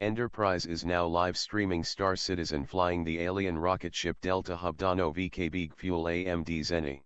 Enterprise is now live streaming Star Citizen flying the alien rocket ship Delta Hubdano VK Fuel AMD Zeni.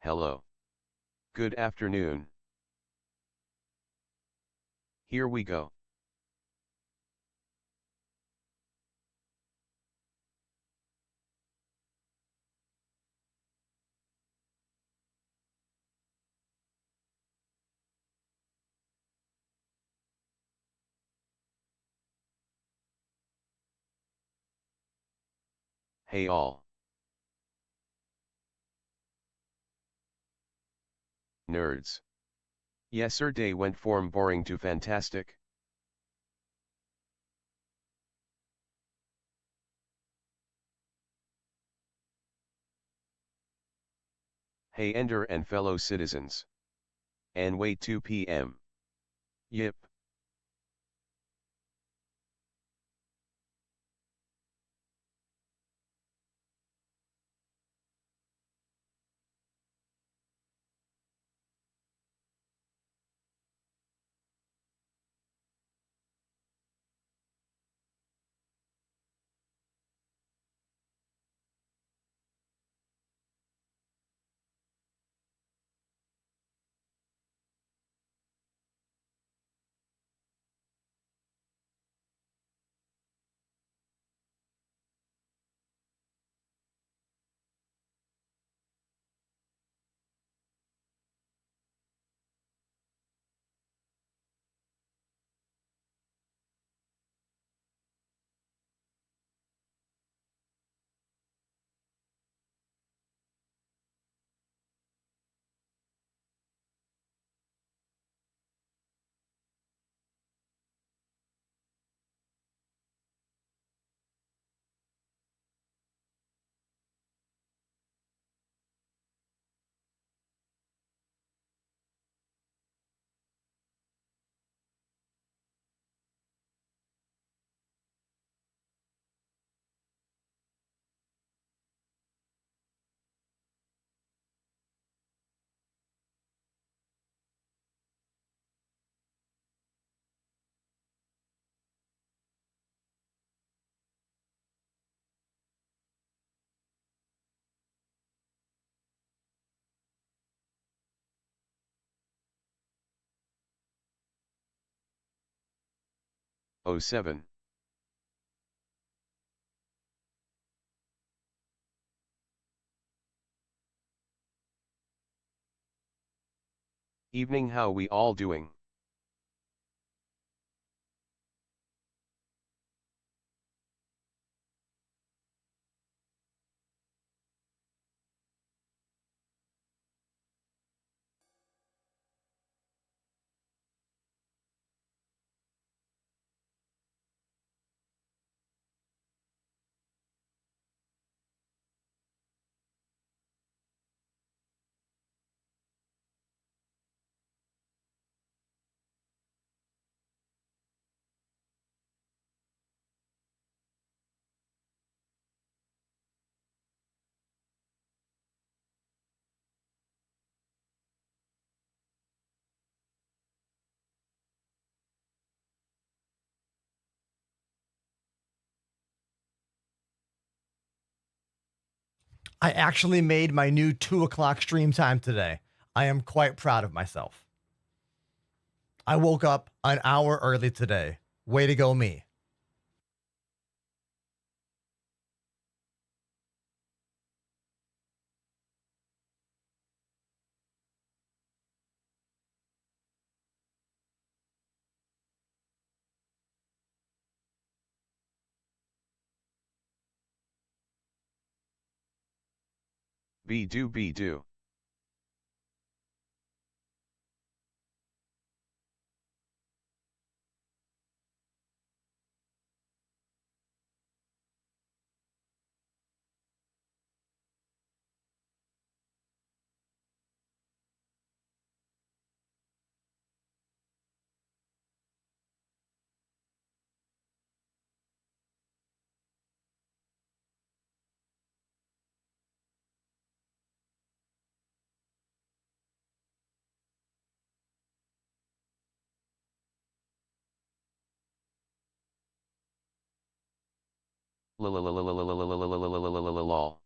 Hello. Good afternoon. Here we go. Hey all. Nerds. Yesterday went from boring to fantastic. Hey Ender and fellow citizens. And wait 2 p.m. Yip. Oh 07. Evening, how we all doing? I actually made my new 2 o'clock stream time today. I am quite proud of myself. I woke up an hour early today. Way to go, me. Be do. Lol.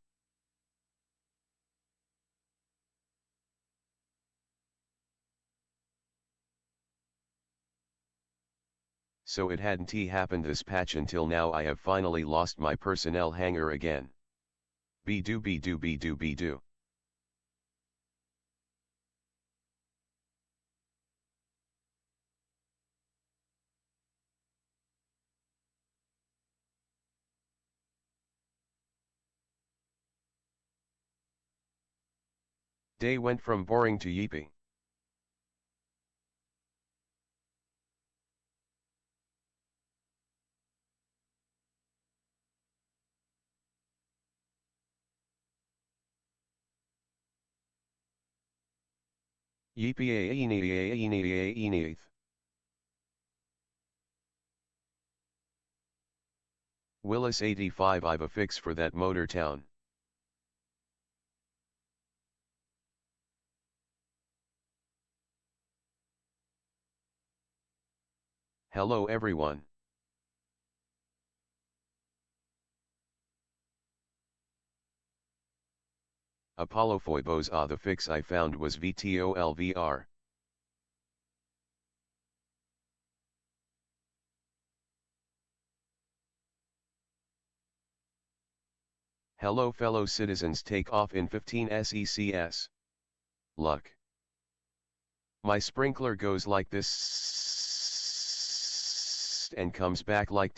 So it hadn't happened this patch until now. I have finally lost my personnel hanger again. Be do. Day went from boring to yeepy. Yeepy. Willis 85. I've a fix for that motor town. Hello everyone. Apollo Foibos. The fix I found was VTOLVR. Hello fellow citizens, take off in 15 secs. Luck. My sprinkler goes like this and comes back like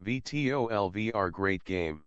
VTOLVR. Great game.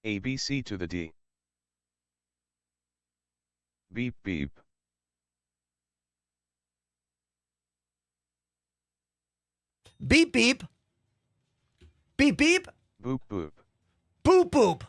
ABC to the D. Beep beep. Beep beep. Beep beep. Boop boop. Boop boop.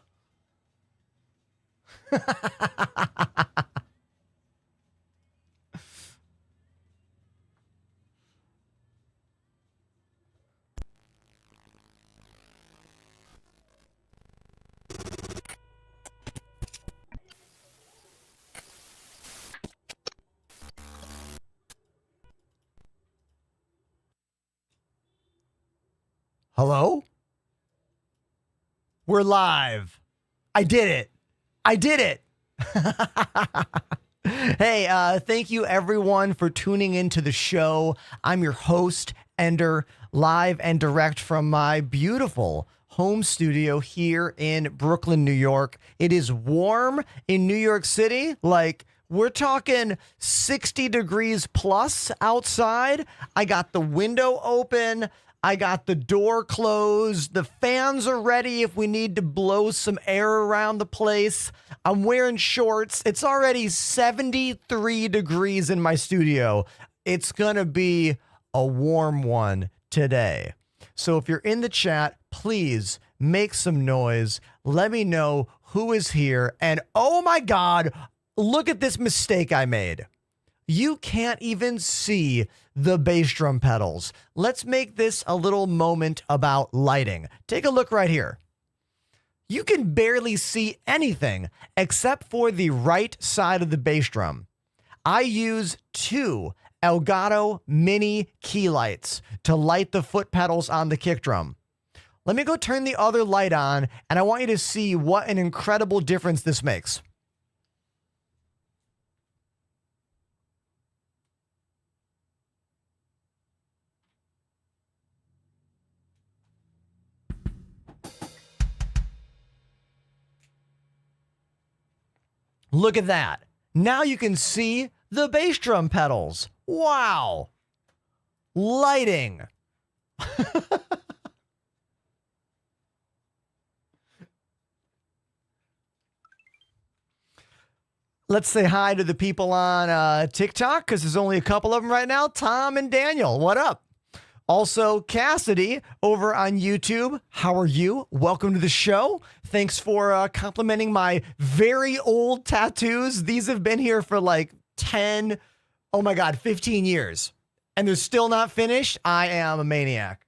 Hello? We're live. I did it. I did it. Hey, thank you everyone for tuning into the show. I'm your host, Ender, live and direct from my beautiful home studio here in Brooklyn, New York. It is warm in New York City, like we're talking 60 degrees plus outside. I got the window open. I got the door closed. The fans are ready if we need to blow some air around the place. I'm wearing shorts. It's already 73 degrees in my studio. It's going to be a warm one today. So if you're in the chat, please make some noise. Let me know who is here. And oh my God, look at this mistake I made. You can't even see the bass drum pedals. Let's make this a little moment about lighting. Take a look right here. You can barely see anything except for the right side of the bass drum. I use two Elgato mini key lights to light the foot pedals on the kick drum. Let me go turn the other light on, and I want you to see what an incredible difference this makes. Look at that. Now you can see The bass drum pedals. Wow. Lighting. Let's say hi to the people on TikTok, because there's only a couple of them right now. Tom and Daniel, what up? Also, Cassidy over on YouTube. How are you? Welcome to the show. Thanks for complimenting my very old tattoos. These have been here for like 10, oh my God, 15 years. And they're still not finished. I am a maniac.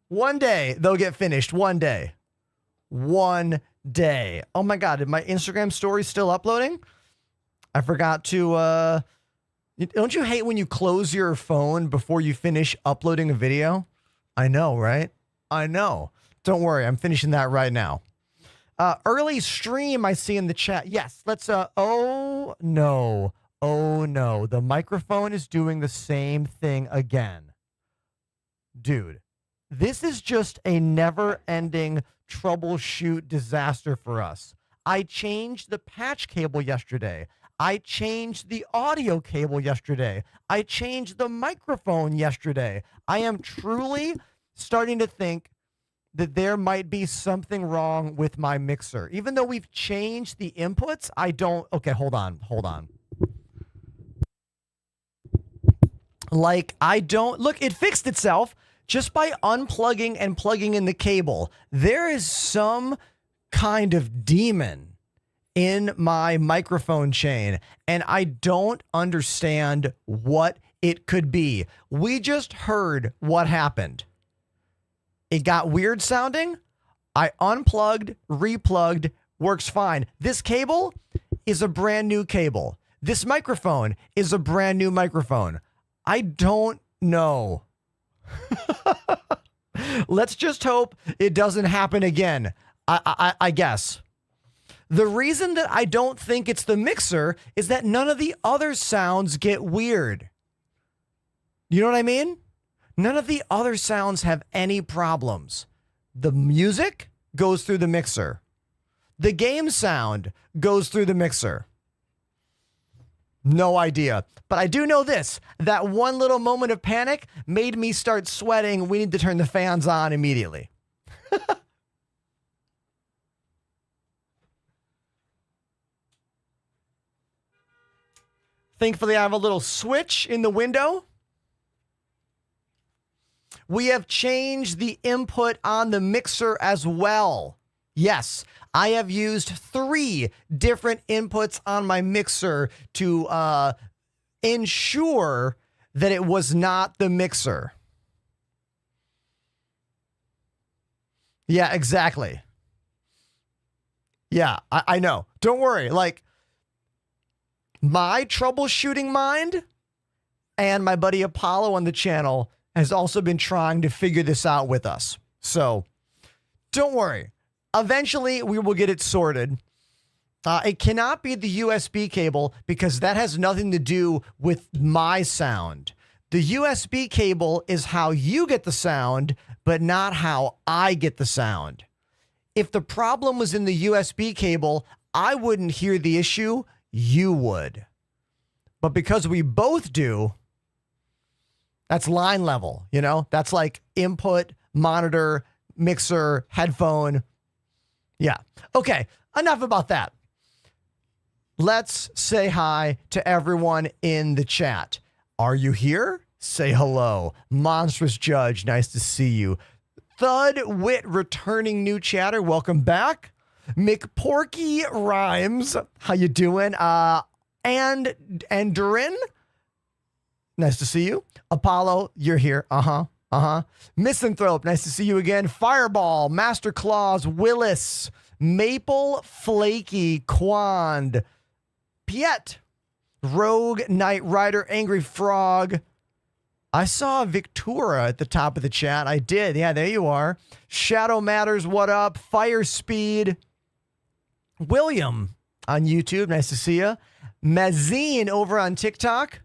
One day they'll get finished. One day. One day. Oh my God, is my Instagram story still uploading? I forgot to, don't you hate when you close your phone before you finish uploading a video? I know, right? I know. Don't worry, I'm finishing that right now. Early stream I see in the chat. Yes, let's, oh no. Oh no, the microphone is doing the same thing again. Dude, this is just a never-ending troubleshoot disaster for us. I changed the patch cable yesterday. I changed the audio cable yesterday. I changed the microphone yesterday. I am truly starting to think that there might be something wrong with my mixer. Even though we've changed the inputs, I don't... Okay, hold on. Like, I don't... Look, it fixed itself just by unplugging and plugging in the cable. There is some kind of demon in my microphone chain, and I don't understand what it could be. We just heard what happened. It got weird sounding. I unplugged, replugged, works fine. This cable is a brand new cable. This microphone is a brand new microphone. I don't know. Let's just hope it doesn't happen again. I guess. The reason that I don't think it's the mixer is that none of the other sounds get weird. You know what I mean? None of the other sounds have any problems. The music goes through the mixer. The game sound goes through the mixer. No idea. But I do know this. That one little moment of panic made me start sweating. We need to turn the fans on immediately. Thankfully, I have a little switch in the window. We have changed the input on the mixer as well. Yes, I have used 3 different inputs on my mixer to ensure that it was not the mixer. Yeah, exactly. Yeah, I know. Don't worry. Like, my troubleshooting mind and my buddy Apollo on the channel has also been trying to figure this out with us. So don't worry. Eventually, we will get it sorted. It cannot be the USB cable because that has nothing to do with my sound. The USB cable is how you get the sound, but not how I get the sound. If the problem was in the USB cable, I wouldn't hear the issue. You would. But because we both do, that's line level, you know? That's like input, monitor, mixer, headphone. Yeah. Okay, enough about that. Let's say hi to everyone in the chat. Are you here? Say hello. Monstrous Judge, nice to see you. Thud Wit, returning new chatter, welcome back. McPorky Rhymes, how you doing? And Durin, nice to see you. Apollo, you're here. Misanthrope, nice to see you again. Fireball, Master Claus, Willis, Maple, Flaky, Quand, Piet, Rogue, Knight Rider, Angry Frog. I saw Victoria at the top of the chat. I did. Yeah, there you are. Shadow Matters, what up? Fire Speed. William on YouTube, nice to see you. Mazine over on TikTok.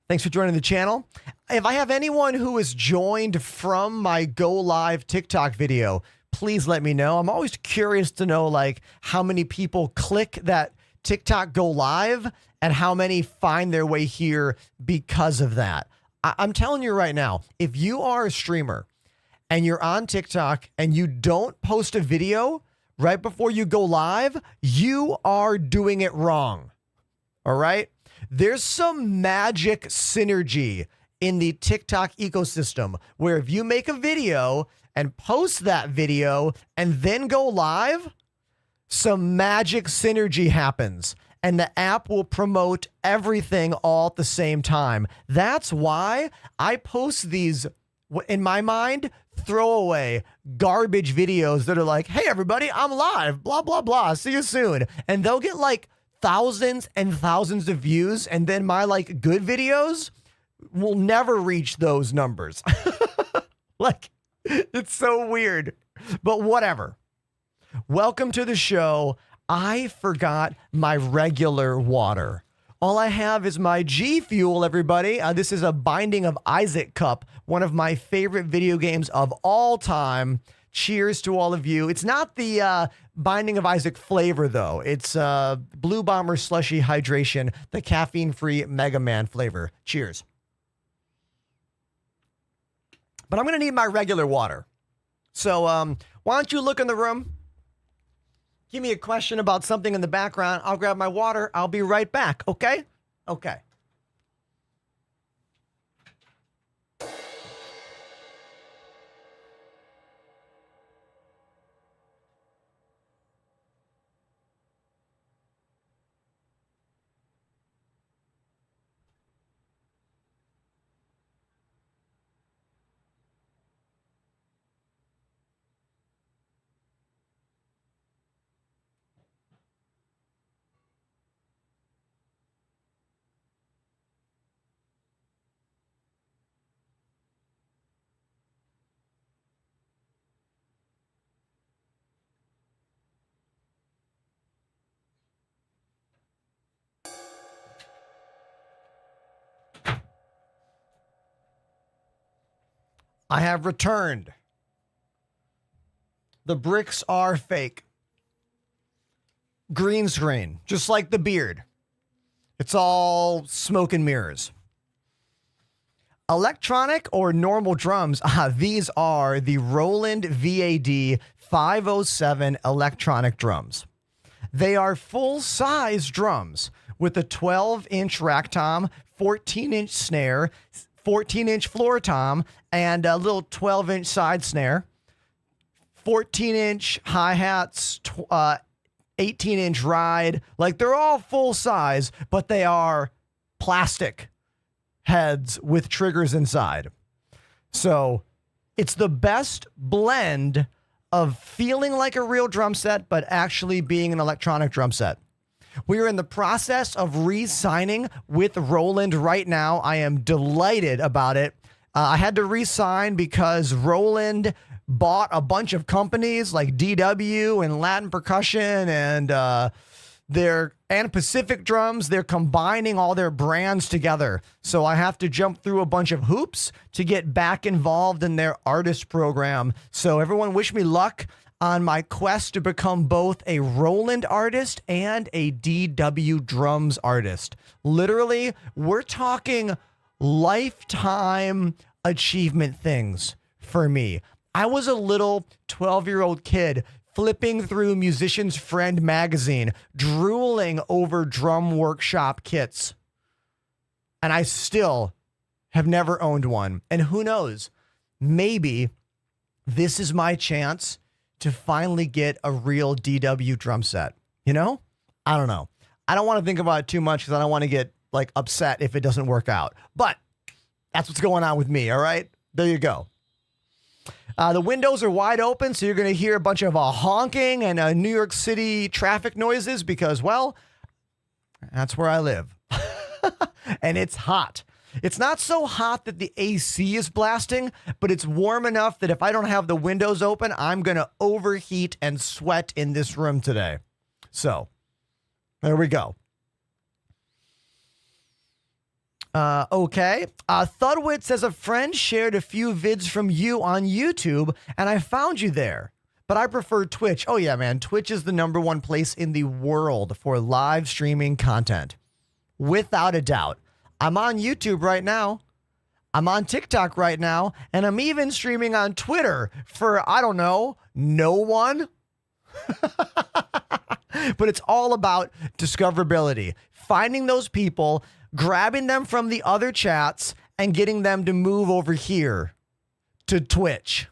Thanks for joining the channel. If I have anyone who is joined from my Go Live TikTok video, please let me know. I'm always curious to know like how many people click that TikTok go live and how many find their way here because of that. I'm telling you right now, if you are a streamer and you're on TikTok and you don't post a video right before you go live, you are doing it wrong. All right? There's some magic synergy in the TikTok ecosystem where if you make a video and post that video and then go live, some magic synergy happens and the app will promote everything all at the same time. That's why I post these, in my mind, throwaway garbage videos that are like, hey, everybody, I'm live, blah, blah, blah. See you soon. And they'll get like thousands and thousands of views. And then my like good videos will never reach those numbers. Like, it's so weird, but whatever. Welcome to the show. I forgot my regular water. All I have is my G Fuel, everybody. This is a Binding of Isaac cup, one of my favorite video games of all time. Cheers to all of you. It's not the Binding of Isaac flavor, though. It's Blue Bomber Slushy Hydration, the caffeine-free Mega Man flavor. Cheers. But I'm going to need my regular water. So why don't you look in the room? Give me a question about something in the background. I'll grab my water. I'll be right back. Okay? Okay. I have returned. The bricks are fake. Green screen, just like the beard. It's all smoke and mirrors. Electronic or normal drums? These are the Roland VAD 507 electronic drums. They are full-size drums with a 12-inch rack tom, 14-inch snare, 14-inch floor tom, and a little 12-inch side snare, 14-inch hi-hats, 18-inch ride. Like, they're all full-size, but they are plastic heads with triggers inside. So it's the best blend of feeling like a real drum set, but actually being an electronic drum set. We are in the process of re-signing with Roland right now. I am delighted about it. I had to re-sign because Roland bought a bunch of companies like DW and Latin Percussion and Pacific Drums. They're combining all their brands together. So I have to jump through a bunch of hoops to get back involved in their artist program. So everyone wish me luck on my quest to become both a Roland artist and a DW Drums artist. Literally, we're talking lifetime achievement things for me. I was a little 12-year-old kid flipping through Musician's Friend magazine, drooling over drum workshop kits. And I still have never owned one. And who knows, maybe this is my chance to finally get a real DW drum set. You know? I don't know. I don't want to think about it too much because I don't want to get like upset if it doesn't work out. But that's what's going on with me, all right? There you go. The windows are wide open, so you're going to hear a bunch of honking and New York City traffic noises because, well, that's where I live. And it's hot. It's not so hot that the AC is blasting, but it's warm enough that if I don't have the windows open, I'm going to overheat and sweat in this room today. So, there we go. Okay. Thudwit says a friend shared a few vids from you on YouTube and I found you there. but I prefer Twitch. Oh yeah, man. Twitch is the #1 place in the world for live streaming content. Without a doubt. I'm on YouTube right now. I'm on TikTok right now. And I'm even streaming on Twitter for, I don't know, no one. But it's all about discoverability. Finding those people, grabbing them from the other chats, and getting them to move over here to Twitch.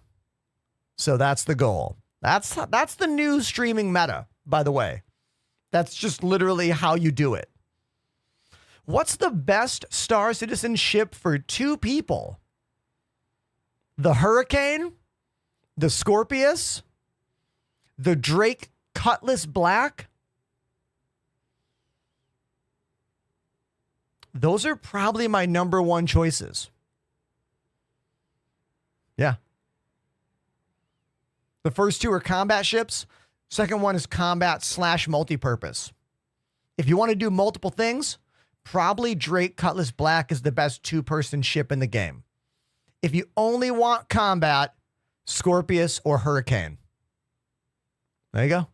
So that's the goal. That's the new streaming meta, by the way. That's just literally how you do it. What's the best Star Citizen ship for 2 people? The Hurricane? The Scorpius? The Drake Cutlass Black? Those are probably my #1 choices. Yeah. The first 2 are combat ships. Second one is combat / multipurpose. If you want to do multiple things, probably Drake Cutlass Black is the best 2-person ship in the game. If you only want combat, Scorpius or Hurricane. There you go.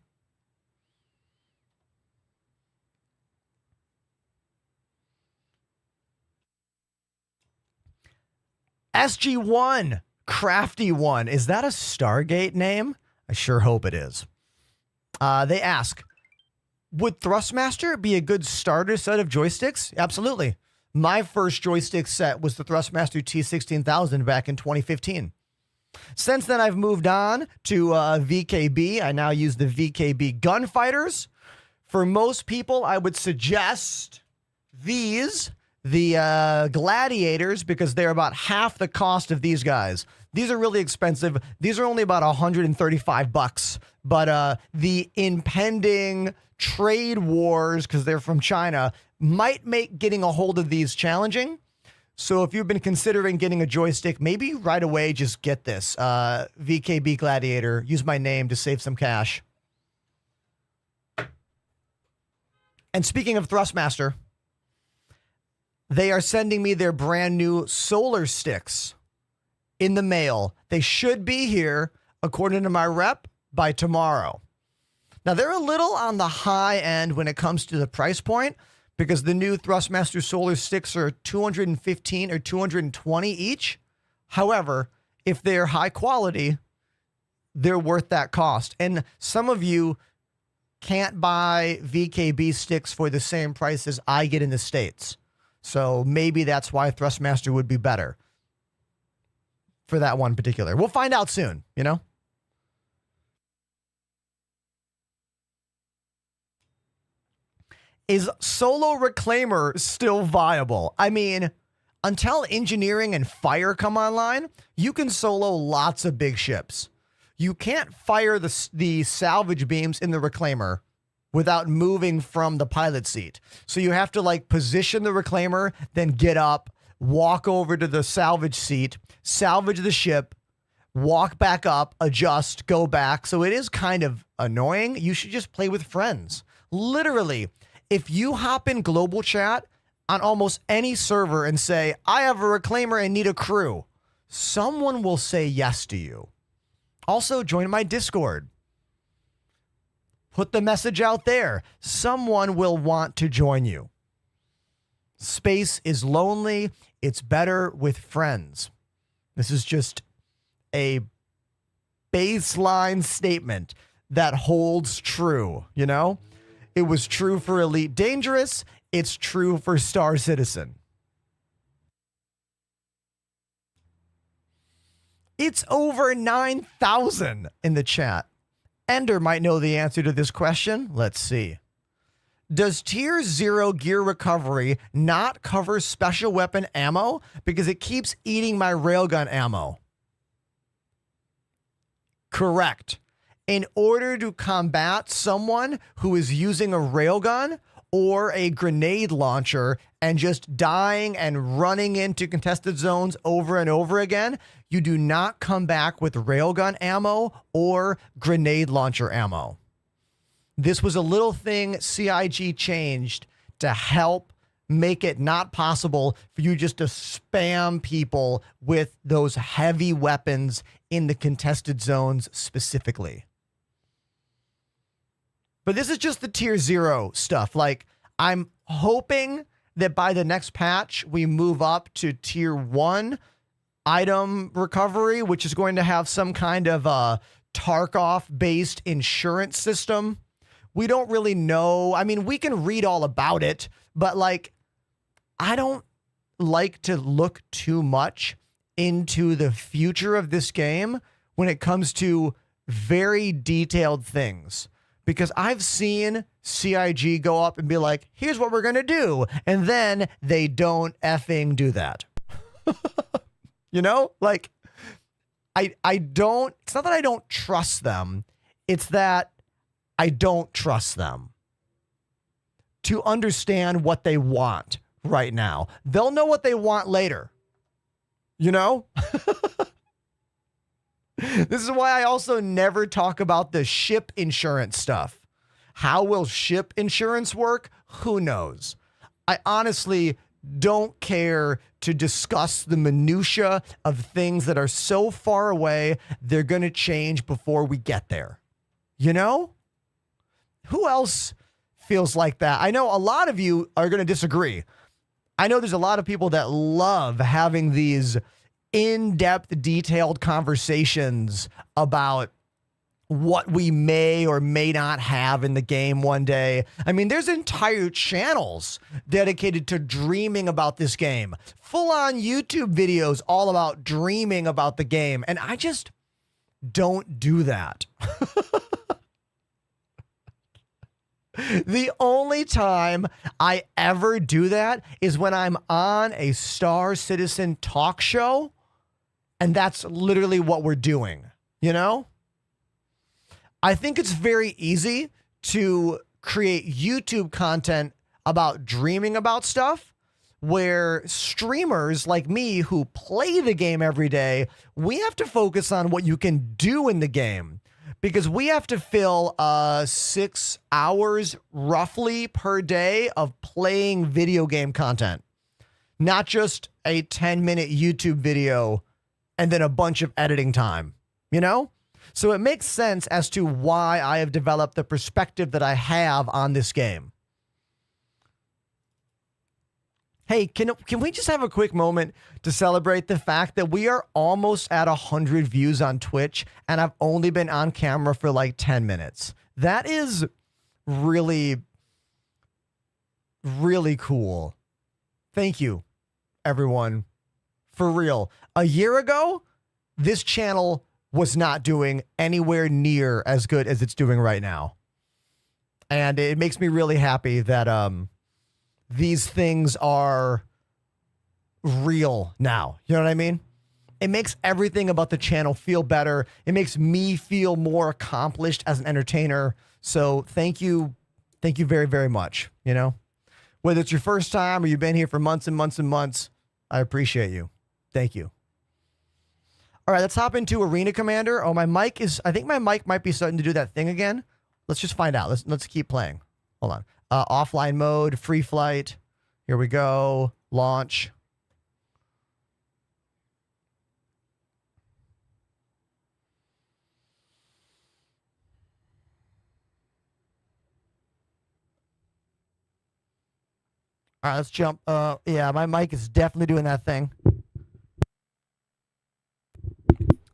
SG1, Crafty One. Is that a Stargate name? I sure hope it is. They ask, would Thrustmaster be a good starter set of joysticks? Absolutely. My first joystick set was the Thrustmaster T16000 back in 2015. Since then, I've moved on to VKB. I now use the VKB Gunfighters. For most people, I would suggest these, the Gladiators, because they're about half the cost of these guys. These are really expensive. These are only about $135, but the impending trade wars, because they're from China, might make getting a hold of these challenging. So if you've been considering getting a joystick, maybe right away just get this. VKB Gladiator. Use my name to save some cash. And speaking of Thrustmaster, they are sending me their brand new solar sticks in the mail. They should be here, according to my rep, by tomorrow. Now, they're a little on the high end when it comes to the price point, because the new Thrustmaster solar sticks are $215 or $220 each. However, if they're high quality, they're worth that cost. And some of you can't buy VKB sticks for the same price as I get in the States. So maybe that's why Thrustmaster would be better for that one particular. We'll find out soon, you know? Is Solo Reclaimer still viable? I mean, until engineering and fire come online, you can solo lots of big ships. You can't fire the salvage beams in the Reclaimer without moving from the pilot seat. So you have to like position the Reclaimer, then get up, walk over to the salvage seat, salvage the ship, walk back up, adjust, go back. So it is kind of annoying. You should just play with friends. Literally, if you hop in global chat on almost any server and say, I have a Reclaimer and need a crew, someone will say yes to you. Also, join my Discord. Put the message out there. Someone will want to join you. Space is lonely. It's better with friends. This is just a baseline statement that holds true, you know? It was true for Elite Dangerous. It's true for Star Citizen. It's over 9,000 in the chat. Ender might know the answer to this question. Let's see. Does Tier 0 gear recovery not cover special weapon ammo because it keeps eating my railgun ammo? Correct. In order to combat someone who is using a railgun or a grenade launcher and just dying and running into contested zones over and over again, you do not come back with railgun ammo or grenade launcher ammo. This was a little thing CIG changed to help make it not possible for you just to spam people with those heavy weapons in the contested zones specifically. But this is just the tier 0 stuff. Like, I'm hoping that by the next patch, we move up to tier 1 item recovery, which is going to have some kind of a Tarkov-based insurance system. We don't really know. I mean, we can read all about it, but like, I don't like to look too much into the future of this game when it comes to very detailed things, because I've seen CIG go up and be like, here's what we're going to do. And then they don't effing do that. You know, like I don't, it's not that I don't trust them. It's that I don't trust them to understand what they want right now. They'll know what they want later. You know? This is why I also never talk about the ship insurance stuff. How will ship insurance work? Who knows? I honestly don't care to discuss the minutia of things that are so far away, they're going to change before we get there. You know? Who else feels like that? I know a lot of you are going to disagree. I know there's a lot of people that love having these in-depth, detailed conversations about what we may or may not have in the game one day. I mean, there's entire channels dedicated to dreaming about this game. Full-on YouTube videos all about dreaming about the game. And I just don't do that. The only time I ever do that is when I'm on a Star Citizen talk show, and that's literally what we're doing, you know? I think it's very easy to create YouTube content about dreaming about stuff, where streamers like me who play the game every day, we have to focus on what you can do in the game. Because we have to fill 6 hours roughly per day of playing video game content. Not just a 10-minute YouTube video and then a bunch of editing time, you know? So it makes sense as to why I have developed the perspective that I have on this game. Hey, can we just have a quick moment to celebrate the fact that we are almost at 100 views on Twitch, and I've only been on camera for like 10 minutes. That is really, really cool. Thank you, everyone. For real. A year ago, this channel was not doing anywhere near as good as it's doing right now. And it makes me really happy that these things are real now. You know what I mean? It makes everything about the channel feel better. It makes me feel more accomplished as an entertainer. So thank you. Thank you very, very much. You know, whether it's your first time or you've been here for months and months and months, I appreciate you. Thank you. All right, let's hop into Arena Commander. Oh, my mic is, I think my mic might be starting to do that thing again. Let's just find out. Let's keep playing. Hold on. Offline mode, free flight. Here we go. Launch. All right, let's jump. Yeah, my mic is definitely doing that thing.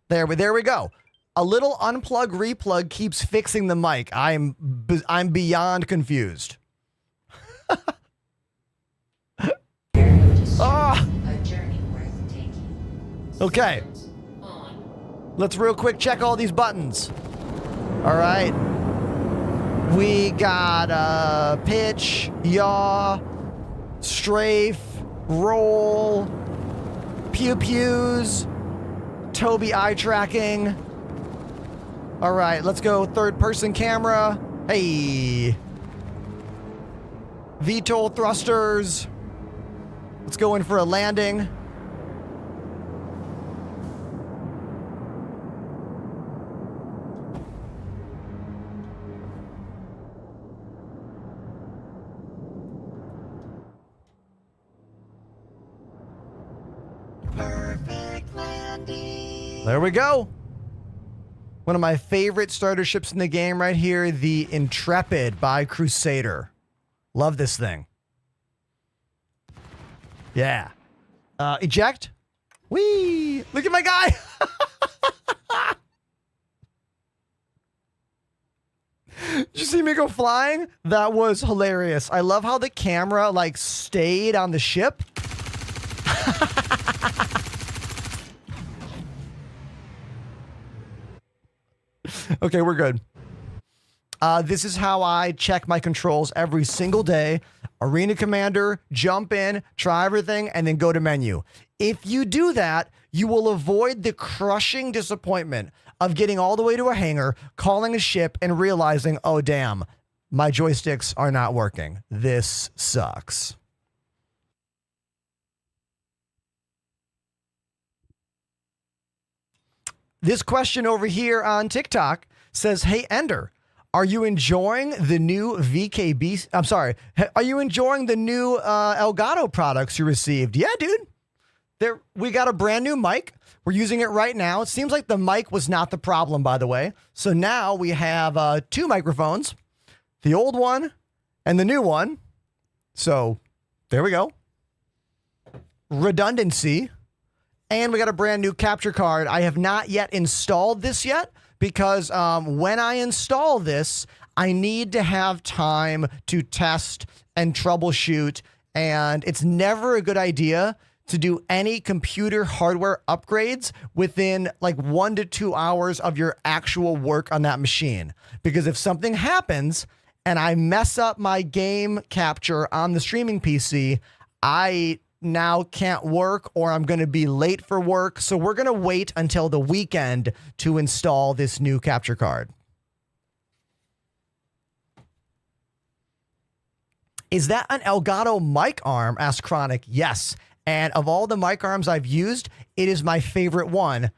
There we go. A little unplug replug keeps fixing the mic. I'm beyond confused. Ah. Okay. Let's real quick check all these buttons. All right. We got pitch, yaw, strafe, roll, pew pews, Toby eye tracking. All right, let's go third person camera. Hey. VTOL thrusters. Let's go in for a landing. Perfect landing. There we go. One of my favorite starter ships in the game right here, the Intrepid by Crusader. Love this thing. Yeah. Eject. Whee! Look at my guy! Did you see me go flying? That was hilarious. I love how the camera like stayed on the ship. Okay, we're good. This is how I check my controls every single day. Arena Commander, jump in, try everything, and then go to menu. If you do that, you will avoid the crushing disappointment of getting all the way to a hangar, calling a ship, and realizing, oh, damn, my joysticks are not working. This sucks. This question over here on TikTok says, hey, Ender, are you enjoying the new VKB? I'm sorry. Are you enjoying the new Elgato products you received? Yeah, dude. We got a brand new mic. We're using it right now. It seems like the mic was not the problem, by the way. So now we have 2 microphones, the old one and the new one. So there we go. Redundancy. And we got a brand new capture card. I have not yet installed this yet because when I install this, I need to have time to test and troubleshoot. And it's never a good idea to do any computer hardware upgrades within like 1 to 2 hours of your actual work on that machine. Because if something happens and I mess up my game capture on the streaming PC, I now can't work or I'm going to be late for work. So we're going to wait until the weekend to install this new capture card. Is that an Elgato mic arm? Asked Chronic. Yes. And of all the mic arms I've used, it is my favorite one.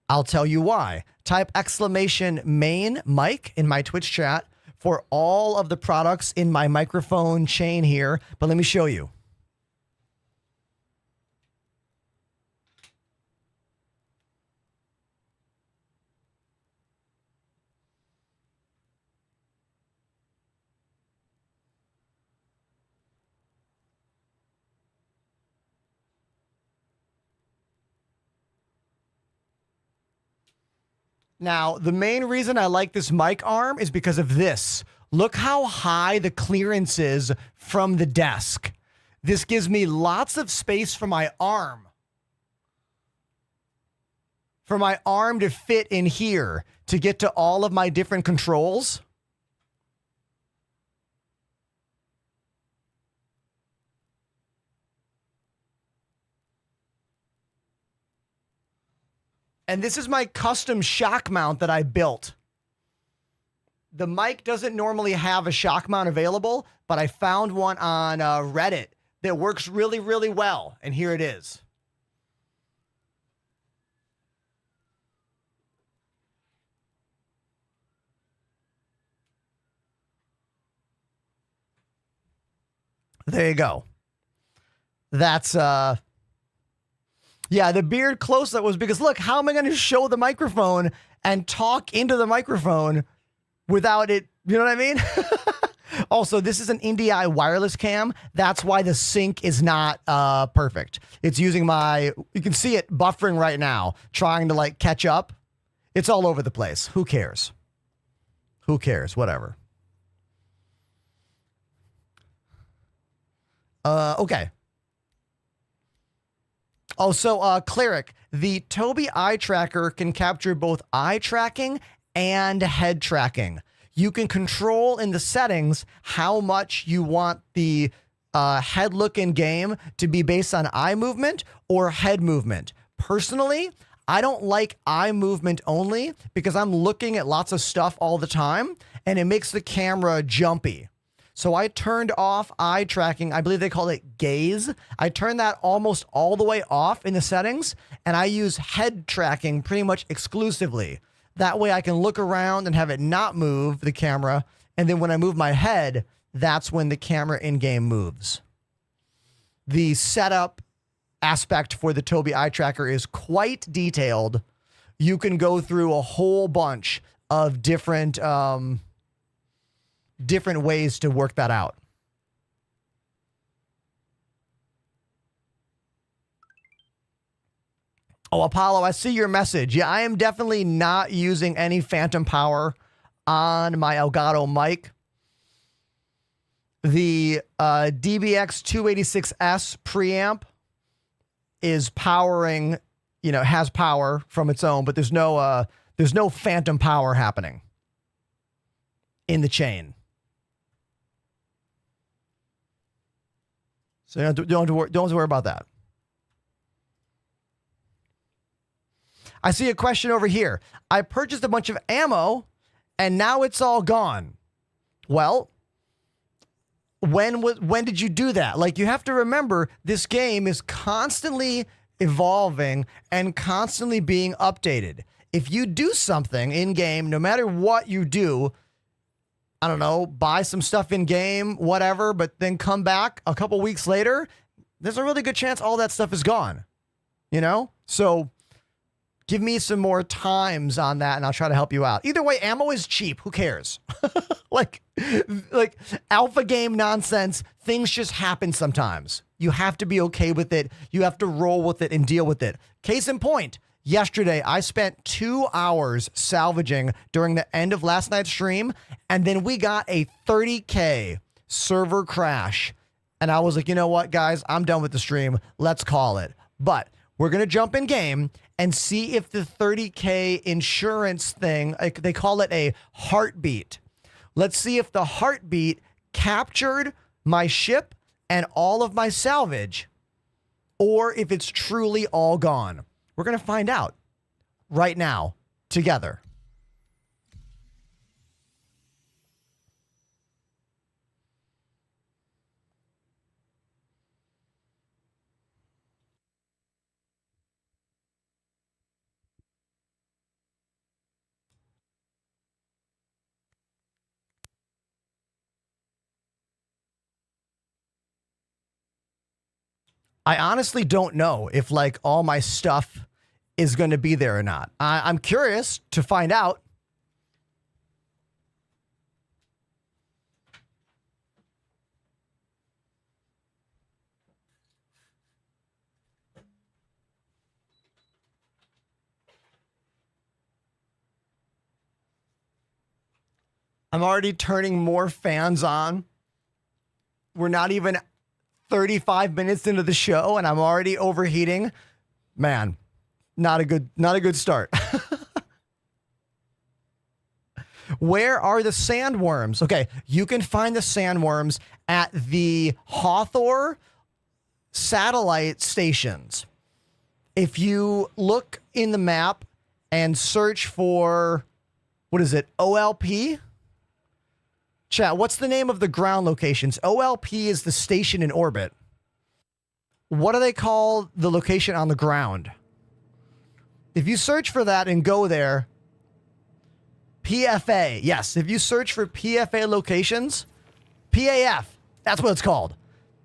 I'll tell you why. Type !main mic in my Twitch chat for all of the products in my microphone chain here. But let me show you. Now, the main reason I like this mic arm is because of this. Look how high the clearance is from the desk. This gives me lots of space for my arm. For my arm to fit in here to get to all of my different controls. And this is my custom shock mount that I built. The mic doesn't normally have a shock mount available, but I found one on Reddit that works really, really well. And here it is. There you go. That's yeah, the beard close-up was because, look, how am I going to show the microphone and talk into the microphone without it? You know what I mean? Also, this is an NDI wireless cam. That's why the sync is not perfect. It's using you can see it buffering right now, trying to like catch up. It's all over the place. Who cares? Who cares? Whatever. Okay. Oh, so Cleric, the Tobii eye tracker can capture both eye tracking and head tracking. You can control in the settings how much you want the head look in game to be based on eye movement or head movement. Personally, I don't like eye movement only because I'm looking at lots of stuff all the time and it makes the camera jumpy. So I turned off eye tracking. I believe they call it gaze. I turned that almost all the way off in the settings, and I use head tracking pretty much exclusively. That way I can look around and have it not move the camera, and then when I move my head, that's when the camera in-game moves. The setup aspect for the Tobii eye tracker is quite detailed. you can go through a whole bunch of different different ways to work that out. Oh, Apollo, I see your message. Yeah, I am definitely not using any phantom power on my Elgato mic. The DBX 286S preamp is powering, has power from its own, but there's no phantom power happening in the chain. So don't have to worry about that. I see a question over here. I purchased a bunch of ammo and now it's all gone. Well, when did you do that? Like, you have to remember, this game is constantly evolving and constantly being updated. If you do something in game, no matter what you do, I don't know, buy some stuff in game, whatever, but then come back a couple weeks later, there's a really good chance all that stuff is gone. So give me some more times on that and I'll try to help you out. Either way, ammo is cheap. Who cares? like alpha game nonsense. Things just happen sometimes. You have to be okay with it. You have to roll with it and deal with it. Case in point, yesterday I spent 2 hours salvaging during the end of last night's stream, and then we got a 30K server crash. And I was like, you know what, guys? I'm done with the stream. Let's call it. But we're going to jump in game and see if the 30K insurance thing, they call it a heartbeat. Let's see if the heartbeat captured my ship and all of my salvage, or if it's truly all gone. We're going to find out right now together. I honestly don't know if all my stuff is going to be there or not. I'm curious to find out. I'm already turning more fans on. We're not even 35 minutes into the show and I'm already overheating. Man, not a good start. Where are the sandworms? Okay, you can find the sandworms at the Hawthorne satellite stations. If you look in the map and search for, what is it, OLP? Chat, what's the name of the ground locations? OLP is the station in orbit. What do they call the location on the ground? If you search for that and go there, PFA. Yes, if you search for PFA locations, PAF, that's what it's called.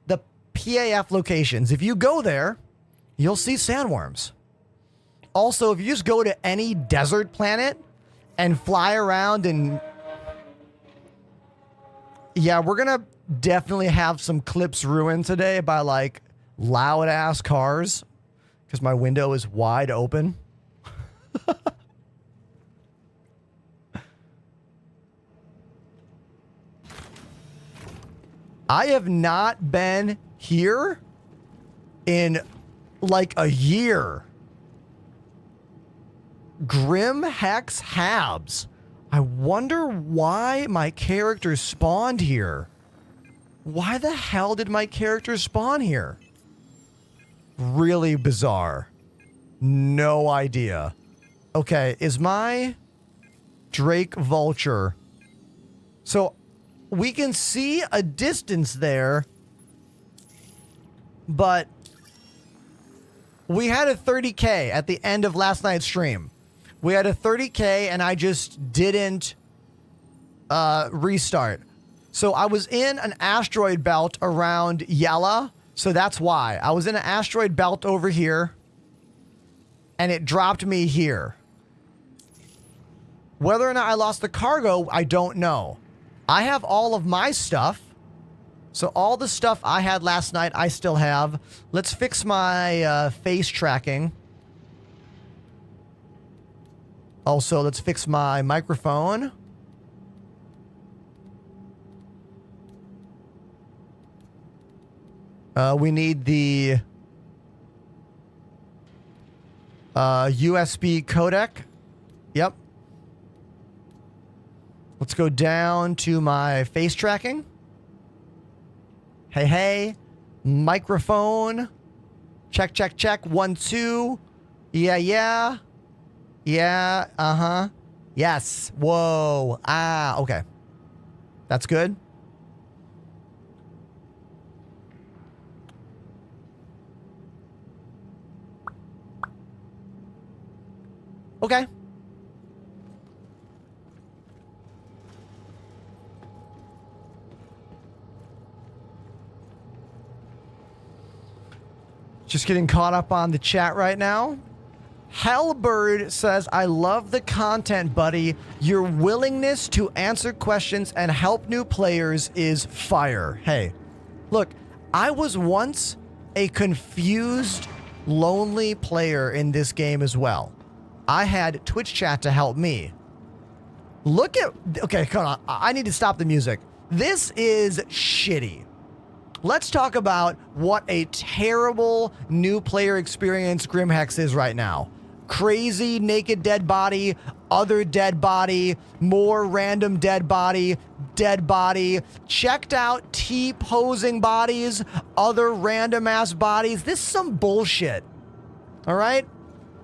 The PAF locations. If you go there, you'll see sandworms. Also, if you just go to any desert planet and fly around and... Yeah, we're going to definitely have some clips ruined today by loud ass cars because my window is wide open. I have not been here in a year. Grim Hex Habs. I wonder why my character spawned here. Why the hell did my character spawn here? Really bizarre. No idea. Okay, is my Drake Vulture... So, we can see a distance there, but we had a 30K at the end of last night's stream. We had a 30K and I just didn't restart. So I was in an asteroid belt around Yella. So that's why. I was in an asteroid belt over here and it dropped me here. Whether or not I lost the cargo, I don't know. I have all of my stuff. So all the stuff I had last night, I still have. Let's fix my face tracking. Also, let's fix my microphone. We need the USB codec. Yep. Let's go down to my face tracking. Hey, hey. Microphone. Check, check, check. 1, 2. Yeah, yeah. Yeah, uh-huh. Yes. Whoa. Ah, okay. That's good. Okay. Just getting caught up on the chat right now. Hellbird says, I love the content, buddy. Your willingness to answer questions and help new players is fire. Hey, look, I was once a confused, lonely player in this game as well. I had Twitch chat to help me. Look at... Okay, come on. I need to stop the music. This is shitty. Let's talk about what a terrible new player experience Grimhex is right now. Crazy naked dead body, other dead body, more random dead body, checked out T-posing bodies, other random ass bodies. This is some bullshit. All right?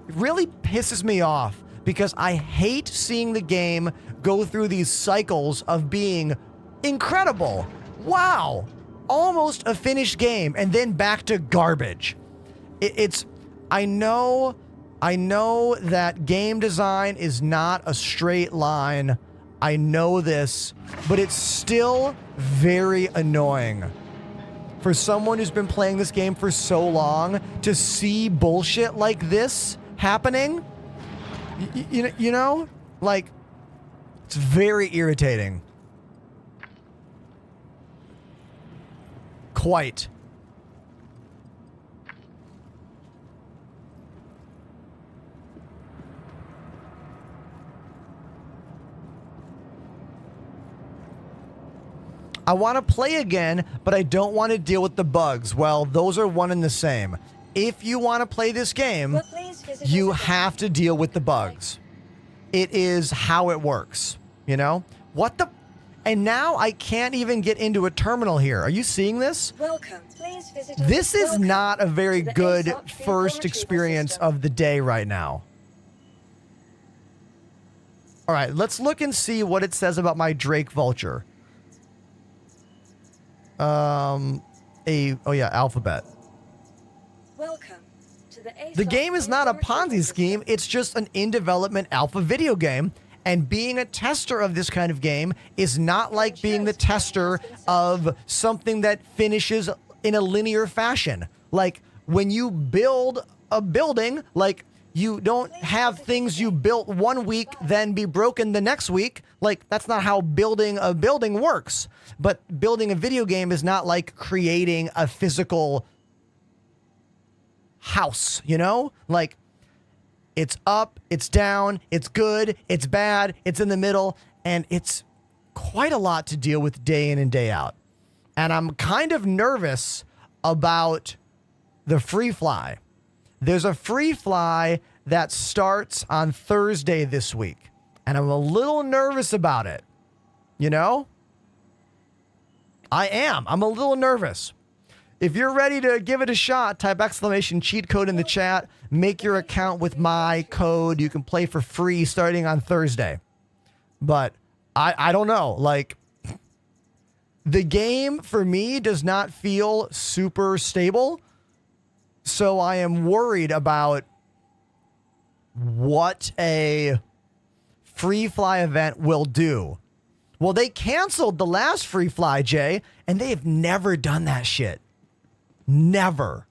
It really pisses me off because I hate seeing the game go through these cycles of being incredible. Wow. Almost a finished game and then back to garbage. I know that game design is not a straight line. I know this, but it's still very annoying. For someone who's been playing this game for so long to see bullshit like this happening, you know, like, it's very irritating. Quite. I want to play again, but I don't want to deal with the bugs. Well, those are one and the same. If you want to play this game, you have to deal with the bugs. It is how it works, you know? What the... And now I can't even get into a terminal here. Are you seeing this? Welcome. Please visit this is not a very good first experience of the day right now. All right, let's look and see what it says about my Drake Vulture. Oh yeah, Alphabet. Welcome to the game is not a Ponzi scheme. It's just an in-development alpha video game. And being a tester of this kind of game is not like being the tester of something that finishes in a linear fashion. Like, when you build a building, like, you don't have things you built one week then be broken the next week. Like, that's not how building a building works. But building a video game is not like creating a physical house, you know? Like, it's up, it's down, it's good, it's bad, it's in the middle, and it's quite a lot to deal with day in and day out. And I'm kind of nervous about the free fly. There's a free fly that starts on Thursday this week, and I'm a little nervous about it. You know? I am. I'm a little nervous. If you're ready to give it a shot, type exclamation cheat code in the chat. Make your account with my code. You can play for free starting on Thursday. But I don't know. Like, the game for me does not feel super stable. So I am worried about what a free fly event will do. Well, they canceled the last free fly, Jay, and they have never done that shit. Never.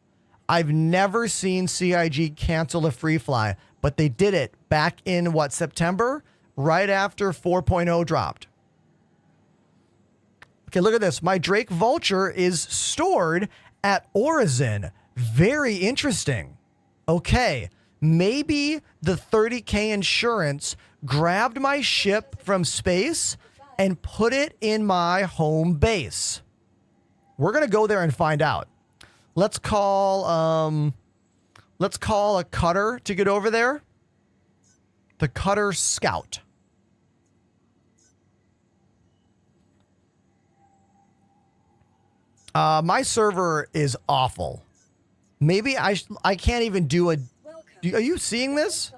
I've never seen CIG cancel a free fly, but they did it back in, what, September? right after 4.0 dropped. Okay, look at this. My Drake Vulture is stored at Origin. Very interesting. Okay, maybe the 30K insurance grabbed my ship from space and put it in my home base. We're going to go there and find out. Let's call a cutter to get over there. The Cutter Scout. My server is awful. Maybe I can't even do a... Are you seeing this?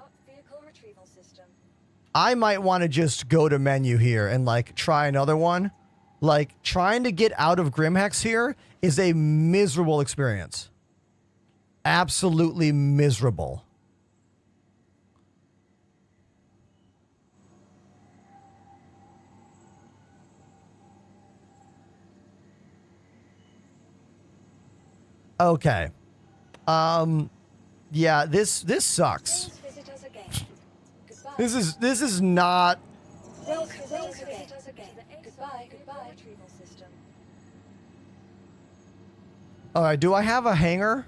I might want to just go to menu here and like try another one. Like trying to get out of Grimhex here is a miserable experience. Absolutely miserable. Okay. Yeah, this sucks. This is not. All right, do I have a hangar?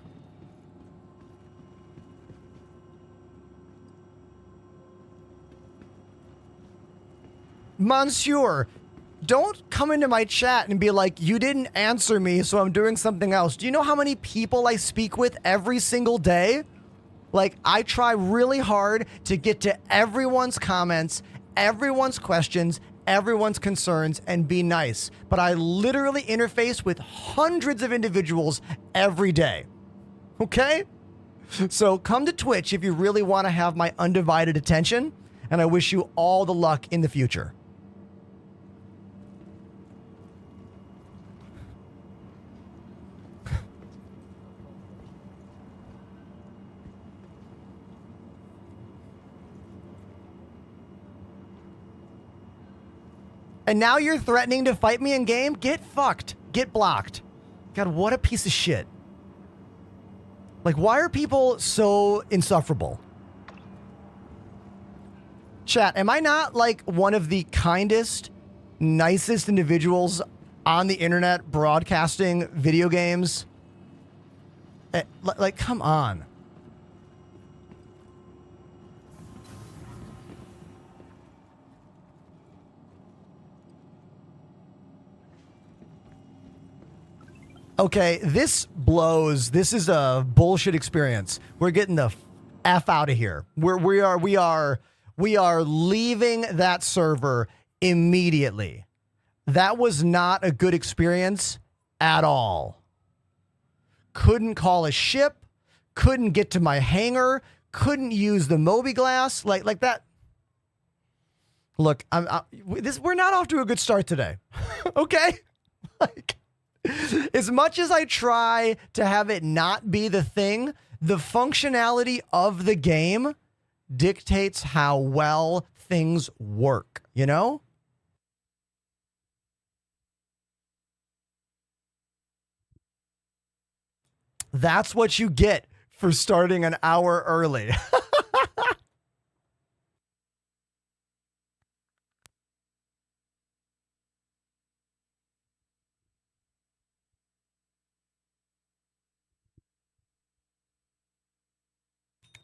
Monsieur, don't come into my chat and be like, you didn't answer me, so I'm doing something else. Do you know how many people I speak with every single day? Like, I try really hard to get to everyone's comments, everyone's questions, everyone's concerns, and be nice. But I literally interface with hundreds of individuals every day. Okay? So come to Twitch if you really want to have my undivided attention, and I wish you all the luck in the future. And now you're threatening to fight me in game? Get fucked. Get blocked. God, what a piece of shit. Like, why are people so insufferable? Chat, am I not like one of the kindest, nicest individuals on the internet broadcasting video games? Like, come on. Okay, this blows. This is a bullshit experience. We're getting the F out of here. We are leaving that server immediately. That was not a good experience at all. Couldn't call a ship, couldn't get to my hangar, couldn't use the Moby glass like that. Look, we're not off to a good start today. Okay? Like, as much as I try to have it not be the thing, the functionality of the game dictates how well things work, you know? That's what you get for starting an hour early.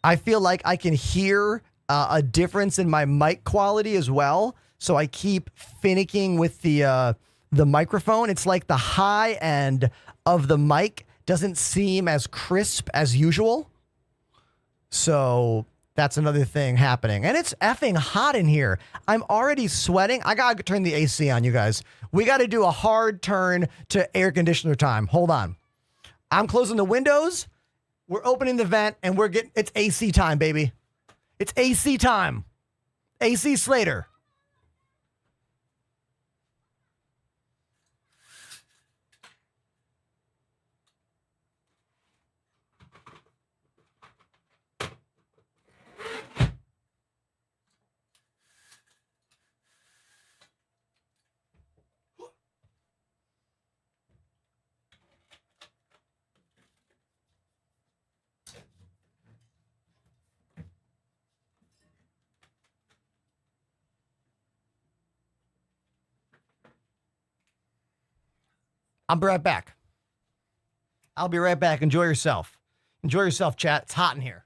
I feel like I can hear a difference in my mic quality as well. So I keep finicking with the microphone. It's like the high end of the mic doesn't seem as crisp as usual. So that's another thing happening. And it's effing hot in here. I'm already sweating. I got to turn the AC on, you guys. We got to do a hard turn to air conditioner time. Hold on. I'm closing the windows. We're opening the vent and it's AC time, baby. It's AC time. AC Slater. I'll be right back. I'll be right back. Enjoy yourself. Enjoy yourself, chat. It's hot in here.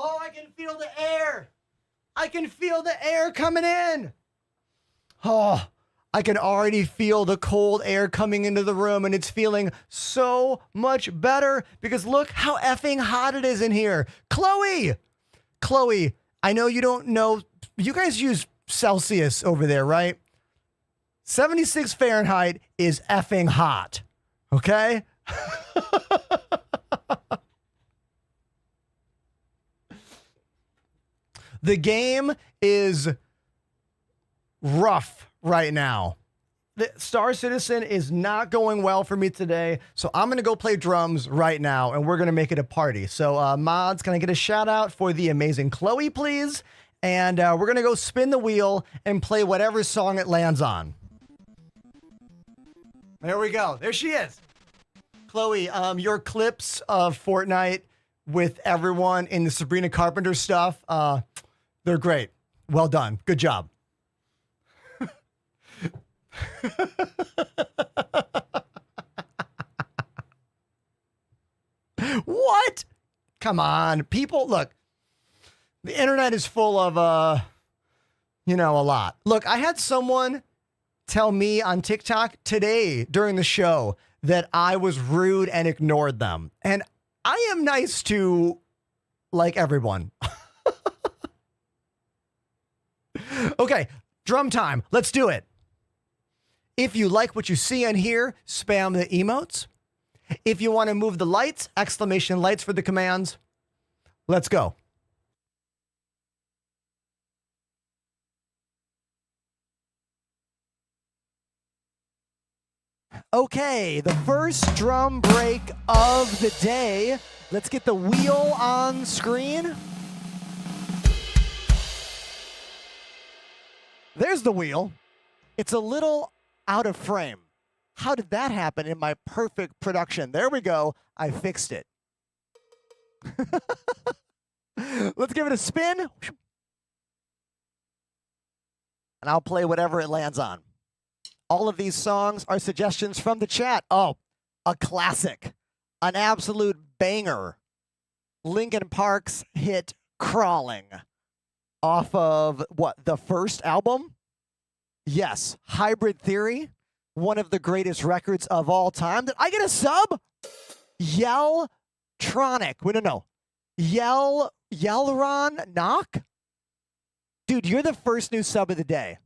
Oh, I can feel the air. I can feel the air coming in. Oh, I can already feel the cold air coming into the room, and it's feeling so much better because look how effing hot it is in here. Chloe, I know you don't know. You guys use Celsius over there, right? 76 Fahrenheit is effing hot. Okay? The game is rough right now. The Star Citizen is not going well for me today, so I'm going to go play drums right now, and we're going to make it a party. So, mods, can I get a shout-out for the amazing Chloe, please? And we're going to go spin the wheel and play whatever song it lands on. There we go. There she is. Chloe, your clips of Fortnite with everyone in the Sabrina Carpenter stuff, they're great. Well done. Good job. What? Come on. People, look, the internet is full of, a lot. Look, I had someone tell me on TikTok today during the show that I was rude and ignored them. And I am nice to, like, everyone. Okay, drum time. Let's do it. If you like what you see and hear, spam the emotes. If you want to move the lights, exclamation lights for the commands. Let's go. Okay, the first drum break of the day. Let's get the wheel on screen. There's the wheel. It's a little out of frame. How did that happen in my perfect production? There we go. I fixed it. Let's give it a spin. And I'll play whatever it lands on. All of these songs are suggestions from the chat. Oh, a classic. An absolute banger. Linkin Park's hit Crawling. Off of, what, the first album? Yes, Hybrid Theory. One of the greatest records of all time. Did I get a sub? Yelltronic. Wait, no. Yellron Knock? Dude, you're the first new sub of the day.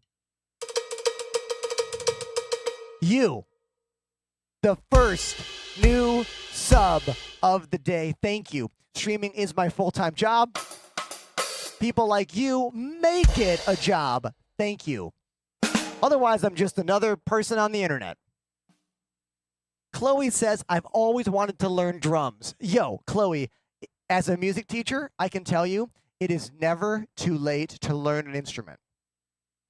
You. The first new sub of the day. Thank you. Streaming is my full-time job. People like you make it a job. Thank you. Otherwise, I'm just another person on the internet. Chloe says, I've always wanted to learn drums. Yo, Chloe, as a music teacher, I can tell you, it is never too late to learn an instrument.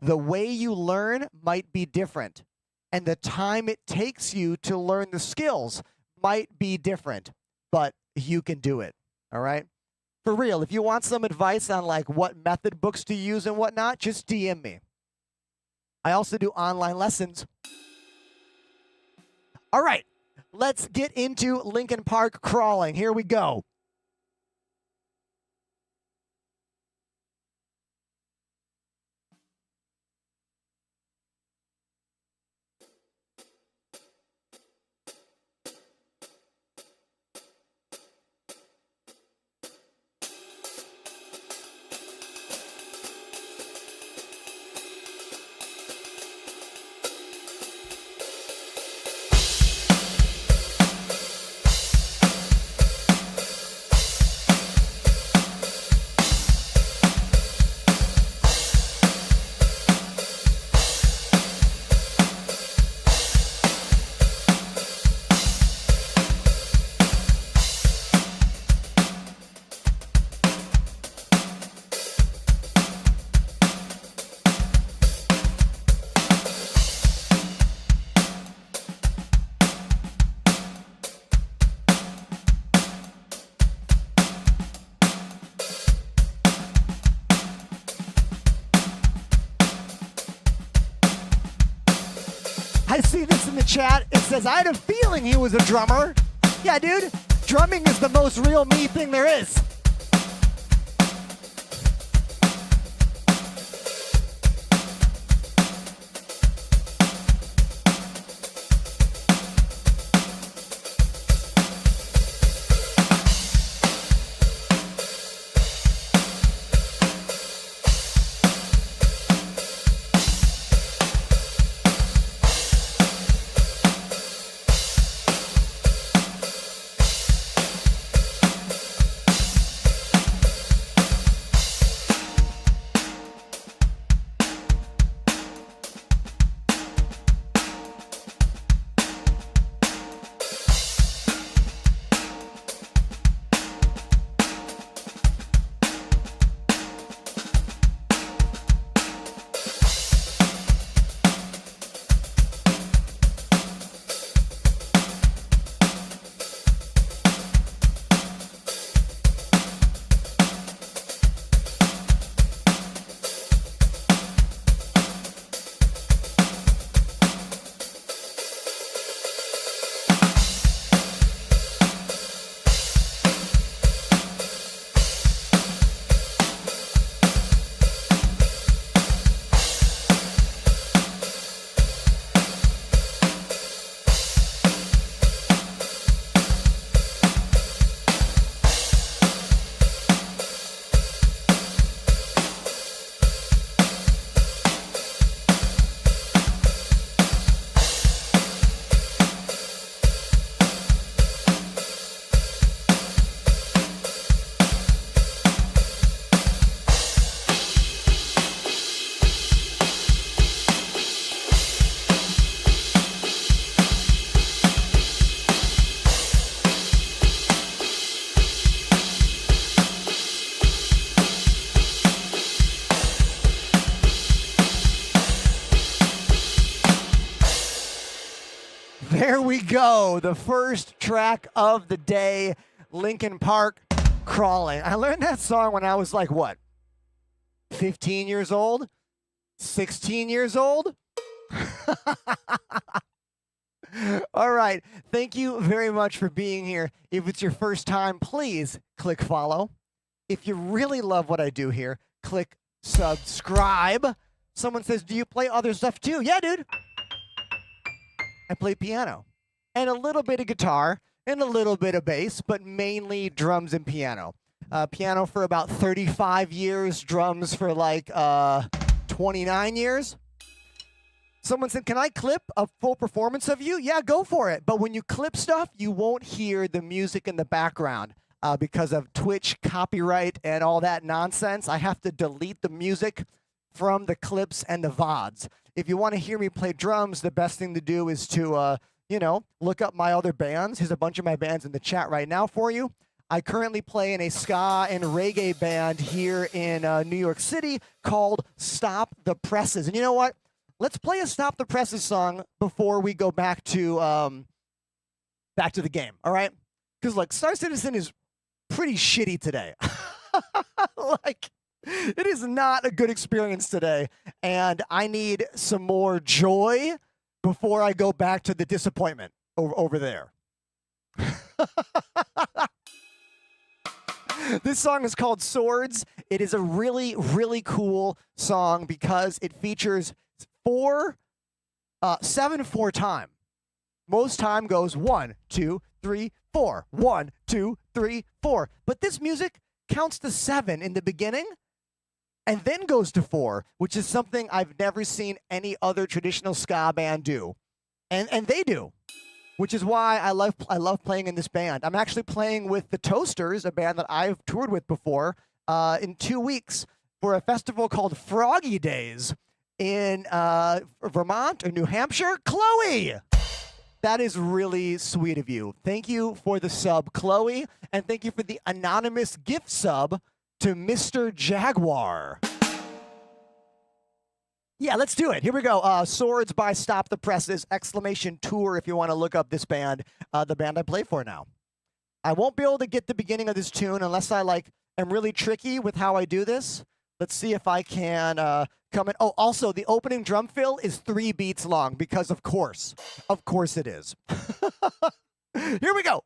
The way you learn might be different, and the time it takes you to learn the skills might be different, but you can do it, all right? For real, if you want some advice on like what method books to use and whatnot, just DM me. I also do online lessons. All right, let's get into Lincoln Park crawling. Here we go. I see this in the chat. It says, I had a feeling he was a drummer. Yeah, dude, drumming is the most real me thing there is. There we go. The first track of the day, Lincoln Park, Crawling. I learned that song when I was like, what, 15 years old? 16 years old? All right. Thank you very much for being here. If it's your first time, please click follow. If you really love what I do here, click subscribe. Someone says, do you play other stuff too? Yeah, dude. I play piano and a little bit of guitar and a little bit of bass, but mainly drums and piano. Piano for about 35 years, drums for like 29 years. Someone said, can I clip a full performance of you? Yeah, go for it. But when you clip stuff, you won't hear the music in the background because of Twitch copyright and all that nonsense. I have to delete the music from the clips and the VODs. If you want to hear me play drums, the best thing to do is to, look up my other bands. Here's a bunch of my bands in the chat right now for you. I currently play in a ska and reggae band here in New York City called Stop the Presses. And you know what? Let's play a Stop the Presses song before we go back to the game, all right? Because, look, Star Citizen is pretty shitty today. Like, it is not a good experience today, and I need some more joy before I go back to the disappointment over there. This song is called Swords. It is a really, really cool song because it features 7/4 time. Most time goes 1, 2, 3, 4. 1, 2, 3, 4. But this music counts to 7 in the beginning and then goes to 4, which is something I've never seen any other traditional ska band do. And they do, which is why I love playing in this band. I'm actually playing with the Toasters, a band that I've toured with before, in 2 weeks for a festival called Froggy Days in Vermont or New Hampshire. Chloe! That is really sweet of you. Thank you for the sub, Chloe, and thank you for the anonymous gift sub to Mr. Jaguar. Yeah, let's do it. Here we go. Swords by Stop the Presses, !tour if you want to look up this band, the band I play for now. I won't be able to get the beginning of this tune unless I am really tricky with how I do this. Let's see if I can come in. Oh, also, the opening drum fill is 3 beats long because, of course it is. Here we go.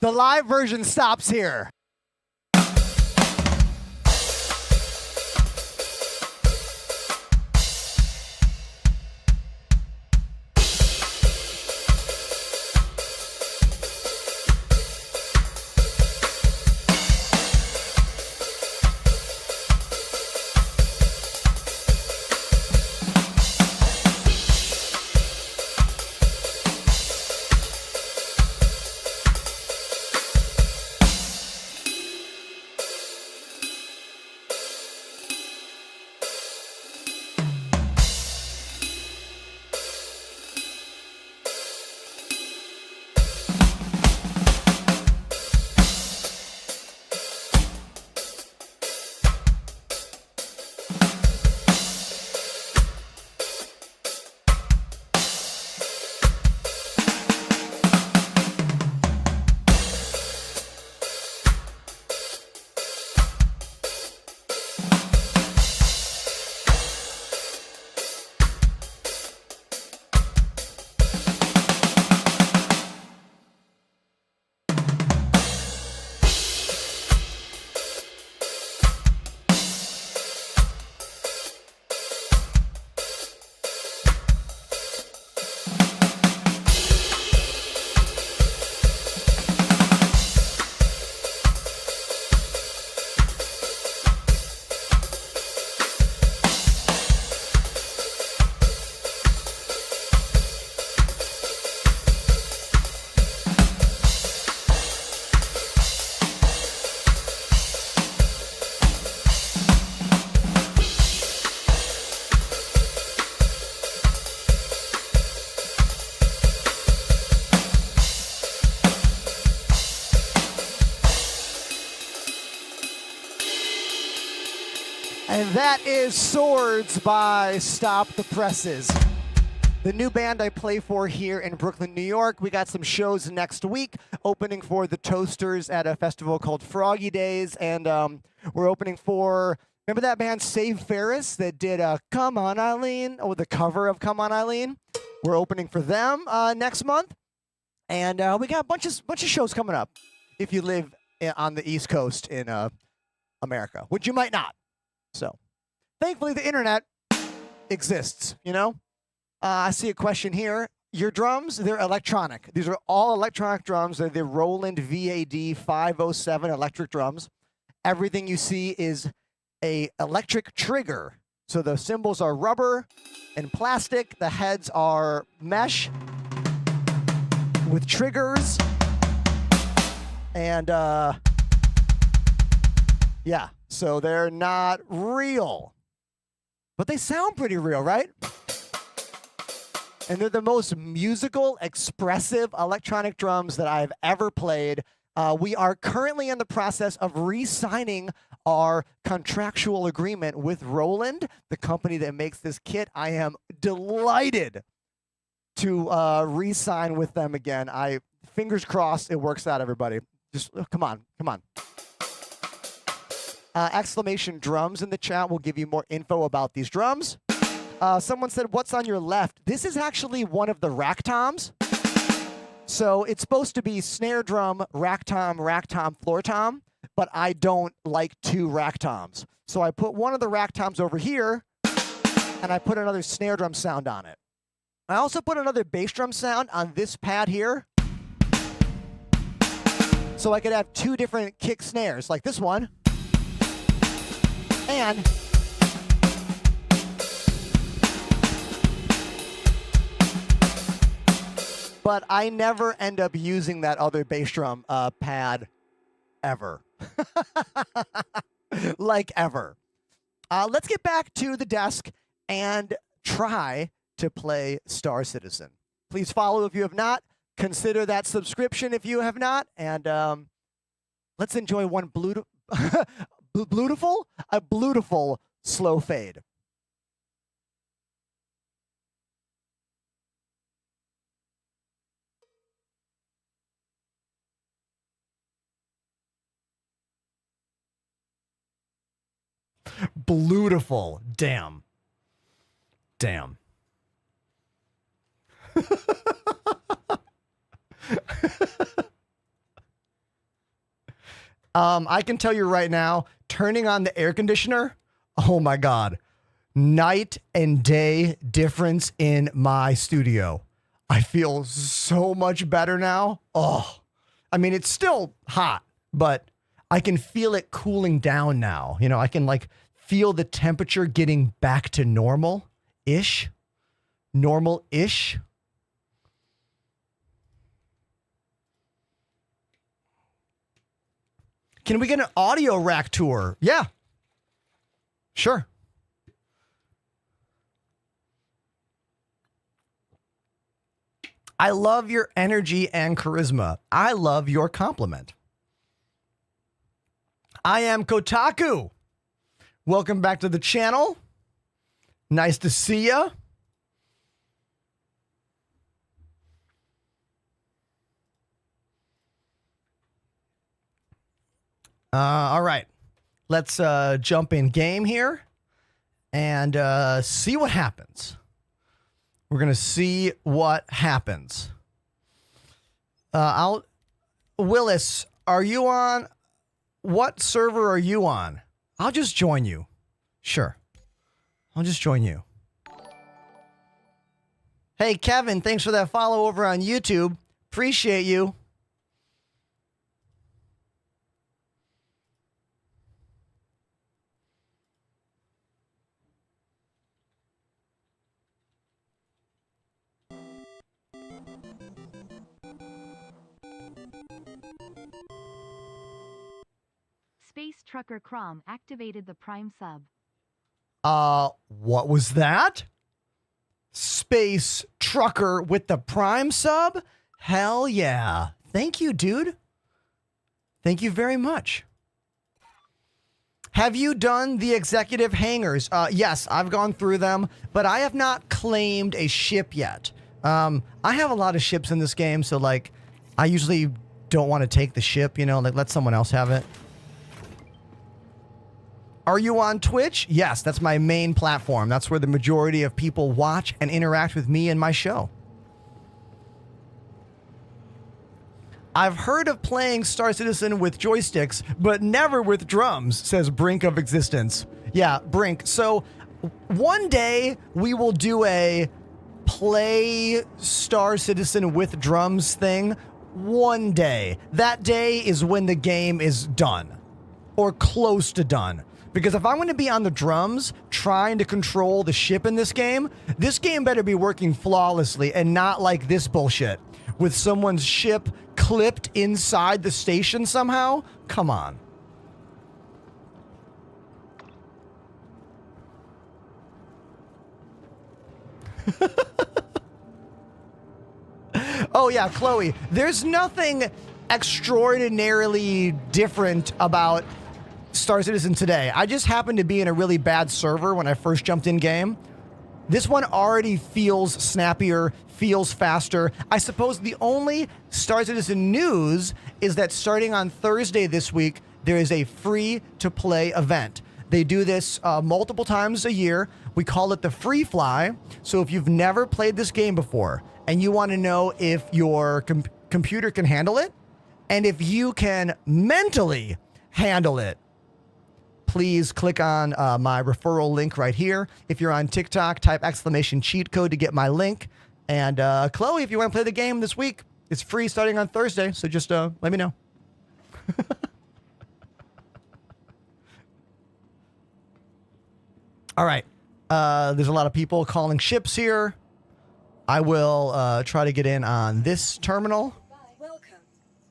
The live version stops here. And that is Swords by Stop the Presses. The new band I play for here in Brooklyn, New York. We got some shows next week, opening for the Toasters at a festival called Froggy Days. And we're opening for, remember that band Save Ferris that did Come On Eileen, or the cover of Come On Eileen? We're opening for them next month. And we got a bunch of shows coming up if you live on the East Coast in America, which you might not. So thankfully the internet exists, you know? I see a question here. Your drums, they're electronic. These are all electronic drums. They're the Roland VAD 507 electric drums. Everything you see is a electric trigger. So the cymbals are rubber and plastic. The heads are mesh with triggers. And yeah, so they're not real. But they sound pretty real, right? And they're the most musical, expressive electronic drums that I've ever played. We are currently in the process of re-signing our contractual agreement with Roland, the company that makes this kit. I am delighted to re-sign with them again. Fingers crossed it works out, everybody. Just come on. Exclamation drums in the chat will give you more info about these drums. Someone said, what's on your left? This is actually one of the rack toms. So it's supposed to be snare drum, rack tom, floor tom, but I don't like two rack toms. So I put one of the rack toms over here, and I put another snare drum sound on it. I also put another bass drum sound on this pad here, so I could have two different kick snares, like this one, and but I never end up using that other bass drum pad ever. Like ever. Let's get back to the desk and try to play Star Citizen. Please follow if you have not. Consider that subscription if you have not. And let's enjoy one beautiful slow fade. Beautiful. Damn. I can tell you right now, turning on the air conditioner, oh my God, night and day difference in my studio. I feel so much better now. Oh, I mean, it's still hot, but I can feel it cooling down now. You know, I can like feel the temperature getting back to normal-ish. Normal-ish. Can we get an audio rack tour? Yeah. Sure. I love your energy and charisma. I love your compliment. I am Kotaku. Welcome back to the channel. Nice to see ya. All right. Let's jump in game here and see what happens. We're going to see what happens. Willis, are you on? What server are you on? I'll just join you. Sure. I'll just join you. Hey, Kevin, thanks for that follow over on YouTube. Appreciate you. Space Trucker Crom activated the Prime sub. What was that? Space Trucker with the Prime sub? Hell yeah. Thank you, dude. Thank you very much. Have you done the executive hangars? Yes, I've gone through them, but I have not claimed a ship yet. I have a lot of ships in this game, so like, I usually don't want to take the ship, you know, like let someone else have it. Are you on Twitch? Yes, that's my main platform. That's where the majority of people watch and interact with me and my show. I've heard of playing Star Citizen with joysticks, but never with drums, says Brink of Existence. Yeah, Brink. So one day we will do a play Star Citizen with drums thing. One day. That day is when the game is done or close to done. Because if I'm going to be on the drums trying to control the ship in this game better be working flawlessly and not like this bullshit with someone's ship clipped inside the station somehow. Come on. Oh yeah, Chloe, there's nothing extraordinarily different about Star Citizen today. I just happened to be in a really bad server when I first jumped in game. This one already feels snappier, feels faster. I suppose the only Star Citizen news is that starting on Thursday this week, there is a free-to-play event. They do this multiple times a year. We call it the Free Fly. So if you've never played this game before and you want to know if your computer can handle it and if you can mentally handle it, please click on my referral link right here. If you're on TikTok, type !cheat code to get my link. And Chloe, if you want to play the game this week, it's free starting on Thursday. So just let me know. All right. There's a lot of people calling ships here. I will try to get in on this terminal. Welcome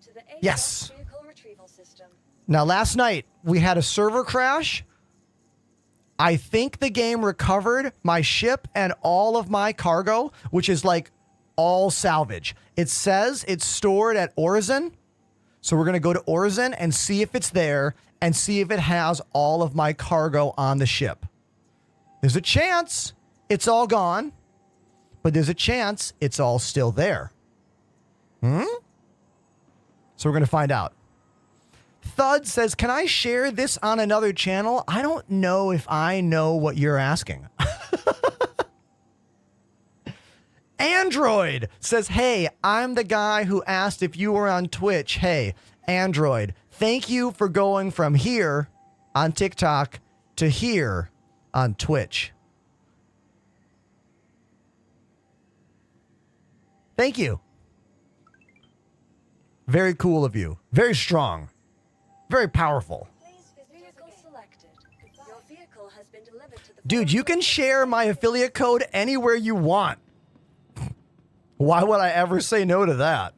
to the Yes. vehicle retrieval system. Now, last night, we had a server crash. I think the game recovered my ship and all of my cargo, which is like all salvage. It says it's stored at Orison. So we're going to go to Orison and see if it's there and see if it has all of my cargo on the ship. There's a chance it's all gone, but there's a chance it's all still there. So we're going to find out. Thud says, can I share this on another channel? I don't know if I know what you're asking. Android says, hey, I'm the guy who asked if you were on Twitch. Hey, Android, thank you for going from here on TikTok to here on Twitch. Thank you. Very cool of you. Very strong. Very powerful. Vehicle selected. Your vehicle has been delivered to the Dude, you can share my affiliate code anywhere you want. Why would I ever say no to that?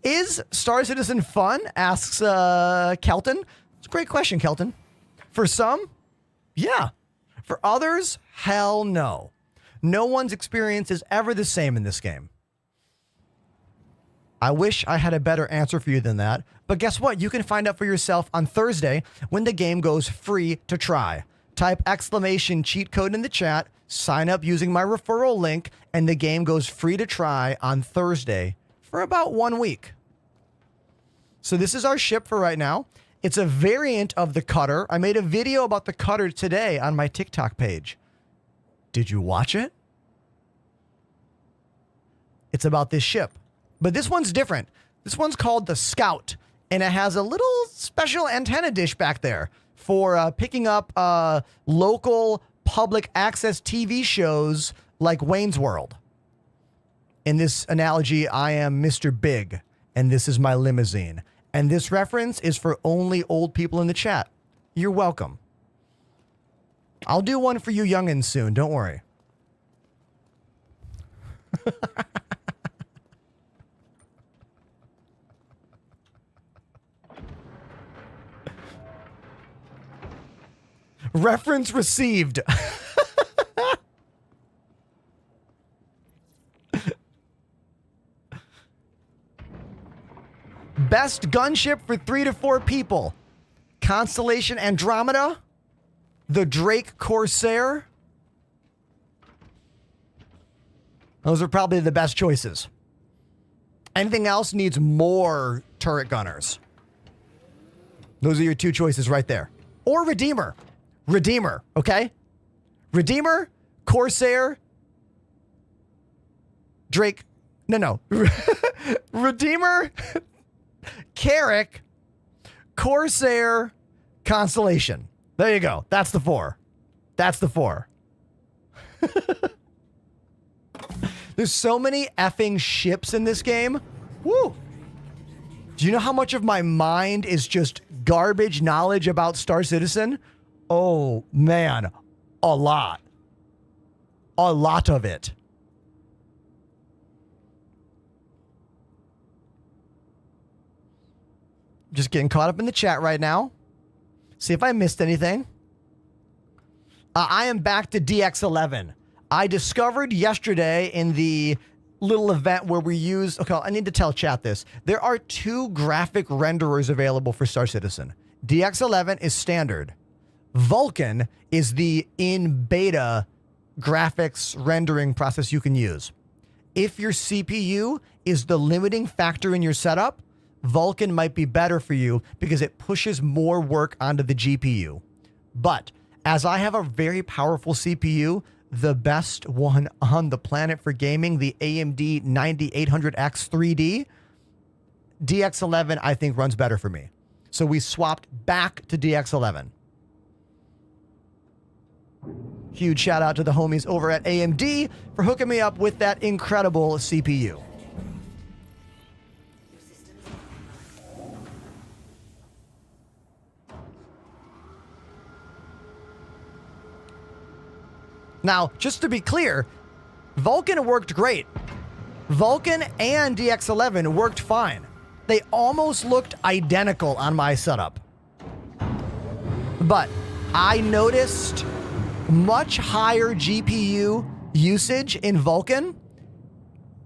Is Star Citizen fun? Asks Kelton. It's a great question, Kelton. For some, yeah. For others, hell no. No one's experience is ever the same in this game. I wish I had a better answer for you than that, but guess what? You can find out for yourself on Thursday when the game goes free to try. Type !cheat code in the chat, sign up using my referral link, and the game goes free to try on Thursday for about 1 week. So this is our ship for right now. It's a variant of the cutter. I made a video about the cutter today on my TikTok page. Did you watch it? It's about this ship. But this one's different. This one's called the Scout, and it has a little special antenna dish back there for picking up local public access TV shows like Wayne's World. In this analogy, I am Mr. Big, and this is my limousine. And this reference is for only old people in the chat. You're welcome. I'll do one for you youngins soon, don't worry. Reference received. Best gunship for 3 to 4 people. Constellation Andromeda. The Drake Corsair. Those are probably the best choices. Anything else needs more turret gunners. Those are your 2 choices right there. Or Redeemer. Redeemer, okay? Redeemer, Corsair, Drake. No. Redeemer, Carrick, Corsair, Constellation. There you go. That's the 4. That's the 4. There's so many effing ships in this game. Woo! Do you know how much of my mind is just garbage knowledge about Star Citizen? Oh, man. A lot. A lot of it. Just getting caught up in the chat right now. See if I missed anything. I am back to DX11. I discovered yesterday in the little event where we used... Okay, I need to tell chat this. There are 2 graphic renderers available for Star Citizen. DX11 is standard. Vulkan is the in-beta graphics rendering process you can use. If your CPU is the limiting factor in your setup, Vulkan might be better for you because it pushes more work onto the GPU. But as I have a very powerful CPU, the best one on the planet for gaming, the AMD 9800X 3D, DX11 I think runs better for me. So we swapped back to DX11. Huge shout out to the homies over at AMD for hooking me up with that incredible CPU. Now, just to be clear, Vulkan worked great. Vulkan and DX11 worked fine. They almost looked identical on my setup. But I noticed much higher GPU usage in Vulkan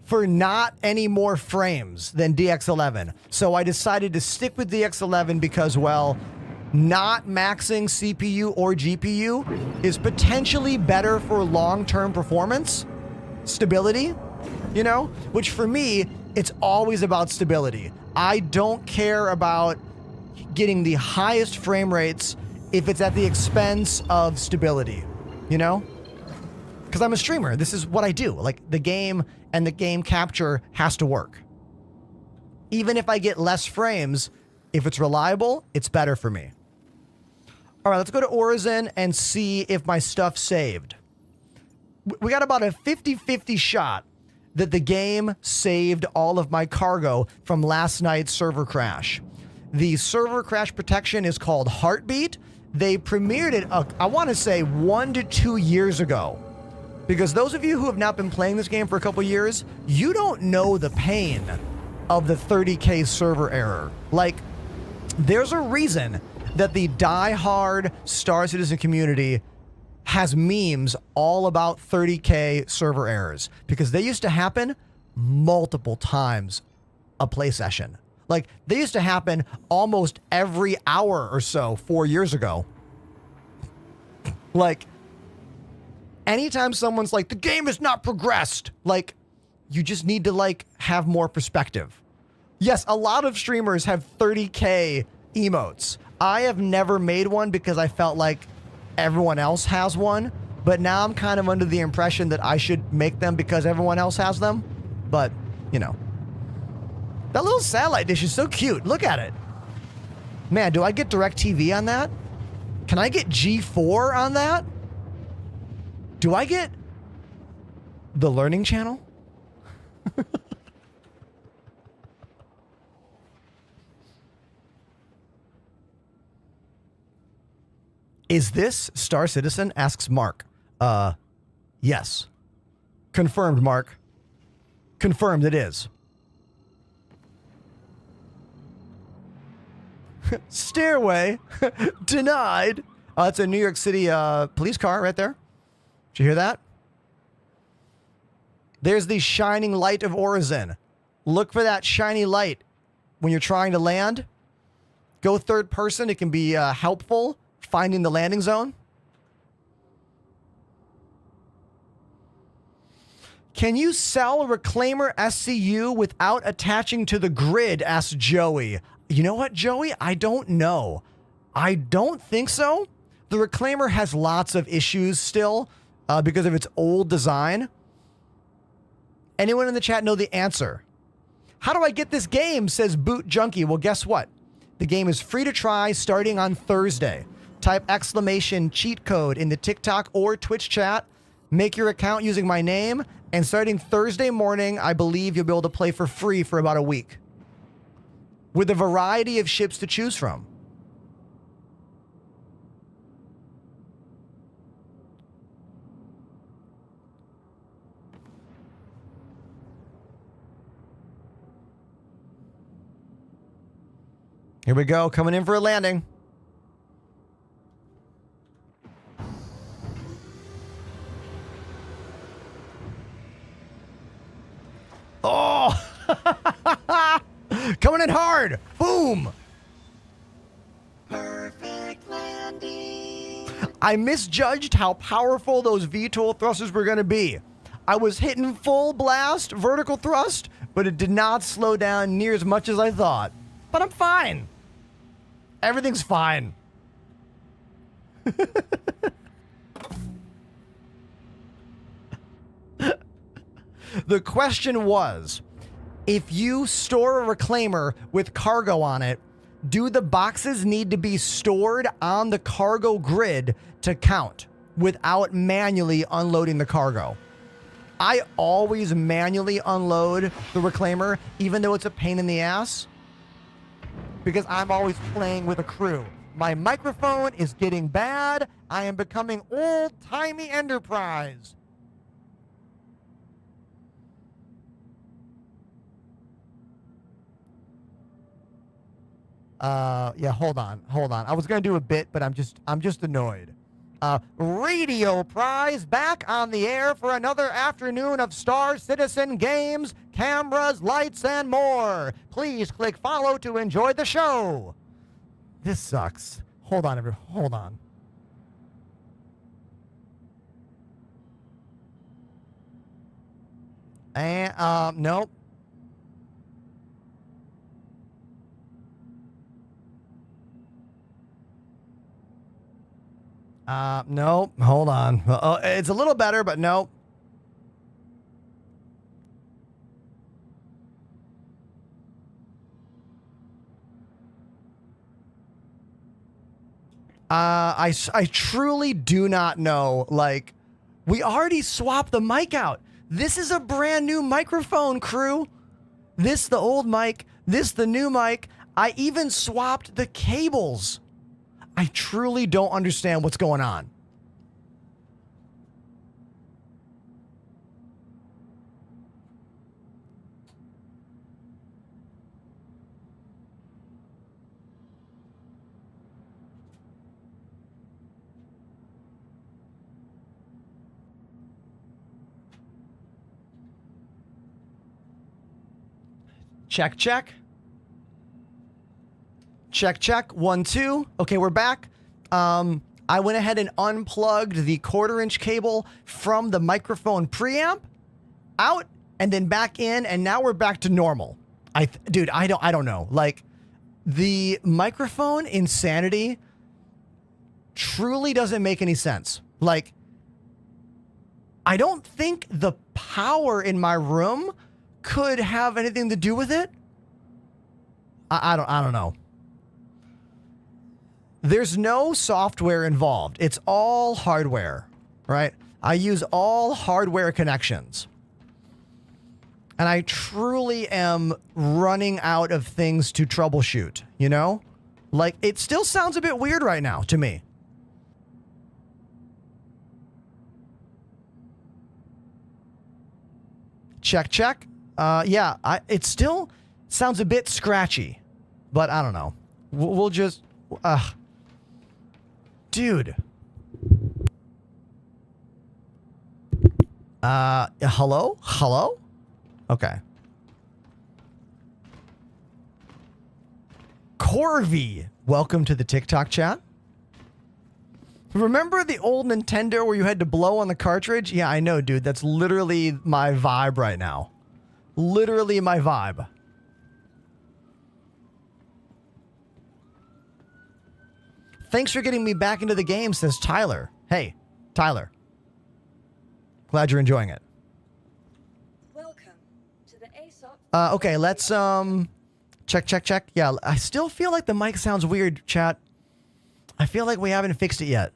for not any more frames than DX11. So I decided to stick with DX11 because, well, not maxing CPU or GPU is potentially better for long-term performance, stability, you know, which for me, it's always about stability. I don't care about getting the highest frame rates if it's at the expense of stability, you know? Because I'm a streamer. This is what I do. Like, the game and the game capture has to work. Even if I get less frames, if it's reliable, it's better for me. All right, let's go to Origin and see if my stuff saved. We got about a 50-50 shot that the game saved all of my cargo from last night's server crash. The server crash protection is called Heartbeat. They premiered it, I want to say, 1 to 2 years ago. Because those of you who have not been playing this game for a couple years, you don't know the pain of the 30K server error. Like, there's a reason that the die-hard Star Citizen community has memes all about 30K server errors, because they used to happen multiple times a play session. Like, they used to happen almost every hour or so 4 years ago. Like, anytime someone's like, the game has not progressed, like, you just need to, like, have more perspective. Yes, a lot of streamers have 30K emotes. I have never made one because I felt like everyone else has one, but now I'm kind of under the impression that I should make them because everyone else has them. But, you know. That little satellite dish is so cute. Look at it. Man, do I get DirecTV on that? Can I get G4 on that? Do I get the Learning Channel? Is this Star Citizen? Asks Mark. Yes. Confirmed, Mark. Confirmed it is. Stairway. Denied. It's a New York City police car right there. Did you hear that? There's the shining light of Origin. Look for that shiny light. when you're trying to land, go third person. It can be helpful finding the landing zone. Can you sell a Reclaimer SCU without attaching to the grid? Asked Joey. You know what, Joey? I don't know. I don't think so. The Reclaimer has lots of issues still because of its old design. Anyone in the chat know the answer? How do I get this game? Says Boot Junkie. Well, guess what? The game is free to try starting on Thursday. Type exclamation cheat code in the TikTok or Twitch chat. Make your account using my name. And starting Thursday morning, I believe you'll be able to play for free for about a week. With a variety of ships to choose from. Here we go, coming in for a landing. Oh! Coming in hard. Boom. Perfect landing. I misjudged how powerful those VTOL thrusters were going to be. I was hitting full blast vertical thrust, but it did not slow down near as much as I thought. But I'm fine. Everything's fine. The question was, if you store a Reclaimer with cargo on it, do the boxes need to be stored on the cargo grid to count without manually unloading the cargo? I always manually unload the Reclaimer, even though it's a pain in the ass, because I'm always playing with a crew. My microphone is getting bad. I am becoming old-timey Enterprise. Yeah, hold on. I was gonna do a bit, but I'm just annoyed. Radio Prize back on the air for another afternoon of Star Citizen games, cameras, lights, and more. Please click follow to enjoy the show. This sucks. Hold on, everyone. Hold on. And, nope. Nope. Hold on. It's a little better, but nope. I truly do not know. Like, we already swapped the mic out. This is a brand new microphone, crew. This the old mic. This the new mic. I even swapped the cables. I truly don't understand what's going on. Check, check. Check, check. 1, 2. Okay, we're back. I went ahead and unplugged the 1/4-inch cable from the microphone preamp out and then back in, and now we're back to normal. Dude, I don't know. Like, the microphone insanity truly doesn't make any sense. Like, I don't think the power in my room could have anything to do with it. I don't know. There's no software involved. It's all hardware, right? I use all hardware connections. And I truly am running out of things to troubleshoot, you know? Like, it still sounds a bit weird right now to me. Check, check. Yeah, it still sounds a bit scratchy, but I don't know. We'll just... Dude. Hello? Hello? Okay. Corvy, welcome to the TikTok chat. Remember the old Nintendo where you had to blow on the cartridge? Yeah, I know, dude. That's literally my vibe right now. Literally my vibe. Thanks for getting me back into the game, says Tyler. Hey, Tyler. Glad you're enjoying it. Welcome to the ASOP. Okay, let's check. Yeah, I still feel like the mic sounds weird, chat. I feel like we haven't fixed it yet.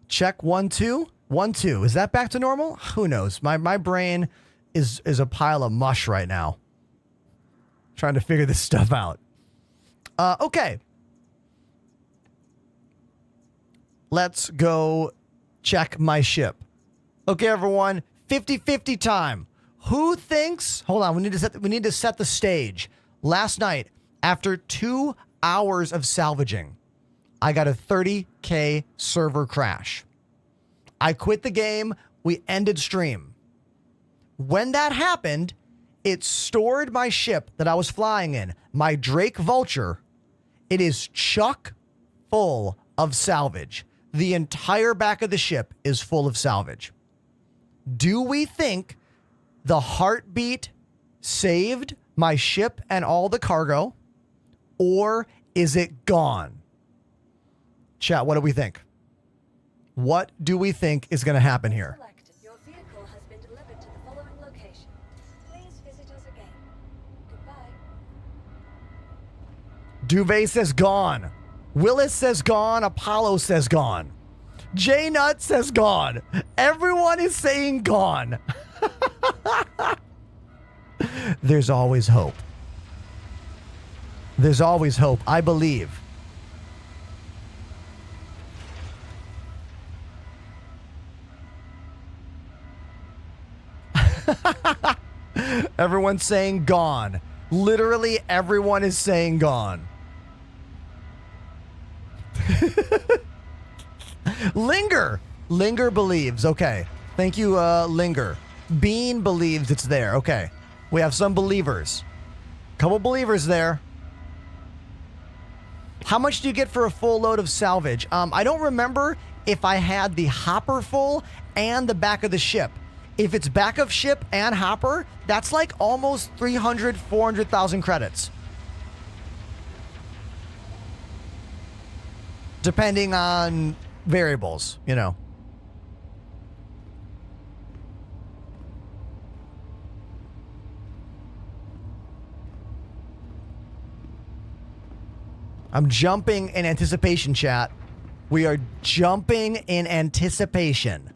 Check 1 2 1 2. Is that back to normal? Who knows? My brain is a pile of mush right now. Trying to figure this stuff out. Okay. Let's go check my ship. Okay, everyone. 50-50 time. Who thinks? Hold on. We need to set the stage. Last night, after 2 hours of salvaging, I got a 30K server crash. I quit the game. We ended stream. When that happened, it stored my ship that I was flying in, my Drake Vulture. It is chock full of salvage. The entire back of the ship is full of salvage. Do we think the heartbeat saved my ship and all the cargo, or is it gone? Chat, what do we think? What do we think is going to happen here? Selected. Your vehicle has been delivered to the following location. Please visit us again. Goodbye. Duvet says gone. Willis says gone. Apollo says gone. J Nut says gone. Everyone is saying gone. There's always hope. There's always hope. I believe. Everyone's saying gone. Literally everyone is saying gone. Linger believes. Okay. Thank you, Linger. Bean believes it's there. Okay. We have some believers. Couple believers there. How much do you get for a full load of salvage? I don't remember if I had the hopper full and the back of the ship. If it's back of ship and hopper, that's like almost 300, 400,000 credits. Depending on variables, you know. I'm jumping in anticipation, chat. We are jumping in anticipation.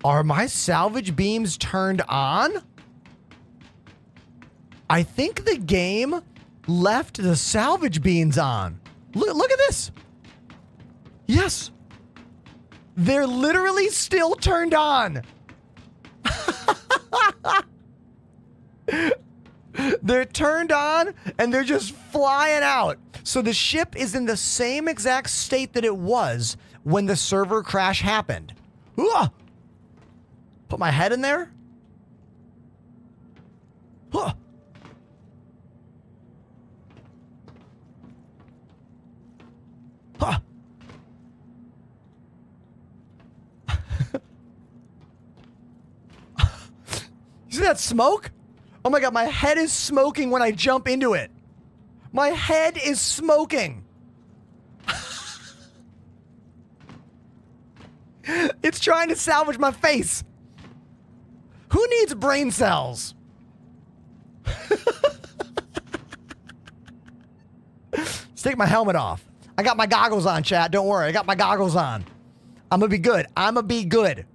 Are my salvage beams turned on? I think the game left the salvage beams on. Look at this. Yes. They're literally still turned on. They're turned on and they're just flying out. So the ship is in the same exact state that it was when the server crash happened. Ooh! Put my head in there. Huh. Huh. You see that smoke? Oh my God, my head is smoking when I jump into it. My head is smoking. It's trying to salvage my face. Who needs brain cells? Let's take my helmet off. I got my goggles on, chat. Don't worry. I got my goggles on. I'm gonna be good. I'm gonna be good.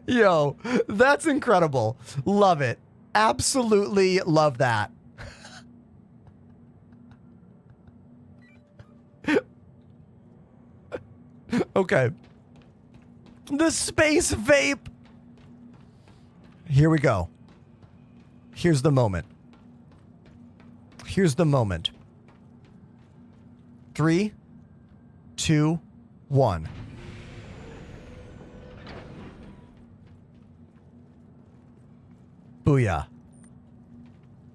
Yo, that's incredible. Love it. Absolutely love that. Okay. The space vape. Here we go. Here's the moment. Here's the moment. 3, 2, 1. Booyah.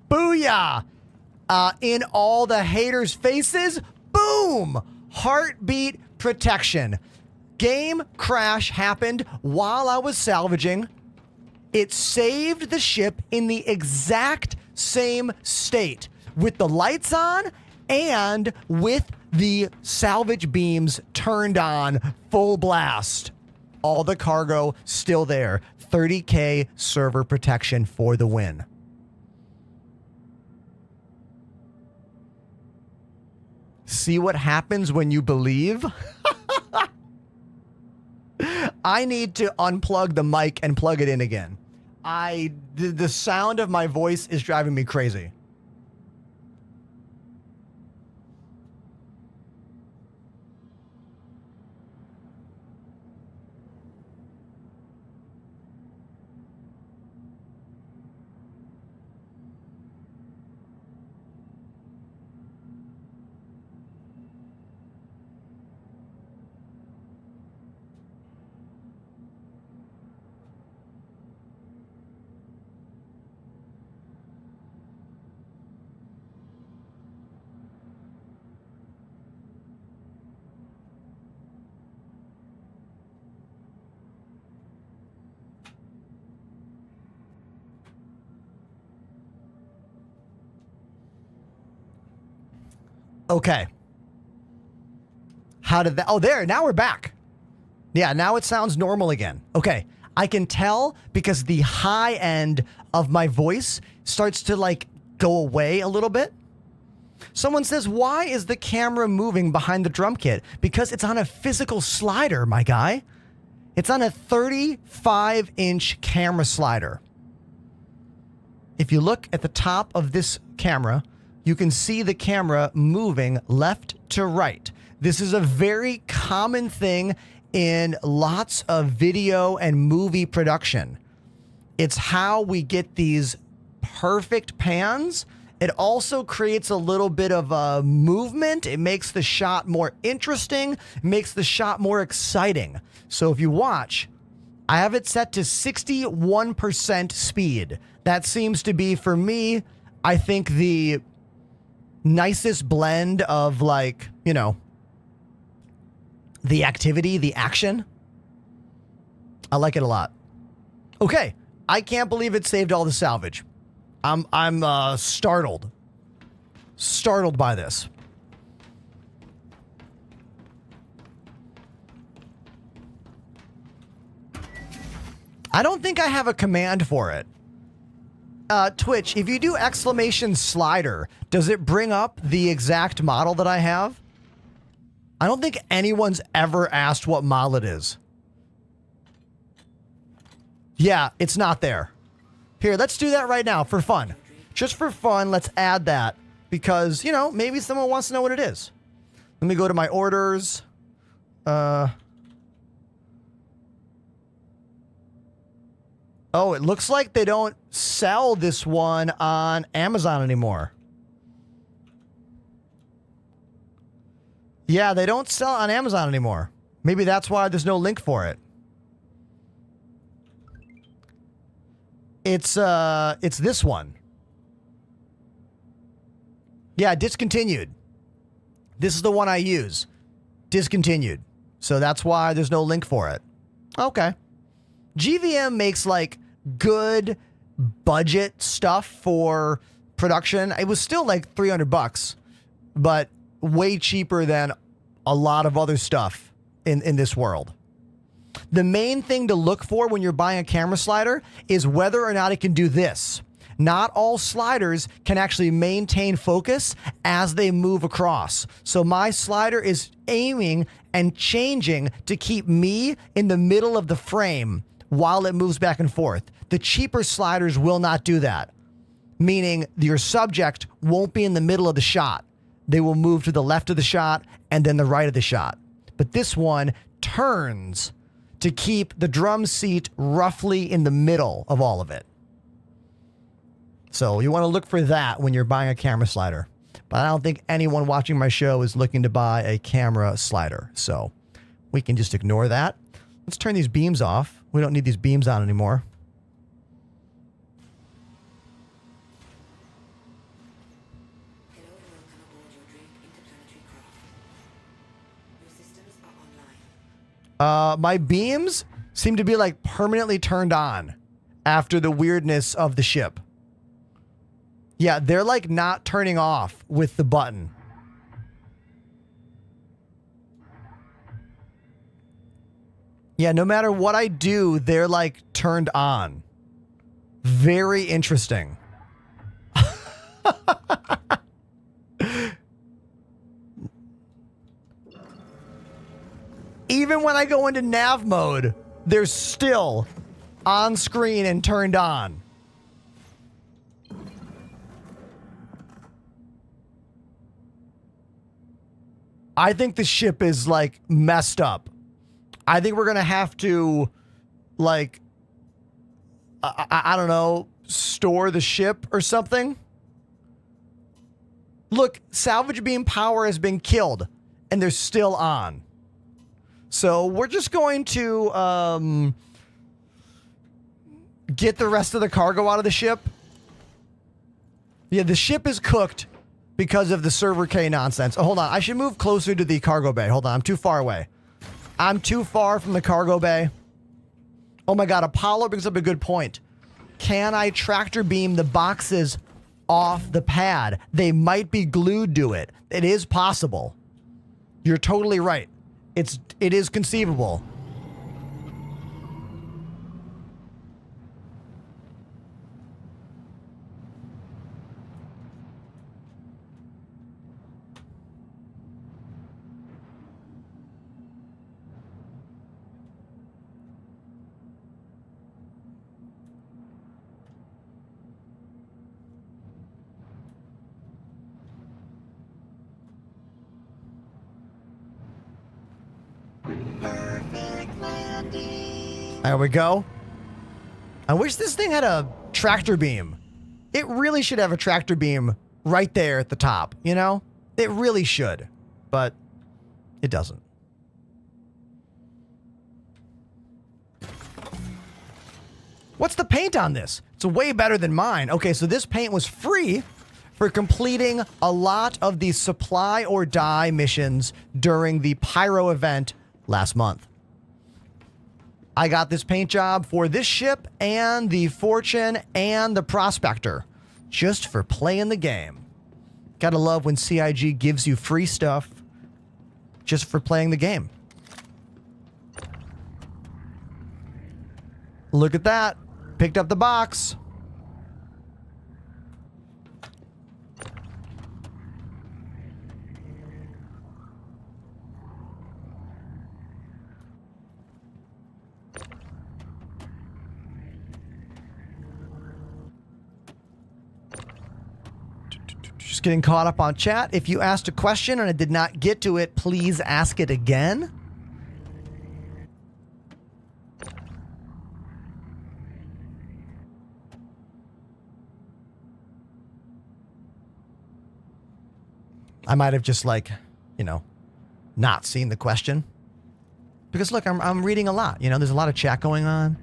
Booyah! In all the haters' faces, boom! Heartbeat protection. Game crash happened while I was salvaging. It saved the ship in the exact same state with the lights on and with the salvage beams turned on full blast. All the cargo still there. 30K server protection for the win. See what happens when you believe? I need to unplug the mic and plug it in again. The sound of my voice is driving me crazy. Okay. How did that? Oh, there. Now we're back. Yeah, now it sounds normal again. Okay. I can tell because the high end of my voice starts to like go away a little bit. Someone says, why is the camera moving behind the drum kit? Because it's on a physical slider, my guy. It's on a 35-inch camera slider. If you look at the top of this camera, you can see the camera moving left to right. This is a very common thing in lots of video and movie production. It's how we get these perfect pans. It also creates a little bit of a movement. It makes the shot more interesting, makes the shot more exciting. So if you watch, I have it set to 61% speed. That seems to be, for me, I think the nicest blend of, like, you know, the activity, the action. I like it a lot. Okay, I can't believe it saved all the salvage. I'm startled by this. I don't think I have a command for it. Twitch, if you do exclamation slider, does it bring up the exact model that I have? I don't think anyone's ever asked what model it is. Yeah, it's not there. Here, let's do that right now for fun. Just for fun, let's add that because, you know, maybe someone wants to know what it is. Let me go to my orders. Oh, it looks like they don't sell this one on Amazon anymore. Yeah, they don't sell it on Amazon anymore. Maybe that's why there's no link for it. It's this one. Yeah, discontinued. This is the one I use. Discontinued. So that's why there's no link for it. Okay. GVM makes like good budget stuff for production. It was still like $300, but way cheaper than a lot of other stuff in this world. The main thing to look for when you're buying a camera slider is whether or not it can do this. Not all sliders can actually maintain focus as they move across. So my slider is aiming and changing to keep me in the middle of the frame while it moves back and forth. The cheaper sliders will not do that, meaning your subject won't be in the middle of the shot. They will move to the left of the shot and then the right of the shot. But this one turns to keep the drum seat roughly in the middle of all of it. So you want to look for that when you're buying a camera slider. But I don't think anyone watching my show is looking to buy a camera slider. So we can just ignore that. Let's turn these beams off. We don't need these beams on anymore. Hello and welcome aboard your drink interplanetary craft. Your systems are online. My beams seem to be like permanently turned on after the weirdness of the ship. Yeah, they're like not turning off with the button. Yeah, no matter what I do, they're like turned on. Very interesting. Even when I go into nav mode, they're still on screen and turned on. I think the ship is like messed up. I think we're going to have to like, I don't know, store the ship or something. Look, salvage beam power has been killed and they're still on. So we're just going to get the rest of the cargo out of the ship. Yeah, the ship is cooked because of the server K nonsense. Oh, hold on. I should move closer to the cargo bay. Hold on. I'm too far away. I'm too far from the cargo bay. Oh my God. Apollo brings up a good point. Can I tractor beam the boxes off the pad? They might be glued to it. It is possible. You're totally right. It is conceivable. There we go. I wish this thing had a tractor beam. It really should have a tractor beam right there at the top, you know? It really should, but it doesn't. What's the paint on this? It's way better than mine. Okay, so this paint was free for completing a lot of the supply or die missions during the Pyro event last month. I got this paint job for this ship and the Fortune and the Prospector just for playing the game. Gotta love when CIG gives you free stuff just for playing the game. Look at that. Picked up the box. Just getting caught up on chat. If you asked a question and I did not get to it, please ask it again. I might have just like, you know, not seen the question. Because look, I'm reading a lot. You know, there's a lot of chat going on.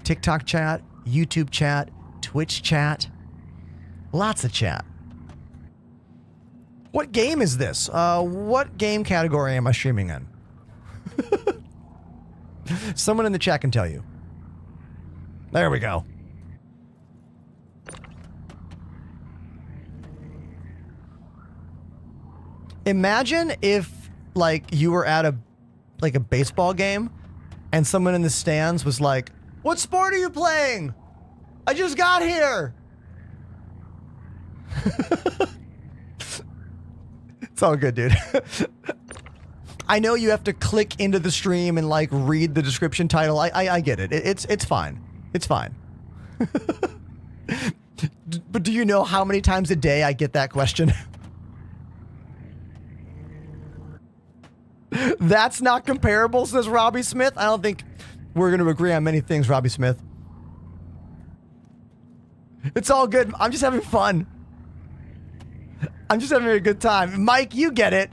TikTok chat, YouTube chat, Twitch chat. Lots of chat. What game is this? What game category am I streaming in? Someone in the chat can tell you. There we go. Imagine if, like, you were at a baseball game and someone in the stands was like, "What sport are you playing? I just got here." It's all good, dude. I know you have to click into the stream and like read the description title. I get it. It's fine. It's fine. But do you know how many times a day I get that question? That's not comparable, says Robbie Smith. I don't think we're going to agree on many things, Robbie Smith. It's all good. I'm just having fun. I'm just having a good time. Mike, you get it.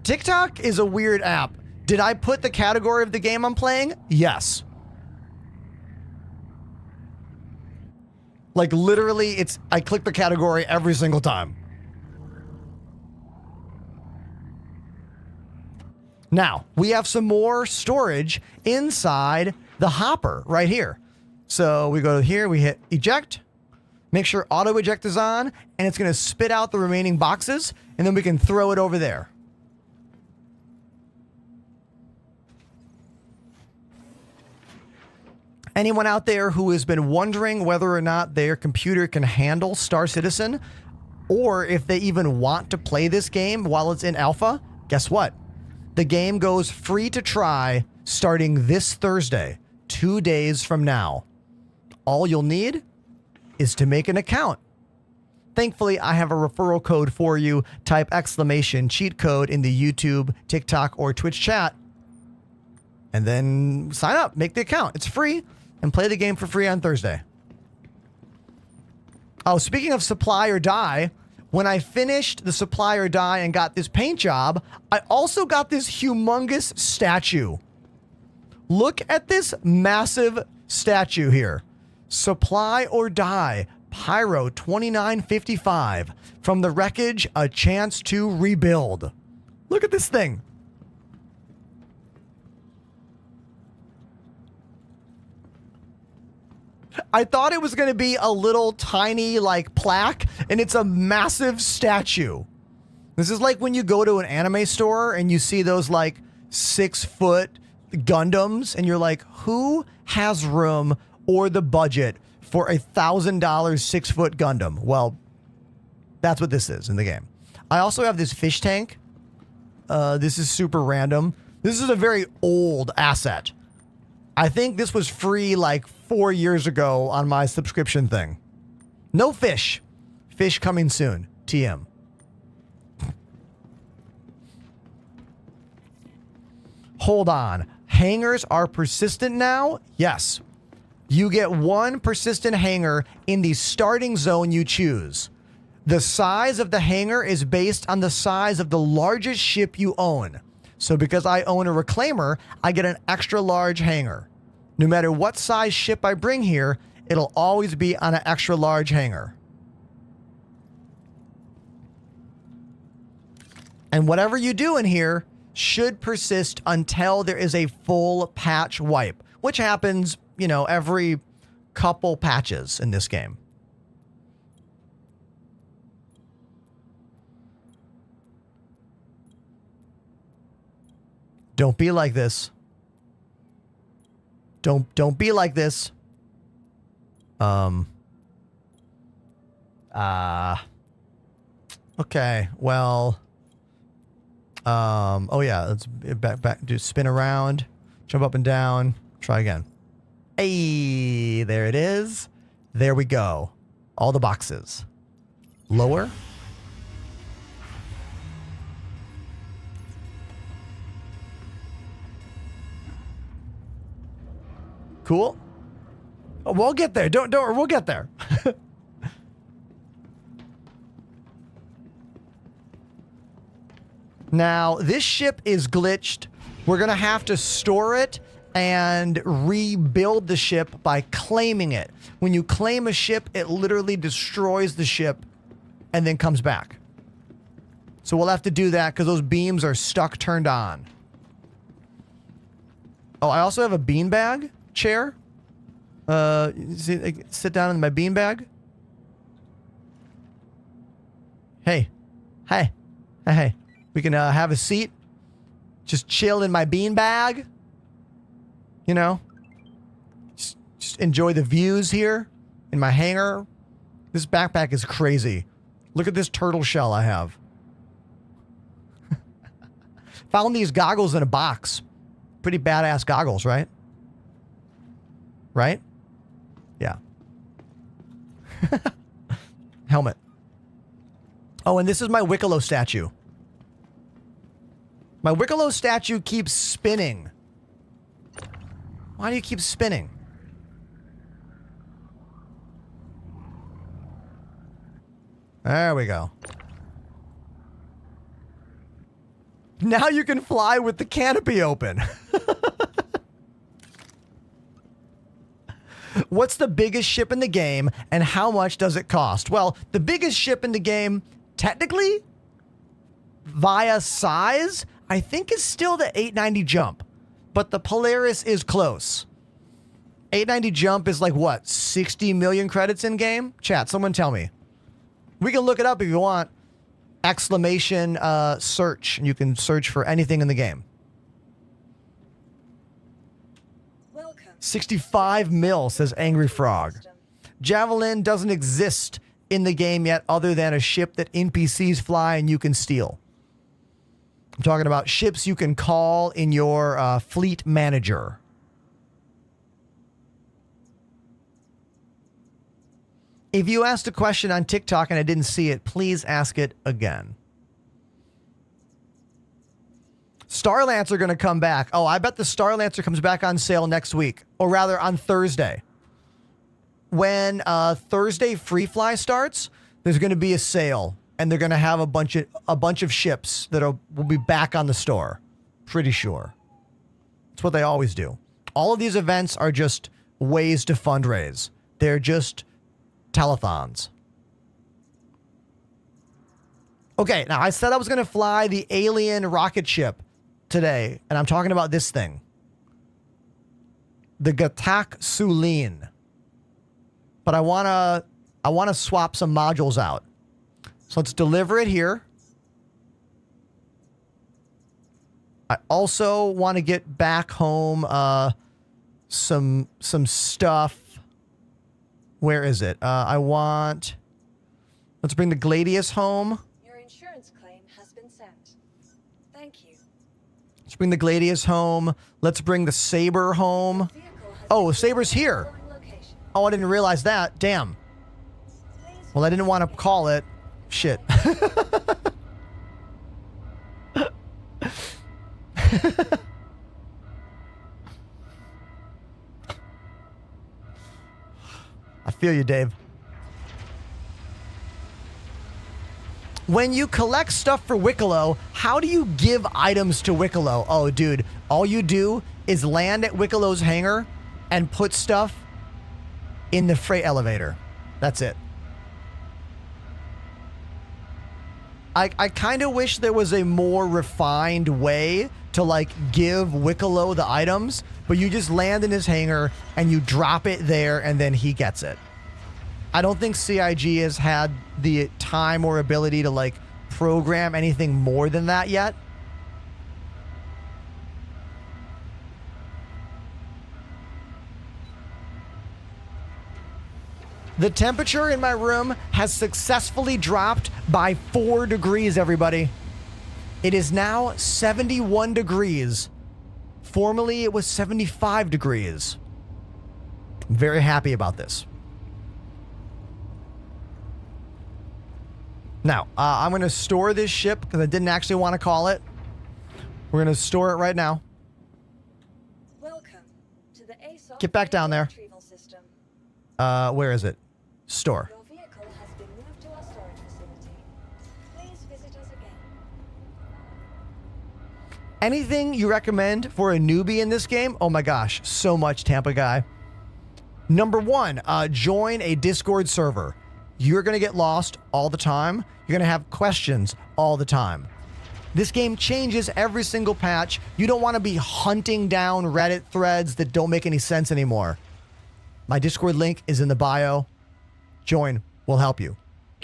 TikTok is a weird app. Did I put the category of the game I'm playing? Yes. Like literally, I click the category every single time. Now, we have some more storage inside the hopper right here. So we go to here, we hit eject, make sure auto eject is on, and it's going to spit out the remaining boxes, and then we can throw it over there. Anyone out there who has been wondering whether or not their computer can handle Star Citizen, or if they even want to play this game while it's in alpha, guess what? The game goes free to try starting this Thursday, 2 days from now. All you'll need is to make an account. Thankfully, I have a referral code for you. Type exclamation cheat code in the YouTube, TikTok, or Twitch chat, and then sign up, make the account. It's free, and play the game for free on Thursday. Oh, speaking of supply or die, when I finished the supply or die and got this paint job, I also got this humongous statue. Look at this massive statue here. Supply or die, Pyro 2955. From the wreckage, a chance to rebuild. Look at this thing. I thought it was going to be a little tiny like plaque, and it's a massive statue. This is like when you go to an anime store and you see those like 6-foot Gundams, and you're like, who has room or the budget for $1,000 6-foot Gundam? Well, that's what this is in the game. I also have this fish tank. This is super random. This is a very old asset. I think this was free like 4 years ago on my subscription thing. No fish. Fish coming soon. TM. Hold on. Hangers are persistent now? Yes. You get one persistent hanger in the starting zone you choose. The size of the hanger is based on the size of the largest ship you own. So because I own a reclaimer, I get an extra large hanger. No matter what size ship I bring here, it'll always be on an extra large hanger. And whatever you do in here should persist until there is a full patch wipe, which happens, you know, every couple patches in this game. Don't be like this. Don't be like this. Okay, well, oh yeah, let's back, do spin around, jump up and down, try again. Hey, there it is. There we go. All the boxes. Lower. Cool. Oh, we'll get there. Don't worry, we'll get there. Now, this ship is glitched. We're going to have to store it and rebuild the ship by claiming it. When you claim a ship, it literally destroys the ship and then comes back. So we'll have to do that because those beams are stuck turned on. Oh, I also have a beanbag chair. Sit down in my beanbag. Hey. Hey. Hey, hey. We can have a seat. Just chill in my beanbag. You know? Just enjoy the views here in my hangar. This backpack is crazy. Look at this turtle shell I have. Found these goggles in a box. Pretty badass goggles, right? Right? Yeah. Helmet. Oh, and this is my Wicklow statue. My Wicklow statue keeps spinning. Why do you keep spinning? There we go. Now you can fly with the canopy open. What's the biggest ship in the game and how much does it cost? Well, the biggest ship in the game, technically, via size, I think is still the 890 Jump. But the Polaris is close. 890 Jump is like what? 60 million credits in game? Chat, someone tell me. We can look it up if you want. Exclamation search. You can search for anything in the game. 65 mil, says Angry Frog. Javelin doesn't exist in the game yet other than a ship that NPCs fly and you can steal. I'm talking about ships you can call in your fleet manager. If you asked a question on TikTok and I didn't see it, please ask it again. Starlancer going to come back. Oh, I bet the Starlancer comes back on sale next week, or rather on Thursday. When Thursday Free Fly starts, there's going to be a sale, and they're going to have a bunch of ships that will be back on the store. Pretty sure. That's what they always do. All of these events are just ways to fundraise. They're just telethons. Okay, now I said I was going to fly the alien rocket ship today, and I'm talking about this thing. The Gatak Sulin. But I want to swap some modules out. So let's deliver it here. I also want to get back home some stuff. Where is it? Let's bring the Gladius home. Your insurance claim has been sent. Thank you. Let's bring the Gladius home. Let's bring the Saber home. Oh, Saber's here. Oh, I didn't realize that. Damn. Well, I didn't want to call it. Shit. I feel you, Dave. When you collect stuff for Wicklow, how do you give items to Wicklow? Oh, dude, all you do is land at Wicklow's hangar and put stuff in the freight elevator. That's it. I kind of wish there was a more refined way to like give Wicklow the items, but you just land in his hangar and you drop it there and then he gets it. I don't think CIG has had the time or ability to like program anything more than that yet. The temperature in my room has successfully dropped by 4 degrees, everybody. It is now 71 degrees. Formerly, it was 75 degrees. I'm very happy about this. Now, I'm going to store this ship because I didn't actually want to call it. We're going to store it right now. Welcome to the ASOC Get back down there. retrieval system. Where is it? Store. Your vehicle has been moved to our storage facility. Please visit us again. Anything you recommend for a newbie in this game? Oh my gosh, so much, Tampa guy. Number 1, join a Discord server. You're going to get lost all the time. You're going to have questions all the time. This game changes every single patch. You don't want to be hunting down Reddit threads that don't make any sense anymore. My Discord link is in the bio. Join. We'll help you.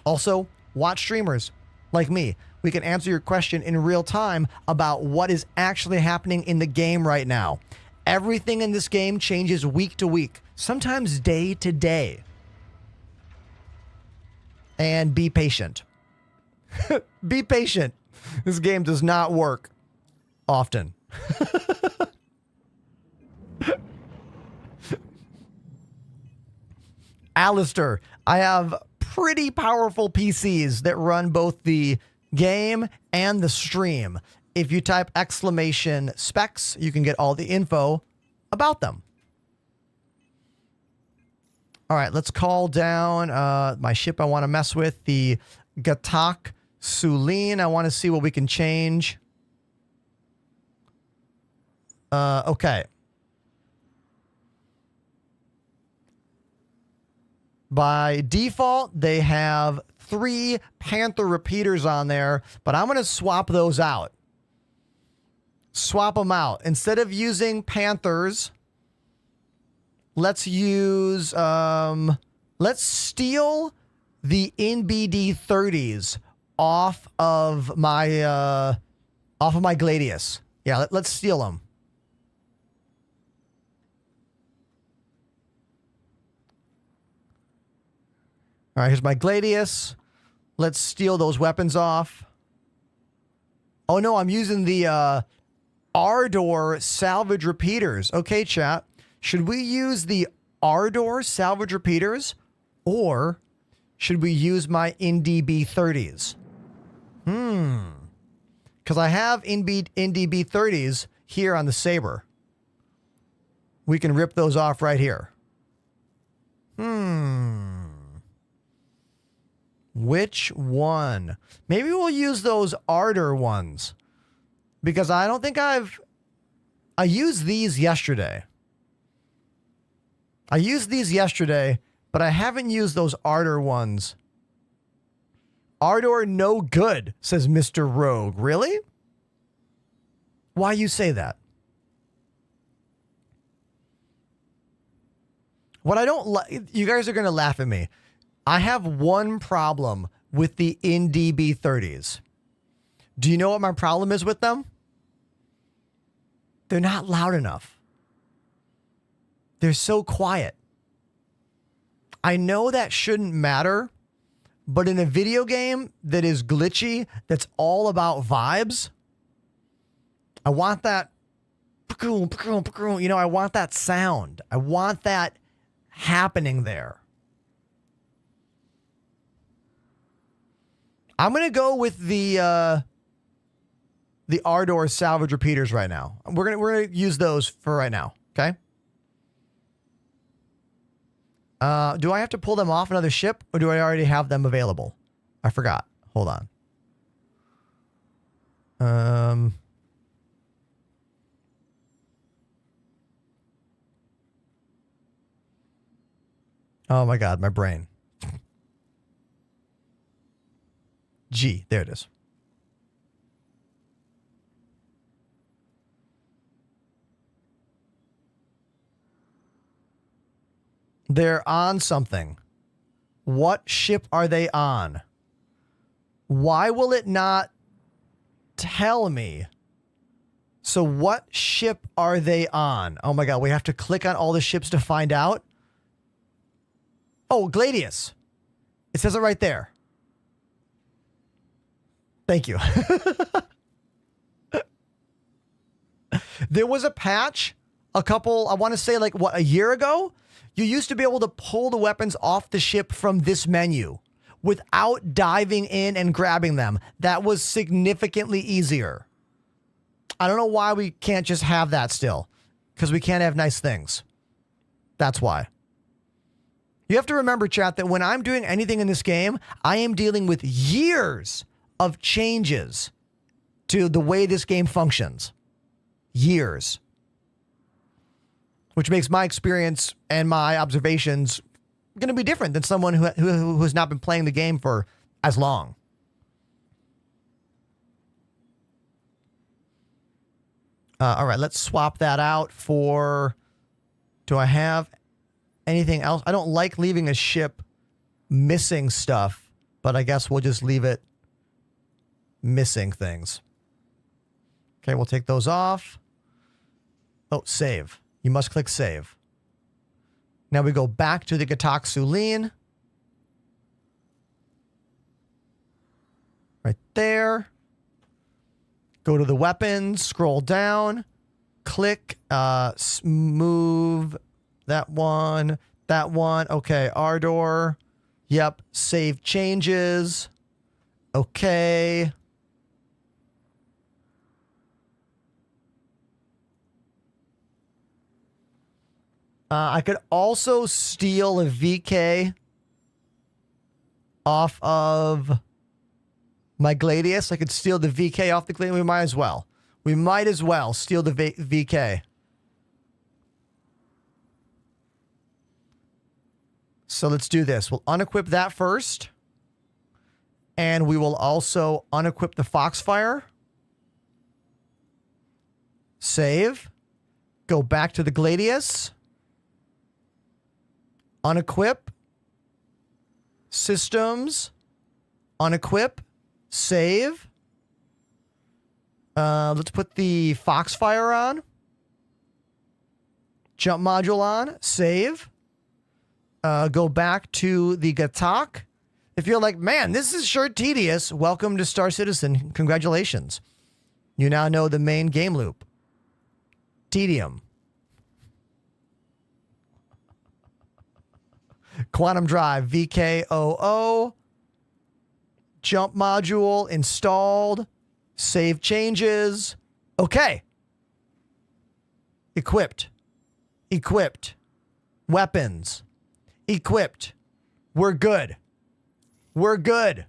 Also, watch streamers like me. We can answer your question in real time about what is actually happening in the game right now. Everything in this game changes week to week, sometimes day to day. And be patient. Be patient. This game does not work often. Alistair, I have pretty powerful PCs that run both the game and the stream. If you type !specs, you can get all the info about them. All right, let's call down my ship I want to mess with, the Gatak Sulin. I want to see what we can change. Okay. By default, they have 3 Panther repeaters on there, but I'm going to swap those out. Swap them out. Instead of using Panthers, let's use, let's steal the NBD 30s off of my Gladius. Yeah, let's steal them. All right, here's my Gladius. Let's steal those weapons off. Oh no, I'm using the Ardor salvage repeaters. Okay, chat. Should we use the Ardor salvage repeaters, or should we use my NDB 30s? Because I have NDB 30s here on the Saber. We can rip those off right here. Which one? Maybe we'll use those Ardor ones. Because I don't think I used these yesterday. I used these yesterday, but I haven't used those Ardor ones. Ardor no good, says Mr. Rogue. Really? Why you say that? What I don't like, you guys are going to laugh at me. I have one problem with the NDB 30s. Do you know what my problem is with them? They're not loud enough. They're so quiet. I know that shouldn't matter, but in a video game that is glitchy, that's all about vibes, I want that, you know, I want that sound. I want that happening there. I'm going to go with the Ardor salvage repeaters right now. We're going to use those for right now, okay? Do I have to pull them off another ship, or do I already have them available? I forgot. Hold on. Oh my God, my brain. G, there it is. They're on something. What ship are they on? Why will it not tell me? So what ship are they on? Oh my God, we have to click on all the ships to find out. Oh, Gladius. It says it right there. Thank you. There was a patch I want to say a year ago? You used to be able to pull the weapons off the ship from this menu without diving in and grabbing them. That was significantly easier. I don't know why we can't just have that still. Because we can't have nice things. That's why. You have to remember, chat, that when I'm doing anything in this game, I am dealing with years of changes to the way this game functions. Years. Which makes my experience and my observations going to be different than someone who has not been playing the game for as long. All right, let's swap that out for... Do I have anything else? I don't like leaving a ship missing stuff, but I guess we'll just leave it missing things. Okay, we'll take those off. Oh, save. You must click save. Now we go back to the Gatak Sulin. Right there. Go to the weapons, scroll down, click, move that one. Okay, Ardor. Yep. Save changes. Okay. I could also steal a VK off of my Gladius. I could steal the VK off the Gladius. We might as well. We might as well steal the VK. So let's do this. We'll unequip that first. And we will also unequip the Foxfire. Save. Go back to the Gladius. Unequip. Systems. Unequip. Save. Let's put the Foxfire on. Jump module on. Save. Go back to the Gatak. If you're like, man, this is sure tedious, welcome to Star Citizen. Congratulations. You now know the main game loop. Tedium. Quantum Drive, VKOO. Jump module installed. Save changes. Okay. Equipped. Equipped. Weapons. Equipped. We're good. We're good.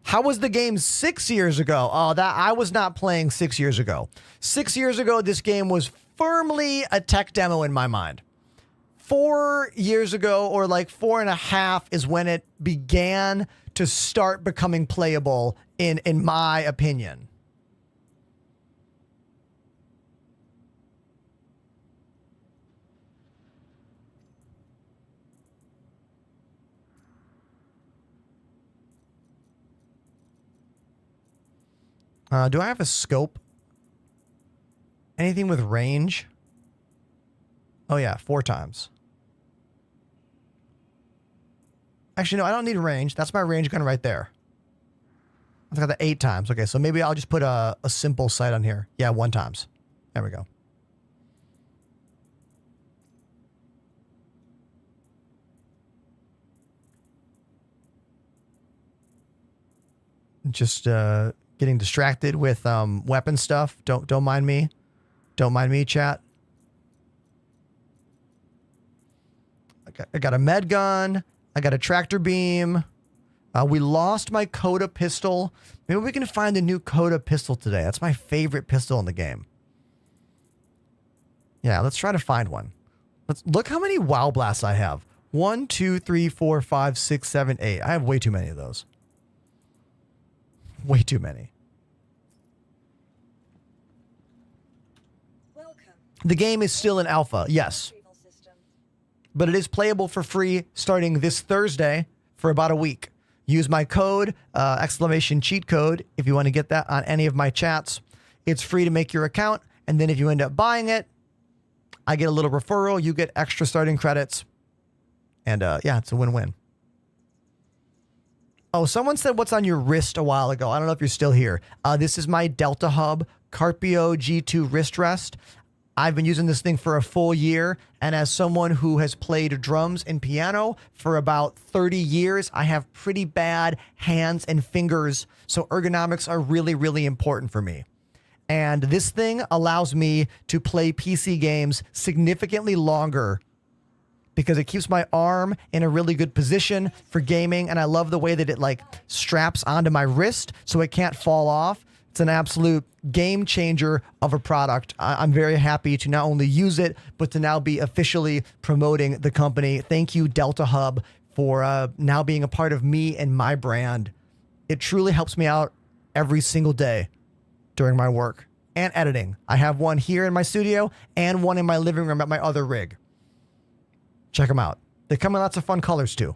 How was the game 6 years ago? Oh, that I was not playing 6 years ago. 6 years ago, this game was firmly a tech demo in my mind. 4 years ago, or like 4.5, is when it began to start becoming playable, in my opinion. Do I have a scope? Anything with range? Oh yeah, 4 times. Actually, no, I don't need range. That's my range gun right there. I've got the 8 times. Okay, so maybe I'll just put a simple sight on here. Yeah, 1 times. There we go. Just getting distracted with weapon stuff. Don't mind me. Don't mind me, chat. I got a med gun. I got a tractor beam. We lost my Coda pistol. Maybe we can find a new Coda pistol today. That's my favorite pistol in the game. Yeah, let's try to find one. Let's look how many WoW blasts I have. 1, 2, 3, 4, 5, 6, 7, 8. I have way too many of those. Way too many. Welcome. The game is still in alpha, yes. Retrieval system. But it is playable for free starting this Thursday for about a week. Use my code, exclamation cheat code, if you want to get that on any of my chats. It's free to make your account, and then if you end up buying it, I get a little referral, you get extra starting credits, and yeah, it's a win-win. Oh, someone said what's on your wrist a while ago. I don't know if you're still here. This is my Delta Hub Carpio G2 wrist rest. I've been using this thing for a full year, and as someone who has played drums and piano for about 30 years, I have pretty bad hands and fingers, so ergonomics are really, really important for me. And this thing allows me to play PC games significantly longer because it keeps my arm in a really good position for gaming, and I love the way that it like straps onto my wrist so it can't fall off. It's an absolute game changer of a product. I'm very happy to not only use it, but to now be officially promoting the company. Thank you, Delta Hub, for now being a part of me and my brand. It truly helps me out every single day during my work and editing. I have one here in my studio and one in my living room at my other rig. Check them out. They come in lots of fun colors too.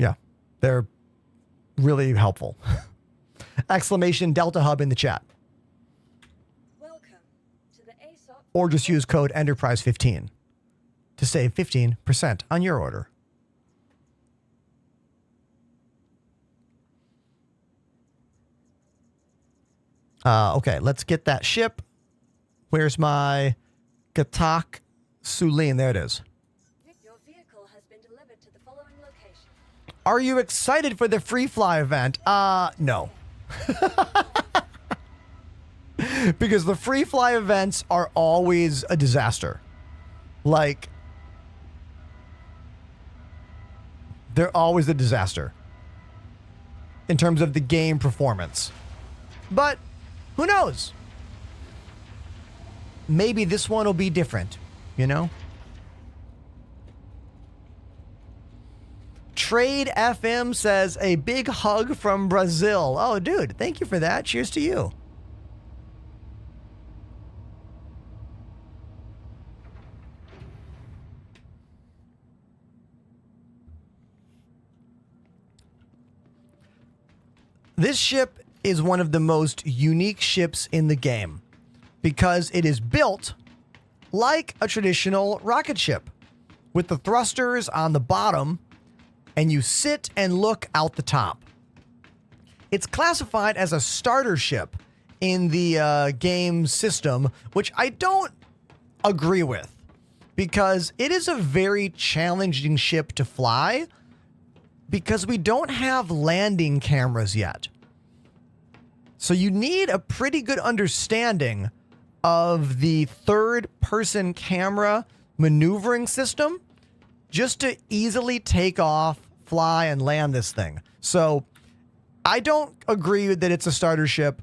Yeah, they're really helpful. Exclamation Delta Hub in the chat. Welcome to the ASOP. Or just use code Enterprise15 to save 15% on your order. Okay, let's get that ship. Where's my Gatak Sulin. There it is. Your vehicle has been delivered to the following location. Are you excited for the free fly event? No. Because the free fly events are always a disaster. Like, they're always a disaster in terms of the game performance. But who knows? Maybe this one will be different, you know? Trade FM says a big hug from Brazil. Oh, dude, thank you for that. Cheers to you. This ship is one of the most unique ships in the game because it is built like a traditional rocket ship with the thrusters on the bottom and you sit and look out the top. It's classified as a starter ship in the game system, which I don't agree with because it is a very challenging ship to fly because we don't have landing cameras yet. So you need a pretty good understanding of the third-person camera maneuvering system just to easily take off, fly, and land this thing. So I don't agree that it's a starter ship,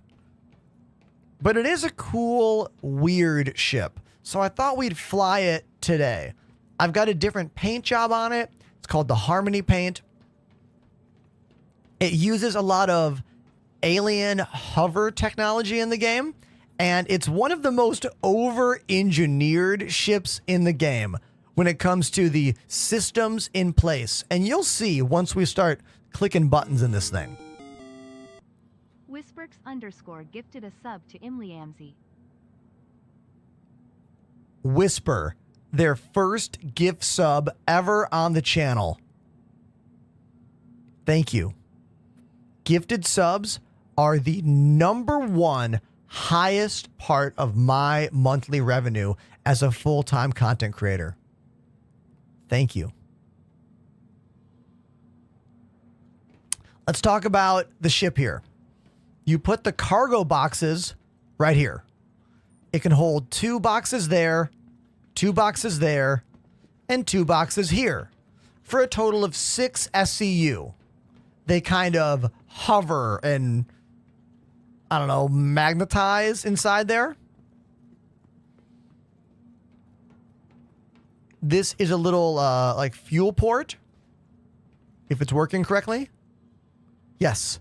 but it is a cool, weird ship. So I thought we'd fly it today. I've got a different paint job on it. It's called the Harmony paint. It uses a lot of alien hover technology in the game, and it's one of the most over-engineered ships in the game when it comes to the systems in place. And you'll see once we start clicking buttons in this thing. Whisperx_ gifted a sub to Imli Amzi. Whisper, their first gift sub ever on the channel. Thank you. Gifted subs are the #1 highest part of my monthly revenue as a full-time content creator. Thank you. Let's talk about the ship here. You put the cargo boxes right here. It can hold 2 boxes there, 2 boxes there, and 2 boxes here for a total of 6 SCU. They kind of hover and, I don't know, magnetize inside there. This is a little like fuel port, if it's working correctly. Yes,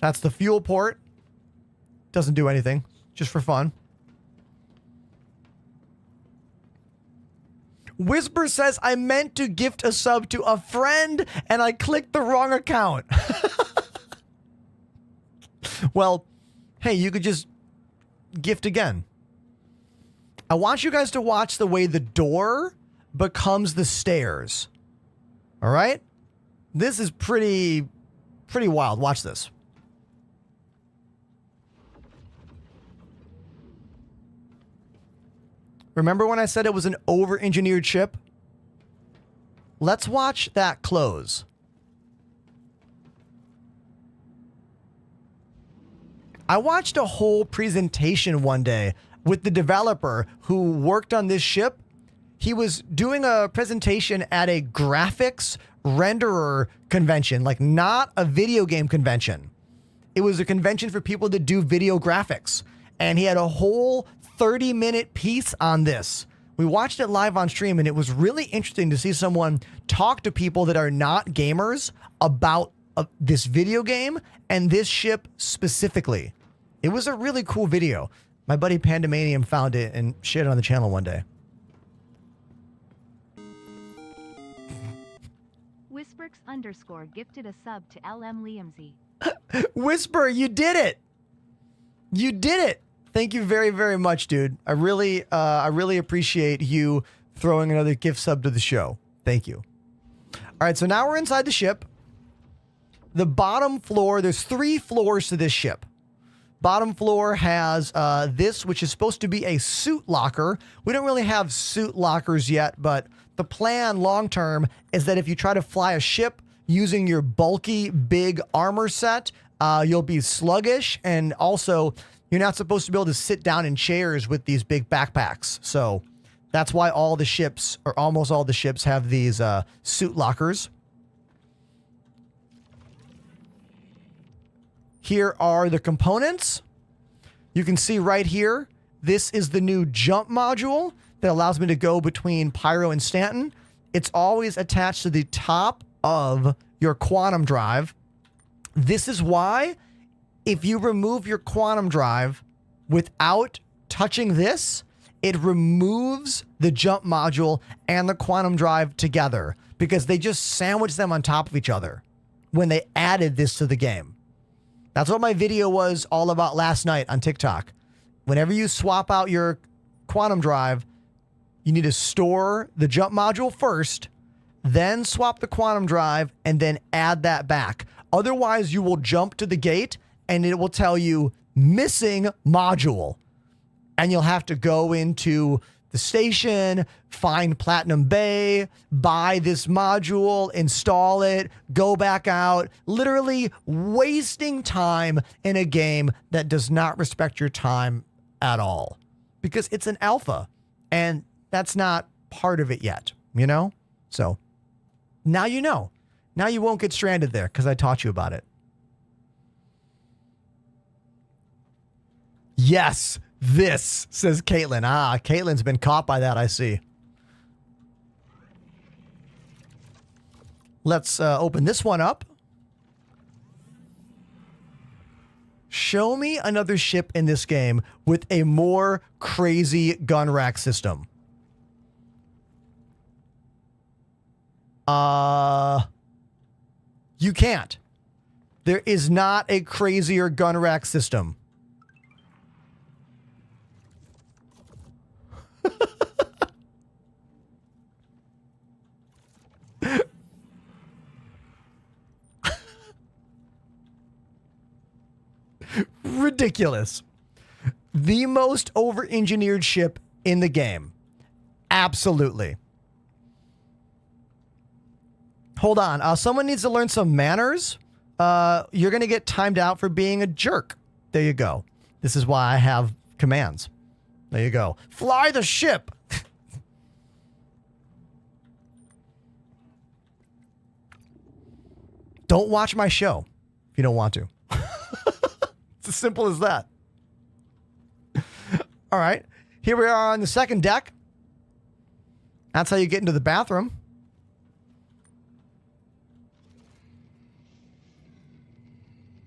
that's the fuel port. Doesn't do anything, just for fun. Whisper says, I meant to gift a sub to a friend and I clicked the wrong account. Well, hey, you could just gift again. I want you guys to watch the way the door becomes the stairs. All right? This is pretty wild. Watch this. Remember when I said it was an over-engineered ship? Let's watch that close. I watched a whole presentation one day with the developer who worked on this ship. He was doing a presentation at a graphics renderer convention, like not a video game convention. It was a convention for people that do video graphics. And he had a whole 30-minute piece on this. We watched it live on stream, and it was really interesting to see someone talk to people that are not gamers about this video game and this ship specifically. It was a really cool video. My buddy Pandemanium found it and shared it on the channel one day. Whisperx_ gifted a sub to LM Liamzy. Whisper, you did it. You did it. Thank you very, very much, dude. I really appreciate you throwing another gift sub to the show. Thank you. All right, so now we're inside the ship. The bottom floor, there's 3 floors to this ship. Bottom floor has this, which is supposed to be a suit locker. We don't really have suit lockers yet, but the plan long term is that if you try to fly a ship using your bulky, big armor set, you'll be sluggish, and also you're not supposed to be able to sit down in chairs with these big backpacks. So that's why all the ships, or almost all the ships, have these suit lockers. Here are the components. You can see right here, this is the new jump module that allows me to go between Pyro and Stanton. It's always attached to the top of your quantum drive. This is why if you remove your quantum drive without touching this, it removes the jump module and the quantum drive together, because they just sandwich them on top of each other when they added this to the game. That's what my video was all about last night on TikTok. Whenever you swap out your quantum drive, you need to store the jump module first, then swap the quantum drive, and then add that back. Otherwise, you will jump to the gate and it will tell you missing module. And you'll have to go into the station, find Platinum Bay, buy this module, install it, go back out, literally wasting time in a game that does not respect your time at all, because it's an alpha and that's not part of it yet, you know? So now you know. Now you won't get stranded there because I taught you about it. Yes. This, says Caitlin. Caitlin's been caught by that, I see. Let's open this one up. Show me another ship in this game with a more crazy gun rack system. You can't. There is not a crazier gun rack system. Ridiculous. The most over-engineered ship in the game. Absolutely. Hold on. Someone needs to learn some manners. You're going to get timed out for being a jerk. There you go. This is why I have commands. There you go. Fly the ship. Don't watch my show if you don't want to. It's as simple as that. All right. Here we are on the second deck. That's how you get into the bathroom.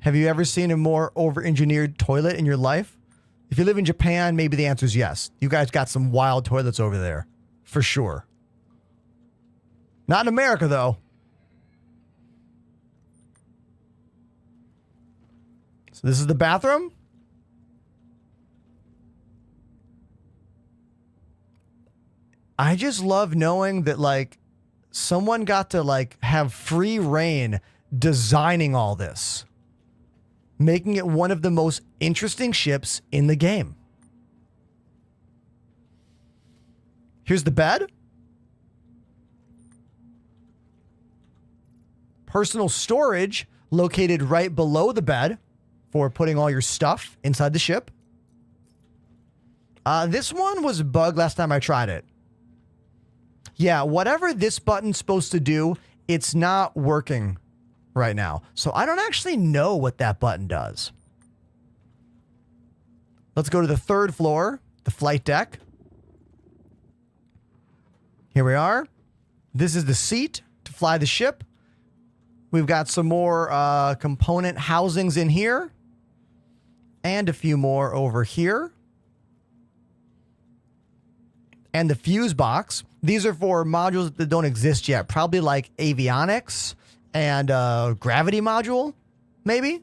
Have you ever seen a more over-engineered toilet in your life? If you live in Japan, maybe the answer is yes. You guys got some wild toilets over there. For sure. Not in America, though. So this is the bathroom. I just love knowing that, like, someone got to, like, have free reign designing all this, making it one of the most interesting ships in the game. Here's the bed. Personal storage located right below the bed for putting all your stuff inside the ship. This one was bugged last time I tried it. Yeah, whatever this button's supposed to do, it's not working right now. So I don't actually know what that button does. Let's go to the third floor, the flight deck. Here we are. This is the seat to fly the ship. We've got some more component housings in here. And a few more over here. And the fuse box. These are for modules that don't exist yet. Probably like avionics and gravity module, maybe.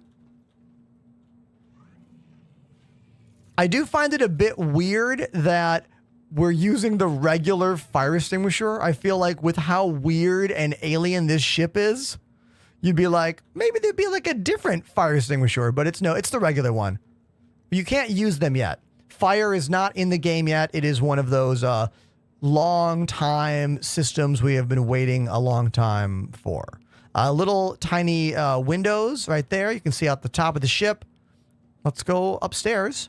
I do find it a bit weird that we're using the regular fire extinguisher. I feel like with how weird and alien this ship is, you'd be like, maybe there'd be like a different fire extinguisher, but it's no, it's the regular one. You can't use them yet. Fire is not in the game yet. It is one of those long time systems we have been waiting a long time for. Little tiny windows right there. You can see out the top of the ship. Let's go upstairs.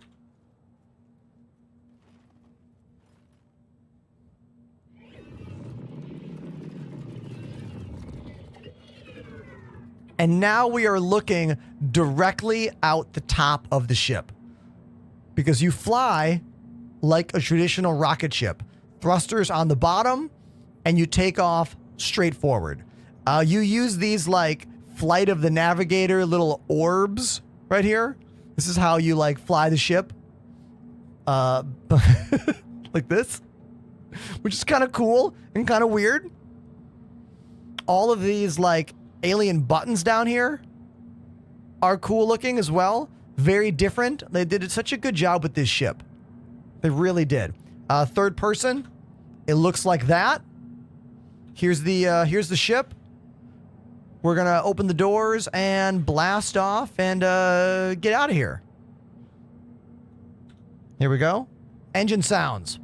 And now we are looking directly out the top of the ship. Because you fly like a traditional rocket ship. Thrusters on the bottom, and you take off straight forward. You use these like Flight of the Navigator little orbs right here. This is how you like fly the ship. Like this. Which is kind of cool and kind of weird. All of these like alien buttons down here are cool looking as well. Very different. They did such a good job with this ship. They really did. Third person. It looks like that. Here's the ship. We're gonna open the doors and blast off and get out of here. Here we go. Engine sounds.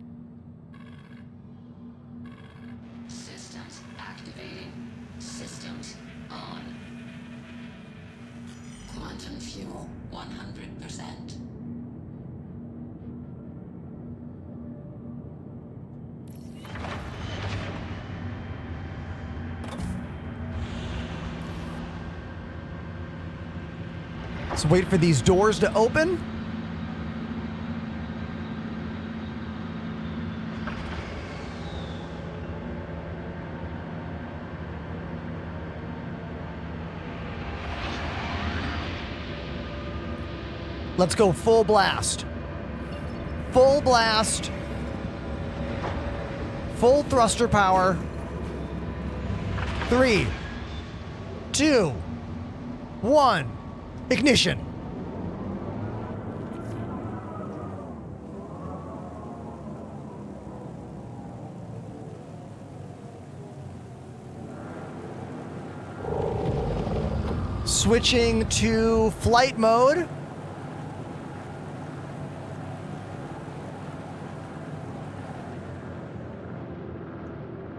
Systems activating. Systems on. Quantum fuel 100%. Let's wait for these doors to open. Let's go full blast. Full blast. Full thruster power. 3, 2, 1. Ignition. Switching to flight mode.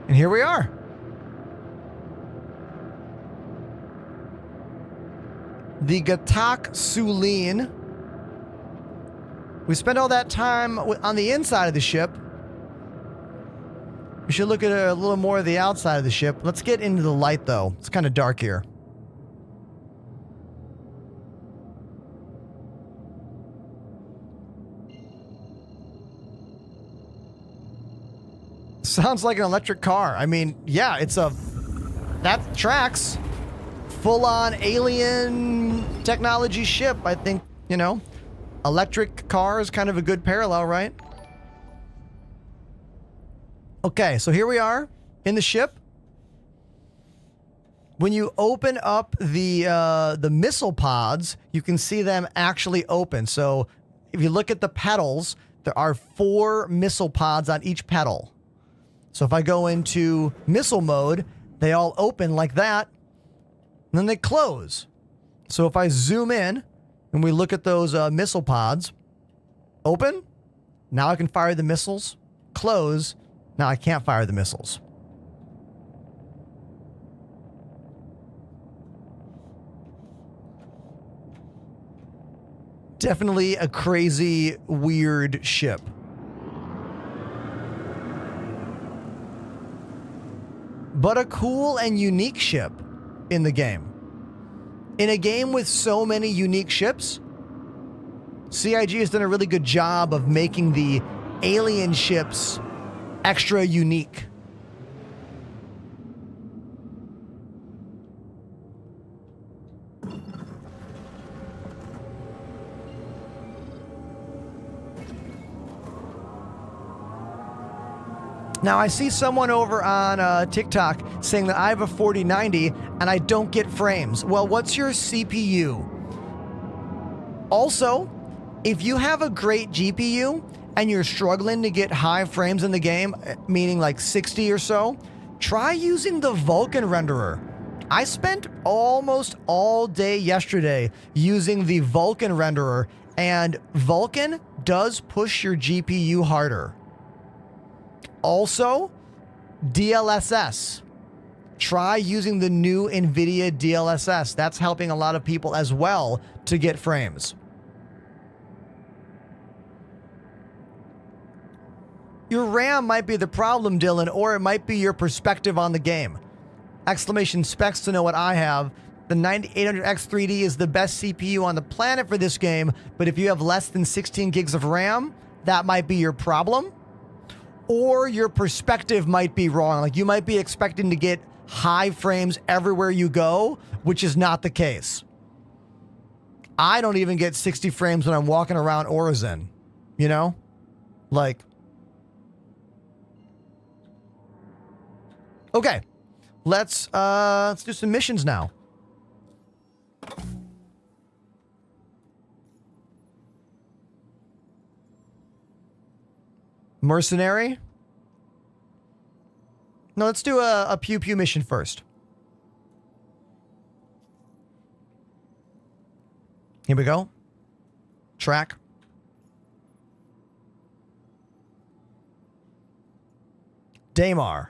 And here we are. The Gatak Sulin. We spent all that time on the inside of the ship. We should look at a little more of the outside of the ship. Let's get into the light, though. It's kind of dark here. Sounds like an electric car. I mean, yeah, that tracks. Full-on alien technology ship. I think, electric car is kind of a good parallel, right? Okay, so here we are in the ship. When you open up the missile pods, you can see them actually open. So if you look at the pedals, there are 4 missile pods on each pedal. So if I go into missile mode, they all open like that. And then they close. So if I zoom in and we look at those missile pods, open, now I can fire the missiles, close, now I can't fire the missiles. Definitely a crazy, weird ship. But a cool and unique ship in the game. In a game with so many unique ships, CIG has done a really good job of making the alien ships extra unique. Now, I see someone over on TikTok saying that I have a 4090 and I don't get frames. Well, what's your CPU? Also, if you have a great GPU and you're struggling to get high frames in the game, meaning like 60 or so, try using the Vulkan renderer. I spent almost all day yesterday using the Vulkan renderer, And Vulkan does push your GPU harder. Also, DLSS. Try using the new NVIDIA DLSS. That's helping a lot of people as well to get frames. Your RAM might be the problem, Dylan, or it might be your perspective on the game. Exclamation specs to know what I have. The 9800X3D is the best CPU on the planet for this game, but if you have less than 16 gigs of RAM, that might be your problem. Or your perspective might be wrong. Like you might be expecting to get high frames everywhere you go, which is not the case. I don't even get 60 frames when I'm walking around Orizon, you know? Like, okay, let's do some missions now. Mercenary? No, let's do a pew pew mission first. Here we go. Track. Daymar.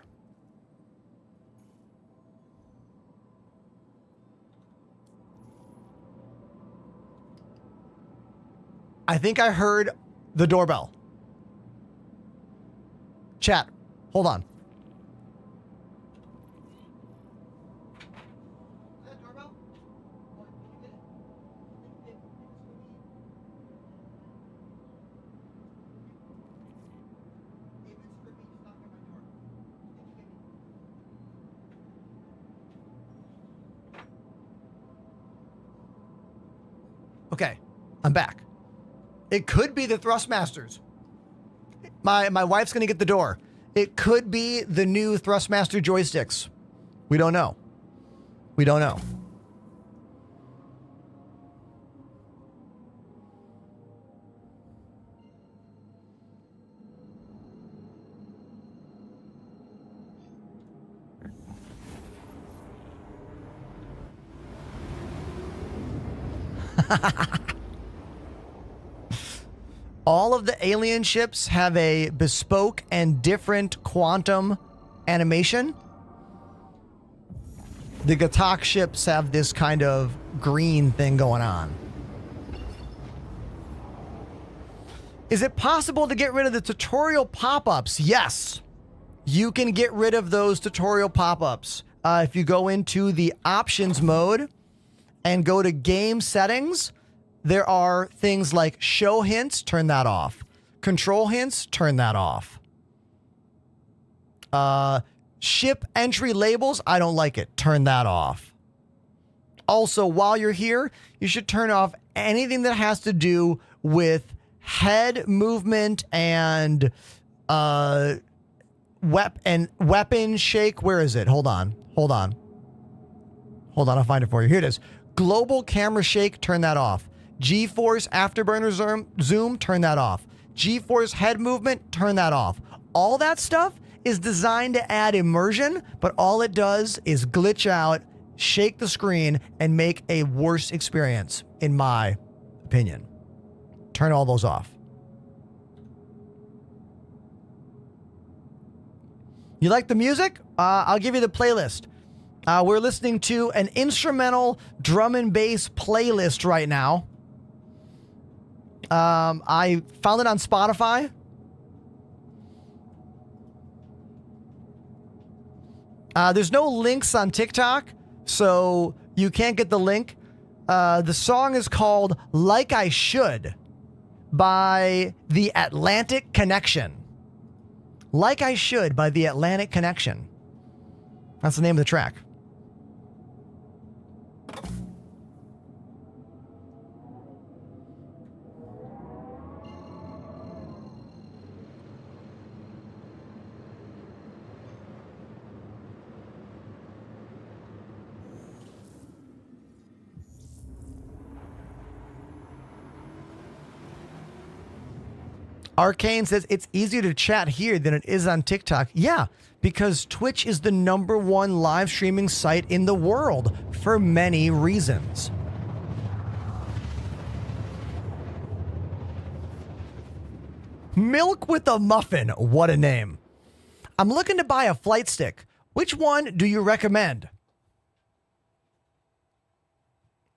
I think I heard the doorbell. Chat, hold on. Okay, I'm back. It could be the Thrustmasters. My wife's gonna get the door. It could be the new Thrustmaster joysticks. We don't know. We don't know. All of the alien ships have a bespoke and different quantum animation. The Gatak ships have this kind of green thing going on. Is it possible to get rid of the tutorial pop-ups? Yes. You can get rid of those tutorial pop-ups. If you go into the options mode and go to game settings, there are things like show hints, turn that off. Control hints, turn that off. Ship entry labels, I don't like it. Turn that off. Also, while you're here, you should turn off anything that has to do with head movement and weapon shake. Where is it? Hold on. I'll find it for you. Here it is. Global camera shake, turn that off. G-force afterburner zoom, turn that off. G-force head movement, turn that off. All that stuff is designed to add immersion, but all it does is glitch out, shake the screen, and make a worse experience, in my opinion. Turn all those off. You like the music? I'll give you the playlist. We're listening to an instrumental drum and bass playlist right now. I found it on Spotify. There's no links on TikTok, so you can't get the link. The song is called Like I Should by The Atlantic Connection. Like I Should by The Atlantic Connection. That's the name of the track. Arcane says it's easier to chat here than it is on TikTok. Yeah, because Twitch is the #1 live streaming site in the world for many reasons. Milk with a Muffin. What a name. I'm looking to buy a flight stick. Which one do you recommend?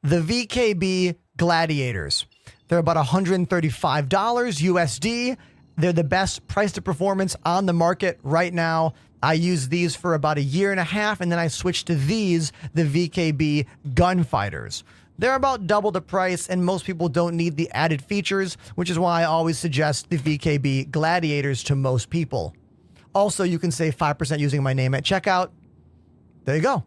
The VKB Gladiators. They're about $135 USD. They're the best price to performance on the market right now. I used these for about a year and a half, and then I switched to these, the VKB Gunfighters. They're about double the price, and most people don't need the added features, which is why I always suggest the VKB Gladiators to most people. Also, you can save 5% using my name at checkout. There you go.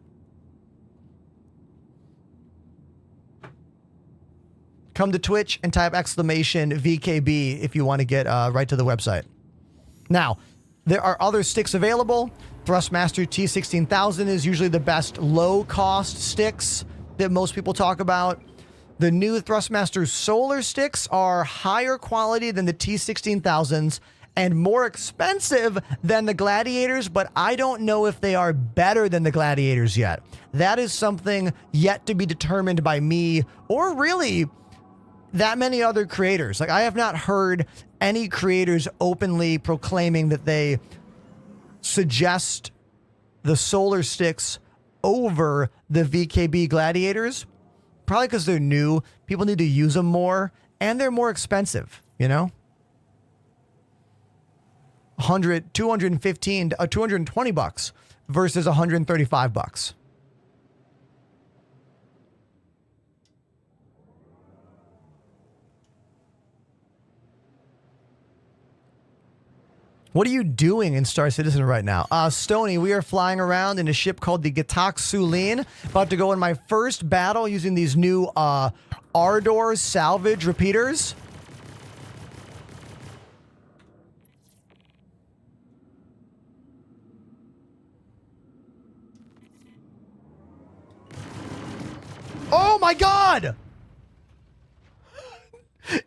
Come to Twitch and type exclamation VKB if you want to get right to the website. Now, there are other sticks available. Thrustmaster T16000 is usually the best low-cost sticks that most people talk about. The new Thrustmaster Solar sticks are higher quality than the T16000s and more expensive than the Gladiators, but I don't know if they are better than the Gladiators yet. That is something yet to be determined by me or really that many other creators. Like, I have not heard any creators openly proclaiming that they suggest the Solar sticks over the VKB Gladiators. Probably because they're new. People need to use them more, and they're more expensive, you know? 220 bucks versus 135 bucks. What are you doing in Star Citizen right now? Stony, we are flying around in a ship called the Gatak Sulin. About to go in my first battle using these new Ardor salvage repeaters. Oh my God!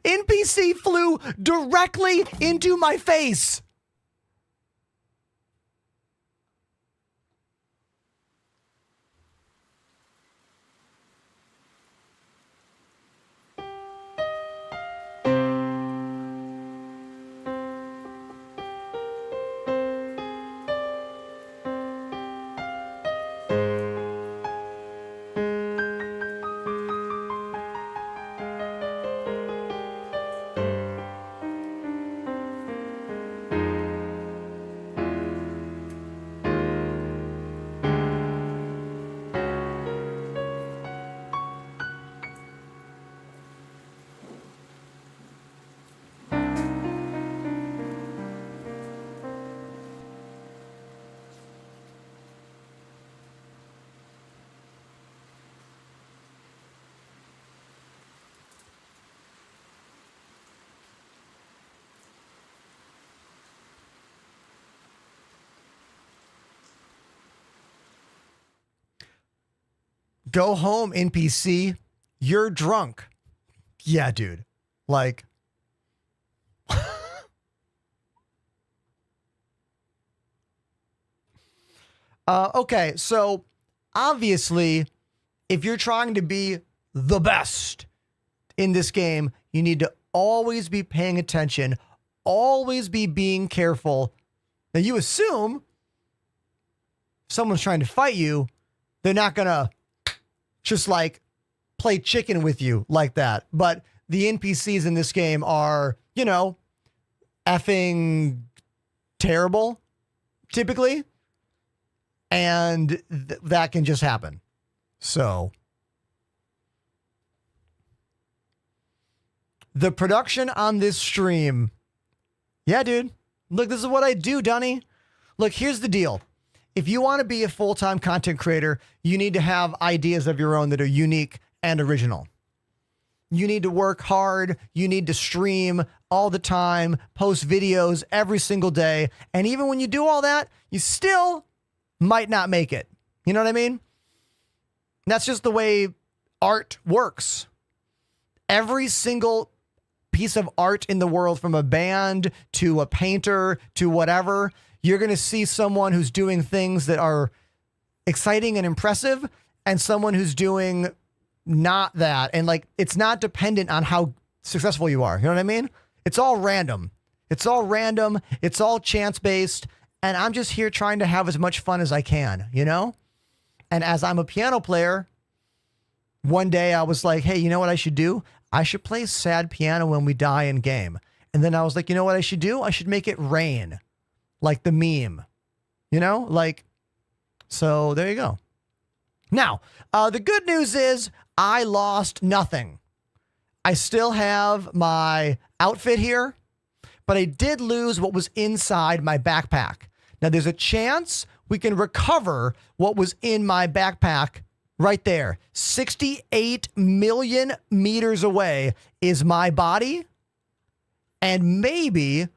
NPC flew directly into my face. Go home, NPC. You're drunk. Yeah, dude. Like, okay, so obviously, if you're trying to be the best in this game, you need to always be paying attention, always be being careful. Now, you assume someone's trying to fight you, they're not going to just like play chicken with you like that. But the NPCs in this game are, you know, effing terrible, typically. And that can just happen. So the production on this stream. Yeah, dude. Look, this is what I do, Dunny. Look, here's the deal. If you want to be a full-time content creator, you need to have ideas of your own that are unique and original. You need to work hard. You need to stream all the time, post videos every single day. And even when you do all that, you still might not make it. You know what I mean? That's just the way art works. Every single piece of art in the world, from a band to a painter to whatever, you're going to see someone who's doing things that are exciting and impressive and someone who's doing not that. And like, it's not dependent on how successful you are. You know what I mean? It's all random. It's all random. It's all chance-based. And I'm just here trying to have as much fun as I can, you know? And as I'm a piano player, one day I was like, hey, you know what I should do? I should play sad piano when we die in game. And then I was like, you know what I should do? I should make it rain. Like the meme. You know? Like, so there you go. Now, the good news is I lost nothing. I still have my outfit here, but I did lose what was inside my backpack. Now, there's a chance we can recover what was in my backpack right there. 68 million meters away is my body. And maybe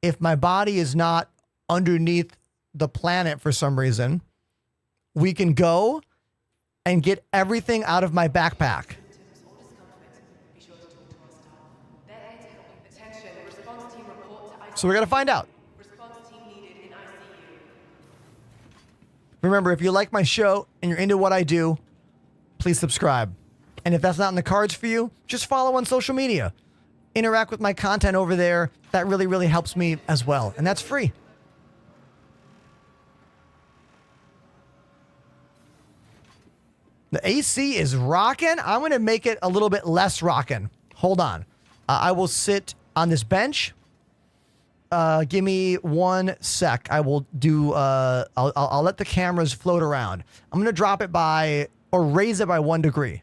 if my body is not underneath the planet for some reason, we can go and get everything out of my backpack. So we're going to find out. Remember, if you like my show and you're into what I do, please subscribe. And if that's not in the cards for you, just follow on social media. Interact with my content over there. That really, really helps me as well. And that's free. The AC is rocking. I'm going to make it a little bit less rocking. Hold on. I will sit on this bench. Give me 1 sec. I will do, I'll let the cameras float around. I'm going to drop it by, or raise it by 1 degree.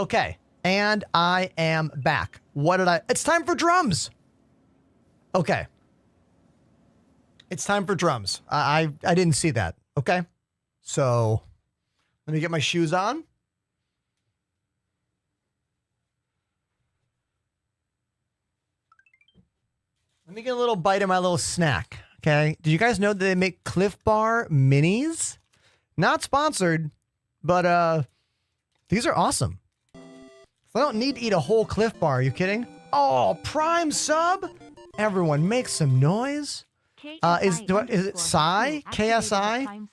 Okay, and I am back. It's time for drums. Okay. It's time for drums. I didn't see that. Okay. So let me get my shoes on. Let me get a little bite of my little snack. Okay. Did you guys know that they make Cliff Bar minis? Not sponsored, but these are awesome. I don't need to eat a whole Cliff Bar. Are you kidding? Oh, Prime sub. Everyone make some noise. Is it Sai? KSI?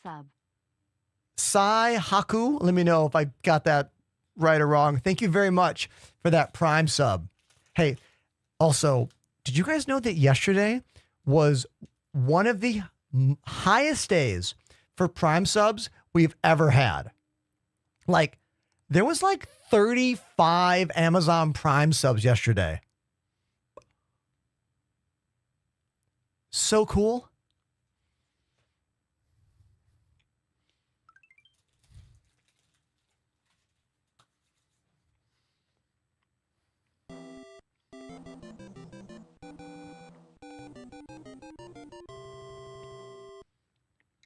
Sai Haku? Let me know if I got that right or wrong. Thank you very much for that Prime sub. Hey, also, did you guys know that yesterday was one of the highest days for Prime subs we've ever had? Like, there was like 35 Amazon Prime subs yesterday. So cool.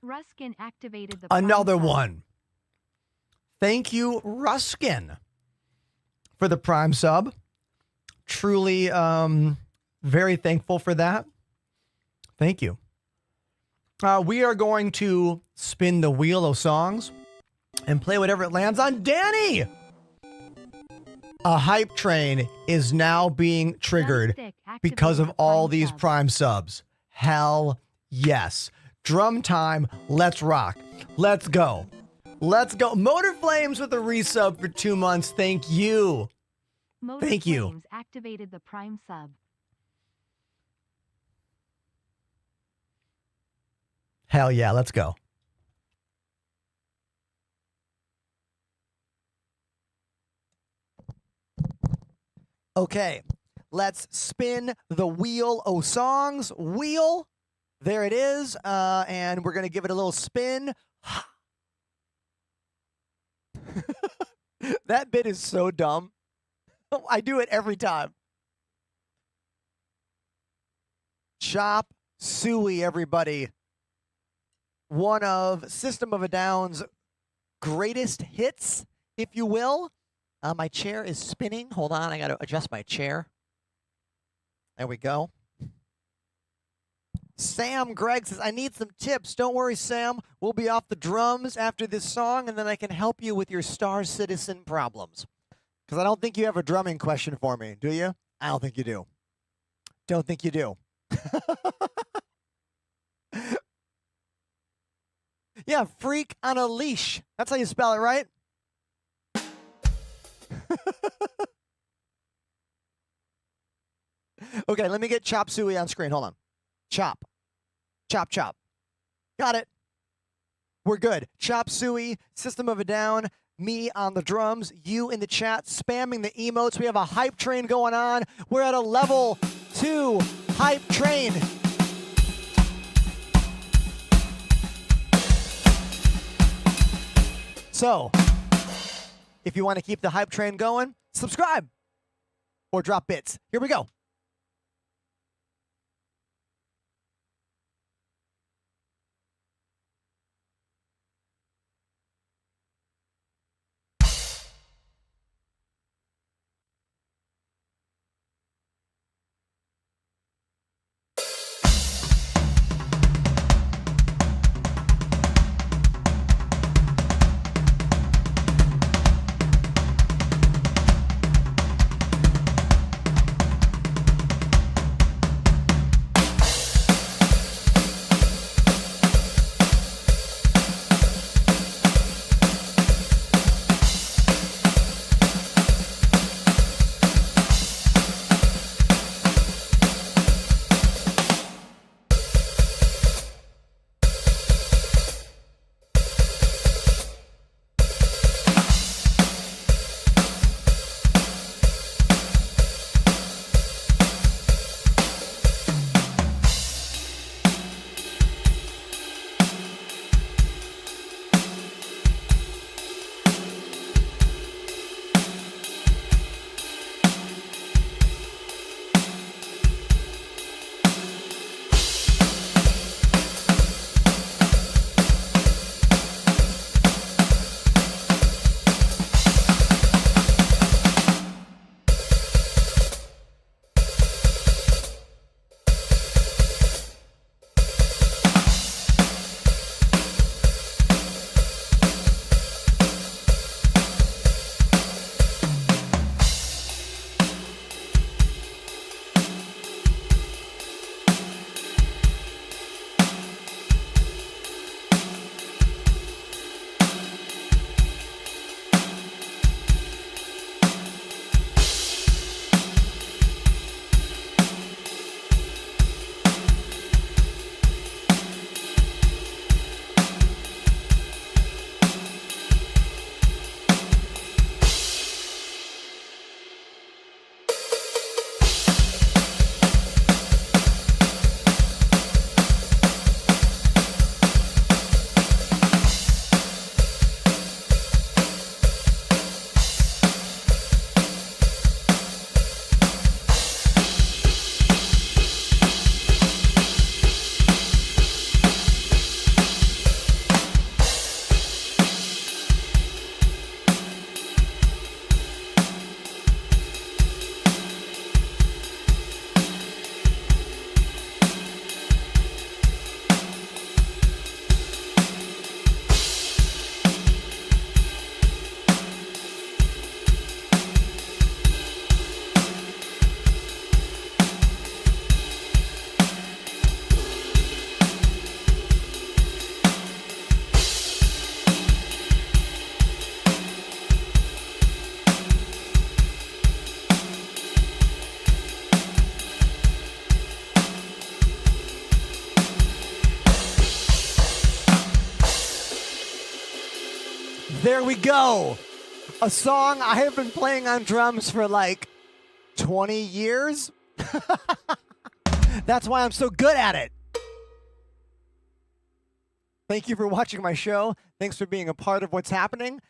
Ruskin activated the Another Prime sub. one. Thank you, Ruskin, for the Prime sub. Truly, very thankful for that. Thank you. We are going to spin the wheel of songs and play whatever it lands on. Danny! A hype train is now being triggered Joystick because of activated the all Prime these sub. Prime subs. Hell yes. Drum time. Let's rock. Let's go. Let's go. Motor Flames with a resub for 2 months. Thank you. Motor Thank you. Flames activated the Prime sub. Hell yeah, let's go. Okay, let's spin the wheel o' songs. Wheel, there it is. And we're going to give it a little spin. That bit is so dumb. I do it every time. Chop Suey, everybody. One of System of a Down's greatest hits, if you will. My chair is spinning. Hold on, I got to adjust my chair. There we go. Sam Gregg says, I need some tips. Don't worry, Sam. We'll be off the drums after this song, and then I can help you with your Star Citizen problems. Because I don't think you have a drumming question for me, do you? I don't think you do. Don't think you do. Yeah, freak on a leash. That's how you spell it, right? Okay, let me get Chop Suey on screen. Hold on. Chop. Chop, chop. Got it. We're good. Chop Suey, System of a Down, me on the drums, you in the chat, spamming the emotes. We have a hype train going on. We're at a level 2 hype train. So, if you want to keep the hype train going, subscribe or drop bits. Here we go. There we go. A song I have been playing on drums for like 20 years. That's why I'm so good at it. Thank you for watching my show. Thanks for being a part of what's happening.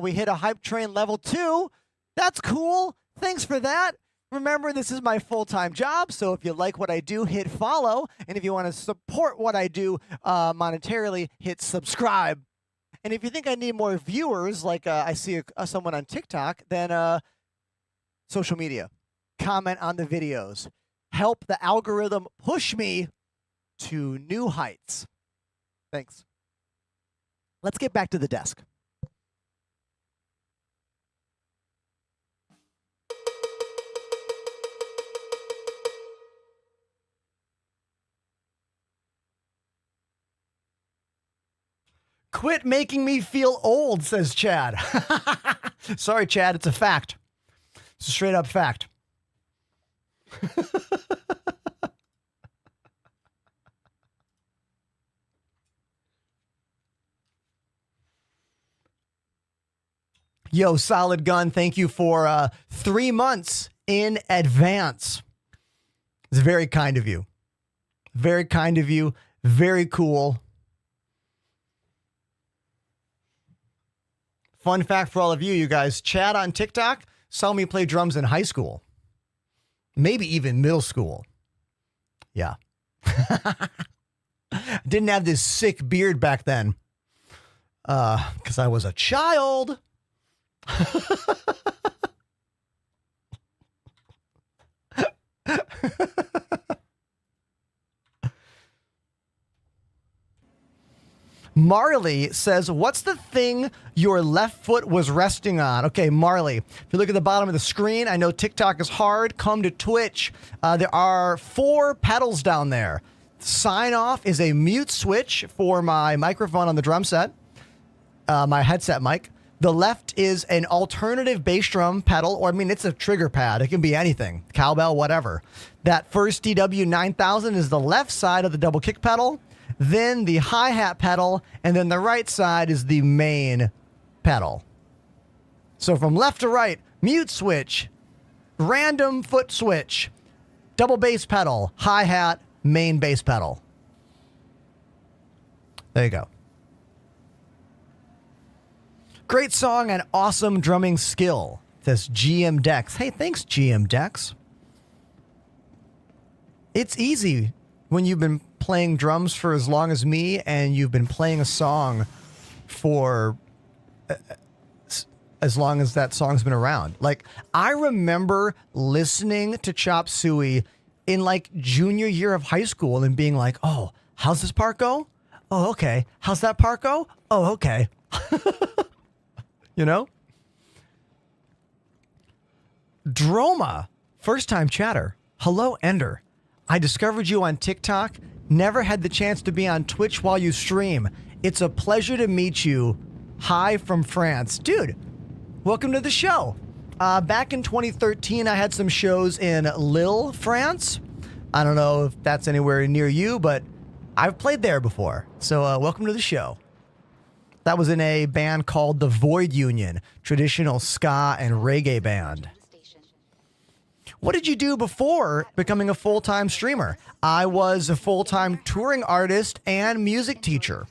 We hit a hype train level 2. That's cool. Thanks for that. Remember, this is my full-time job, so if you like what I do, hit follow. And if you want to support what I do monetarily, hit subscribe. And if you think I need more viewers, like I see someone on TikTok, then social media. Comment on the videos. Help the algorithm push me to new heights. Thanks. Let's get back to the desk. Quit making me feel old, says Chad. Sorry, Chad, it's a fact. It's a straight up fact. Yo, Solid Gun, thank you for 3 months in advance. It's very kind of you. Very kind of you. Very cool. Fun fact for all of you guys, Chad on TikTok saw me play drums in high school. Maybe even middle school. Yeah. Didn't have this sick beard back then. Because I was a child. Marley says, what's the thing your left foot was resting on? Okay, Marley, if you look at the bottom of the screen, I know TikTok is hard. Come to Twitch. There are 4 pedals down there. Sign off is a mute switch for my microphone on the drum set, my headset mic. The left is an alternative bass drum pedal, or I mean, it's a trigger pad. It can be anything, cowbell, whatever. That first DW9000 is the left side of the double kick pedal. Then the hi-hat pedal, and then the right side is the main pedal. So from left to right, mute switch, random foot switch, double bass pedal, hi-hat, main bass pedal. There you go. Great song and awesome drumming skill, says GM Dex. Hey, thanks, GM Dex. It's easy when you've been playing drums for as long as me and you've been playing a song for as long as that song's been around. Like, I remember listening to Chop Suey in like junior year of high school and being like, oh, how's this part go? Oh, okay. How's that part go? Oh, okay. You know? Droma, first time chatter. Hello, Ender. I discovered you on TikTok. Never had the chance to be on Twitch while you stream. It's a pleasure to meet you. Hi from France. Dude, welcome to the show. Back in 2013, I had some shows in Lille, France. I don't know if that's anywhere near you, but I've played there before. So welcome to the show. That was in a band called the Void Union, traditional ska and reggae band. What did you do before becoming a full-time streamer? I was a full-time touring artist and music teacher,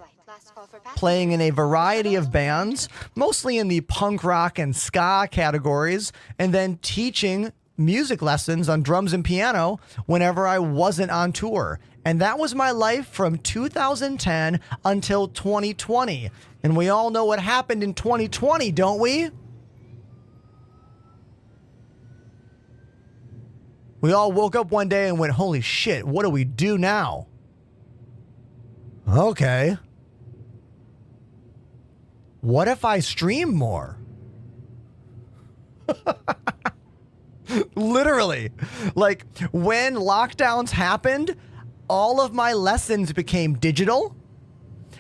playing in a variety of bands, mostly in the punk rock and ska categories, and then teaching music lessons on drums and piano whenever I wasn't on tour. And that was my life from 2010 until 2020. And we all know what happened in 2020, don't we? We all woke up one day and went, holy shit, what do we do now? Okay. What if I stream more? Literally. Like, when lockdowns happened, all of my lessons became digital,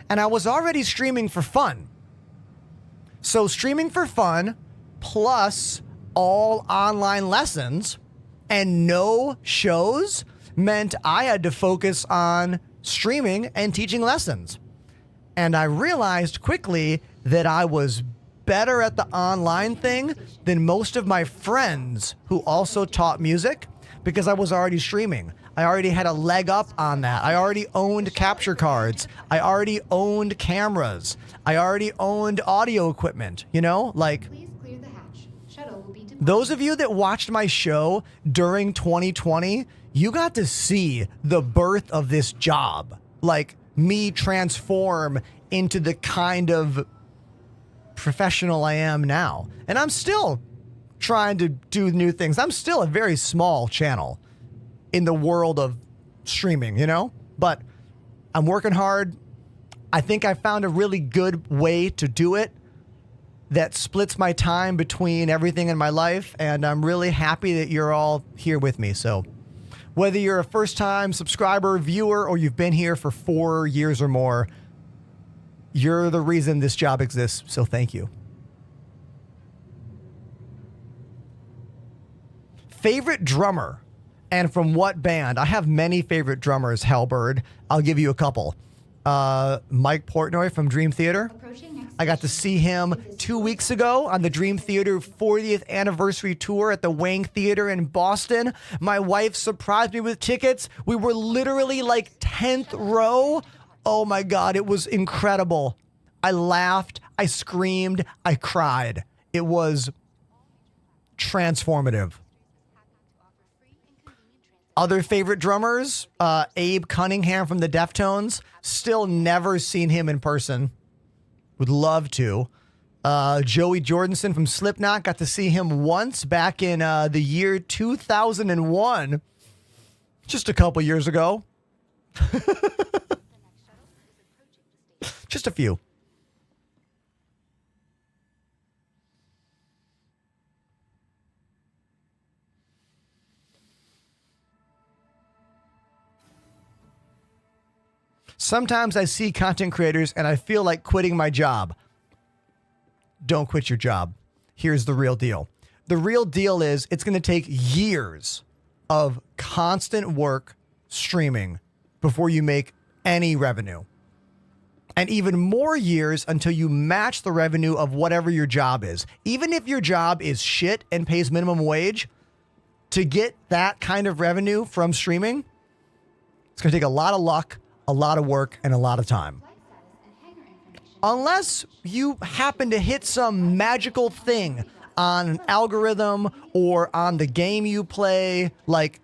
and I was already streaming for fun. So streaming for fun plus all online lessons and no shows meant I had to focus on streaming and teaching lessons. And I realized quickly that I was better at the online thing than most of my friends who also taught music because I was already streaming. I already had a leg up on that. I already owned capture cards. I already owned cameras. I already owned audio equipment, you know? Like, Please clear the hatch. Shuttle will be departing. those of you that watched my show during 2020, you got to see the birth of this job. Like, me transform into the kind of professional I am now. And I'm still trying to do new things. I'm still a very small channel in the world of streaming, you know? But I'm working hard. I think I found a really good way to do it that splits my time between everything in my life, and I'm really happy that you're all here with me. So whether you're a first-time subscriber, viewer, or you've been here for 4 years or more, you're the reason this job exists, so thank you. Favorite drummer, and from what band? I have many favorite drummers, Hellbird. I'll give you a couple. Mike Portnoy from Dream Theater. Approaching next I got to see him 2 weeks ago on the Dream Theater 40th anniversary tour at the Wang Theater in Boston. My wife surprised me with tickets. We were literally like 10th row. Oh my God, it was incredible. I laughed, I screamed, I cried. It was transformative. Other favorite drummers, Abe Cunningham from the Deftones. Still never seen him in person. Would love to. Joey Jordison from Slipknot. Got to see him once back in the year 2001. Just a couple years ago. Just a few. Sometimes I see content creators and I feel like quitting my job. Don't quit your job. Here's the real deal. The real deal is it's going to take years of constant work streaming before you make any revenue. And even more years until you match the revenue of whatever your job is. Even if your job is shit and pays minimum wage, to get that kind of revenue from streaming, it's going to take a lot of luck, a lot of work, and a lot of time. flight status and hangar information. Unless you happen to hit some magical thing on an algorithm or on the game you play. Like,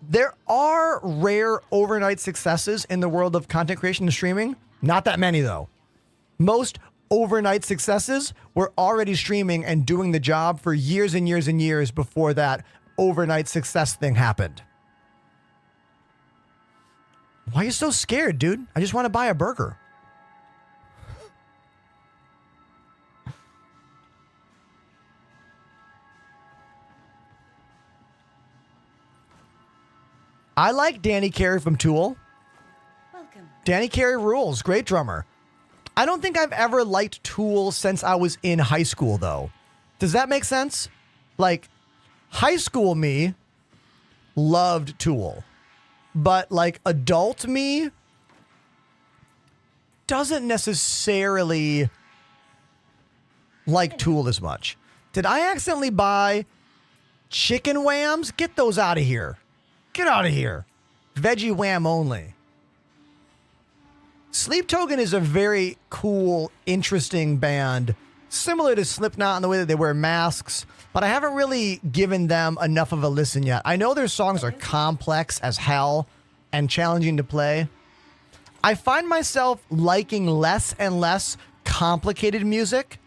there are rare overnight successes in the world of content creation and streaming. Not that many, though. Most overnight successes were already streaming and doing the job for years and years and years before that overnight success thing happened. Why are you so scared, dude? I just want to buy a burger. I like Danny Carey from Tool. Welcome. Danny Carey rules. Great drummer. I don't think I've ever liked Tool since I was in high school, though. Does that make sense? Like, high school me loved Tool. But, like, adult me doesn't necessarily like Tool as much. Did I accidentally buy chicken whams? Get those out of here. Get out of here. Veggie wham only. Sleep Token is a very cool, interesting band, similar to Slipknot in the way that they wear masks, but I haven't really given them enough of a listen yet. I know their songs are complex as hell and challenging to play. I find myself liking less and less complicated music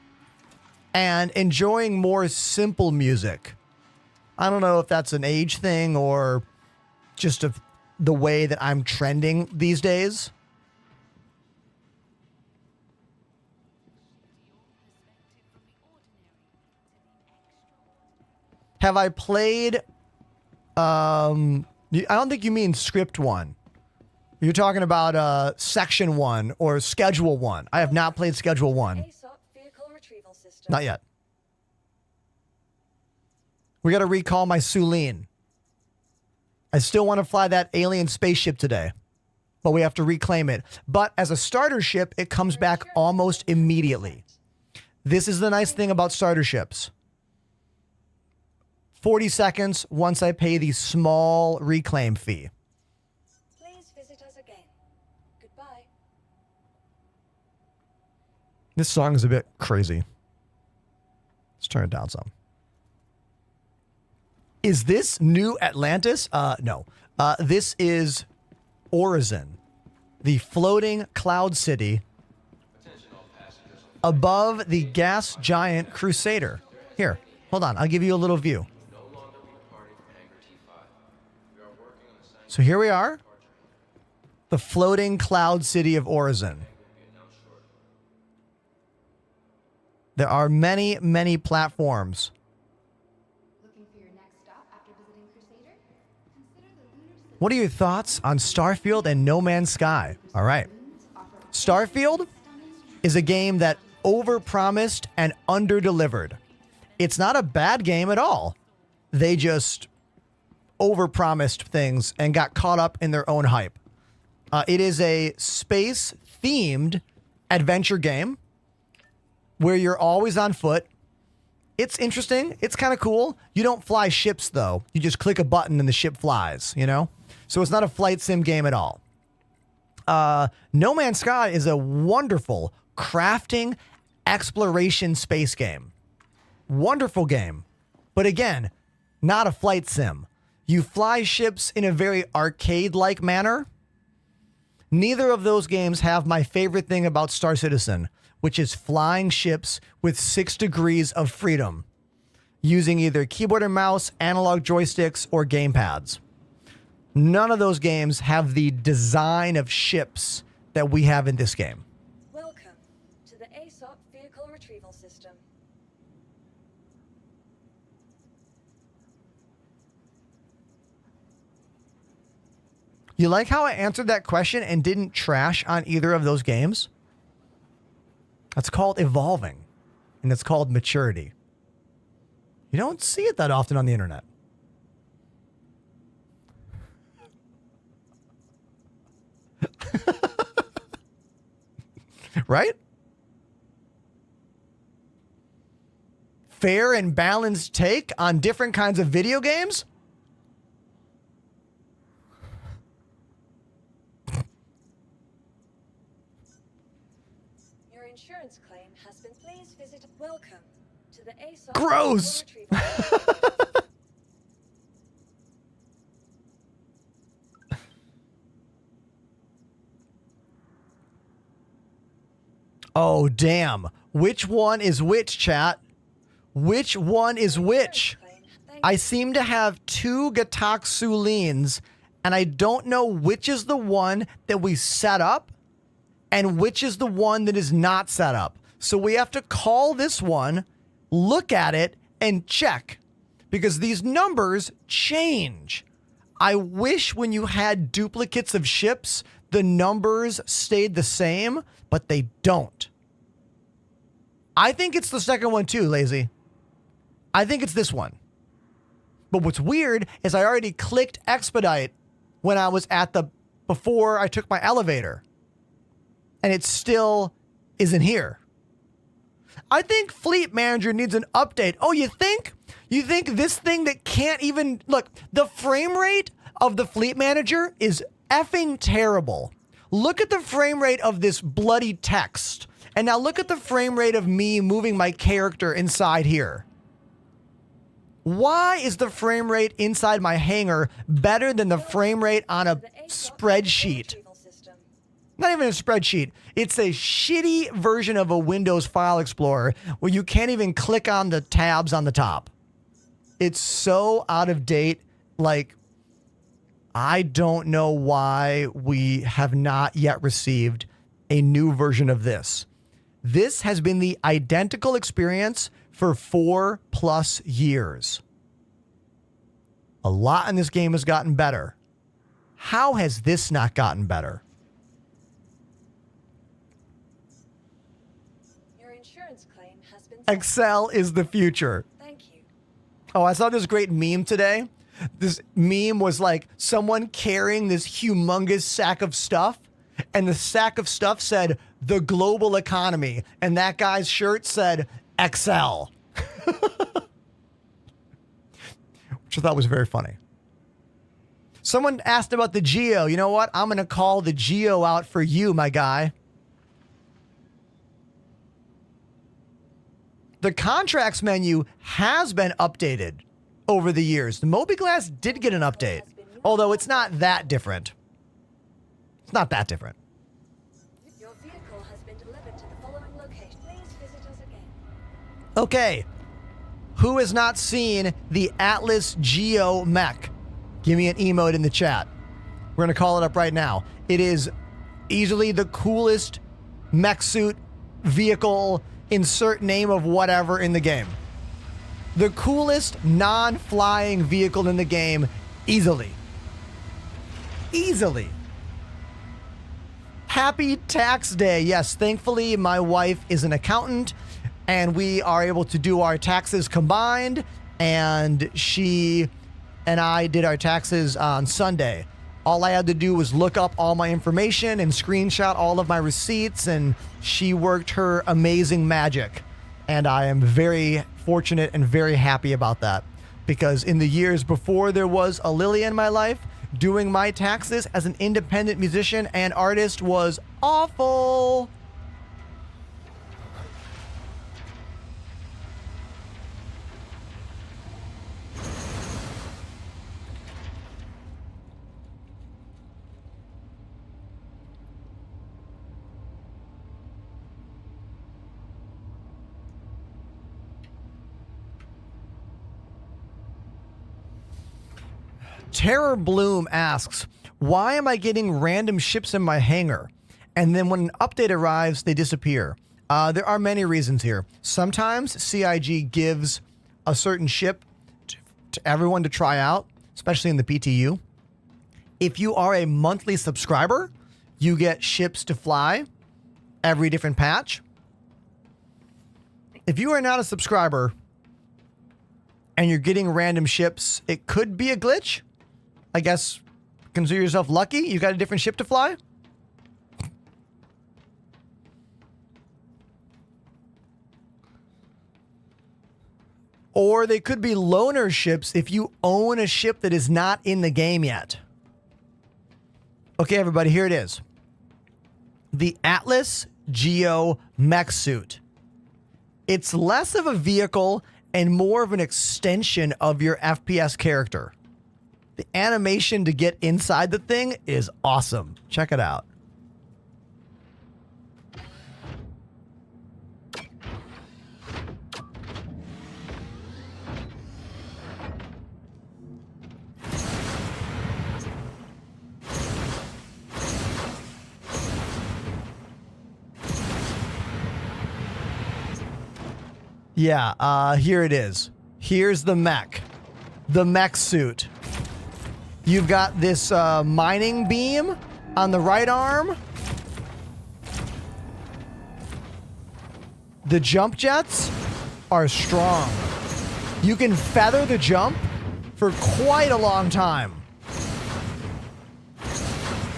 and enjoying more simple music. I don't know if that's an age thing or just the way that I'm trending these days. Have I played, I don't think you mean script 1. You're talking about section 1 or schedule 1. I have not played schedule 1. ASOP vehicle retrieval system. Not yet. We got to recall my Sulene. I still want to fly that alien spaceship today, but we have to reclaim it. But as a starter ship, it comes back almost immediately. This is the nice thing about starter ships. 40 seconds once I pay the small reclaim fee. Please visit us again. Goodbye. This song is a bit crazy. Let's turn it down some. Is this New Atlantis? No. This is Orizon, the floating cloud city above the gas giant Crusader. Here, hold on. I'll give you a little view. So here we are, the floating cloud city of Orizon. There are many, many platforms. Looking for your next stop after visiting Crusader? Consider the lunar system. What are your thoughts on Starfield and No Man's Sky? All right. Starfield is a game that overpromised and underdelivered. It's not a bad game at all. They just overpromised things and got caught up in their own hype. It is a space-themed adventure game where you're always on foot. It's interesting. It's kind of cool. You don't fly ships, though. You just click a button and the ship flies, you know? So it's not a flight sim game at all. No Man's Sky is a wonderful crafting exploration space game. Wonderful game. But again, not a flight sim. You fly ships in a very arcade-like manner. Neither of those games have my favorite thing about Star Citizen, which is flying ships with 6 degrees of freedom, using either keyboard and mouse, analog joysticks, or gamepads. None of those games have the design of ships that we have in this game. Welcome to the ASOP Vehicle Retrieval System. You like how I answered that question and didn't trash on either of those games? That's called evolving, and it's called maturity. You don't see it that often on the internet. Right? Fair and balanced take on different kinds of video games? Your insurance claim has been. Please visit. Welcome to the ASOP Gross. Vehicle Retrieval System. Oh, damn. Which one is which, chat? Which one is which? I seem to have 2 Gataxulines, and I don't know which is the one that we set up and which is the one that is not set up. So we have to call this one, look at it, and check, because these numbers change. I wish when you had duplicates of ships, the numbers stayed the same, but they don't. I think it's the second one too, Lazy. I think it's this one. But what's weird is I already clicked expedite when I was at before I took my elevator. And it still isn't here. I think Fleet Manager needs an update. Oh, you think? You think this thing that can't even... Look, the frame rate of the Fleet Manager is effing terrible. Look at the frame rate of this bloody text. And now look at the frame rate of me moving my character inside here. Why is the frame rate inside my hangar better than the frame rate on a spreadsheet? Not even a spreadsheet. It's a shitty version of a Windows File Explorer where you can't even click on the tabs on the top. It's so out of date. Like, I don't know why we have not yet received a new version of this. This has been the identical experience for 4+ years. A lot in this game has gotten better. How has this not gotten better? Your insurance claim has been. Excel is the future. Thank you. Oh, I saw this great meme today. This meme was like someone carrying this humongous sack of stuff, and the sack of stuff said the global economy, and that guy's shirt said XL. Which I thought was very funny. Someone asked about the Geo. You know what? I'm going to call the Geo out for you, my guy. The contracts menu has been updated over the years. The Mobiglass did get an update, although it's not that different. It's not that different. Your vehicle has been delivered to the following location. Please visit us again. Okay. Who has not seen the Atlas Geo mech? Give me an emote in the chat. We're going to call it up right now. It is easily the coolest mech suit vehicle, insert name of whatever in the game. The coolest non-flying vehicle in the game, easily. Easily. Happy tax day. Yes, thankfully my wife is an accountant and we are able to do our taxes combined, and she and I did our taxes on Sunday. All I had to do was look up all my information and screenshot all of my receipts, and she worked her amazing magic. And I am very fortunate and very happy about that, because in the years before there was a Lily in my life, doing my taxes as an independent musician and artist was awful. Terror Bloom asks, why am I getting random ships in my hangar? And then when an update arrives, they disappear. There are many reasons here. Sometimes CIG gives a certain ship to everyone to try out, especially in the PTU. If you are a monthly subscriber, you get ships to fly every different patch. If you are not a subscriber and you're getting random ships, it could be a glitch. I guess consider yourself lucky. You got a different ship to fly. Or they could be loaner ships if you own a ship that is not in the game yet. Okay, everybody, here it is. The Atlas Geo mech suit. It's less of a vehicle and more of an extension of your FPS character. The animation to get inside the thing is awesome. Check it out. Yeah, here it is. Here's the mech. The mech suit. You've got this mining beam on the right arm. The jump jets are strong. You can feather the jump for quite a long time.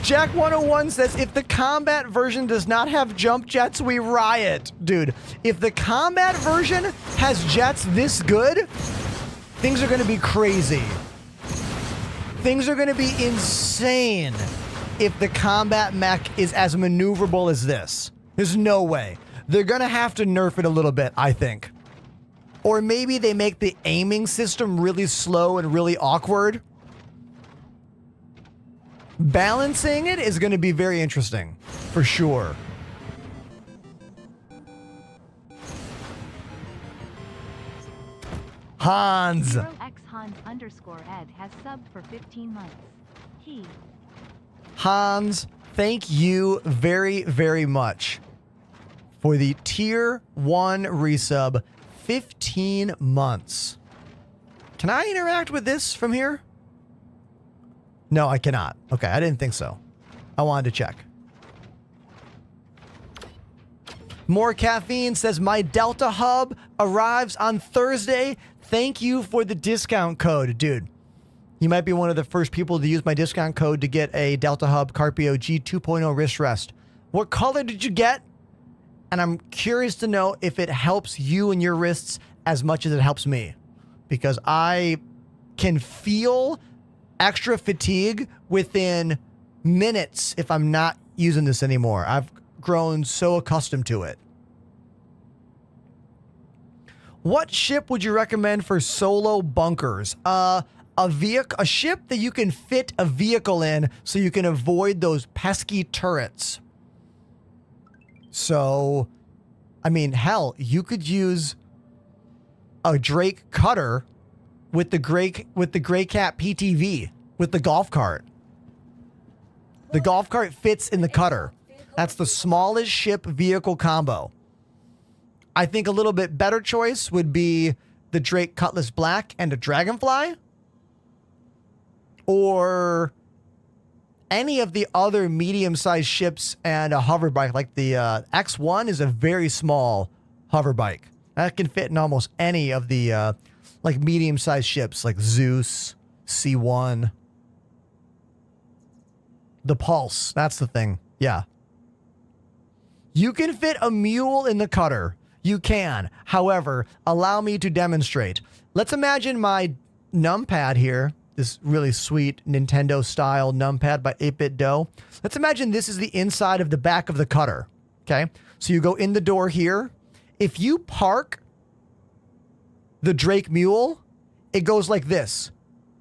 Jack 101 says, if the combat version does not have jump jets, we riot. Dude, if the combat version has jets this good, things are going to be crazy. Things are going to be insane if the combat mech is as maneuverable as this. There's no way. They're going to have to nerf it a little bit, I think. Or maybe they make the aiming system really slow and really awkward. Balancing it is going to be very interesting, for sure. Hans. 0xHans_ed has subbed for 15 months. Hans, thank you very, very much for the tier 1 resub. 15 months. Can I interact with this from here? No, I cannot. Okay, I didn't think so. I wanted to check. More Caffeine says, my Delta Hub arrives on Thursday. Thank you for the discount code, dude. You might be one of the first people to use my discount code to get a Delta Hub Carpio G2.0 wrist rest. What color did you get? And I'm curious to know if it helps you and your wrists as much as it helps me. Because I can feel extra fatigue within minutes if I'm not using this anymore. I've grown so accustomed to it. What ship would you recommend for solo bunkers? A ship that you can fit a vehicle in so you can avoid those pesky turrets. So, I mean, hell, you could use a Drake cutter with the Gray Cat PTV with the golf cart. The golf cart fits in the cutter. That's the smallest ship vehicle combo. I think a little bit better choice would be the Drake Cutlass Black and a Dragonfly. Or any of the other medium-sized ships and a hover bike. Like the X1 is a very small hover bike. That can fit in almost any of the like medium-sized ships like Zeus, C1. The Pulse, that's the thing. Yeah. You can fit a mule in the cutter. You can. However, allow me to demonstrate. Let's imagine my numpad here, this really sweet Nintendo-style numpad by 8-Bit Dough. Let's imagine this is the inside of the back of the cutter, okay? So you go in the door here. If you park the Drake Mule, it goes like this.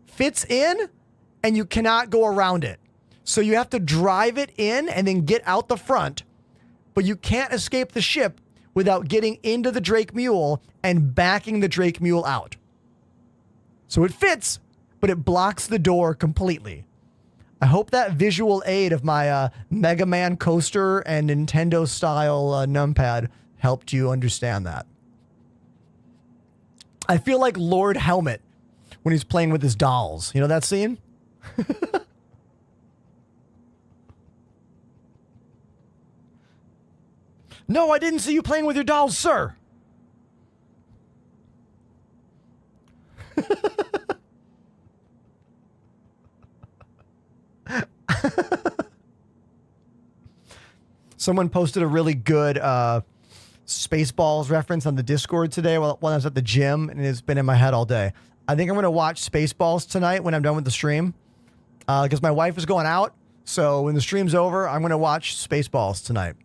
Fits in, and you cannot go around it. So you have to drive it in and then get out the front, but you can't escape the ship without getting into the Drake Mule and backing the Drake Mule out. So it fits, but it blocks the door completely. I hope that visual aid of my Mega Man coaster and Nintendo-style numpad helped you understand that. I feel like Lord Helmet when he's playing with his dolls. You know that scene? No, I didn't see you playing with your dolls, sir. Someone posted a really good Spaceballs reference on the Discord today while I was at the gym, and it's been in my head all day. I think I'm going to watch Spaceballs tonight when I'm done with the stream because my wife is going out. So when the stream's over, I'm going to watch Spaceballs tonight.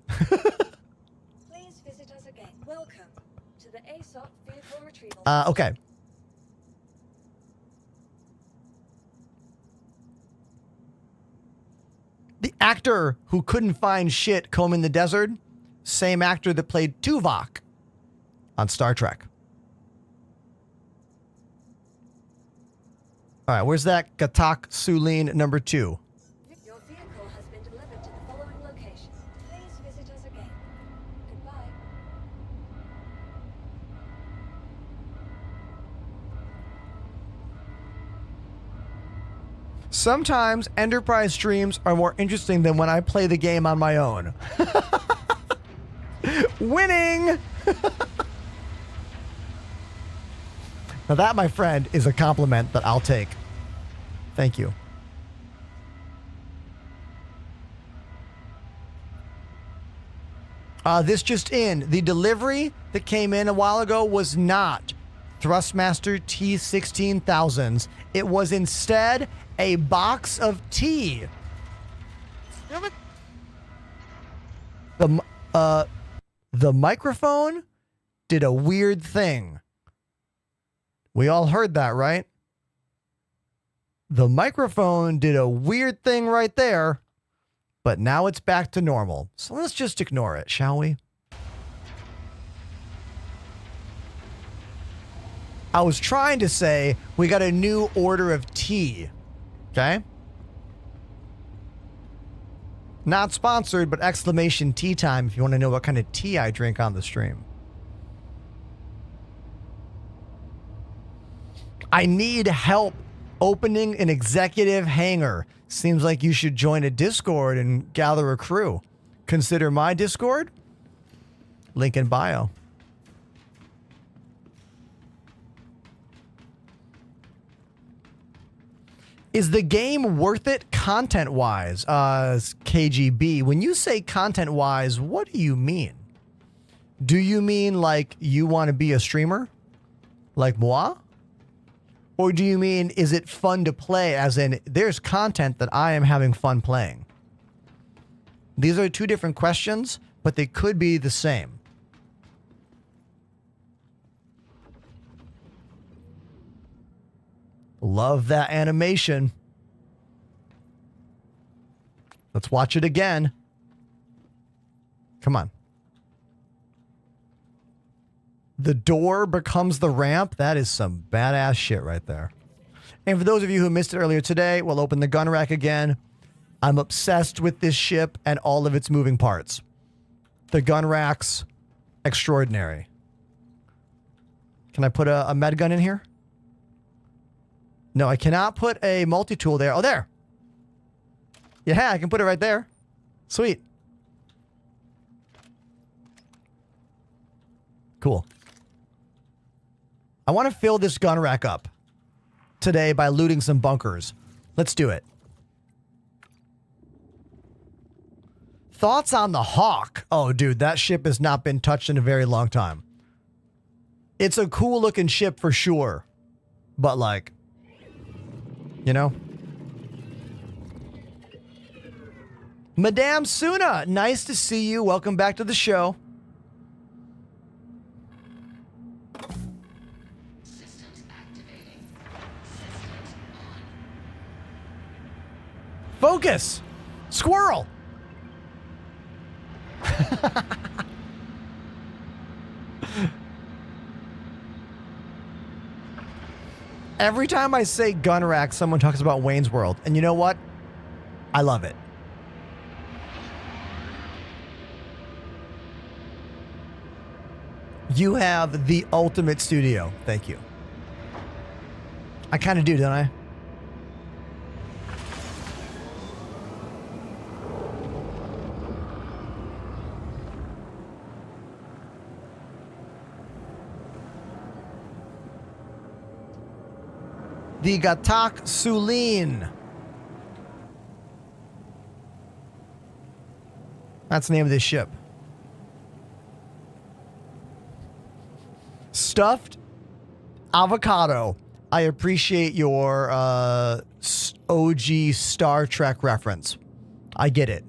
Please visit us again. Welcome to the ASOP vehicle retrieval. Okay. The actor who couldn't find shit combing the desert, same actor that played Tuvok on Star Trek. All right, where's that Gatak Sulin number 2? Your vehicle has been delivered to the following location. Please visit us again. Goodbye. Sometimes Enterprise streams are more interesting than when I play the game on my own. Winning! Now that, my friend, is a compliment that I'll take. Thank you. This just in. The delivery that came in a while ago was not Thrustmaster T16000s. It was instead a box of tea. The microphone did a weird thing. We all heard that, right? The microphone did a weird thing right there, but now it's back to normal. So let's just ignore it, shall we? I was trying to say we got a new order of tea. Okay? Not sponsored, but exclamation tea time if you want to know what kind of tea I drink on the stream. I need help opening an executive hangar. Seems like you should join a Discord and gather a crew. Consider my Discord. Link in bio. Is the game worth it content-wise? KGB, when you say content-wise, what do you mean? Do you mean like you want to be a streamer? Like moi? Or do you mean, is it fun to play as in there's content that I am having fun playing? These are two different questions, but they could be the same. Love that animation. Let's watch it again. Come on. The door becomes the ramp. That is some badass shit right there. And for those of you who missed it earlier today, we'll open the gun rack again. I'm obsessed with this ship and all of its moving parts. The gun rack's extraordinary. Can I put a med gun in here? No, I cannot put a multi-tool there. Oh, there. Yeah, I can put it right there. Sweet. Cool. I want to fill this gun rack up today by looting some bunkers. Let's do it. Thoughts on the Hawk? Oh, dude, that ship has not been touched in a very long time. It's a cool looking ship for sure. But like, you know? Madame Suna, nice to see you. Welcome back to the show. Systems activating. Systems on. Focus! Squirrel! Every time I say gun rack, someone talks about Wayne's World. And you know what? I love it. You have the ultimate studio. Thank you. I kind of do, don't I? The Gatak Sulin. That's the name of this ship. Stuffed avocado. I appreciate your OG Star Trek reference. I get it.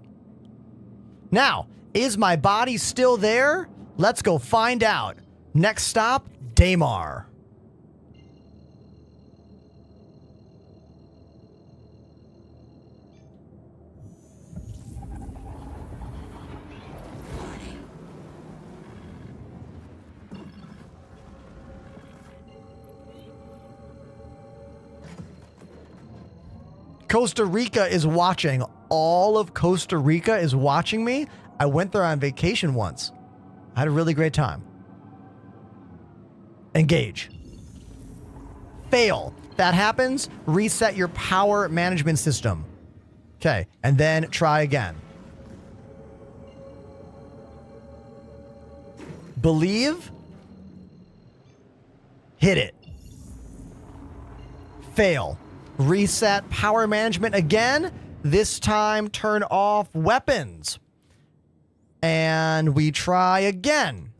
Now, is my body still there? Let's go find out. Next stop, Daymar. Costa Rica is watching. All of Costa Rica is watching me. I went there on vacation once. I had a really great time. Engage. Fail. That happens. Reset your power management system. Okay. And then try again. Believe. Hit it. Fail. Reset power management again. This time, turn off weapons. And we try again.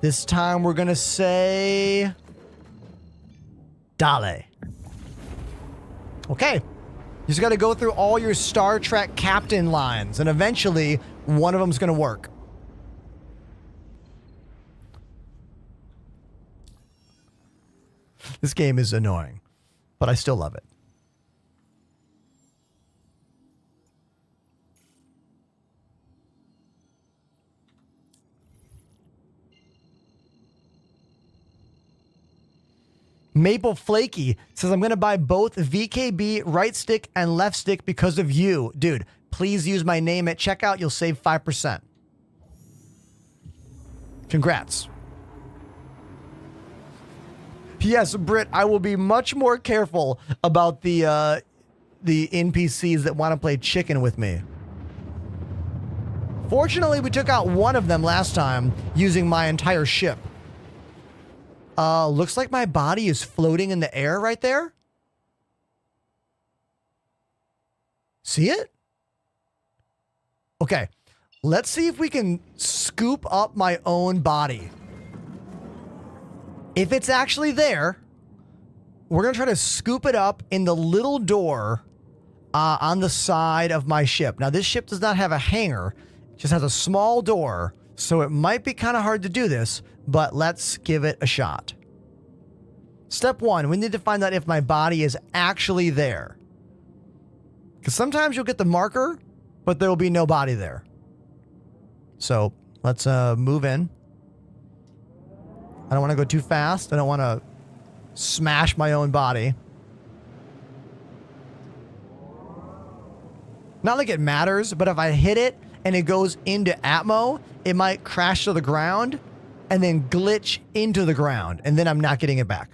This time, we're going to say... Dale. Okay. You just got to go through all your Star Trek captain lines, and eventually, one of them's going to work. This game is annoying, but I still love it. Maple Flaky says, I'm going to buy both VKB right stick and left stick because of you. Dude, please use my name at checkout. You'll save 5%. Congrats. Yes, Britt, I will be much more careful about the NPCs that want to play chicken with me. Fortunately, we took out one of them last time using my entire ship. Looks like my body is floating in the air right there. See it? Okay. Let's see if we can scoop up my own body. If it's actually there, we're going to try to scoop it up in the little door on the side of my ship. Now, this ship does not have a hangar. It just has a small door, so it might be kind of hard to do this, but let's give it a shot. Step one, we need to find out if my body is actually there. Because sometimes you'll get the marker, but there will be no body there. So let's move in. I don't want to go too fast. I don't want to smash my own body. Not like it matters, but if I hit it and it goes into Atmo, it might crash to the ground and then glitch into the ground, and then I'm not getting it back.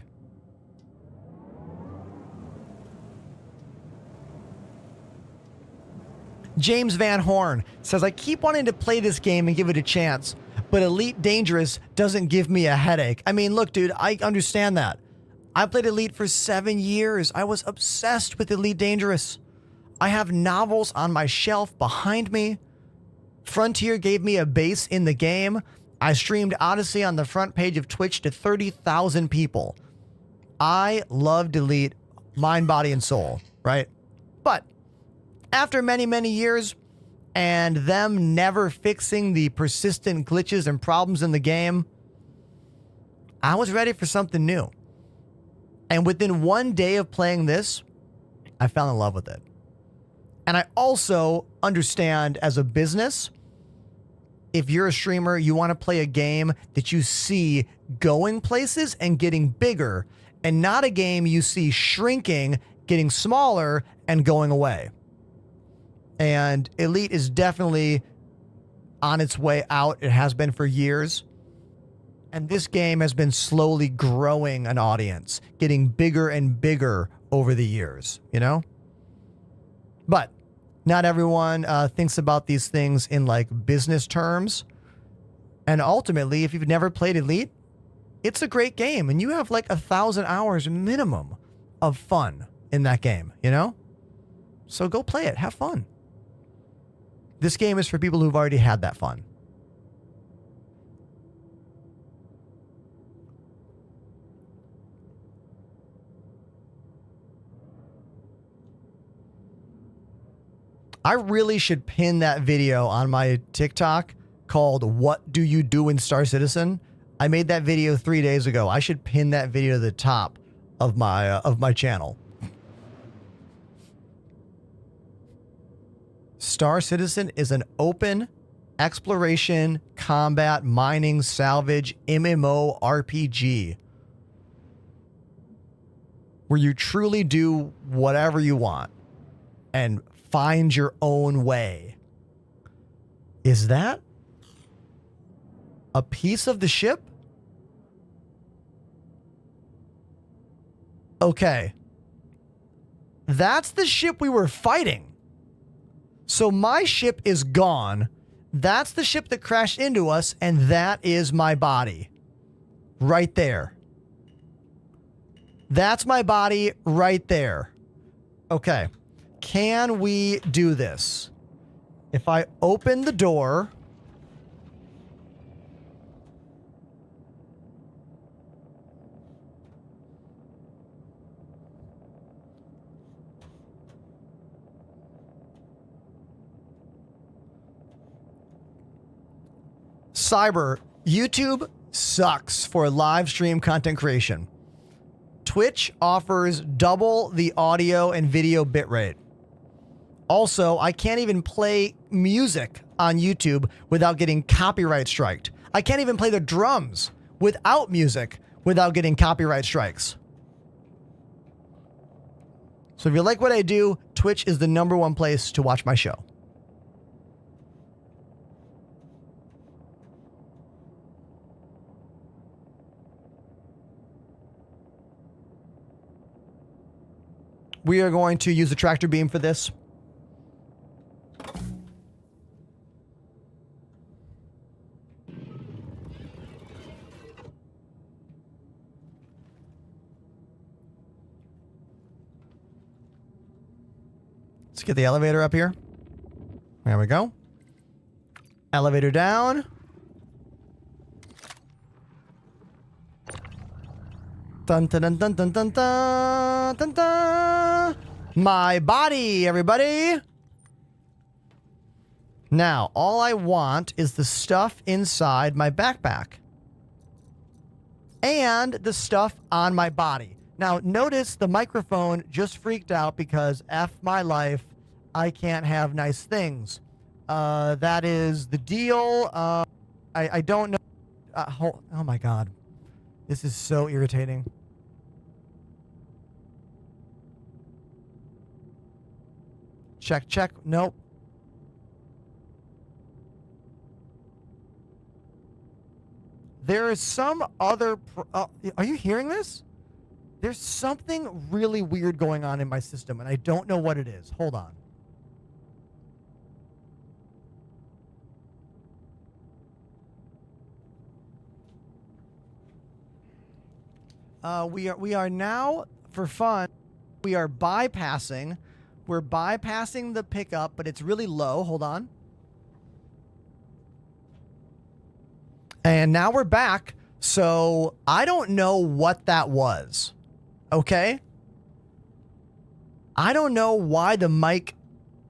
James Van Horn says, I keep wanting to play this game and give it a chance, but Elite Dangerous doesn't give me a headache. I mean, look, dude, I understand that. I played Elite for 7 years. I was obsessed with Elite Dangerous. I have novels on my shelf behind me. Frontier gave me a base in the game. I streamed Odyssey on the front page of Twitch to 30,000 people. I loved Elite, mind, body, and soul, right? But after many, many years and them never fixing the persistent glitches and problems in the game, I was ready for something new. And within 1 day of playing this, I fell in love with it. And I also understand as a business, if you're a streamer, you want to play a game that you see going places and getting bigger, and not a game you see shrinking, getting smaller, and going away. And Elite is definitely on its way out. It has been for years. And this game has been slowly growing an audience, getting bigger and bigger over the years, you know? But not everyone thinks about these things in like business terms. And ultimately, if you've never played Elite, it's a great game. And you have like 1,000 hours minimum of fun in that game, you know? So go play it. Have fun. This game is for people who've already had that fun. I really should pin that video on my TikTok called What Do You Do in Star Citizen? I made that video 3 days ago. I should pin that video to the top of my channel. Star Citizen is an open exploration, combat, mining, salvage, MMO RPG where you truly do whatever you want and find your own way. Is that a piece of the ship? Okay. That's the ship we were fighting. So my ship is gone. That's the ship that crashed into us, and that is my body. Right there. That's my body right there. Okay. Can we do this? If I open the door... Cyber, YouTube sucks for live stream content creation. Twitch offers double the audio and video bitrate. Also, I can't even play music on YouTube without getting copyright striked. I can't even play the drums without music without getting copyright strikes. So if you like what I do, Twitch is the #1 place to watch my show. We are going to use the tractor beam for this. Let's get the elevator up here. There we go. Elevator down. Dun dun dun dun dun dun dun dun dun. My body, everybody. Now, all I want is the stuff inside my backpack. And the stuff on my body. Now, notice the microphone just freaked out because F my life, I can't have nice things. That is the deal. I don't know. Oh my God. This is so irritating. Check, check. Nope. There is some other... are you hearing this? There's something really weird going on in my system, and I don't know what it is. Hold on. We are now, for fun, we are bypassing. We're bypassing the pickup, but it's really low. Hold on. And now we're back. So I don't know what that was. Okay? I don't know why the mic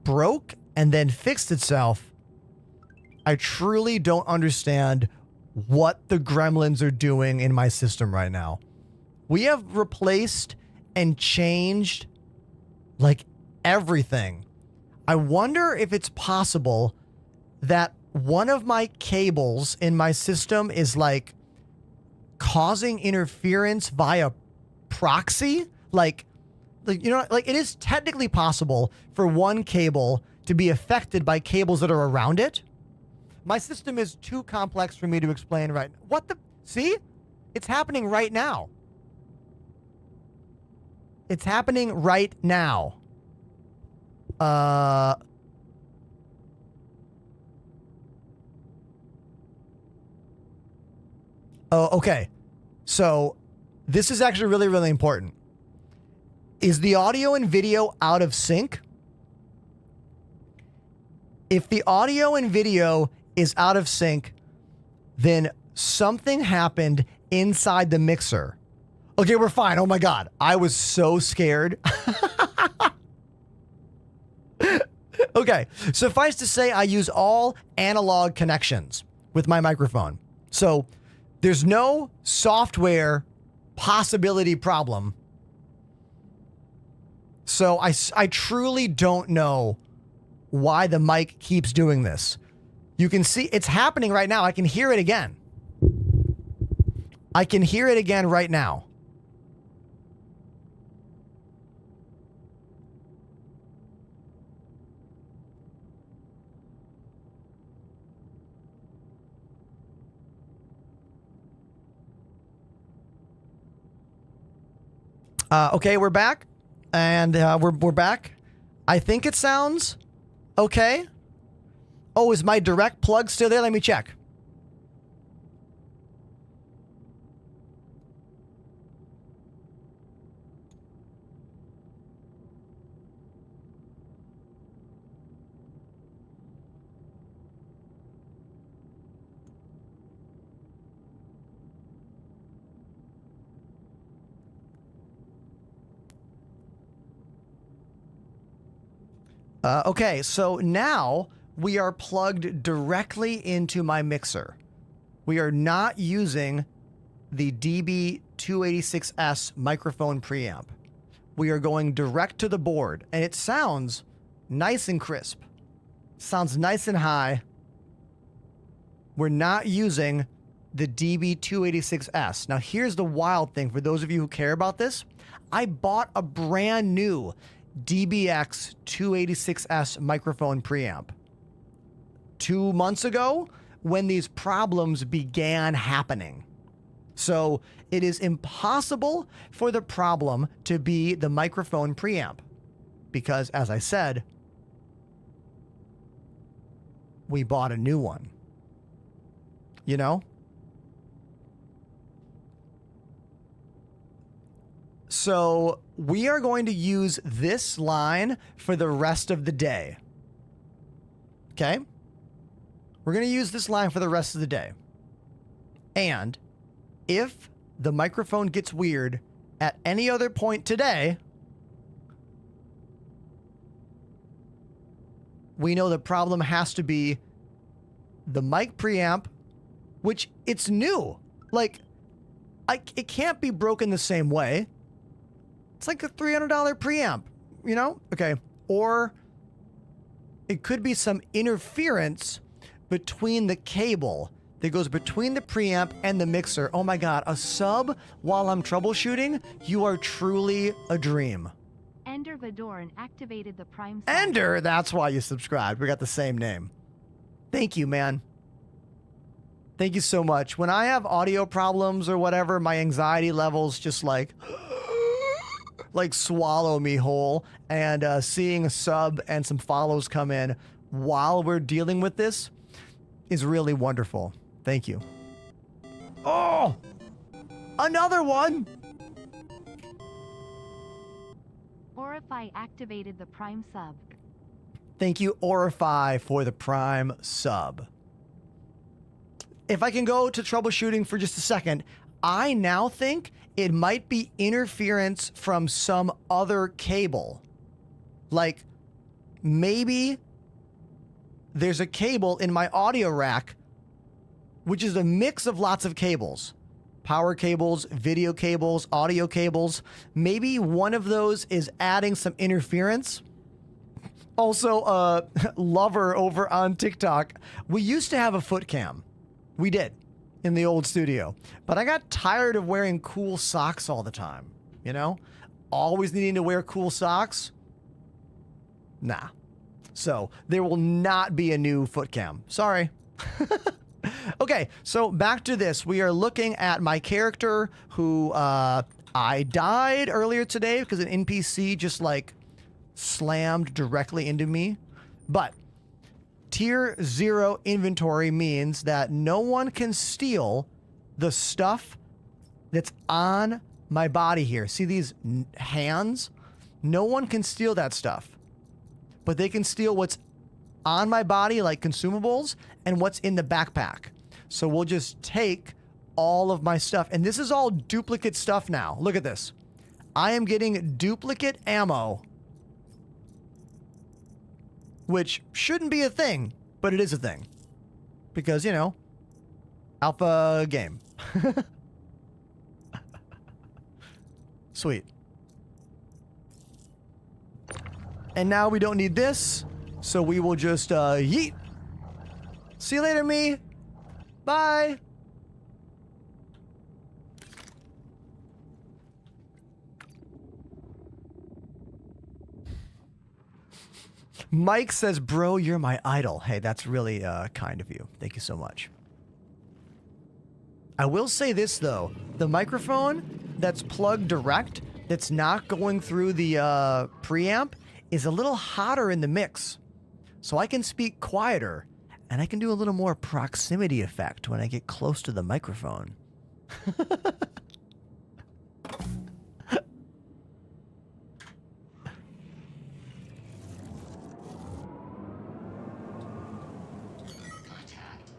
broke and then fixed itself. I truly don't understand what the gremlins are doing in my system right now. We have replaced and changed like everything. I wonder if it's possible that one of my cables in my system is like causing interference via proxy. Like, you know, like it is technically possible for one cable to be affected by cables that are around it. My system is too complex for me to explain right now. What the? See? It's happening right now. It's happening right now. Oh, okay. So this is actually really, really important. Is the audio and video out of sync? If the audio and video is out of sync, then something happened inside the mixer. Okay, we're fine. Oh my God. I was so scared. Okay, suffice to say, I use all analog connections with my microphone. So there's no software possibility problem. So I truly don't know why the mic keeps doing this. You can see it's happening right now. I can hear it again. I can hear it again right now. Okay, we're back, and we're back. I think it sounds okay. Oh, is my direct plug still there? Let me check. Okay, so now we are plugged directly into my mixer. We are not using the DB286S microphone preamp. We are going direct to the board, and it sounds nice and crisp. Sounds nice and high. We're not using the DB286S. Now, here's the wild thing for those of you who care about this. I bought a brand new DBX 286S microphone preamp 2 months ago when these problems began happening. So it is impossible for the problem to be the microphone preamp because, as I said, we bought a new one. You know? So we are going to use this line for the rest of the day. Okay? We're going to use this line for the rest of the day. And if the microphone gets weird at any other point today, we know the problem has to be the mic preamp, which it's new. Like, it can't be broken the same way. It's like a $300 preamp, you know? Okay. Or it could be some interference between the cable that goes between the preamp and the mixer. Oh my God, a sub while I'm troubleshooting? You are truly a dream. Ender Vidorn activated the Prime sub. Ender, that's why you subscribed. We got the same name. Thank you, man. Thank you so much. When I have audio problems or whatever, my anxiety levels just like swallow me whole. And seeing a sub and some follows come in while we're dealing with this is really wonderful. Thank you. Oh, another one. Orify activated the Prime sub. Thank you, Orify, for the Prime sub. If I can go to troubleshooting for just a second, I now think it might be interference from some other cable. Like, maybe there's a cable in my audio rack, which is a mix of lots of cables. Power cables, video cables, audio cables. Maybe one of those is adding some interference. Also, Lover over on TikTok, we used to have a foot cam. We did in the old studio, but I got tired of wearing cool socks all the time. You know, always needing to wear cool socks. Nah. So there will not be a new foot cam. Sorry. Okay, so back to this. We are looking at my character who I died earlier today because an NPC just like slammed directly into me. But Tier 0 inventory means that no one can steal the stuff that's on my body here. See these hands? No one can steal that stuff. But they can steal what's on my body, like consumables, and what's in the backpack. So we'll just take all of my stuff. And this is all duplicate stuff now. Look at this. I am getting duplicate ammo, which shouldn't be a thing, but it is a thing. Because, you know, alpha game. Sweet. And now we don't need this, so we will just yeet. See you later, me. Bye. Mike says, bro, you're my idol. Hey, that's really kind of you. Thank you so much. I will say this, though. The microphone that's plugged direct, that's not going through the preamp, is a little hotter in the mix. So I can speak quieter, and I can do a little more proximity effect when I get close to the microphone. Contact.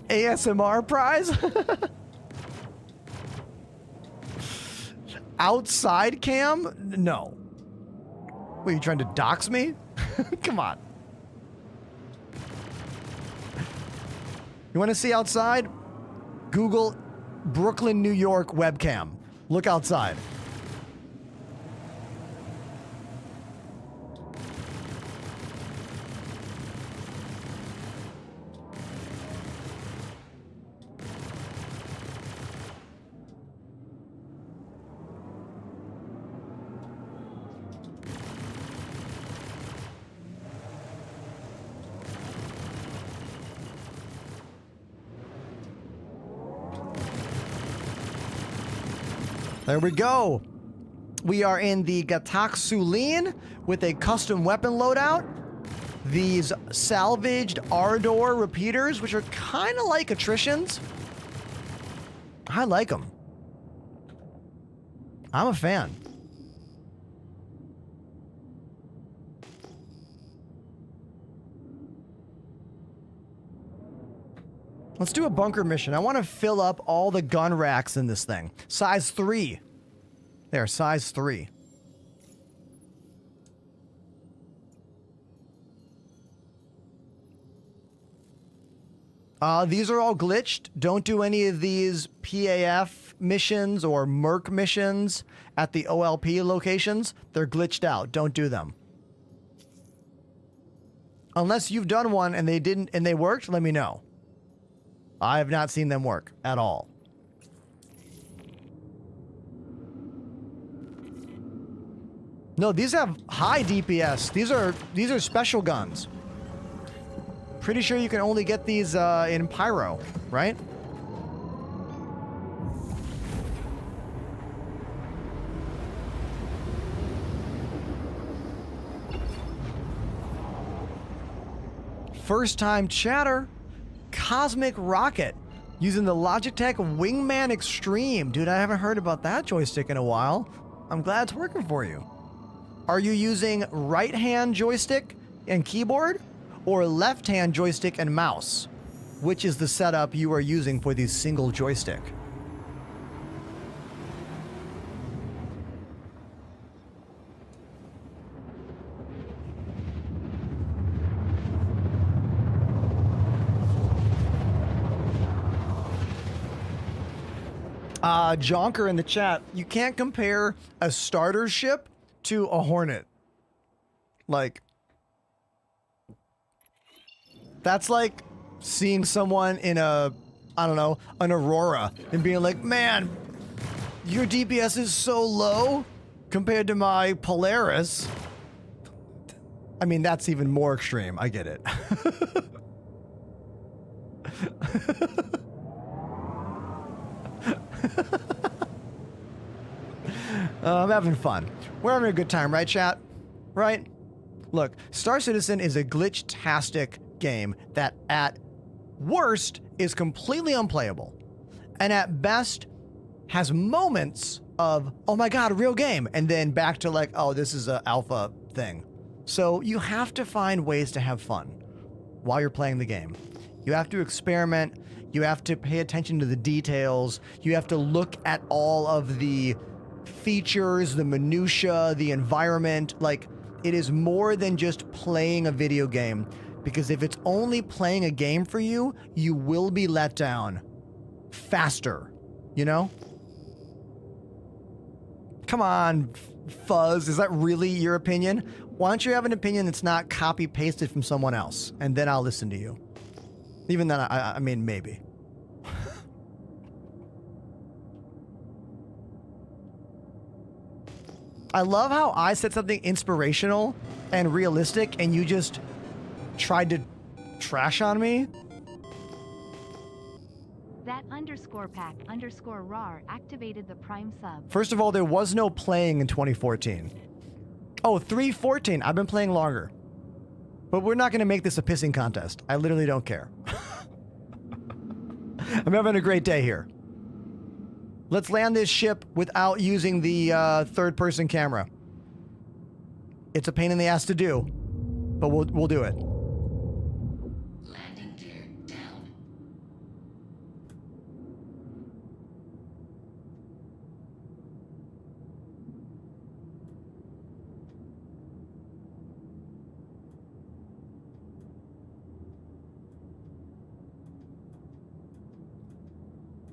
ASMR prize? Outside cam? No. What, are you trying to dox me? Come on. You want to see outside? Google Brooklyn, New York webcam. Look outside. There we go. We are in the Gataksulin with a custom weapon loadout. These salvaged Ardor repeaters, which are kind of like attritions. I like them. I'm a fan. Let's do a bunker mission. I want to fill up all the gun racks in this thing. Size 3. There, size 3. These are all glitched. Don't do any of these PAF missions or Merc missions at the OLP locations. They're glitched out. Don't do them. Unless you've done one and they didn't and they worked, let me know. I have not seen them work at all. No, these have high DPS. These are special guns. Pretty sure you can only get these in Pyro, right? First time chatter. Cosmic Rocket using the Logitech Wingman Extreme. Dude, I haven't heard about that joystick in a while. I'm glad it's working for you. Are you using right hand joystick and keyboard or left hand joystick and mouse? Which is the setup you are using for the single joystick? Jonker in the chat, you can't compare a starter ship to a Hornet. Like, that's like seeing someone in a, I don't know, an Aurora and being like, man, your DPS is so low compared to my Polaris. I mean, that's even more extreme. I get it. I'm having fun. We're having a good time, right, chat? Right? Look, Star Citizen is a glitch-tastic game that at worst is completely unplayable, and at best has moments of, oh my god, a real game, and then back to like, oh, this is an alpha thing. So you have to find ways to have fun while you're playing the game. You have to experiment. You have to pay attention to the details. You have to look at all of the features, the minutia, the environment. Like, it is more than just playing a video game, because if it's only playing a game for you, you will be let down faster, you know? Come on, Fuzz, is that really your opinion? Why don't you have an opinion that's not copy-pasted from someone else, and then I'll listen to you. Even then, I mean, maybe. I love how I said something inspirational and realistic, and you just tried to trash on me. That _pack_rar activated the Prime sub. First of all, there was no playing in 2014. Oh, 314. I've been playing longer. But we're not going to make this a pissing contest. I literally don't care. I'm having a great day here. Let's land this ship without using the third-person camera. It's a pain in the ass to do, but we'll do it. Landing gear down.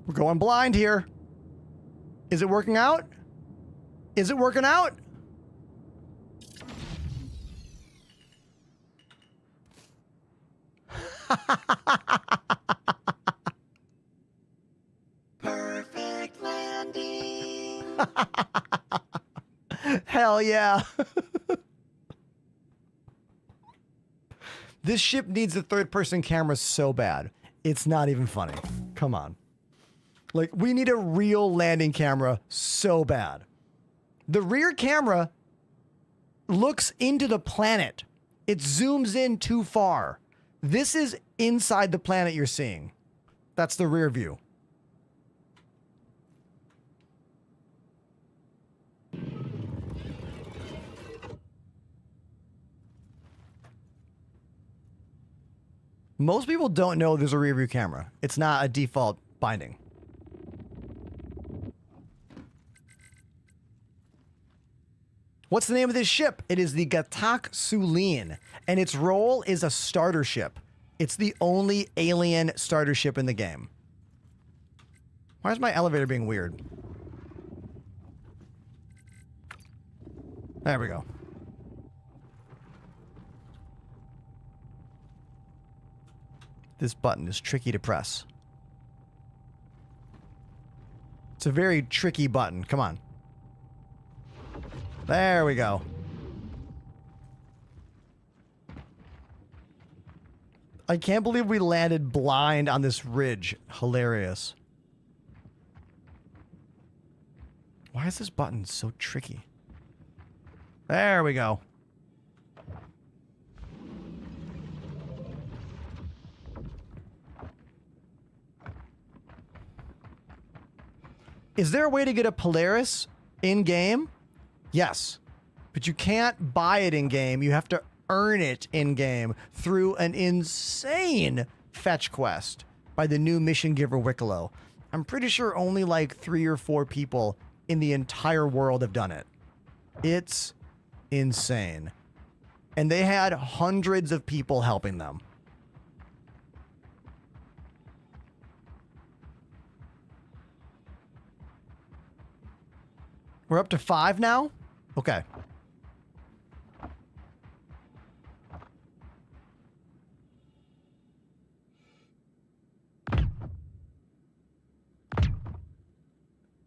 We're going blind here. Is it working out? Is it working out? Perfect landing. Hell yeah. This ship needs a third-person camera so bad. It's not even funny. Come on. Like, we need a real landing camera so bad. The rear camera looks into the planet. It zooms in too far. This is inside the planet you're seeing. That's the rear view. Most people don't know there's a rear view camera. It's not a default binding. What's the name of this ship? It is the Gatak Sulin, and its role is a starter ship. It's the only alien starter ship in the game. Why is my elevator being weird? There we go. This button is tricky to press. It's a very tricky button. Come on. There we go. I can't believe we landed blind on this ridge. Hilarious. Why is this button so tricky? There we go. Is there a way to get a Polaris in-game? Yes. But you can't buy it in-game. You have to earn it in-game through an insane fetch quest by the new mission giver Wicklow. I'm pretty sure only like 3 or 4 people in the entire world have done it. It's insane. And they had hundreds of people helping them. We're up to 5 now? Okay.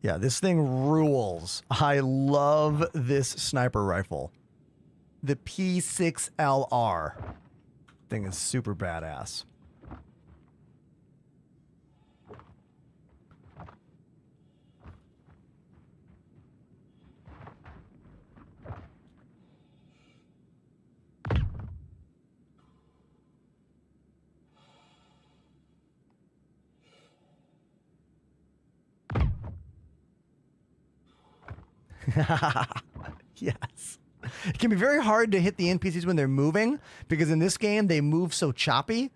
Yeah, this thing rules. I love this sniper rifle. The P6LR. Thing is super badass. Yes. It can be very hard to hit the NPCs when they're moving, because in this game, they move so choppy.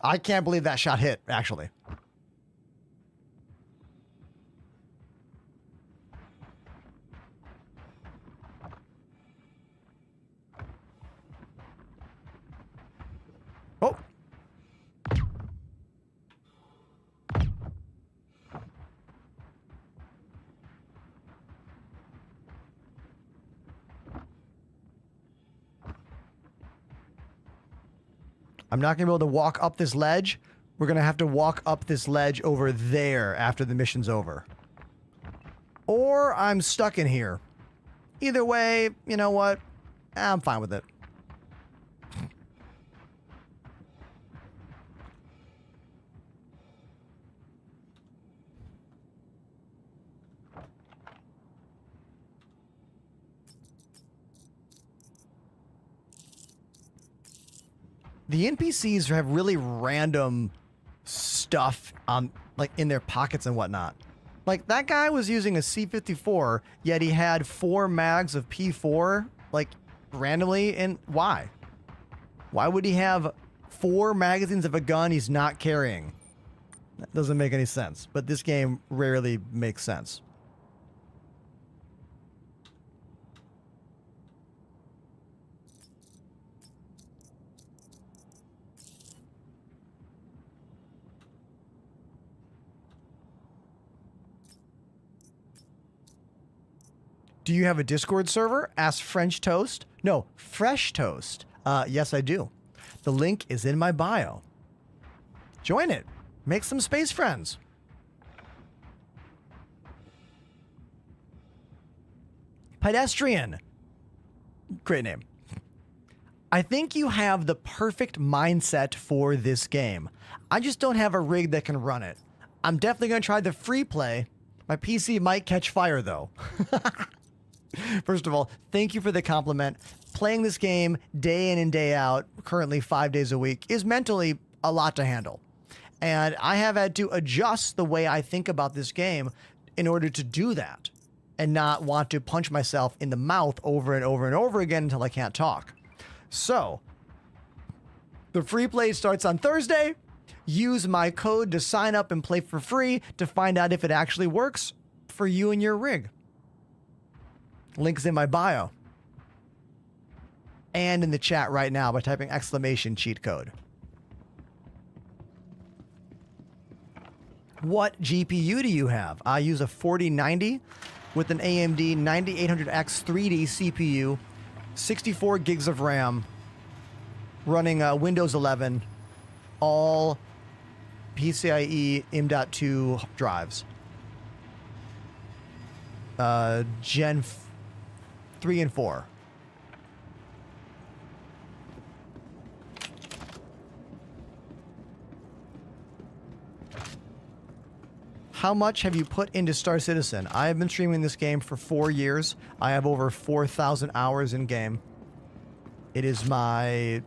I can't believe that shot hit, actually. Oh. I'm not going to be able to walk up this ledge. We're going to have to walk up this ledge over there after the mission's over. Or I'm stuck in here. Either way, you know what? I'm fine with it. The NPCs have really random stuff on, like, in their pockets and whatnot. Like, that guy was using a C-54, yet he had 4 mags of P4, like, randomly. And why? Why would he have 4 magazines of a gun he's not carrying? That doesn't make any sense. But this game rarely makes sense. Do you have a Discord server? Ask French Toast. No, Fresh Toast. Yes, I do. The link is in my bio. Join it. Make some space friends. Pedestrian. Great name. I think you have the perfect mindset for this game. I just don't have a rig that can run it. I'm definitely going to try the free play. My PC might catch fire, though. First of all, thank you for the compliment. Playing this game day in and day out, currently 5 days a week, is mentally a lot to handle. And I have had to adjust the way I think about this game in order to do that and not want to punch myself in the mouth over and over and over again until I can't talk. So, the free play starts on Thursday. Use my code to sign up and play for free to find out if it actually works for you and your rig. Link's in my bio. And in the chat right now by typing exclamation cheat code. What GPU do you have? I use a 4090 with an AMD 9800X 3D CPU, 64 gigs of RAM, running Windows 11, all PCIe M.2 drives. Gen 3 and 4. How much have you put into Star Citizen? I have been streaming this game for 4 years. I have over 4,000 hours in game. It is my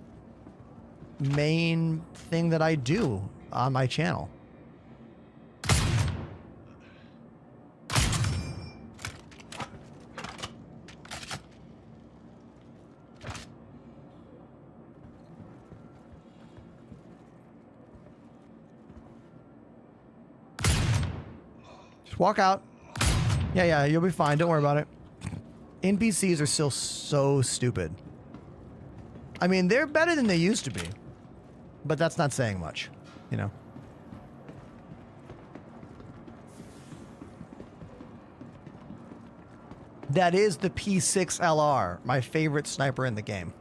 main thing that I do on my channel. Walk out. Yeah, you'll be fine. Don't worry about it. NPCs are still so stupid. I mean, they're better than they used to be. But that's not saying much, you know. That is the P6LR, my favorite sniper in the game.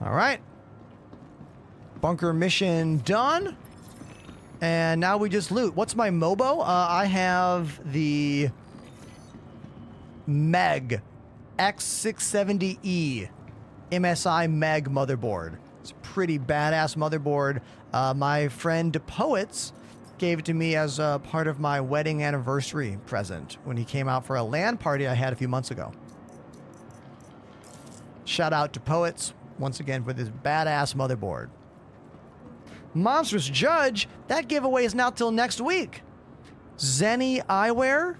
All right. Bunker mission done. And now we just loot. What's my MOBO? I have the Meg X670E MSI Meg motherboard. It's a pretty badass motherboard. My friend Poets gave it to me as a part of my wedding anniversary present when he came out for a LAN party I had a few months ago. Shout out to Poets once again for this badass motherboard. Monstrous Judge, that giveaway is not till next week. Zenny Eyewear.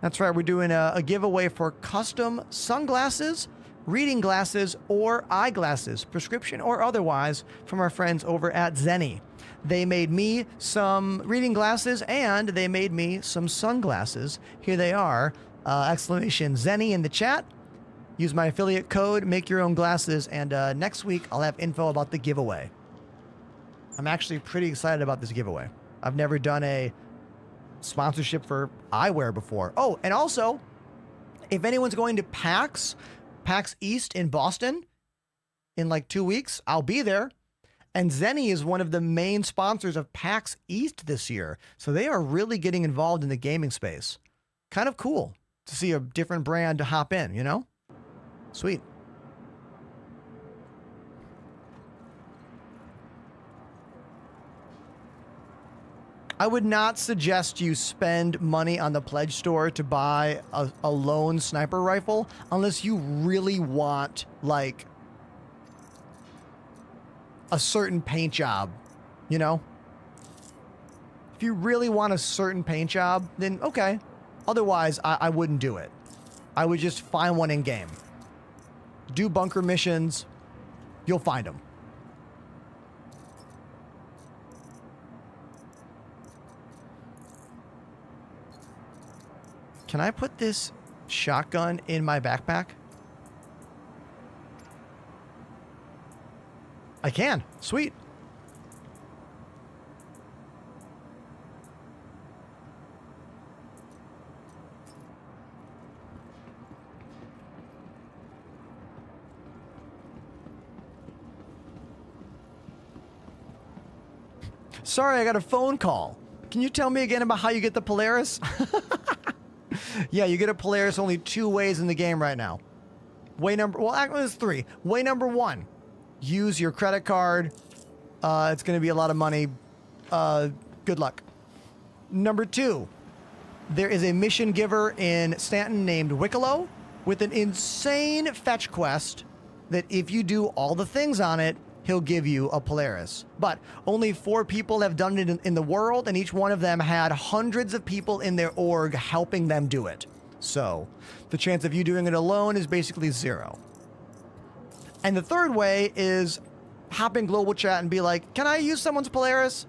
That's right, we're doing a giveaway for custom sunglasses, reading glasses, or eyeglasses, prescription or otherwise, from our friends over at Zenny. They made me some reading glasses and they made me some sunglasses. Here they are. Exclamation Zenny in the chat. Use my affiliate code, make your own glasses, and next week I'll have info about the giveaway. I'm actually pretty excited about this giveaway. I've never done a sponsorship for eyewear before. Oh, and also, if anyone's going to PAX East in Boston in like 2 weeks, I'll be there. And Zenny is one of the main sponsors of PAX East this year. So they are really getting involved in the gaming space. Kind of cool to see a different brand to hop in, you know? Sweet. I would not suggest you spend money on the pledge store to buy a lone sniper rifle unless you really want, like, a certain paint job, you know? If you really want a certain paint job, then okay. Otherwise, I wouldn't do it. I would just find one in game. Do bunker missions. You'll find them. Can I put this shotgun in my backpack? I can. Sweet. Sorry, I got a phone call. Can you tell me again about how you get the Polaris? Yeah, you get a Polaris only 2 ways in the game right now. Actually, there's 3. Way number 1, use your credit card. It's going to be a lot of money. Good luck. Number 2, there is a mission giver in Stanton named Wicklow with an insane fetch quest that if you do all the things on it, he'll give you a Polaris. But only 4 people have done it in the world, and each one of them had hundreds of people in their org helping them do it. So the chance of you doing it alone is basically 0. And the third way is hop in global chat and be like, can I use someone's Polaris?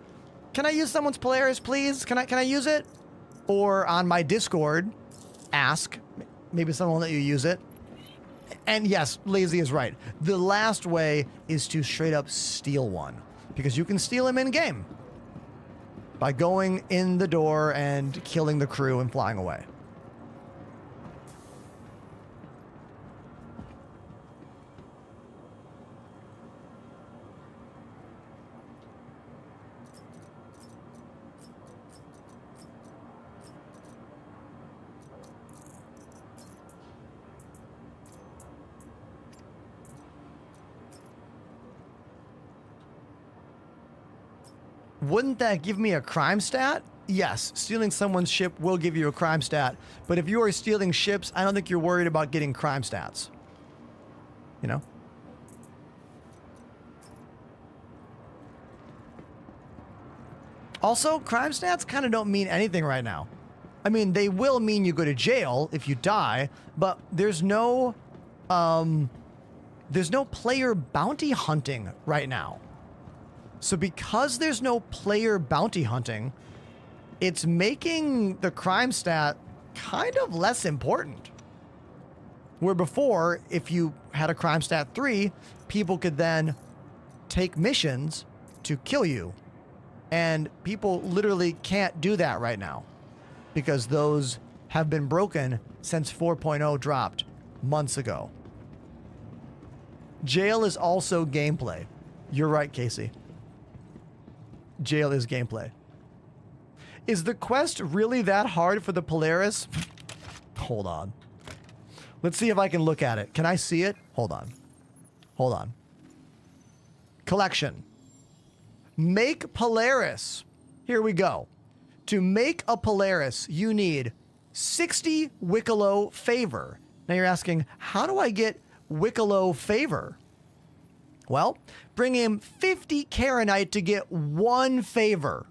Can I use someone's Polaris, please? Can I use it? Or on my Discord, ask. Maybe someone will let you use it. And yes, Lazy is right. The last way is to straight up steal one, because you can steal him in game by going in the door and killing the crew and flying away. Wouldn't that give me a crime stat? Yes, stealing someone's ship will give you a crime stat. But if you are stealing ships, I don't think you're worried about getting crime stats. You know? Also, crime stats kind of don't mean anything right now. I mean, they will mean you go to jail if you die, but there's no player bounty hunting right now. So because there's no player bounty hunting, it's making the crime stat kind of less important. Where before, if you had a crime stat 3, people could then take missions to kill you. And people literally can't do that right now because those have been broken since 4.0 dropped months ago. Jail is also gameplay. You're right, Casey. Jail is gameplay. Is the quest really that hard for the Polaris? Hold on. Let's see if I can look at it. Can I see it? Hold on. Hold on. Collection. Make Polaris. Here we go. To make a Polaris, you need 60 Wicklow favor. Now you're asking, how do I get Wicklow favor? Well, bring him 50 Karenite to get 1 favor.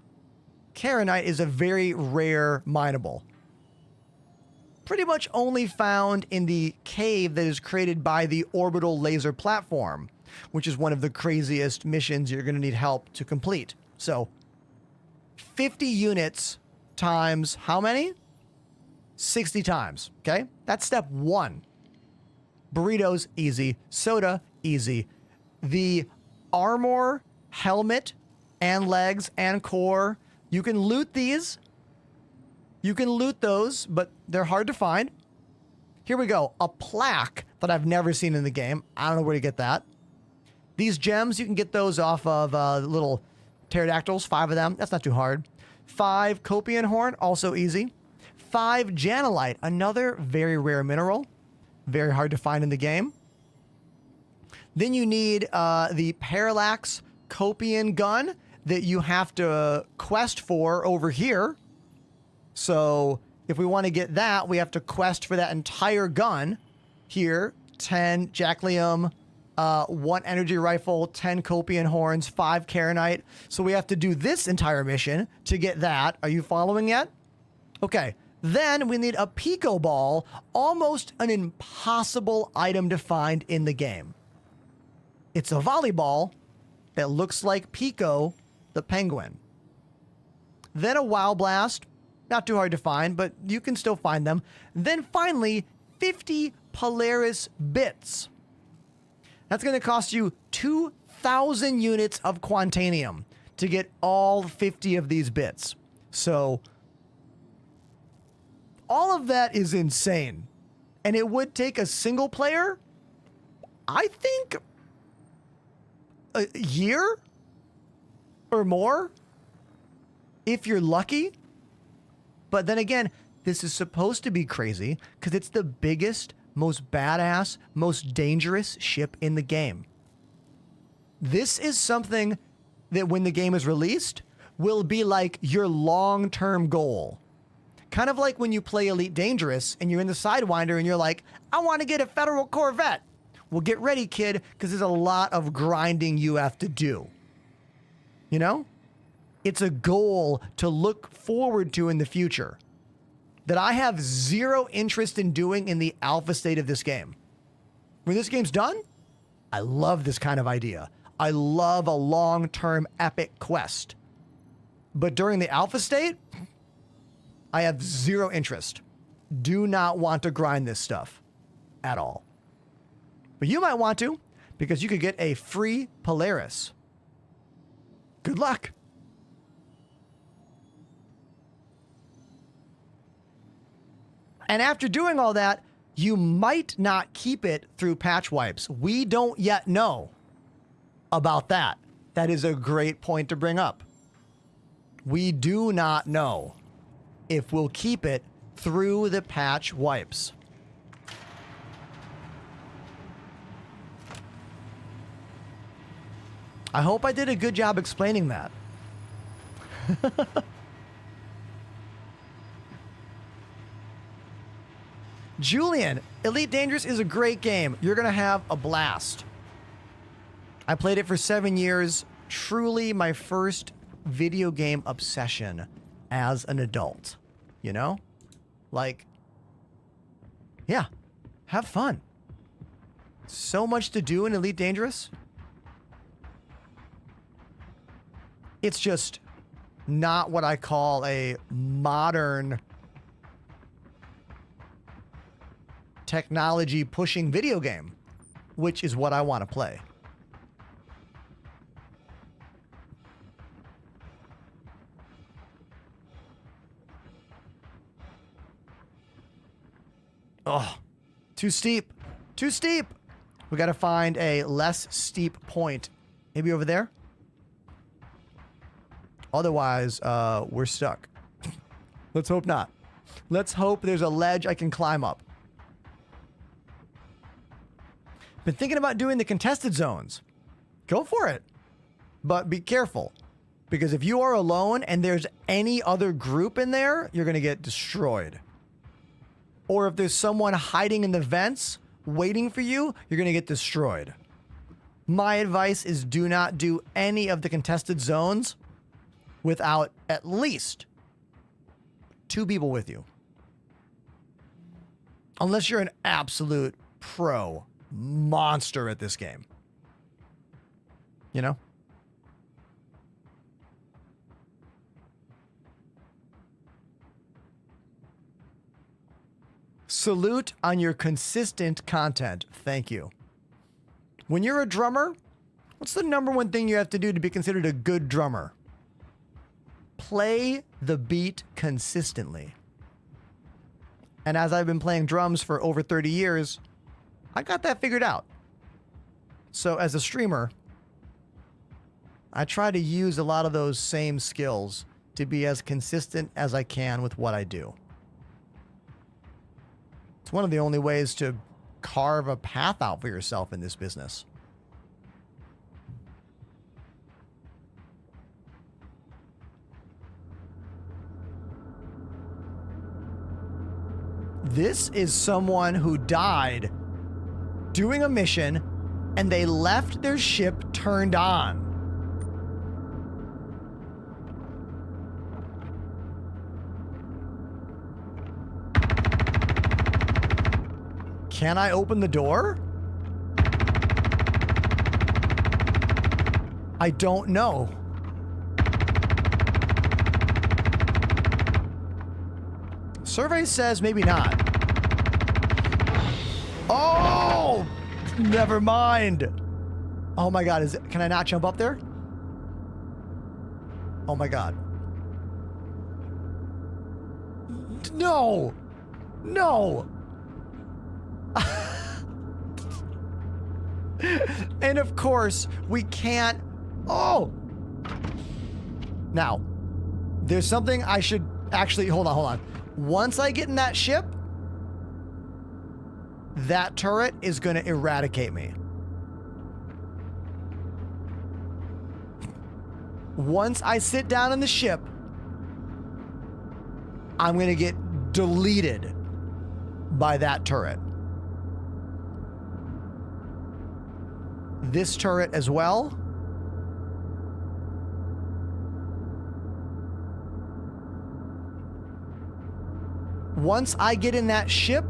Karenite is a very rare mineable. Pretty much only found in the cave that is created by the orbital laser platform, which is one of the craziest missions you're going to need help to complete. So, 50 units times how many? 60 times, okay? That's step 1. Burritos, easy. Soda, easy. The armor, helmet, and legs, and core, you can loot these. You can loot those, but they're hard to find. Here we go. A plaque that I've never seen in the game. I don't know where to get that. These gems, you can get those off of little pterodactyls, 5 of them. That's not too hard. 5 Copian horn, also easy. 5 Janelite, another very rare mineral. Very hard to find in the game. Then you need the Parallax Copian gun that you have to quest for over here. So if we want to get that, we have to quest for that entire gun. Here, 10 Jacklium, 1 energy rifle, 10 Copian horns, 5 Karenite. So we have to do this entire mission to get that. Are you following yet? Okay. Then we need a Pico Ball, almost an impossible item to find in the game. It's a volleyball that looks like Pico, the penguin. Then a Wow Blast, not too hard to find, but you can still find them. Then finally, 50 Polaris bits. That's going to cost you 2,000 units of Quantanium to get all 50 of these bits. So all of that is insane. And it would take a single player, I think, a year or more if you're lucky. But then again, this is supposed to be crazy because it's the biggest, most badass, most dangerous ship in the game. This is something that when the game is released will be like your long-term goal. Kind of like when you play Elite Dangerous and you're in the Sidewinder and you're like, I want to get a Federal Corvette. Well, get ready, kid, because there's a lot of grinding you have to do. You know? It's a goal to look forward to in the future that I have zero interest in doing in the alpha state of this game. When this game's done, I love this kind of idea. I love a long-term epic quest. But during the alpha state, I have zero interest. Do not want to grind this stuff at all. But you might want to, because you could get a free Polaris. Good luck. And after doing all that, you might not keep it through patch wipes. We don't yet know about that. That is a great point to bring up. We do not know if we'll keep it through the patch wipes. I hope I did a good job explaining that. Julian, Elite Dangerous is a great game. You're going to have a blast. I played it for 7 years. Truly my first video game obsession as an adult. You know? Like, yeah, have fun. So much to do in Elite Dangerous. It's just not what I call a modern technology pushing video game, which is what I want to play. Oh, too steep. Too steep. We got to find a less steep point. Maybe over there? Otherwise, we're stuck. Let's hope not. Let's hope there's a ledge I can climb up. Been thinking about doing the contested zones. Go for it. But be careful. Because if you are alone and there's any other group in there, you're going to get destroyed. Or if there's someone hiding in the vents waiting for you, you're going to get destroyed. My advice is do not do any of the contested zones without at least 2 people with you. Unless you're an absolute pro monster at this game. You know? Salute on your consistent content. Thank you. When you're a drummer, what's the #1 thing you have to do to be considered a good drummer? Play the beat consistently. And as I've been playing drums for over 30 years, I got that figured out. So as a streamer, I try to use a lot of those same skills to be as consistent as I can with what I do. It's one of the only ways to carve a path out for yourself in this business. This is someone who died doing a mission and they left their ship turned on. Can I open the door? I don't know. Survey says maybe not. Oh! Never mind. Oh my god, can I not jump up there? Oh my god. No! No! And of course, we can't... Oh! Now, There's something I should actually, hold on. Once I get in that ship, that turret is going to eradicate me. Once I sit down in the ship, I'm going to get deleted by that turret. This turret as well. Once I get in that ship,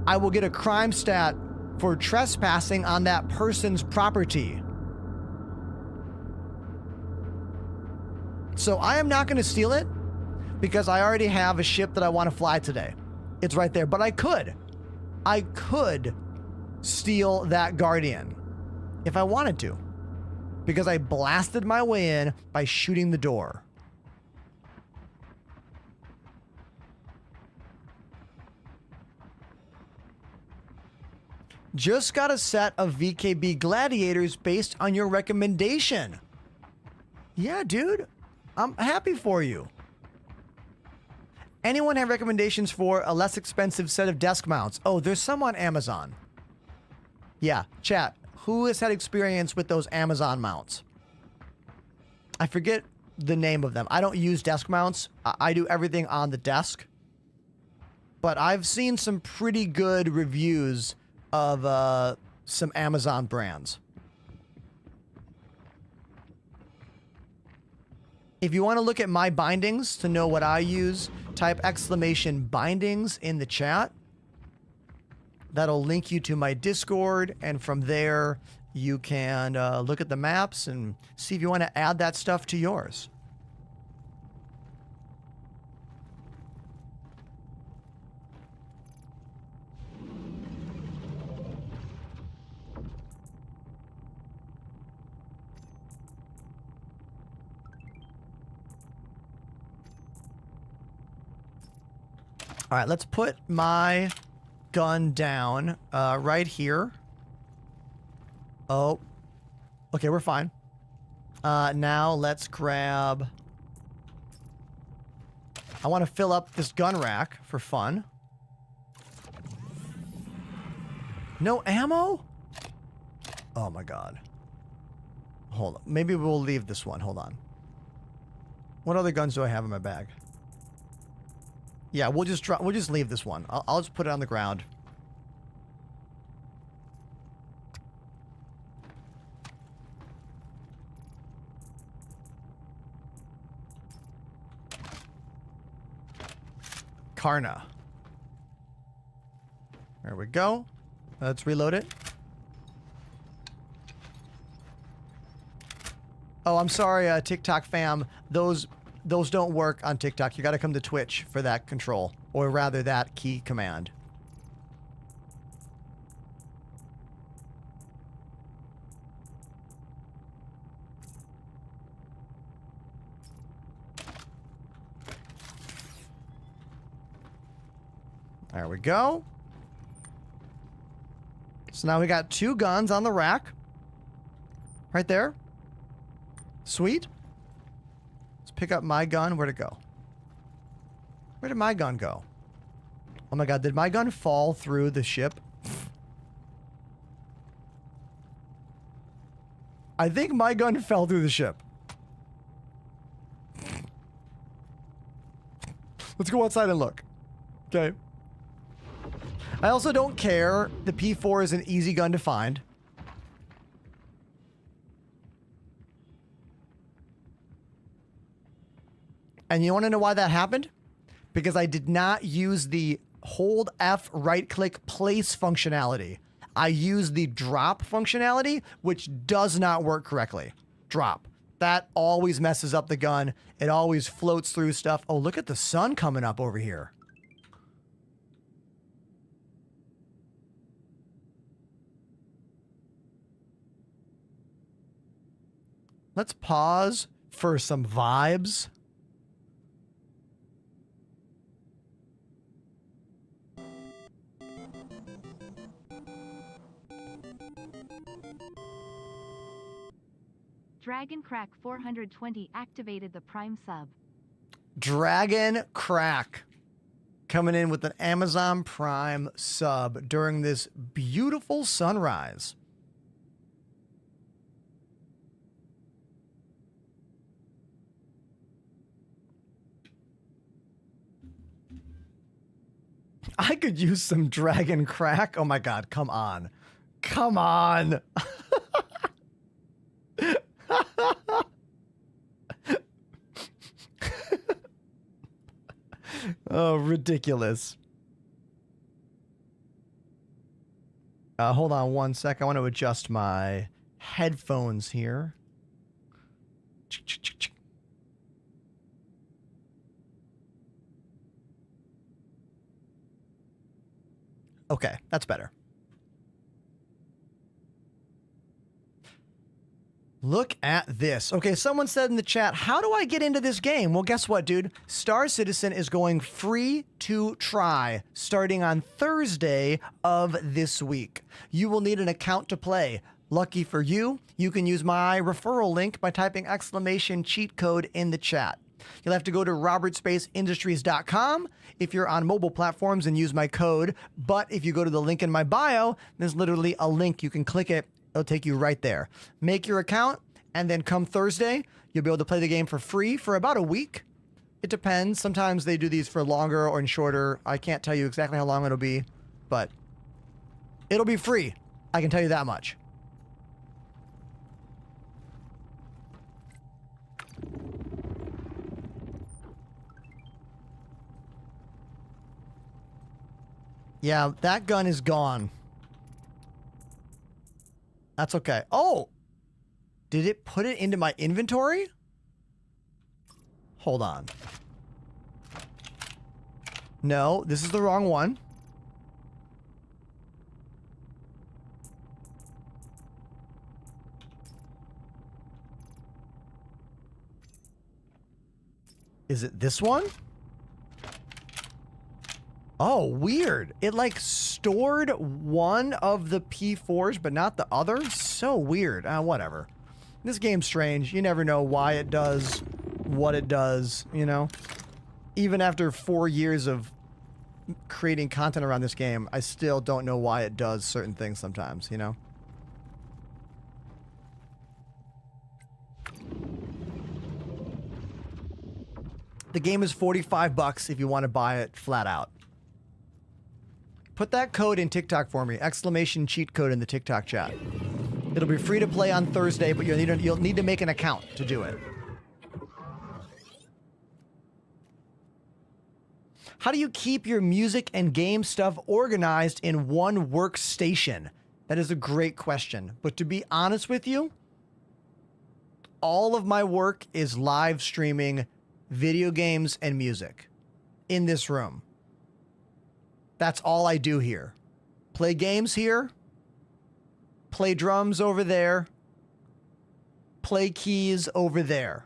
I will get a crime stat for trespassing on that person's property. So I am not going to steal it because I already have a ship that I want to fly today. It's right there, but I could steal that Guardian if I wanted to, because I blasted my way in by shooting the door. Just got a set of VKB gladiators based on your recommendation. Yeah, dude, I'm happy for you. Anyone have recommendations for a less expensive set of desk mounts? Oh, there's some on Amazon. Yeah, chat. Who has had experience with those Amazon mounts? I forget the name of them. I don't use desk mounts. I do everything on the desk. But I've seen some pretty good reviews of some Amazon brands. If you want to look at my bindings to know what I use, type !bindings in the chat. That'll link you to my Discord, and from there you can look at the maps and see if you want to add that stuff to yours. All right, let's put my gun down right here. Oh, okay, we're fine. Now let's grab... I want to fill up this gun rack for fun. No ammo? Oh my god. Hold on. Maybe we'll leave this one. Hold on. What other guns do I have in my bag? Yeah, we'll just leave this one. I'll just put it on the ground. Karna. There we go. Let's reload it. Oh, I'm sorry, TikTok fam. Those don't work on TikTok. You got to come to Twitch for that control, or rather that key command. There we go. So now we got 2 guns on the rack. Right there. Sweet. Let's pick up my gun. Where'd it go? Where did my gun go? Oh my god, did my gun fall through the ship? I think my gun fell through the ship. Let's go outside and look. Okay. I also don't care. The P4 is an easy gun to find. And you want to know why that happened? Because I did not use the hold F right-click place functionality. I used the drop functionality, which does not work correctly. Drop. That always messes up the gun. It always floats through stuff. Oh, look at the sun coming up over here. Let's pause for some vibes. Dragon Crack 420 activated the Prime sub. Dragon Crack coming in with an Amazon Prime sub during this beautiful sunrise. I could use some Dragon Crack. Oh my God, come on. Come on. Oh, ridiculous. Hold on one sec. I want to adjust my headphones here. Okay, that's better. Look at this. Okay, someone said in the chat, how do I get into this game? Well, guess what, dude? Star Citizen is going free to try starting on Thursday of this week. You will need an account to play. Lucky for you, you can use my referral link by typing exclamation cheat code in the chat. You'll have to go to robertspaceindustries.com if you're on mobile platforms and use my code. But if you go to the link in my bio, there's literally a link. You can click it. It'll take you right there. Make your account, and then come Thursday, you'll be able to play the game for free for about a week. It depends. Sometimes they do these for longer or shorter. I can't tell you exactly how long it'll be, but it'll be free. I can tell you that much. Yeah, that gun is gone. That's okay. Oh! Did it put it into my inventory? Hold on. No, this is the wrong one. Is it this one? Oh, weird. It like stored one of the P4s, but not the other. So weird. Whatever. This game's strange. You never know why it does what it does, you know? Even after 4 years of creating content around this game, I still don't know why it does certain things sometimes, you know? The game is $45 if you want to buy it flat out. Put that code in TikTok for me. Exclamation cheat code in the TikTok chat. It'll be free to play on Thursday, but you'll need to make an account to do it. How do you keep your music and game stuff organized in one workstation? That is a great question. But to be honest with you, all of my work is live streaming video games and music in this room. That's all I do here. Play games here. Play drums over there. Play keys over there.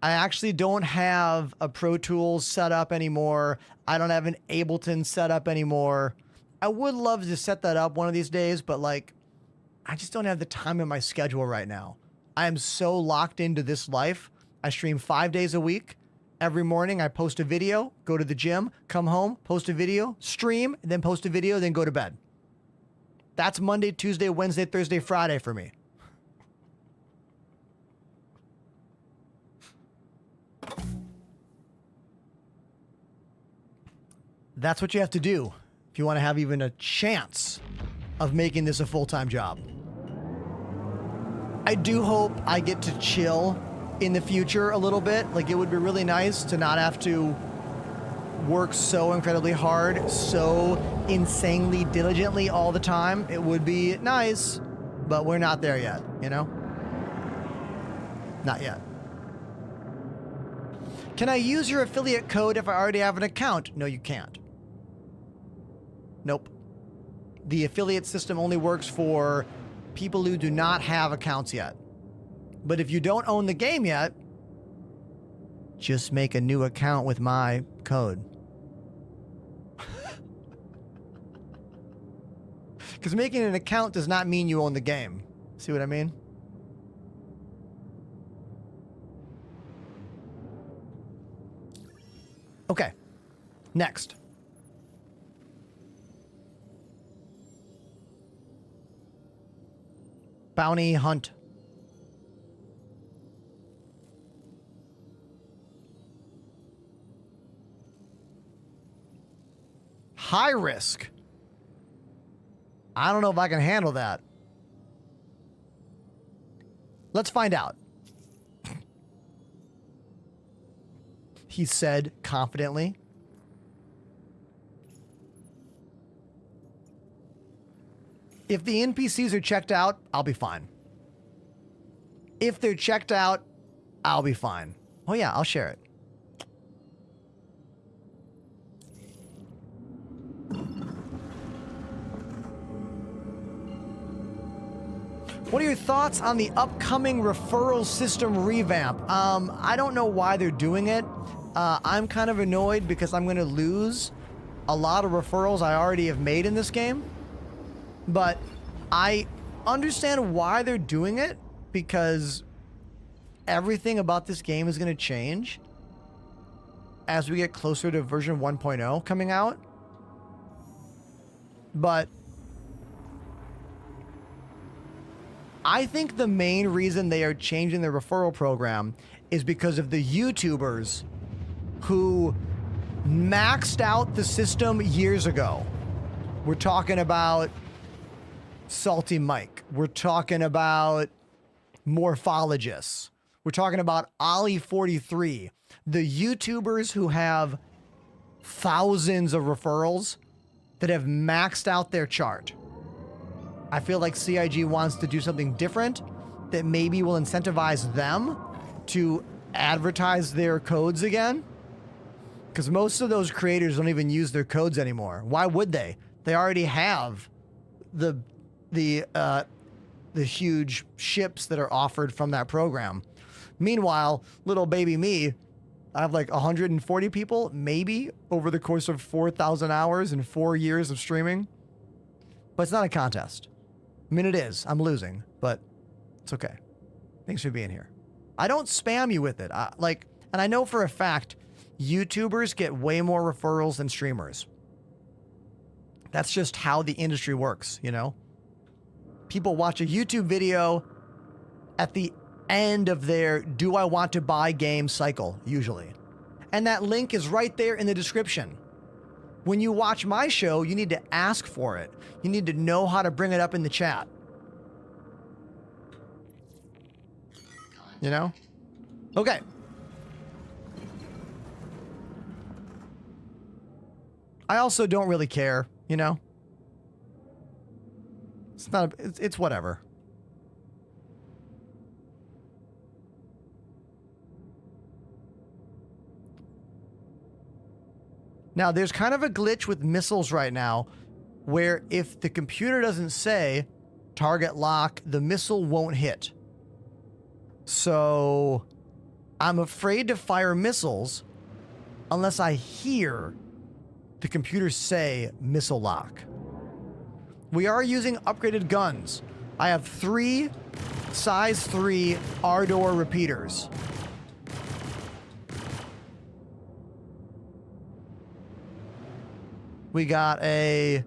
I actually don't have a Pro Tools set up anymore. I don't have an Ableton set up anymore. I would love to set that up one of these days, but like, I just don't have the time in my schedule right now. I am so locked into this life. I stream 5 days a week. Every morning I post a video, go to the gym, come home, post a video, stream, and then post a video, then go to bed. That's Monday, Tuesday, Wednesday, Thursday, Friday for me. That's what you have to do if you want to have even a chance of making this a full-time job. I do hope I get to chill in the future a little bit. Like, it would be really nice to not have to work so incredibly hard, so insanely diligently all the time. It would be nice, but we're not there yet, you know? Not yet. Can I use your affiliate code if I already have an account? No, you can't. Nope. The affiliate system only works for people who do not have accounts yet. But if you don't own the game yet, just make a new account with my code. Because making an account does not mean you own the game. See what I mean? Okay. Next. Bounty hunt. High risk. I don't know if I can handle that. Let's find out. He said confidently. If the NPCs are checked out, I'll be fine. If they're checked out, I'll be fine. Oh yeah, I'll share it. What are your thoughts on the upcoming referral system revamp? I don't know why they're doing it. I'm kind of annoyed because I'm going to lose a lot of referrals I already have made in this game. But I understand why they're doing it, because everything about this game is going to change as we get closer to version 1.0 coming out. But I think the main reason they are changing the referral program is because of the YouTubers who maxed out the system years ago. We're talking about Salty Mike. We're talking about Morphologists. We're talking about Ollie43. The YouTubers who have thousands of referrals that have maxed out their chart. I feel like CIG wants to do something different that maybe will incentivize them to advertise their codes again. Because most of those creators don't even use their codes anymore. Why would they? They already have the huge ships that are offered from that program. Meanwhile, little baby me, I have like 140 people, maybe, over the course of 4,000 hours and 4 years of streaming. But it's not a contest. I mean, it is. I'm losing, but it's okay. Thanks for being here. I don't spam you with it. And I know for a fact, YouTubers get way more referrals than streamers. That's just how the industry works, you know? People watch a YouTube video at the end of their do I want to buy game cycle, usually. And that link is right there in the description. When you watch my show, you need to ask for it. You need to know how to bring it up in the chat. You know? Okay. I also don't really care, you know? It's not, it's whatever. Now, there's kind of a glitch with missiles right now where if the computer doesn't say target lock, the missile won't hit. So I'm afraid to fire missiles unless I hear the computer say missile lock. We are using upgraded guns. I have 3 size 3 Ardor repeaters. We got a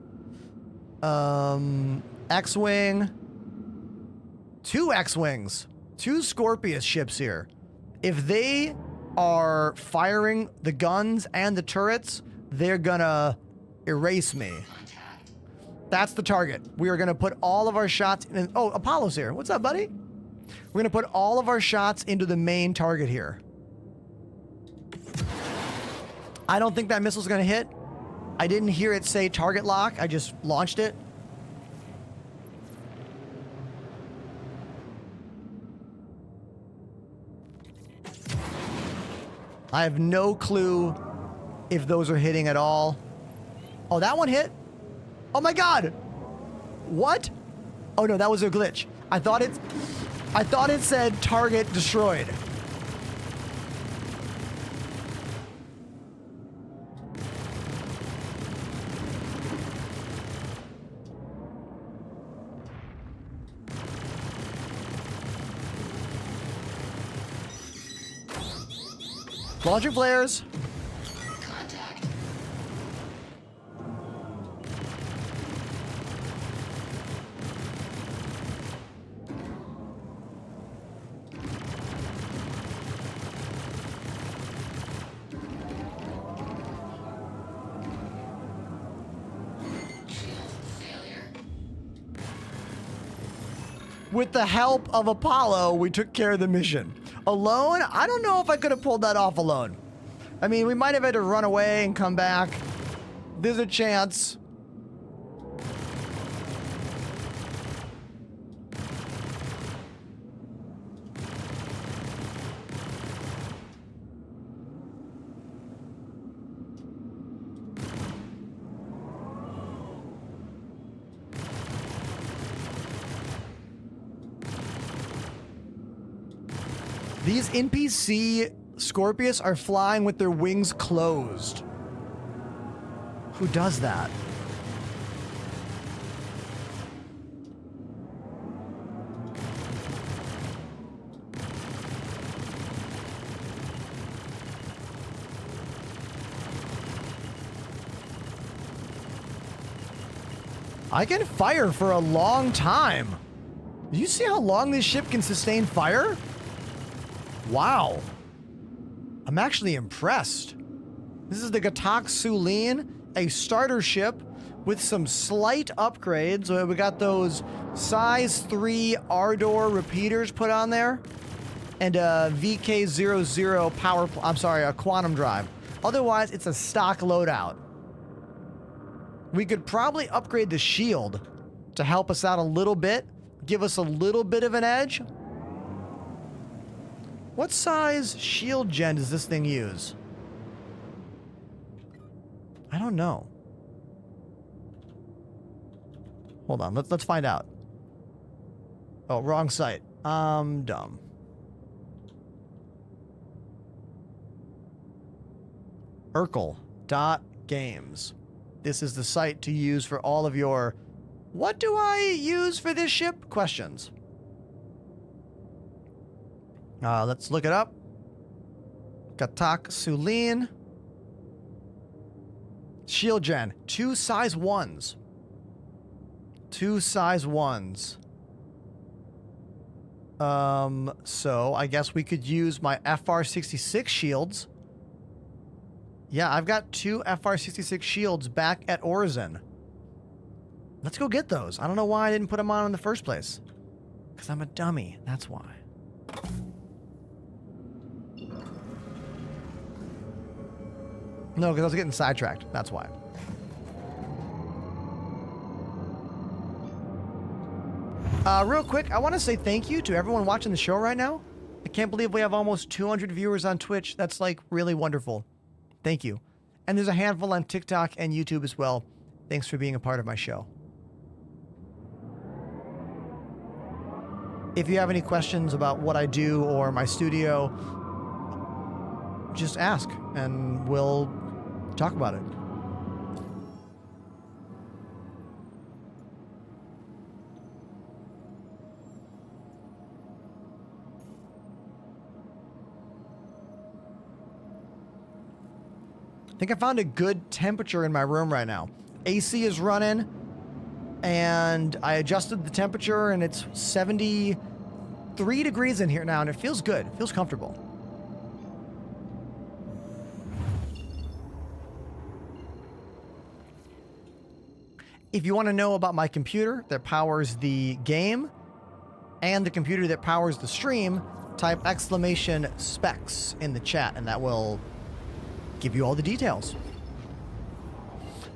X-Wing, 2 X-Wings, 2 Scorpius ships here. If they are firing the guns and the turrets, they're gonna erase me. That's the target. We are gonna put all of our shots in. Oh, Apollo's here. What's up, buddy? We're gonna put all of our shots into the main target here. I don't think that missile's gonna hit. I didn't hear it say target lock. I just launched it. I have no clue if those are hitting at all. Oh, that one hit. Oh my God. What? Oh no, that was a glitch. I thought it said target destroyed. Launching flares. With the help of Apollo, we took care of the mission. Alone, I don't know if I could have pulled that off alone. I mean, we might have had to run away and come back. There's a chance. These NPC Scorpius are flying with their wings closed. Who does that? I can fire for a long time. Do you see how long this ship can sustain fire? Wow. I'm actually impressed. This is the Gatak Sulin, a starter ship with some slight upgrades. We got those size 3 Ardor repeaters put on there and a VK00 power, a quantum drive. Otherwise, it's a stock loadout. We could probably upgrade the shield to help us out a little bit, give us a little bit of an edge. What size shield gen does this thing use? I don't know. Hold on, let's find out. Oh, wrong site. I'm dumb. Urkel.games. This is the site to use for all of your "what do I use for this ship?" questions. Let's look it up. Gatak Sulin. Shield gen. 2 size 1s. 2 size 1s. So I guess we could use my FR66 shields. Yeah, I've got 2 FR66 shields back at Orison. Let's go get those. I don't know why I didn't put them on in the first place. Because I'm a dummy. That's why. No, because I was getting sidetracked. That's why. Real quick, I want to say thank you to everyone watching the show right now. I can't believe we have almost 200 viewers on Twitch. That's like really wonderful. Thank you. And there's a handful on TikTok and YouTube as well. Thanks for being a part of my show. If you have any questions about what I do or my studio, just ask and we'll talk about it. I think I found a good temperature in my room right now. AC is running, and I adjusted the temperature, and it's 73 degrees in here now, and it feels good. It feels comfortable. If you want to know about my computer that powers the game and the computer that powers the stream, type !specs in the chat, and that will give you all the details.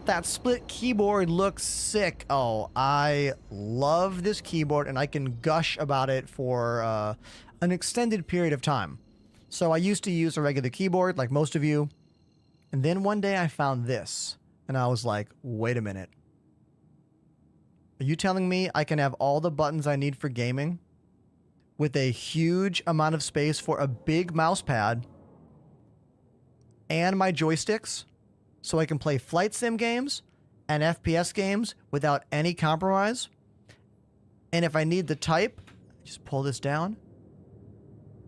That split keyboard looks sick. Oh, I love this keyboard, and I can gush about it for an extended period of time. So I used to use a regular keyboard, like most of you, and then one day I found this, and I was like, wait a minute. Are you telling me I can have all the buttons I need for gaming with a huge amount of space for a big mouse pad and my joysticks so I can play flight sim games and FPS games without any compromise? And if I need the type, just pull this down,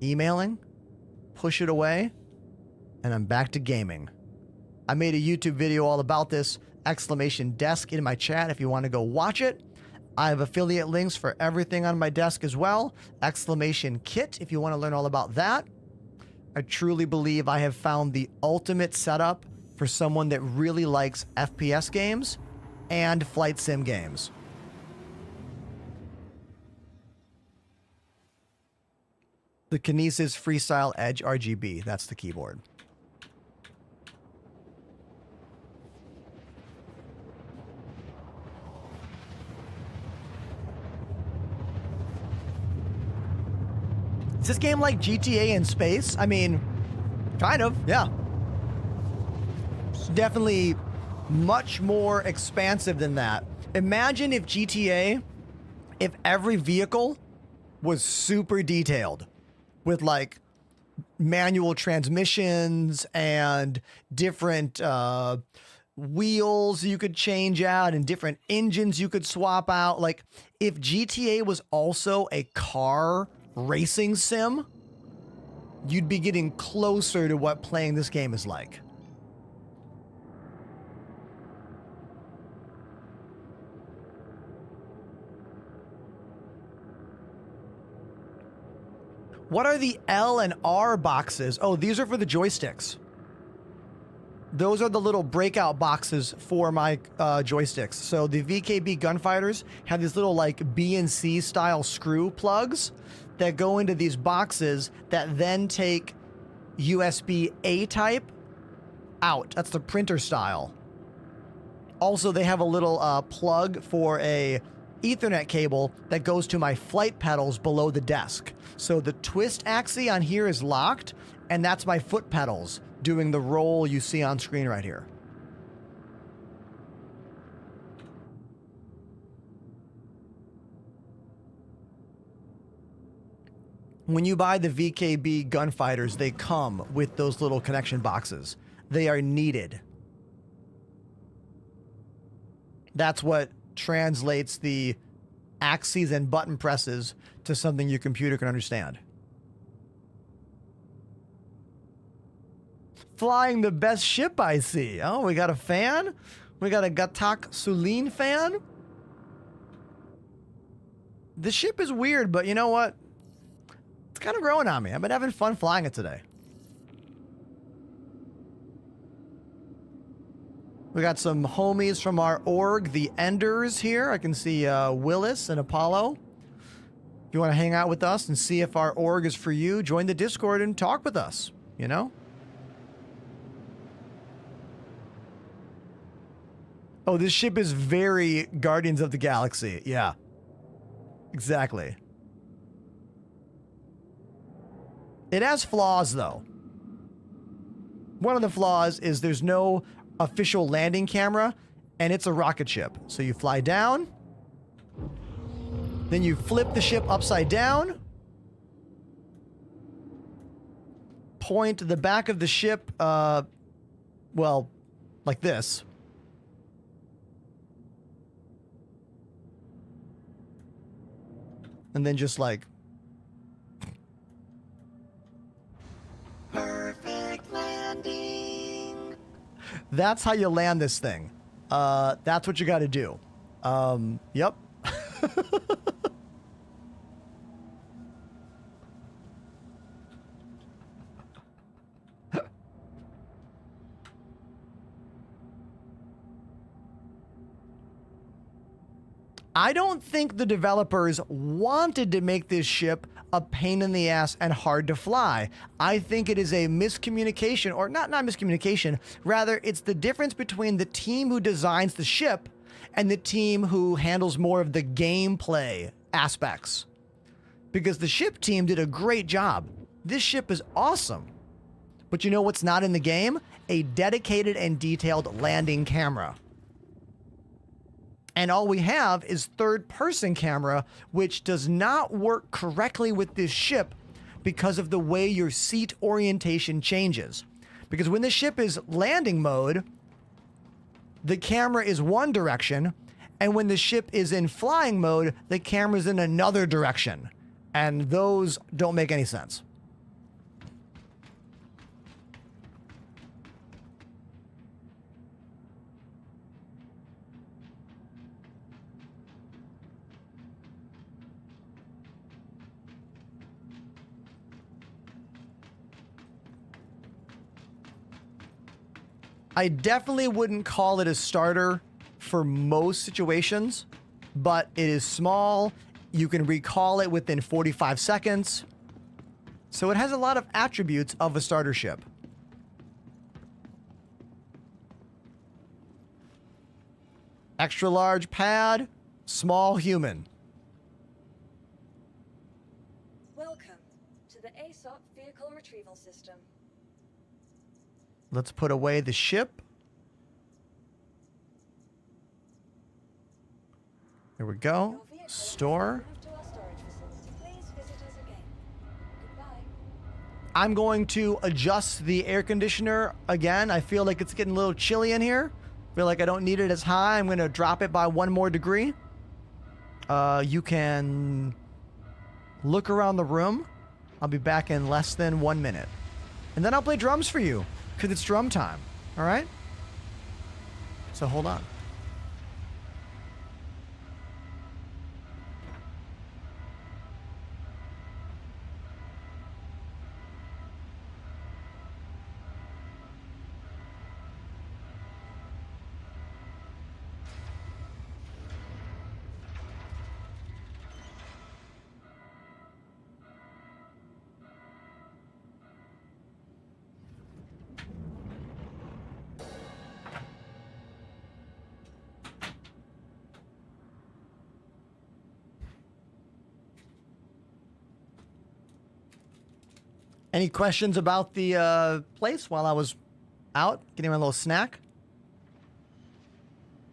emailing, push it away, and I'm back to gaming. I made a YouTube video all about this, !desk in my chat if you want to go watch it. I have affiliate links for everything on my desk as well. !kit if you want to learn all about that. I truly believe I have found the ultimate setup for someone that really likes FPS games and flight sim games. The Kinesis Freestyle Edge RGB. That's the keyboard. Is this game like GTA in space? I mean, kind of, yeah. It's definitely much more expansive than that. Imagine if GTA, if every vehicle was super detailed with like manual transmissions and different wheels you could change out and different engines you could swap out. Like if GTA was also a car racing sim, you'd be getting closer to what playing this game is like. What are the L and R boxes? Oh, these are for the joysticks. Those are the little breakout boxes for my joysticks. So the VKB gunfighters have these little like B and C style screw plugs that go into these boxes that then take USB A type out. That's the printer style. Also, they have a little plug for a Ethernet cable that goes to my flight pedals below the desk. So the twist axis on here is locked, and that's my foot pedals doing the roll you see on screen right here. When you buy the VKB gunfighters, they come with those little connection boxes. They are needed. That's what translates the axes and button presses to something your computer can understand. Flying the best ship I see. Oh, we got a fan? We got a Gatak Sulin fan? The ship is weird, but you know what? It's kind of growing on me. I've been having fun flying it today. We got some homies from our org, the Enders here. I can see Willis and Apollo. If you want to hang out with us and see if our org is for you, join the Discord and talk with us, you know? Oh, this ship is very Guardians of the Galaxy. Yeah, exactly. It has flaws, though. One of the flaws is there's no official landing camera, and it's a rocket ship. So you fly down, then you flip the ship upside down, point the back of the ship, well, like this. And then just like... Perfect landing. That's how you land this thing. That's what you got to do. Yep. I don't think the developers wanted to make this ship a pain in the ass and hard to fly. I think it is a miscommunication, or not miscommunication, rather it's the difference between the team who designs the ship and the team who handles more of the gameplay aspects. Because the ship team did a great job. This ship is awesome. But you know what's not in the game? A dedicated and detailed landing camera. And all we have is third-person camera, which does not work correctly with this ship because of the way your seat orientation changes. Because when the ship is landing mode, the camera is one direction, and when the ship is in flying mode, the camera's in another direction. And those don't make any sense. I definitely wouldn't call it a starter for most situations, but it is small. You can recall it within 45 seconds. So it has a lot of attributes of a starter ship. Extra large pad, small human. Welcome to the ASOP Vehicle Retrieval System. Let's put away the ship. There we go. Your vehicle has Store. been moved to our storage facility. Please visit us again. Goodbye. I'm going to adjust the air conditioner again. I feel like it's getting a little chilly in here. Feel like I don't need it as high. I'm going to drop it by 1 more degree. You can look around the room. I'll be back in less than 1 minute. And then I'll play drums for you because it's drum time. All right? So hold on. Any questions about the place while I was out getting my little snack?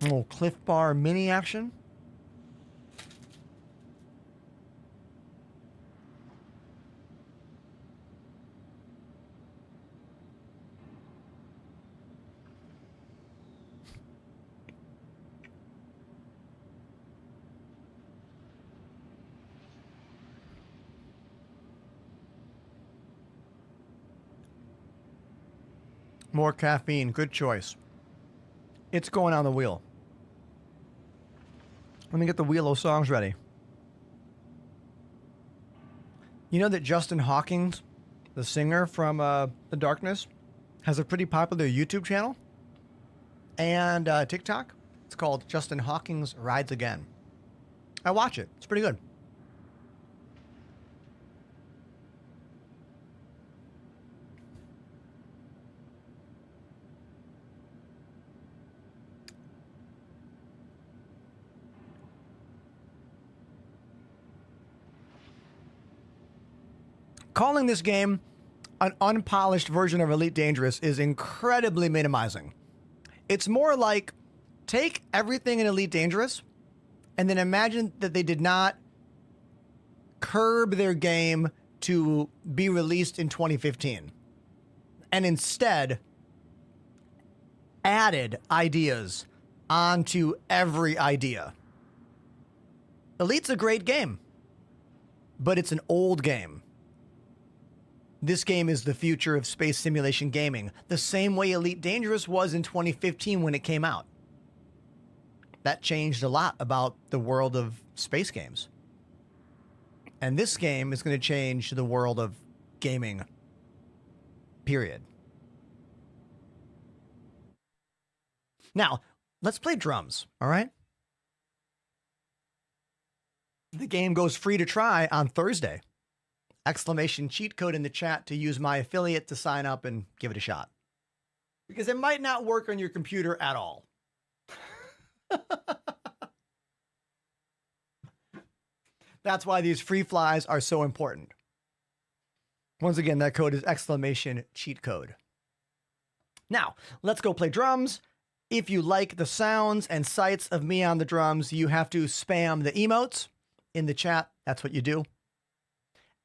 A little Cliff Bar mini action. More caffeine. Good choice. It's going on the wheel. Let me get the wheel of songs ready. You know that Justin Hawkins, the singer from The Darkness, has a pretty popular YouTube channel and TikTok. It's called Justin Hawkins Rides Again. I watch it. It's pretty good. Calling this game an unpolished version of Elite Dangerous is incredibly minimizing. It's more like take everything in Elite Dangerous and then imagine that they did not curb their game to be released in 2015 and instead added ideas onto every idea. Elite's a great game, but it's an old game. This game is the future of space simulation gaming, the same way Elite Dangerous was in 2015 when it came out. That changed a lot about the world of space games. And this game is going to change the world of gaming, period. Now, let's play drums, all right? The game goes free to try on Thursday. Exclamation cheat code in the chat to use my affiliate to sign up and give it a shot. Because it might not work on your computer at all. That's why these free flies are so important. Once again, that code is exclamation cheat code. Now, let's go play drums. If you like the sounds and sights of me on the drums, you have to spam the emotes in the chat. That's what you do.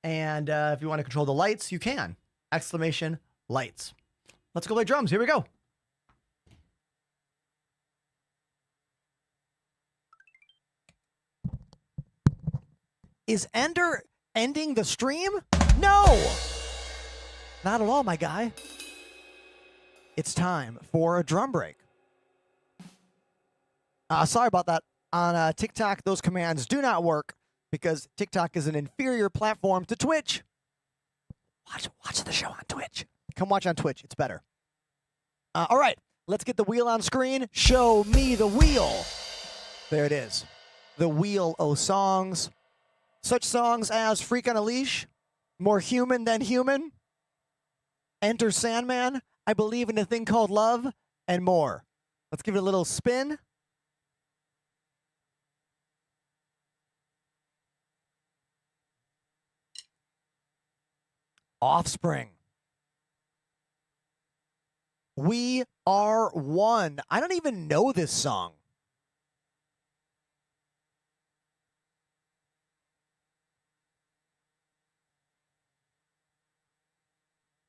And if you want to control the lights, you can. Exclamation lights. Let's go play drums. Here we go. Is Ender ending the stream? No! Not at all, my guy. It's time for a drum break. Sorry about that. On TikTok, those commands do not work because TikTok is an inferior platform to Twitch. Watch the show on Twitch. Come watch on Twitch. It's better. All right. Let's get the wheel on screen. Show me the wheel. There it is. The wheel of songs. Such songs as Freak on a Leash, More human than human. Enter Sandman. I believe in a thing called love, and more. Let's give it a little spin. Offspring. We Are One. I don't even know this song.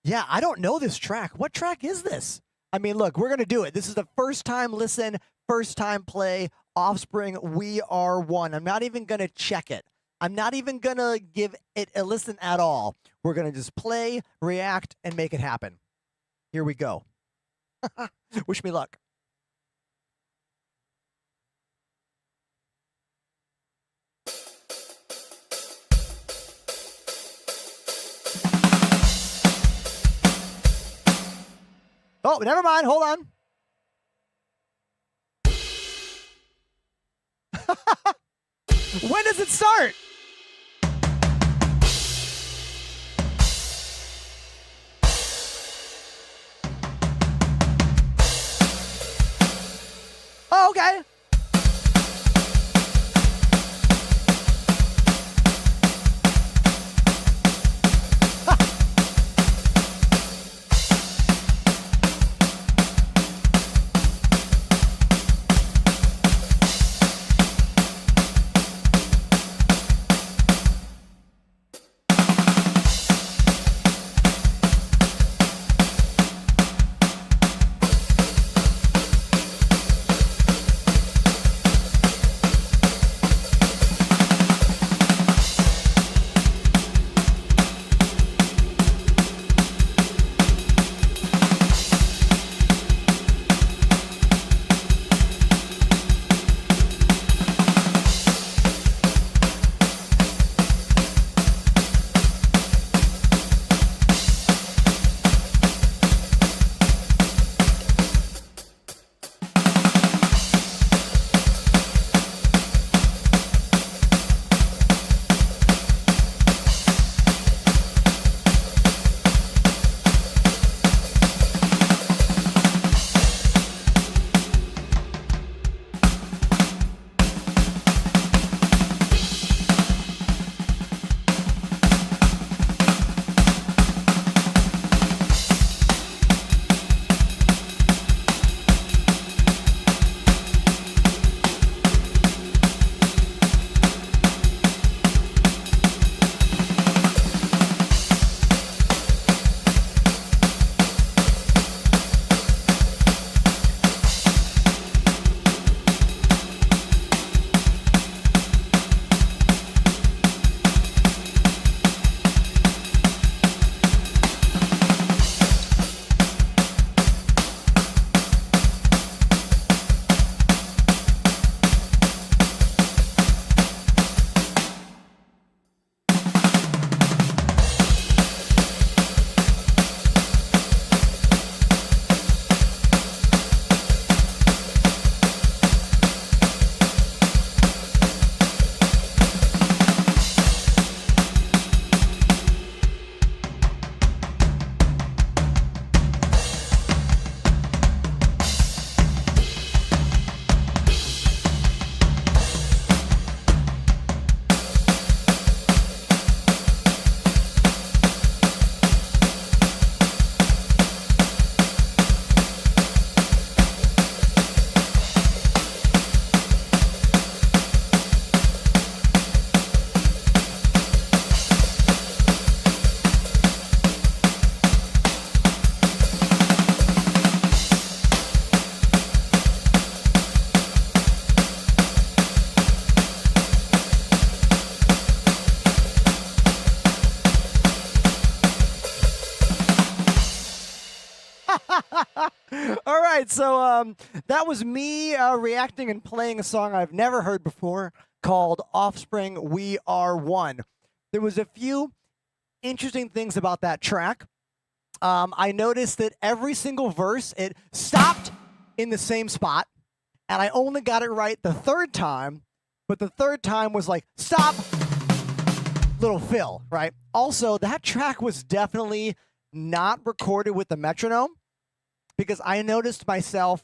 Yeah, I don't know this track. What track is this? I mean, look, we're going to do it. This is the first time listen, first time play, Offspring, We Are One. I'm not even going to check it. I'm not even going to give it a listen at all. We're going to just play, react, and make it happen. Here we go. Wish me luck. Oh, never mind. Hold on. When does it start? Oh, okay. All right, so that was me reacting and playing a song I've never heard before called Offspring, We Are One. There was a few interesting things about that track. I noticed that every single verse, it stopped in the same spot, and I only got it right the third time, but the third time was like, stop, little fill, right? Also, that track was definitely not recorded with the metronome because I noticed myself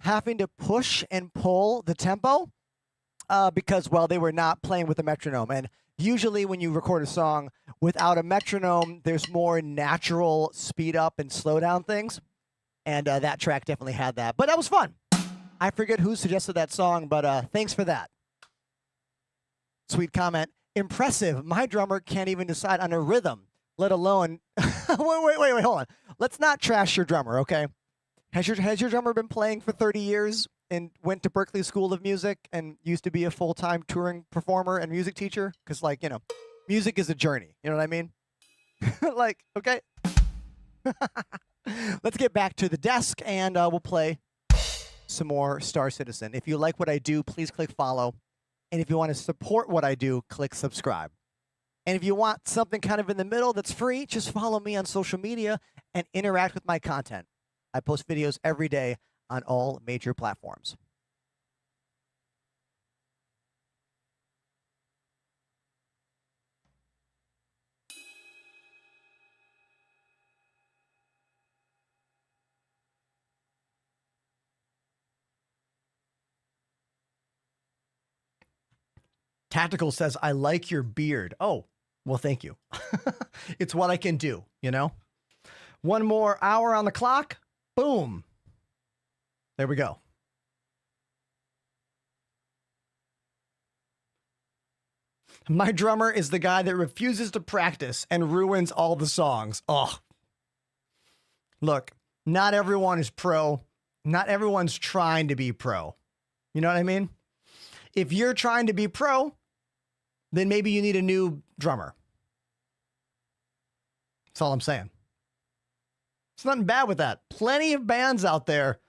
having to push and pull the tempo because, well, they were not playing with the metronome. And usually when you record a song without a metronome, there's more natural speed up and slow down things. And that track definitely had that. But that was fun. I forget who suggested that song, but thanks for that. Sweet comment. Impressive. My drummer can't even decide on a rhythm, let alone... wait, hold on. Let's not trash your drummer, okay? Has your drummer been playing for 30 years and went to Berklee School of Music and used to be a full-time touring performer and music teacher? Because, like, you know, music is a journey. You know what I mean? Like, okay. Let's get back to the desk, and we'll play some more Star Citizen. If you like what I do, please click follow. And if you want to support what I do, click subscribe. And if you want something kind of in the middle that's free, just follow me on social media and interact with my content. I post videos every day on all major platforms. Tactical says, I like your beard. Oh, well, thank you. It's what I can do, you know? One more hour on the clock. Boom. There we go. My drummer is the guy that refuses to practice and ruins all the songs. Oh. Look, not everyone is pro. Not everyone's trying to be pro. You know what I mean? If you're trying to be pro, then maybe you need a new drummer. That's all I'm saying. There's nothing bad with that. Plenty of bands out there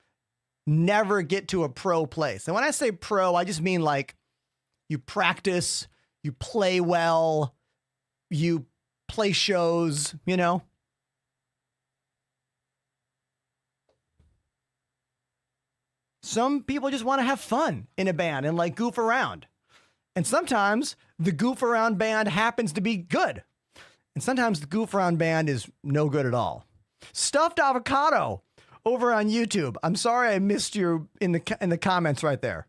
never get to a pro place. And when I say pro, I just mean like you practice, you play well, you play shows, you know? Some people just want to have fun in a band and like goof around. And sometimes the goof around band happens to be good. And sometimes the goof around band is no good at all. Stuffed Avocado over on YouTube. I'm sorry I missed you in the comments right there.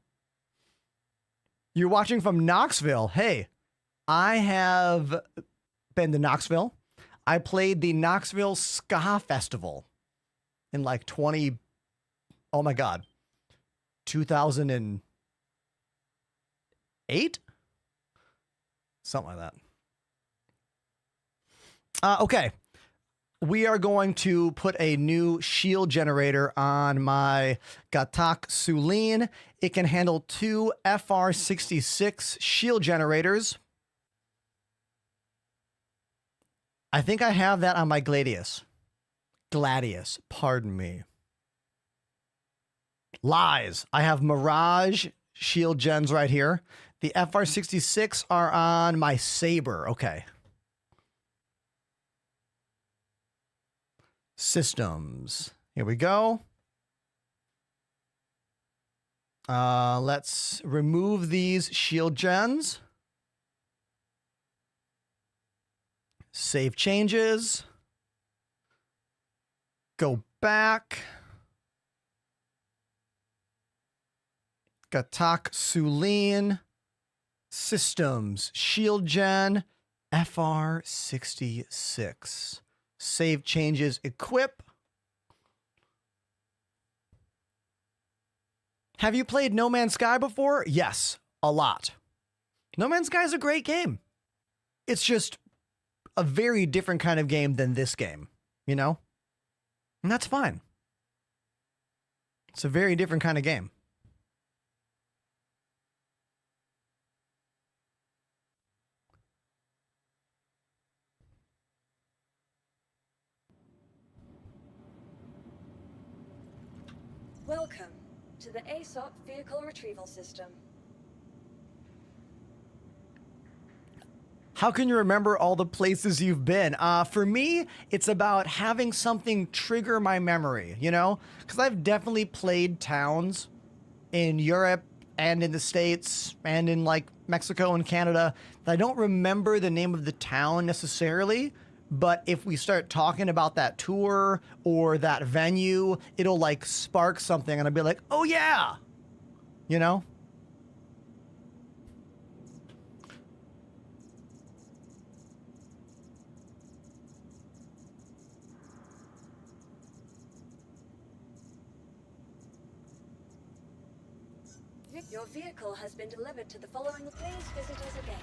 You're watching from Knoxville. Hey, I have been to Knoxville. I played the Knoxville Ska Festival in like 2008? Something like that. Okay. We are going to put a new shield generator on my Gatak Sulin. It can handle 2 FR66 shield generators. I think I have that on my Gladius. Gladius, pardon me. Lies. I have Mirage shield gens right here. The FR66 are on my Saber. Okay. Systems. Here we go. Let's remove these shield gens. Save changes. Go back. Gatak Sulin. Systems. Shield gen. FR66. Save changes, equip. Have you played No Man's Sky before? Yes, a lot. No Man's Sky is a great game. It's just a very different kind of game than this game, you know? And that's fine. It's a very different kind of game. Welcome to the ASOP Vehicle Retrieval System. How can you remember all the places you've been? For me, it's about having something trigger my memory, you know? Because I've definitely played towns in Europe and in the States and in like Mexico and Canada. I don't remember the name of the town necessarily, but if we start talking about that tour or that venue, it'll like spark something and I'll be like, oh yeah, you know? Your vehicle has been delivered to the following. Please visit us again.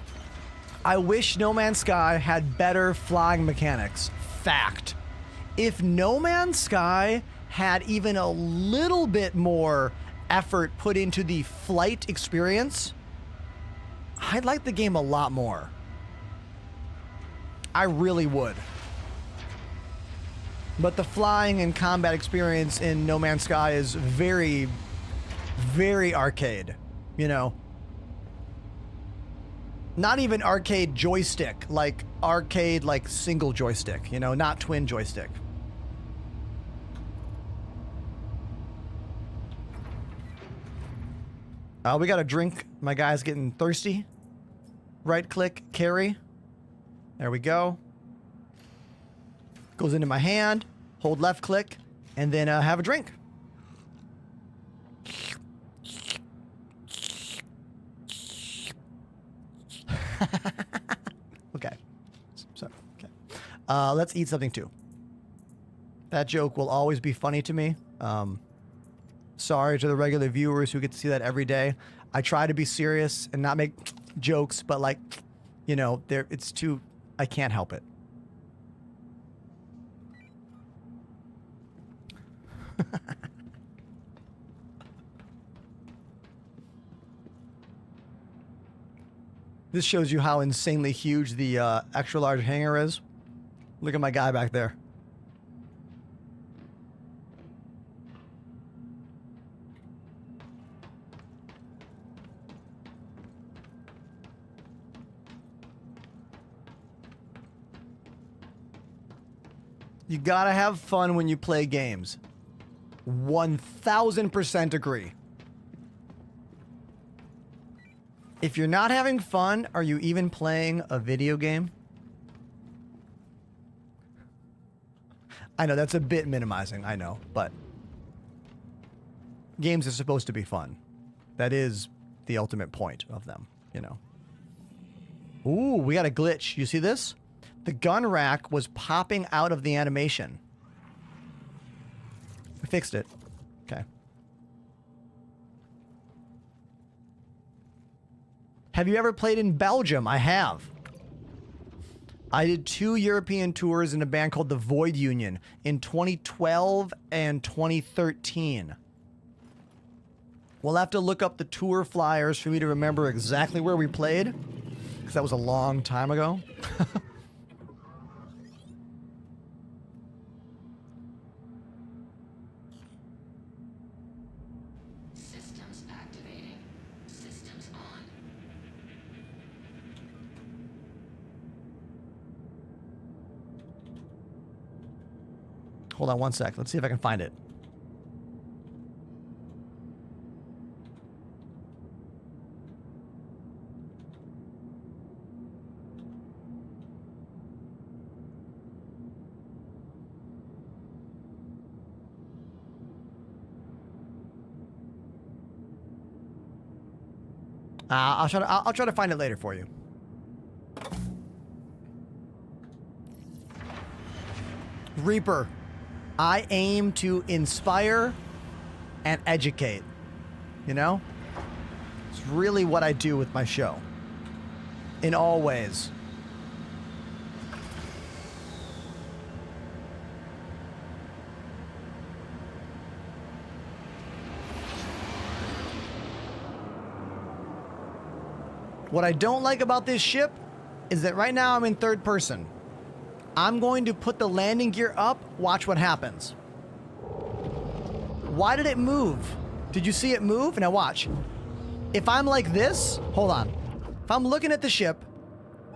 I wish No Man's Sky had better flying mechanics. Fact. If No Man's Sky had even a little bit more effort put into the flight experience, I'd like the game a lot more. I really would. But the flying and combat experience in No Man's Sky is very, very arcade, you know? Not even arcade joystick, like arcade, like single joystick, you know, not twin joystick. We got a drink. My guy's getting thirsty. Right click, carry. There we go. Goes into my hand, hold left click, and then have a drink. Okay. So, okay. Let's eat something too. That joke will always be funny to me. Sorry to the regular viewers who get to see that every day. I try to be serious and not make jokes, but like, you know, it's too, I can't help it. This shows you how insanely huge the extra large hangar is. Look at my guy back there. You gotta have fun when you play games. 1000% agree. If you're not having fun, are you even playing a video game? I know that's a bit minimizing, I know, but games are supposed to be fun. That is the ultimate point of them, you know. Ooh, we got a glitch. You see this? The gun rack was popping out of the animation. We fixed it. Okay. Have you ever played in Belgium? I have. I did 2 European tours in a band called the Void Union in 2012 and 2013. We'll have to look up the tour flyers for me to remember exactly where we played, because that was a long time ago. Systems activating. Systems on. Hold on one sec. Let's see if I can find it. I'll try to find it later for you. Reaper. I aim to inspire and educate. You know? It's really what I do with my show. In all ways. What I don't like about this ship is that right now I'm in third person. I'm going to put the landing gear up. Watch what happens. Why did it move? Did you see it move? Now watch. If I'm like this, hold on. If I'm looking at the ship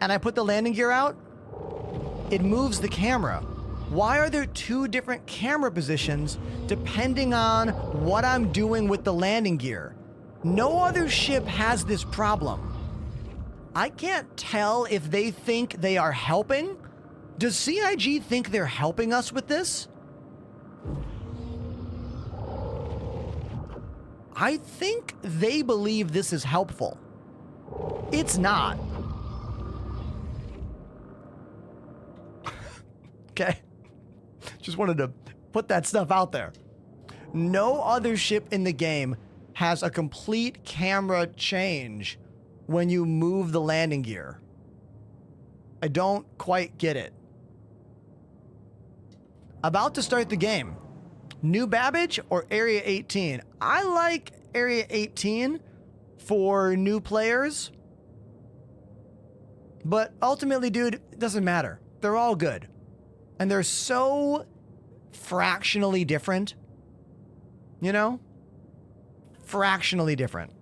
and I put the landing gear out, it moves the camera. Why are there 2 different camera positions depending on what I'm doing with the landing gear? No other ship has this problem. I can't tell if they think they are helping. Does CIG think they're helping us with this? I think they believe this is helpful. It's not. Okay. Just wanted to put that stuff out there. No other ship in the game has a complete camera change when you move the landing gear. I don't quite get it. About to start the game. New Babbage or Area 18? I like Area 18 for new players. But ultimately, dude, it doesn't matter. They're all good. And they're so fractionally different. You know? Fractionally different.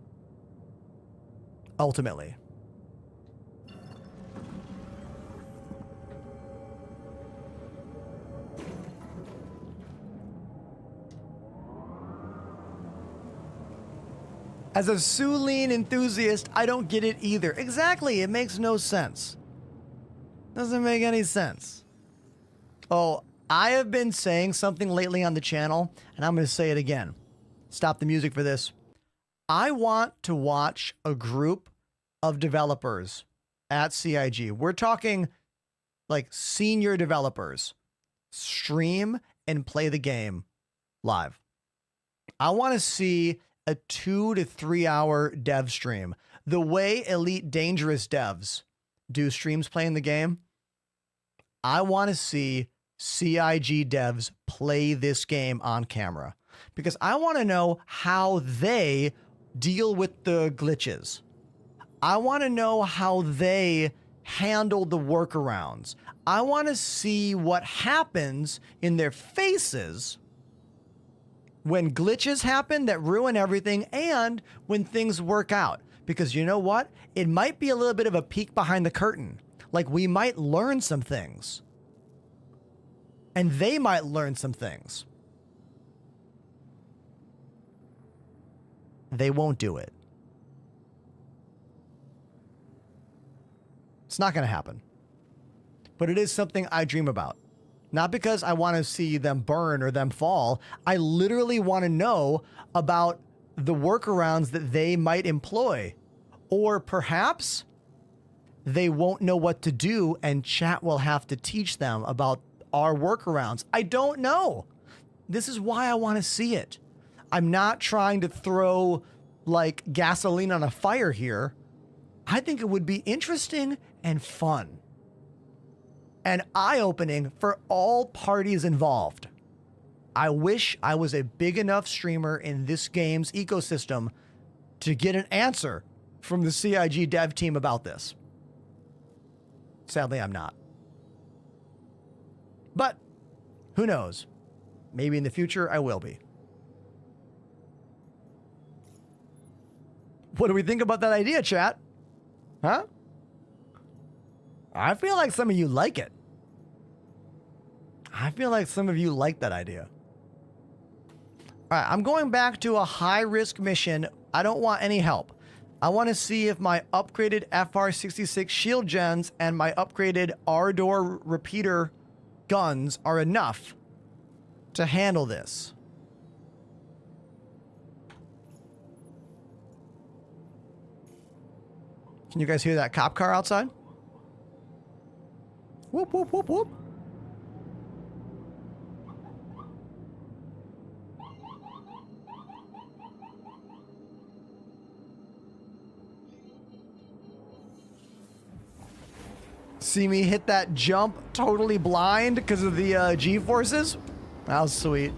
Ultimately. As a Suline enthusiast, I don't get it either. Exactly, it makes no sense. Doesn't make any sense. Oh, I have been saying something lately on the channel, and I'm going to say it again. Stop the music for this. I want to watch a group of developers at CIG. We're talking like senior developers stream and play the game live. I want to see a 2 to 3 hour dev stream. The way Elite Dangerous devs do streams playing the game, I want to see CIG devs play this game on camera because I want to know how they deal with the glitches. I want to know how they handle the workarounds. I want to see what happens in their faces when glitches happen that ruin everything and when things work out. Because you know what? It might be a little bit of a peek behind the curtain. Like we might learn some things. And they might learn some things. They won't do it. It's not going to happen. But it is something I dream about. Not because I want to see them burn or them fall. I literally want to know about the workarounds that they might employ. Or perhaps they won't know what to do and chat will have to teach them about our workarounds. I don't know. This is why I want to see it. I'm not trying to throw like gasoline on a fire here. I think it would be interesting and fun. And eye-opening for all parties involved. I wish I was a big enough streamer in this game's ecosystem to get an answer from the CIG dev team about this. Sadly, I'm not. But who knows? Maybe in the future I will be. What do we think about that idea, chat? Huh? I feel like some of you like it. I feel like some of you like that idea. All right, I'm going back to a high-risk mission. I don't want any help. I want to see if my upgraded FR-66 shield gens and my upgraded Ardor repeater guns are enough to handle this. Can you guys hear that cop car outside? Whoop, whoop, whoop, whoop. See me hit that jump totally blind because of the G-forces? That was sweet.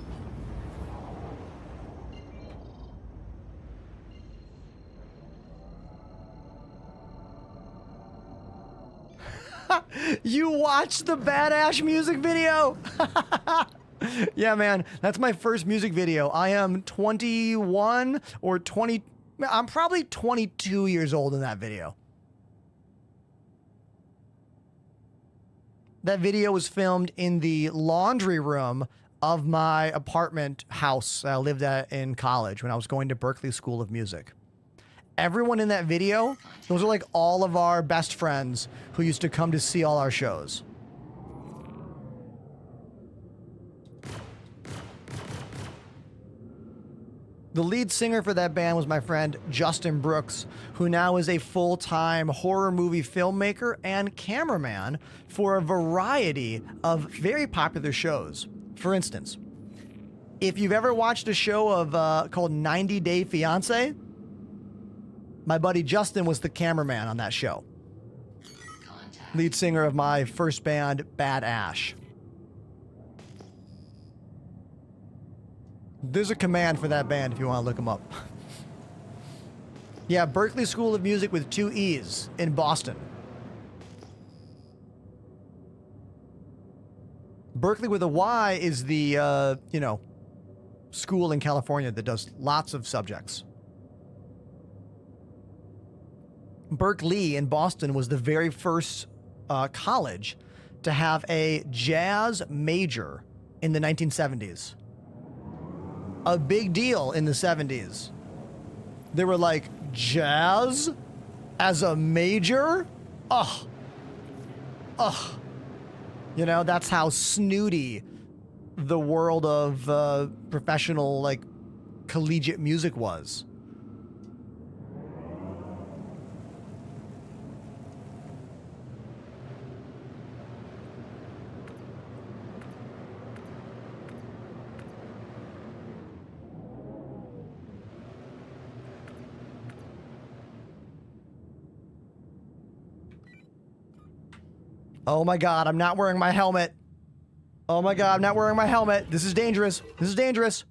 You watched the Badass music video? Yeah, man, that's my first music video. I am 21 or 20. I'm probably 22 years old in that video. That video was filmed in the laundry room of my apartment house I lived at in college when I was going to Berkeley School of Music. everyone in that video, those are like all of our best friends who used to come to see all our shows. The lead singer for that band was my friend Justin Brooks, who now is a full-time horror movie filmmaker and cameraman for a variety of very popular shows. For instance, if you've ever watched a show of called 90 Day Fiancé, my buddy Justin was the cameraman on that show. Lead singer of my first band, Bad Ash. There's a command for that band if you want to look them up. Yeah, Berklee School of Music with 2 E's in Boston. Berkeley with a Y is the, school in California that does lots of subjects. Berkeley in Boston was the very first college to have a jazz major in the 1970s. A big deal in the 70s. They were like, jazz as a major? Ugh. That's how snooty the world of professional, like, collegiate music was. Oh my God, I'm not wearing my helmet. Oh my God, I'm not wearing my helmet. This is dangerous. This is dangerous.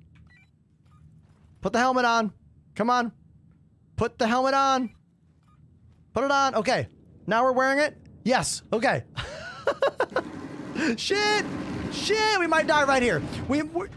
Put the helmet on. Come on. Put the helmet on. Put it on. Okay. Now we're wearing it? Yes. Okay. Shit. Shit. We might die right here. We're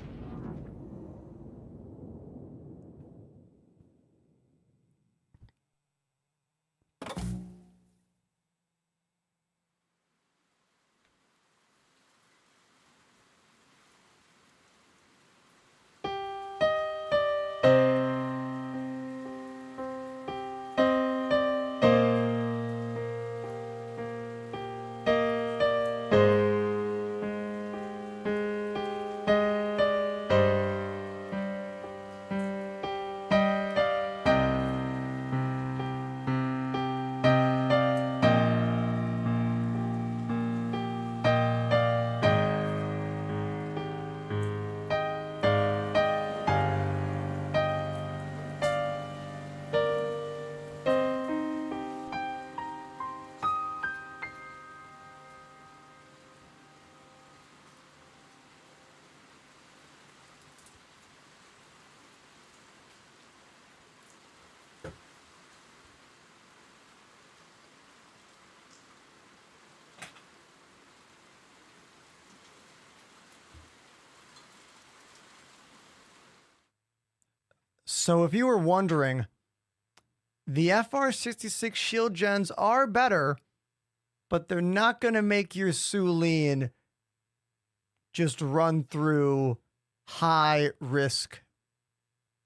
So if you were wondering, the FR66 shield gens are better, but they're not going to make your Suline just run through high-risk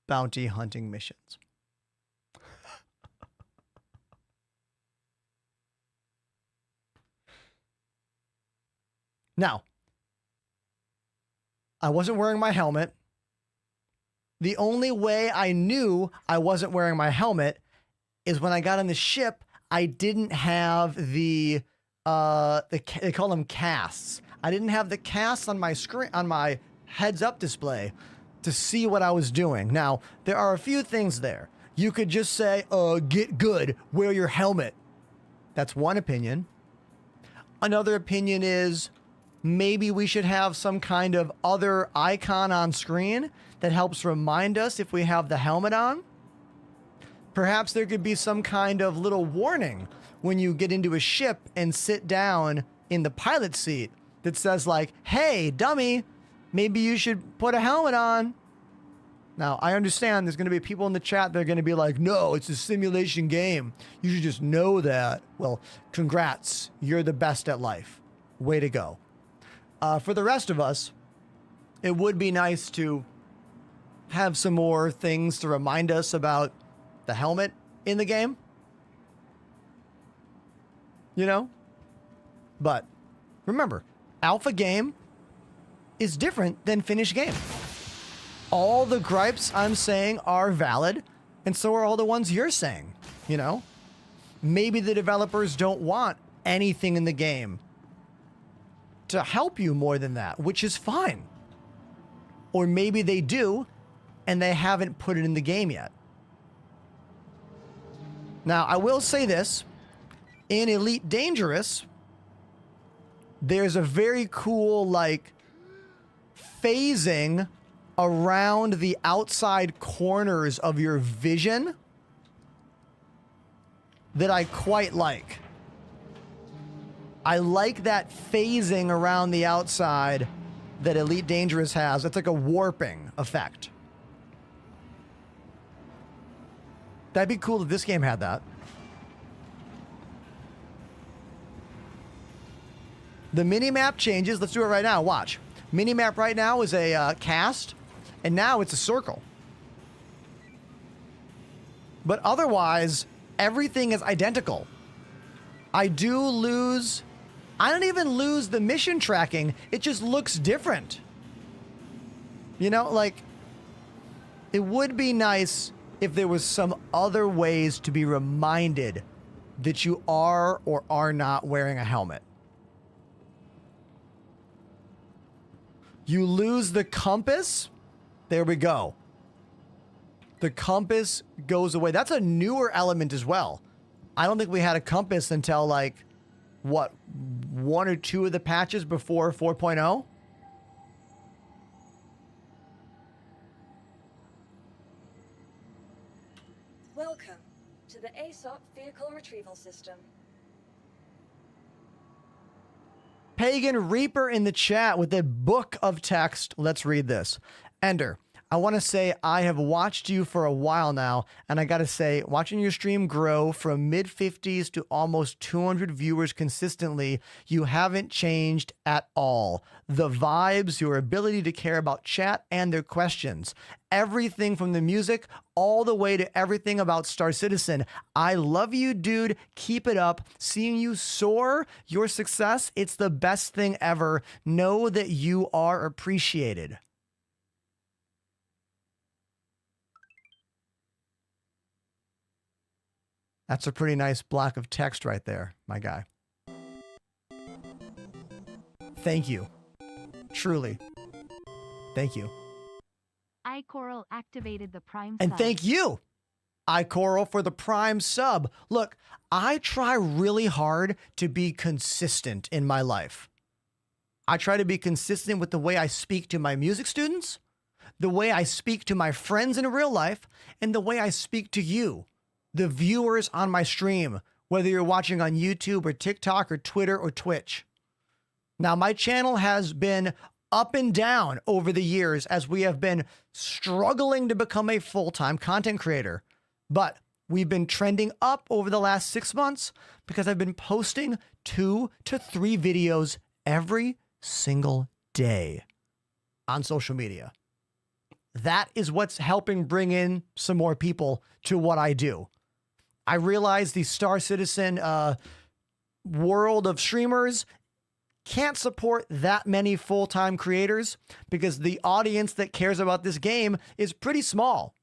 bounty hunting missions. Now, I wasn't wearing my helmet. The only way I knew I wasn't wearing my helmet is when I got on the ship, I didn't have they call them casts. I didn't have the casts on my screen, on my heads-up display to see what I was doing. Now, there are a few things there. You could just say, get good, wear your helmet. That's one opinion. Another opinion is maybe we should have some kind of other icon on screen that helps remind us if we have the helmet on. Perhaps there could be some kind of little warning when you get into a ship and sit down in the pilot seat that says like, hey, dummy, maybe you should put a helmet on. Now, I understand there's going to be people in the chat that are going to be like, no, it's a simulation game. You should just know that. Well, congrats. You're the best at life. Way to go. For the rest of us, it would be nice to have some more things to remind us about the helmet in the game. You know? But remember, alpha game is different than finished game. All the gripes I'm saying are valid, and so are all the ones you're saying, you know? Maybe the developers don't want anything in the game to help you more than that, which is fine. Or maybe they do, and they haven't put it in the game yet. Now, I will say this. In Elite Dangerous, there's a very cool, like, phasing around the outside corners of your vision that I quite like. I like that phasing around the outside that Elite Dangerous has. It's like a warping effect. That'd be cool if this game had that. The minimap changes. Let's do it right now. Watch. Minimap right now is a cast, and now it's a circle. But otherwise, everything is identical. I don't even lose the mission tracking. It just looks different. You know, like, it would be nice if there was some other ways to be reminded that you are or are not wearing a helmet. You lose the compass. There we go. The compass goes away. That's a newer element as well. I don't think we had a compass until, like, what, 1 or 2 of the patches before 4.0? Welcome to the ASOP Vehicle Retrieval System. Pagan Reaper in the chat with a book of text. Let's read this. Ender, I want to say I have watched you for a while now, and I got to say, watching your stream grow from mid-50s to almost 200 viewers consistently, you haven't changed at all. The vibes, your ability to care about chat and their questions, everything from the music all the way to everything about Star Citizen. I love you, dude. Keep it up. Seeing you soar, your success, it's the best thing ever. Know that you are appreciated. That's a pretty nice block of text right there, my guy. Thank you. Truly. Thank you. iCoral activated the Prime And sub. thank you, iCoral, for the Prime sub. Look, I try really hard to be consistent in my life. I try to be consistent with the way I speak to my music students, the way I speak to my friends in real life, and the way I speak to you, the viewers on my stream, whether you're watching on YouTube or TikTok or Twitter or Twitch. Now, my channel has been up and down over the years as we have been struggling to become a full-time content creator. But we've been trending up over the last 6 months because I've been posting 2 to 3 videos every single day on social media. That is what's helping bring in some more people to what I do. I realize the Star Citizen world of streamers can't support that many full-time creators because the audience that cares about this game is pretty small.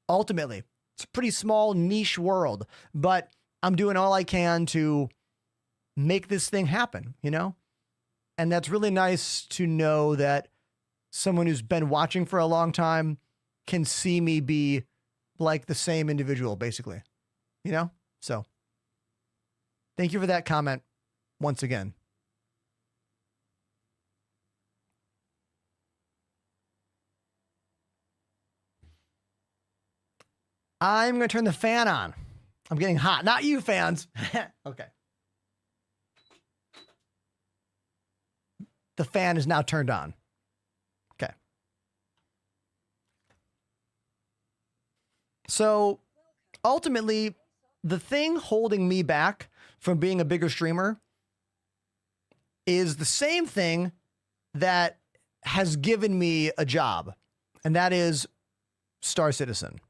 Ultimately, it's a pretty small niche world, but I'm doing all I can to make this thing happen, you know? And that's really nice to know that someone who's been watching for a long time can see me be like the same individual, basically, you know? So thank you for that comment once again. I'm going to turn the fan on. I'm getting hot. Not you, fans. Okay. The fan is now turned on. Okay. So ultimately, the thing holding me back from being a bigger streamer is the same thing that has given me a job, and that is Star Citizen.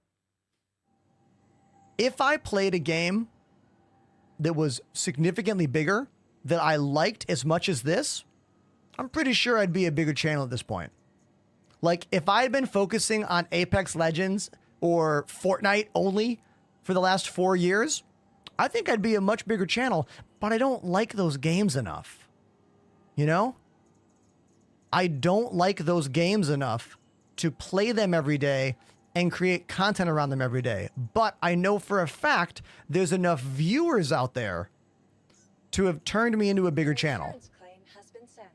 If I played a game that was significantly bigger that I liked as much as this, I'm pretty sure I'd be a bigger channel at this point. Like, if I had been focusing on Apex Legends or Fortnite only for the last 4 years, I think I'd be a much bigger channel, but I don't like those games enough. You know? I don't like those games enough to play them every day and create content around them every day. But I know for a fact there's enough viewers out there to have turned me into a bigger channel. Insurance claim has been sent.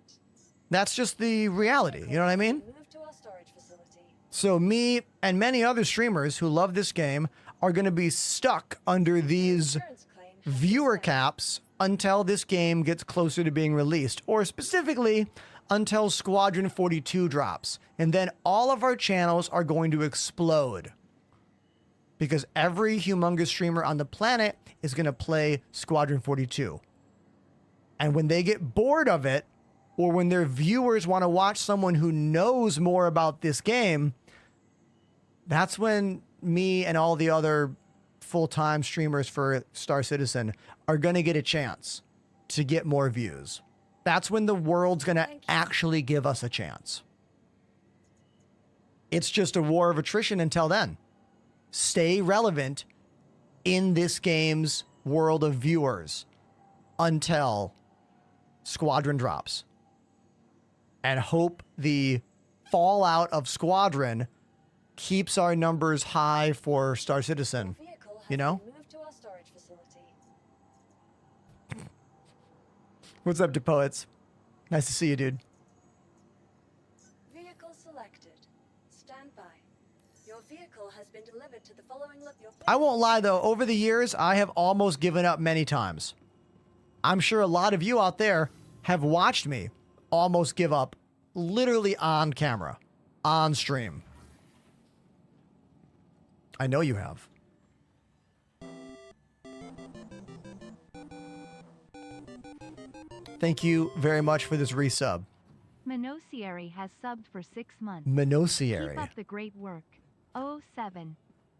That's just the reality. You know what I mean? Move to our storage facility. So me and many other streamers who love this game are going to be stuck under these Insurance claim has been viewer sent. caps until this game gets closer to being released, or specifically until Squadron 42 drops. And then all of our channels are going to explode because every humongous streamer on the planet is going to play Squadron 42. And when they get bored of it, or when their viewers want to watch someone who knows more about this game, that's when me and all the other full-time streamers for Star Citizen are going to get a chance to get more views. That's when the world's going to Thank you. actually give us a chance. It's just a war of attrition until then. Stay relevant in this game's world of viewers until Squadron drops. And hope the fallout of Squadron keeps our numbers high for Star Citizen. Vehicle has You know? been moved to our storage facility. What's up, DePoets? Nice to see you, dude. Vehicle selected. Stand by. Your vehicle has been delivered to the following I won't lie, though. Over the years, I have almost given up many times. I'm sure a lot of you out there have watched me almost give up literally on camera, on stream. I know you have. Thank you very much for this resub. Minociary has subbed for 6 months. Minociary. Keep up the great work. 07.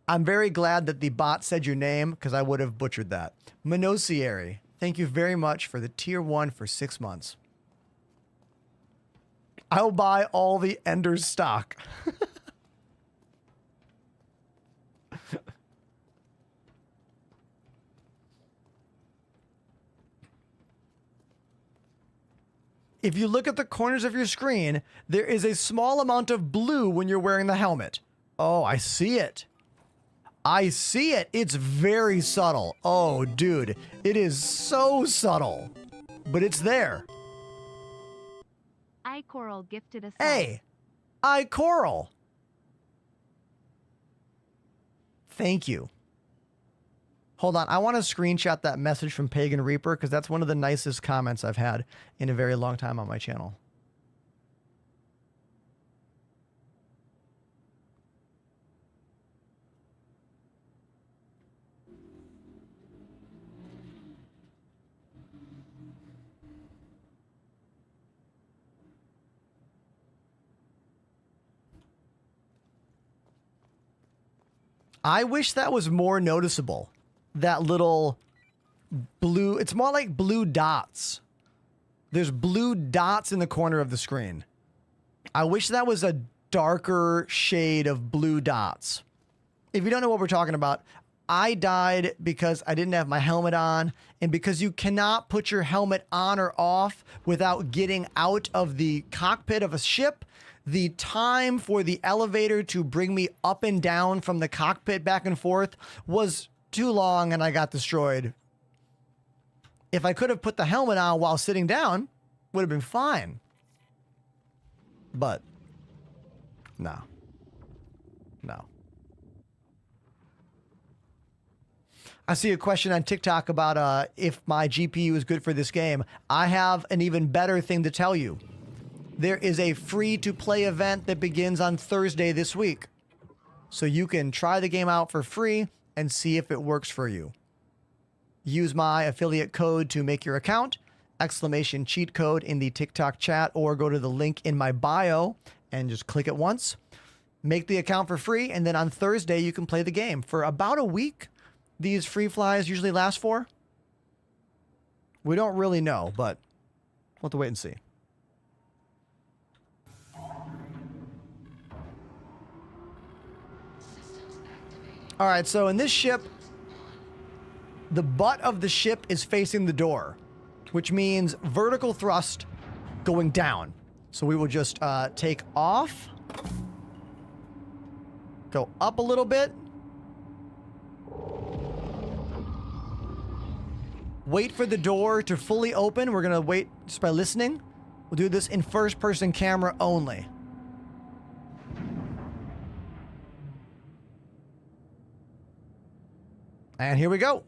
I'm very glad that the bot said your name because I would have butchered that. Minociary, thank you very much for the tier 1 for 6 months. I'll buy all the Ender's stock. If you look at the corners of your screen, there is a small amount of blue when you're wearing the helmet. Oh, I see it. I see it. It's very subtle. Oh, dude, it is so subtle, but it's there. iCoral gifted a sub. Hey, iCoral. Thank you. Hold on. I want to screenshot that message from Pagan Reaper because that's one of the nicest comments I've had in a very long time on my channel. I wish that was more noticeable. That little blue, it's more like blue dots. There's blue dots in the corner of the screen. I wish that was a darker shade of blue dots. If you don't know what we're talking about, I died because I didn't have my helmet on, and because you cannot put your helmet on or off without getting out of the cockpit of a ship. The time for the elevator to bring me up and down from the cockpit back and forth was too long, and I got destroyed. If I could have put the helmet on while sitting down, would have been fine. But no. No. I see a question on TikTok about if my GPU is good for this game. I have an even better thing to tell you. There is a free-to-play event that begins on Thursday this week. So you can try the game out for free and see if it works for you. Use my affiliate code to make your account, exclamation cheat code in the TikTok chat, or go to the link in my bio and just click it once. Make the account for free, and then on Thursday you can play the game for about a week. these free flies usually last for? We don't really know, but we'll have to wait and see. All right, so in this ship, the butt of the ship is facing the door, which means vertical thrust going down. So we will just take off, go up a little bit, wait for the door to fully open. We're going to wait just by listening. We'll do this in first-person camera only. And here we go.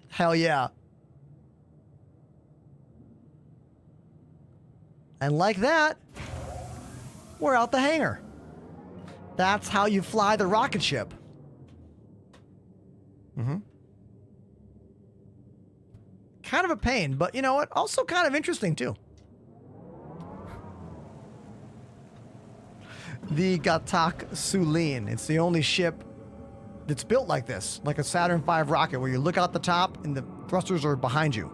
Hell yeah. And like that, we're out the hangar. That's how you fly the rocket ship. Kind of a pain, but you know what? Also kind of interesting too. The Gatak Sulin. It's the only ship that's built like this, like a Saturn V rocket, where you look out the top and the thrusters are behind you.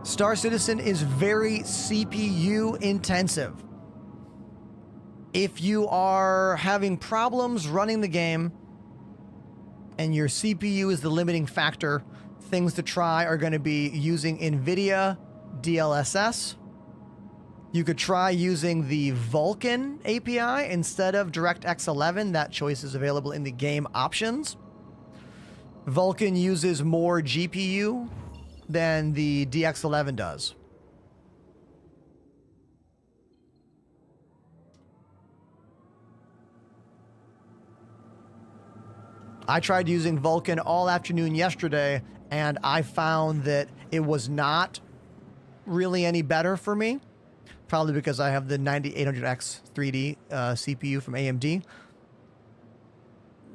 Star Citizen is very CPU intensive. If you are having problems running the game and your CPU is the limiting factor, things to try are going to be using NVIDIA DLSS. You could try using the Vulkan API instead of DirectX 11. That choice is available in the game options. Vulkan uses more GPU than the DX11 does. I tried using Vulkan all afternoon yesterday, and I found that it was not really any better for me. Probably because I have the 9800X 3D CPU from AMD,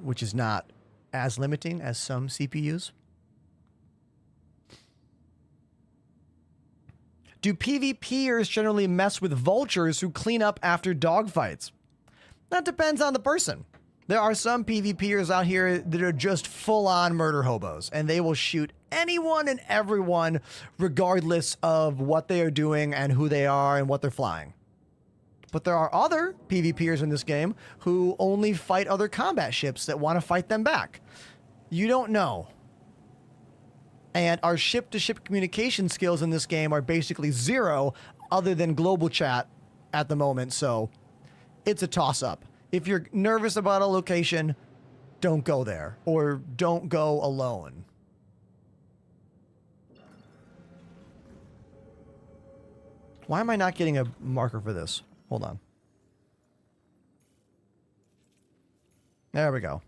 which is not as limiting as some CPUs. Do PvPers generally mess with vultures who clean up after dogfights? That depends on the person. There are some PvPers out here that are just full-on murder hobos, and they will shoot anyone and everyone regardless of what they are doing and who they are and what they're flying. But there are other PvPers in this game who only fight other combat ships that want to fight them back. You don't know. And our ship-to-ship communication skills in this game are basically zero other than global chat at the moment, so it's a toss-up. If you're nervous about a location, don't go there, or don't go alone. Why am I not getting a marker for this? Hold on. There we go.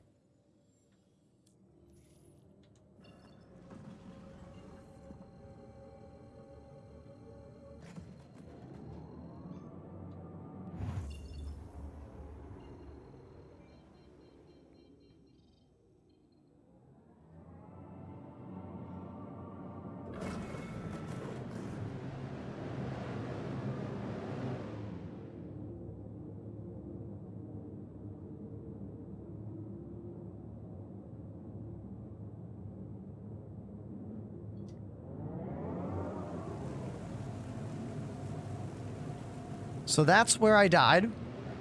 So that's where I died,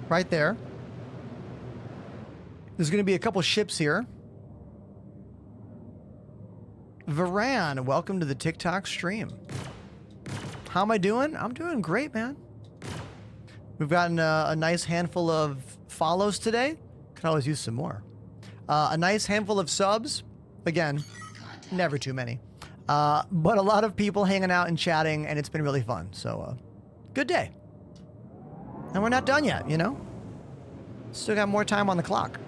right there. There's going to be a couple ships here. Varan, welcome to the TikTok stream. How am I doing? I'm doing great, man. We've gotten a nice handful of follows today. Could always use some more. A nice handful of subs. Again, never too many. But a lot of people hanging out and chatting, and it's been really fun. So, good day. And we're not done yet, you know? Still got more time on the clock.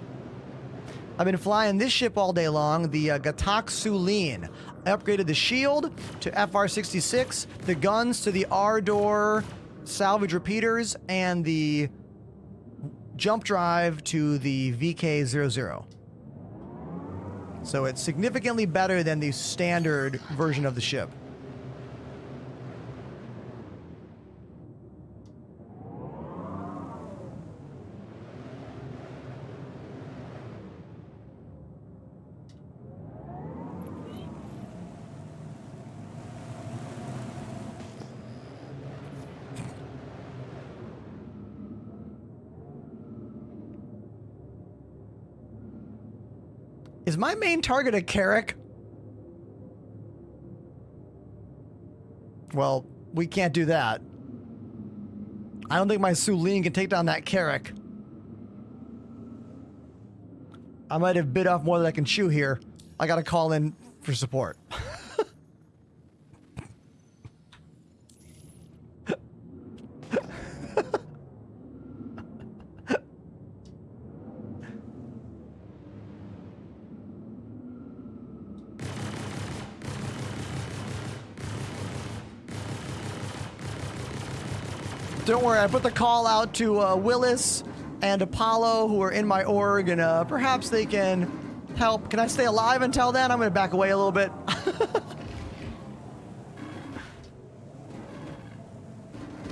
I've been flying this ship all day long, the Gatak Sulin. I upgraded the shield to FR-66, the guns to the R-door salvage repeaters, and the jump drive to the VK-00. So it's significantly better than the standard version of the ship. Is my main target a Carrack? Well, we can't do that. I don't think my Sulin can take down that Carrack. I might have bit off more than I can chew here. I gotta call in for support. Don't worry, I put the call out to Willis and Apollo, who are in my org, and perhaps they can help. Can I stay alive until then? I'm going to back away a little bit.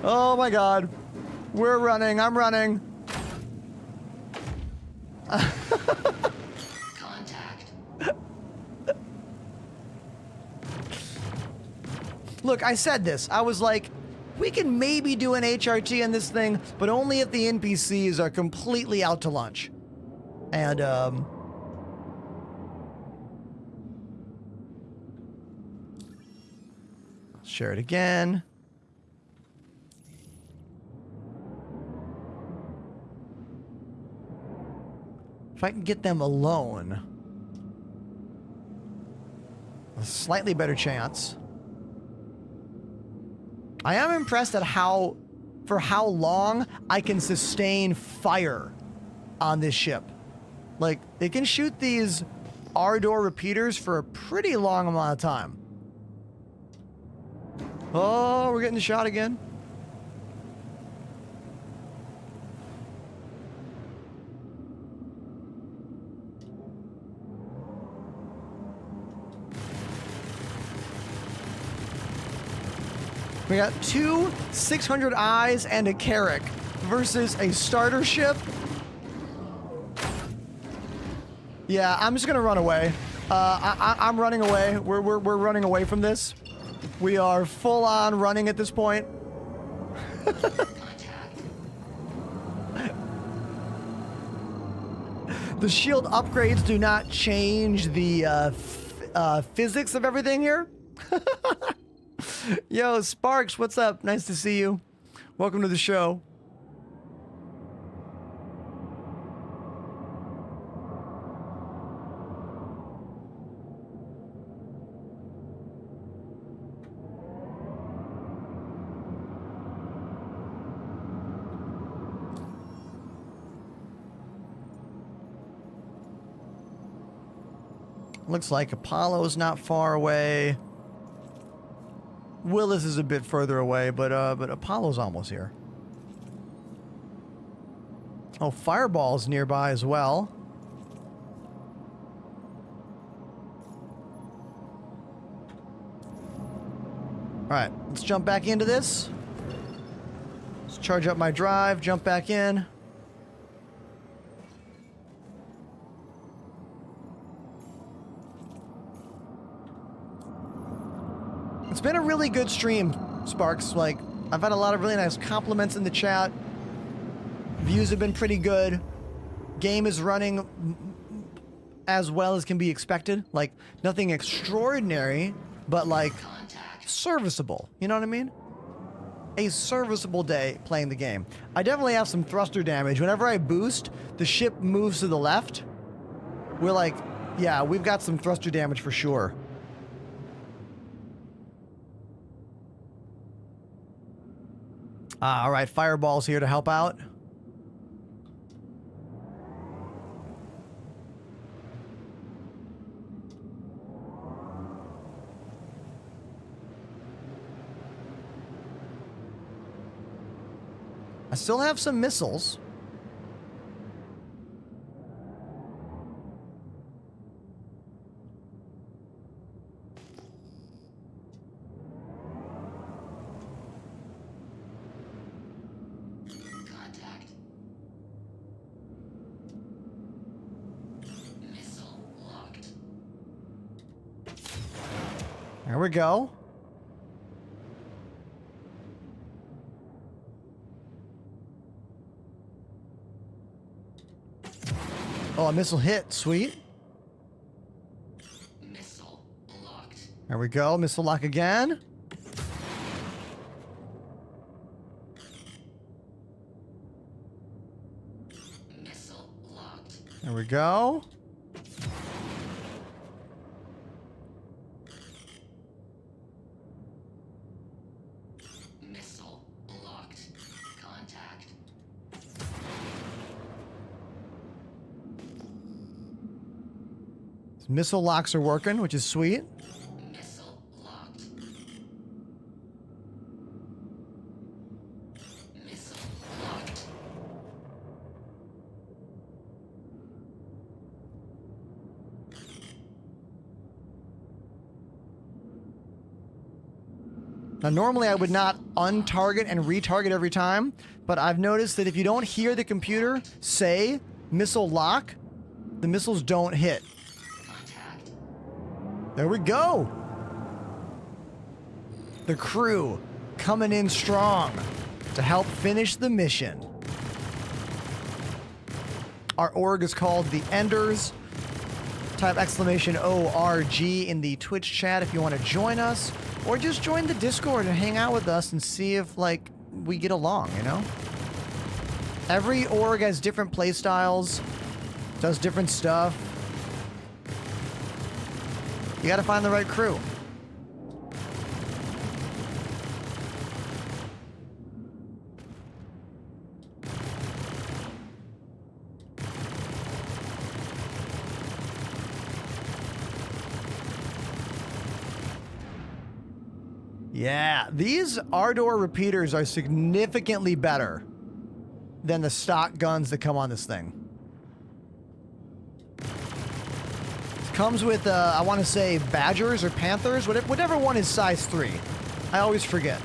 Oh my god. We're running. I'm running. Contact. Look, I said this. I was like, we can maybe do an HRT in this thing, but only if the NPCs are completely out to lunch. And, share it again. If I can get them alone, a slightly better chance. I am impressed at for how long I can sustain fire on this ship. Like, it can shoot these R-door repeaters for a pretty long amount of time. Oh, we're getting shot again. We got two 600 eyes and a Carrack versus a starter ship. Yeah, I'm just gonna run away. I'm running away. We're running away from this. We are full on running at this point. The shield upgrades do not change the physics of everything here. Yo, Sparks, what's up? Nice to see you. Welcome to the show. Looks like Apollo's not far away. Willis is a bit further away, but Apollo's almost here. Oh, Fireball's nearby as well. All right, let's jump back into this. Let's charge up my drive, jump back in. It's been a really good stream, Sparks. Like, I've had a lot of really nice compliments in the chat. Views have been pretty good. Game is running as well as can be expected. Like, nothing extraordinary, but like serviceable. You know what I mean? A serviceable day playing the game. I definitely have some thruster damage. Whenever I boost, the ship moves to the left. We're like, yeah, we've got some thruster damage for sure. All right, Fireball's here to help out. I still have some missiles. Contact. Missile locked. There we go. Oh, a missile hit. Sweet. Missile locked. There we go. Missile lock again. Missile locked. There we go. Missile locked. Contact. Missile locks are working, which is sweet. Missile locked. Missile locked. Now, normally I would not untarget and retarget every time, but I've noticed that if you don't hear the computer say missile lock, the missiles don't hit. Contact. There we go. The crew coming in strong to help finish the mission. Our org is called the Enders. Type exclamation ORG in the Twitch chat if you want to join us, or just join the Discord and hang out with us and see if, like, we get along, you know? Every org has different play styles, does different stuff. You gotta find the right crew. Yeah, these Ardor repeaters are significantly better than the stock guns that come on this thing. It comes with, I want to say, Badgers or Panthers, whatever one is size 3. I always forget.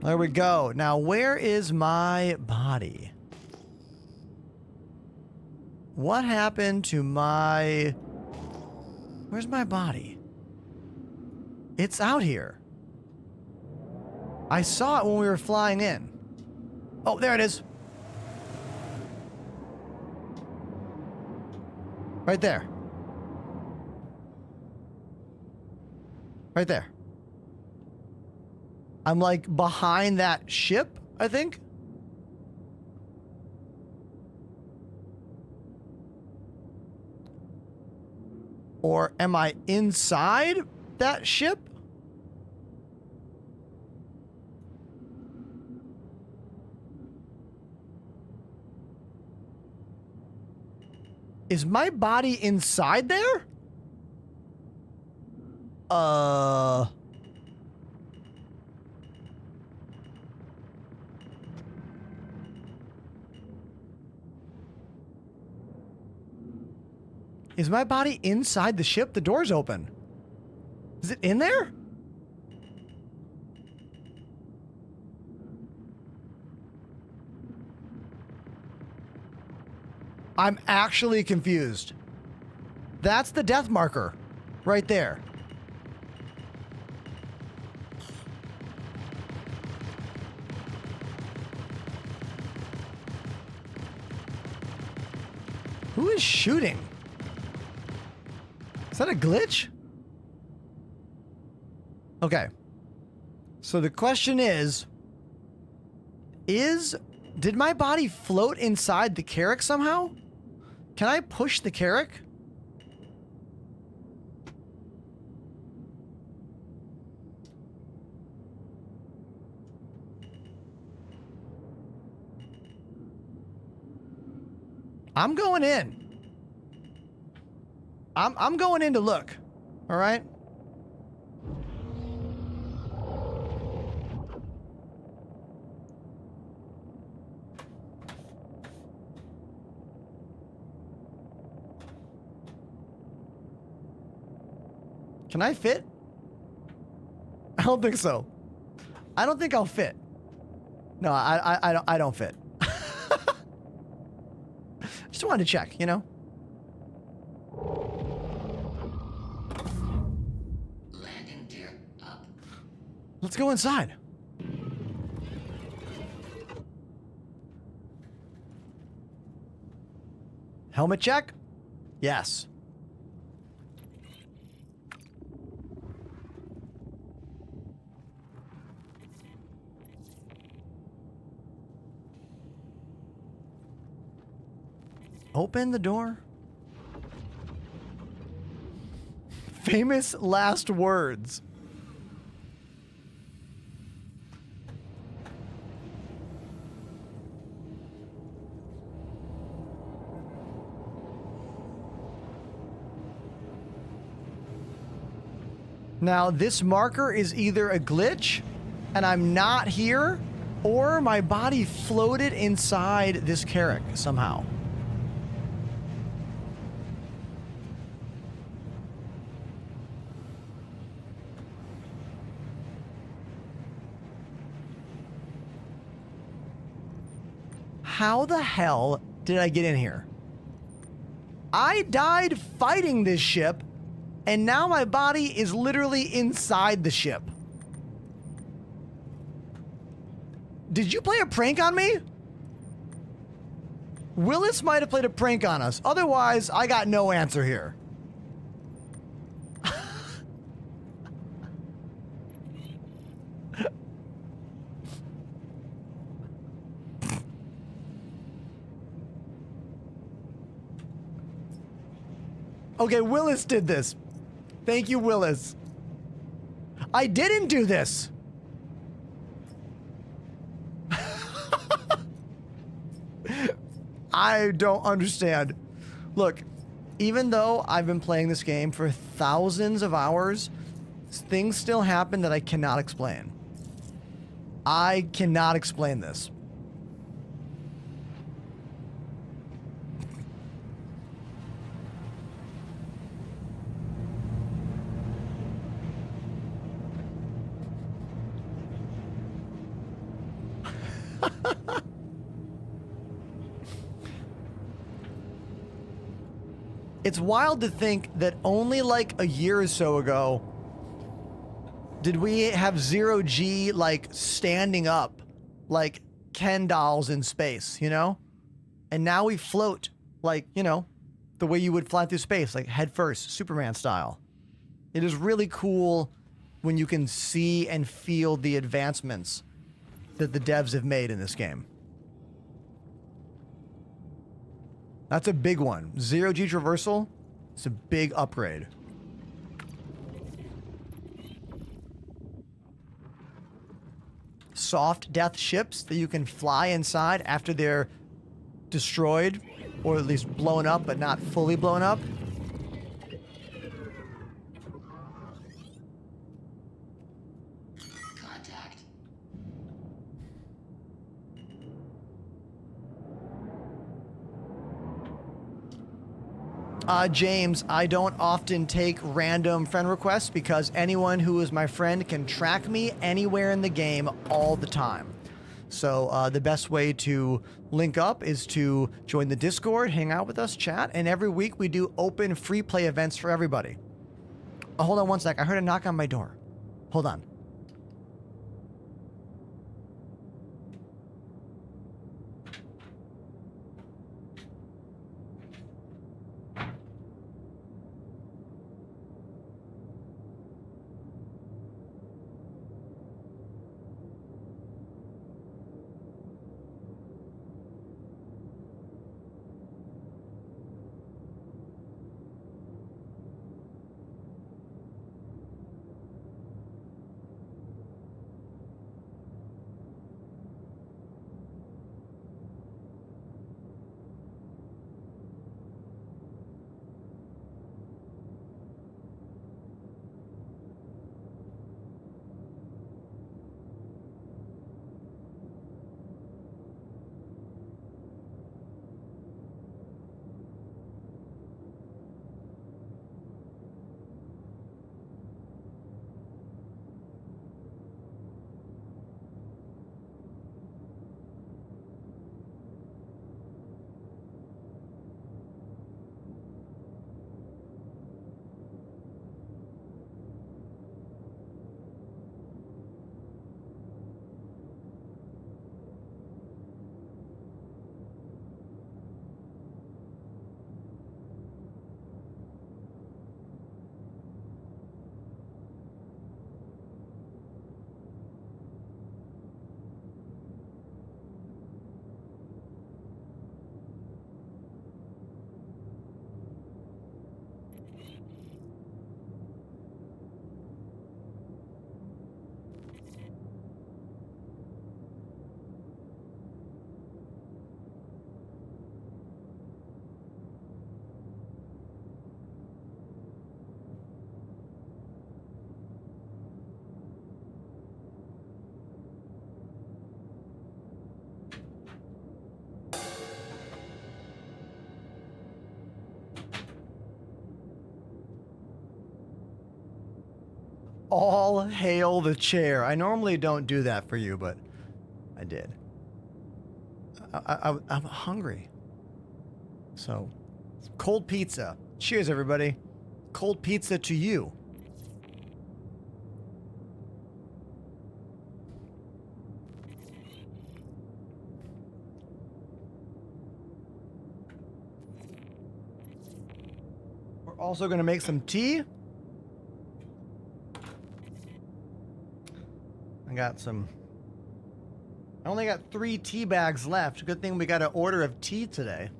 There we go. Now, where is my body? What happened to my... Where's my body? It's out here. I saw it when we were flying in. Oh, there it is. Right there. Right there. I'm like behind that ship, I think. Or am I inside that ship? Is my body inside there? Is my body inside the ship? The door's open. Is it in there? I'm actually confused. That's the death marker right there. Who is shooting? Is that a glitch? Okay. So the question is, Did my body float inside the Carrack somehow? Can I push the Carrack? I'm going in. I'm going in to look. All right? Can I fit? I don't think so. I don't think I'll fit. No, I don't fit. Just wanted to check, you know? Landing gear up. Let's go inside. Helmet check? Yes. Open the door. Famous last words. Now, this marker is either a glitch and I'm not here, or my body floated inside this Carrack somehow. How the hell did I get in here? I died fighting this ship, and now my body is literally inside the ship. Did you play a prank on me? Willis might have played a prank on us. Otherwise, I got no answer here. Okay, Willis did this. Thank you, Willis. I didn't do this. I don't understand. Look, even though I've been playing this game for thousands of hours, things still happen that I cannot explain. I cannot explain this. It's wild to think that only like a year or so ago did we have zero G like standing up like Ken dolls in space, you know? And now we float like, you know, the way you would fly through space, like head first, Superman style. It is really cool when you can see and feel the advancements that the devs have made in this game. That's a big one. Zero G traversal, it's a big upgrade. Soft death ships that you can fly inside after they're destroyed, or at least blown up, but not fully blown up. Contact. James, I don't often take random friend requests because anyone who is my friend can track me anywhere in the game all the time. So the best way to link up is to join the Discord, hang out with us, chat, and every week we do open free play events for everybody. Oh, hold on one sec. I heard a knock on my door. Hold on. All hail the chair. I normally don't do that for you, but I did. I'm hungry. So, cold pizza. Cheers, everybody. Cold pizza to you. We're also going to make some tea. I only got 3 tea bags left. Good thing we got an order of tea today.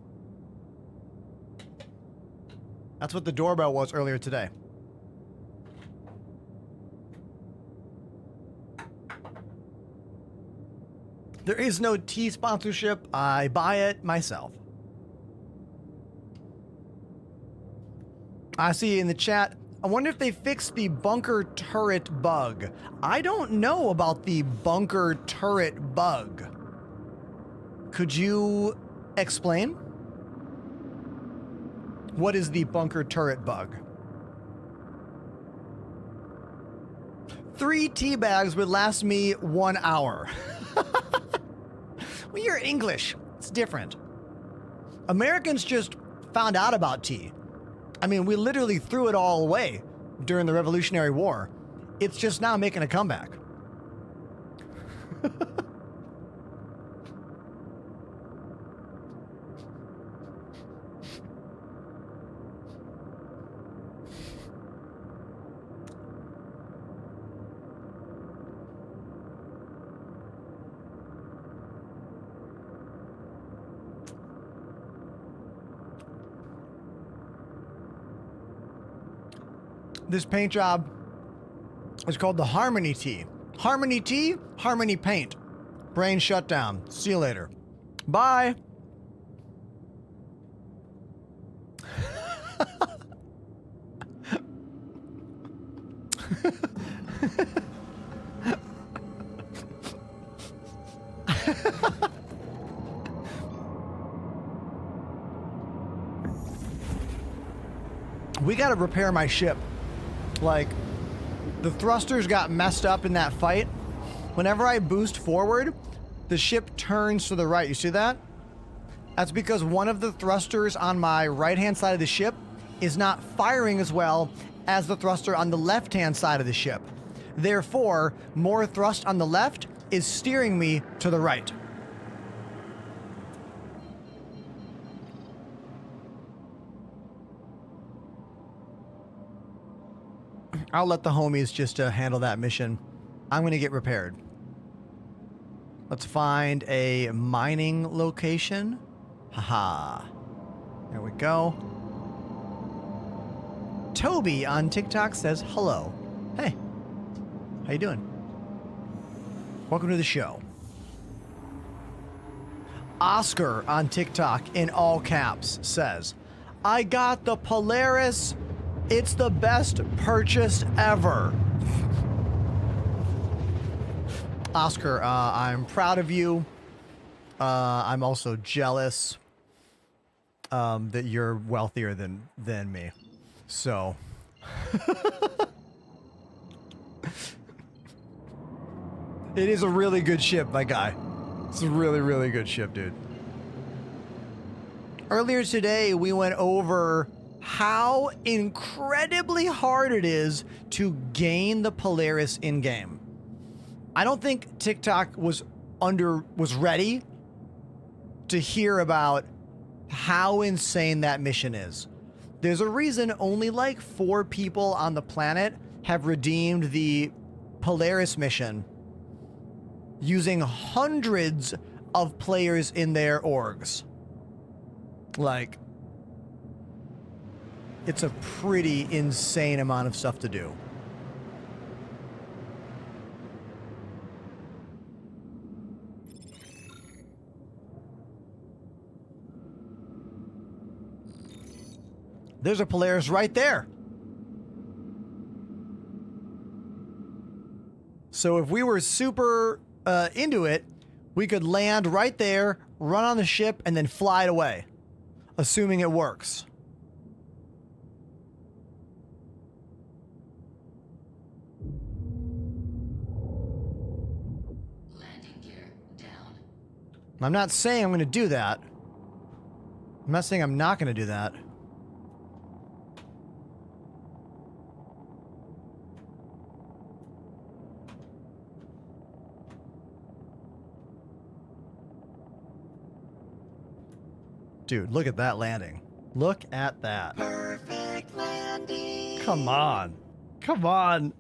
That's what the doorbell was earlier today. There is no tea sponsorship. I buy it myself. I see in the chat, I wonder if they fixed the bunker turret bug. I don't know about the bunker turret bug. Could you explain? What is the bunker turret bug? 3 tea bags would last me 1 hour. Well, you're English. It's different. Americans just found out about tea. I mean, we literally threw it all away during the Revolutionary War. It's just now making a comeback. This paint job is called the Harmony Tea. Harmony Tea, Harmony Paint. Brain shut down. See you later. Bye. We gotta repair my ship. Like, the thrusters got messed up in that fight. Whenever I boost forward, the ship turns to the right. You see that? That's because one of the thrusters on my right-hand side of the ship is not firing as well as the thruster on the left-hand side of the ship. Therefore, more thrust on the left is steering me to the right. I'll let the homies just handle that mission. I'm going to get repaired. Let's find a mining location. Haha. There we go. Toby on TikTok says hello. Hey. How you doing? Welcome to the show. Oscar on TikTok in all caps says, I got the Polaris. It's the best purchase ever. Oscar, I'm proud of you. I'm also jealous that you're wealthier than me. So. It is a really good ship, my guy. It's a really, really good ship, dude. Earlier today, we went over how incredibly hard it is to gain the Polaris in-game. I don't think TikTok was ready to hear about how insane that mission is. There's a reason only like 4 people on the planet have redeemed the Polaris mission using hundreds of players in their orgs. Like, it's a pretty insane amount of stuff to do. There's a Polaris right there. So if we were super into it, we could land right there, run on the ship, and then fly it away, assuming it works. I'm not saying I'm going to do that. I'm not saying I'm not going to do that. Dude, look at that landing. Look at that. Perfect landing. Come on. Come on.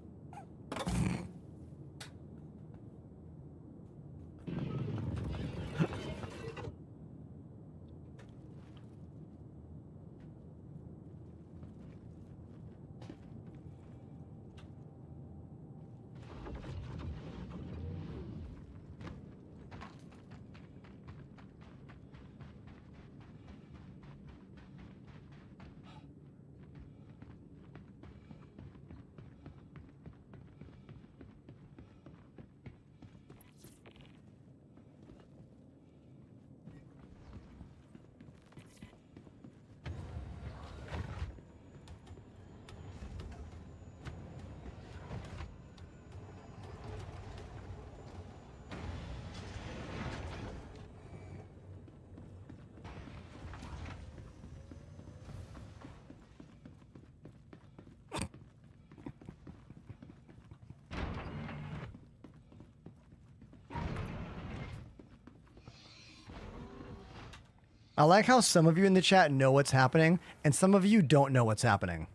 I like how some of you in the chat know what's happening, and some of you don't know what's happening.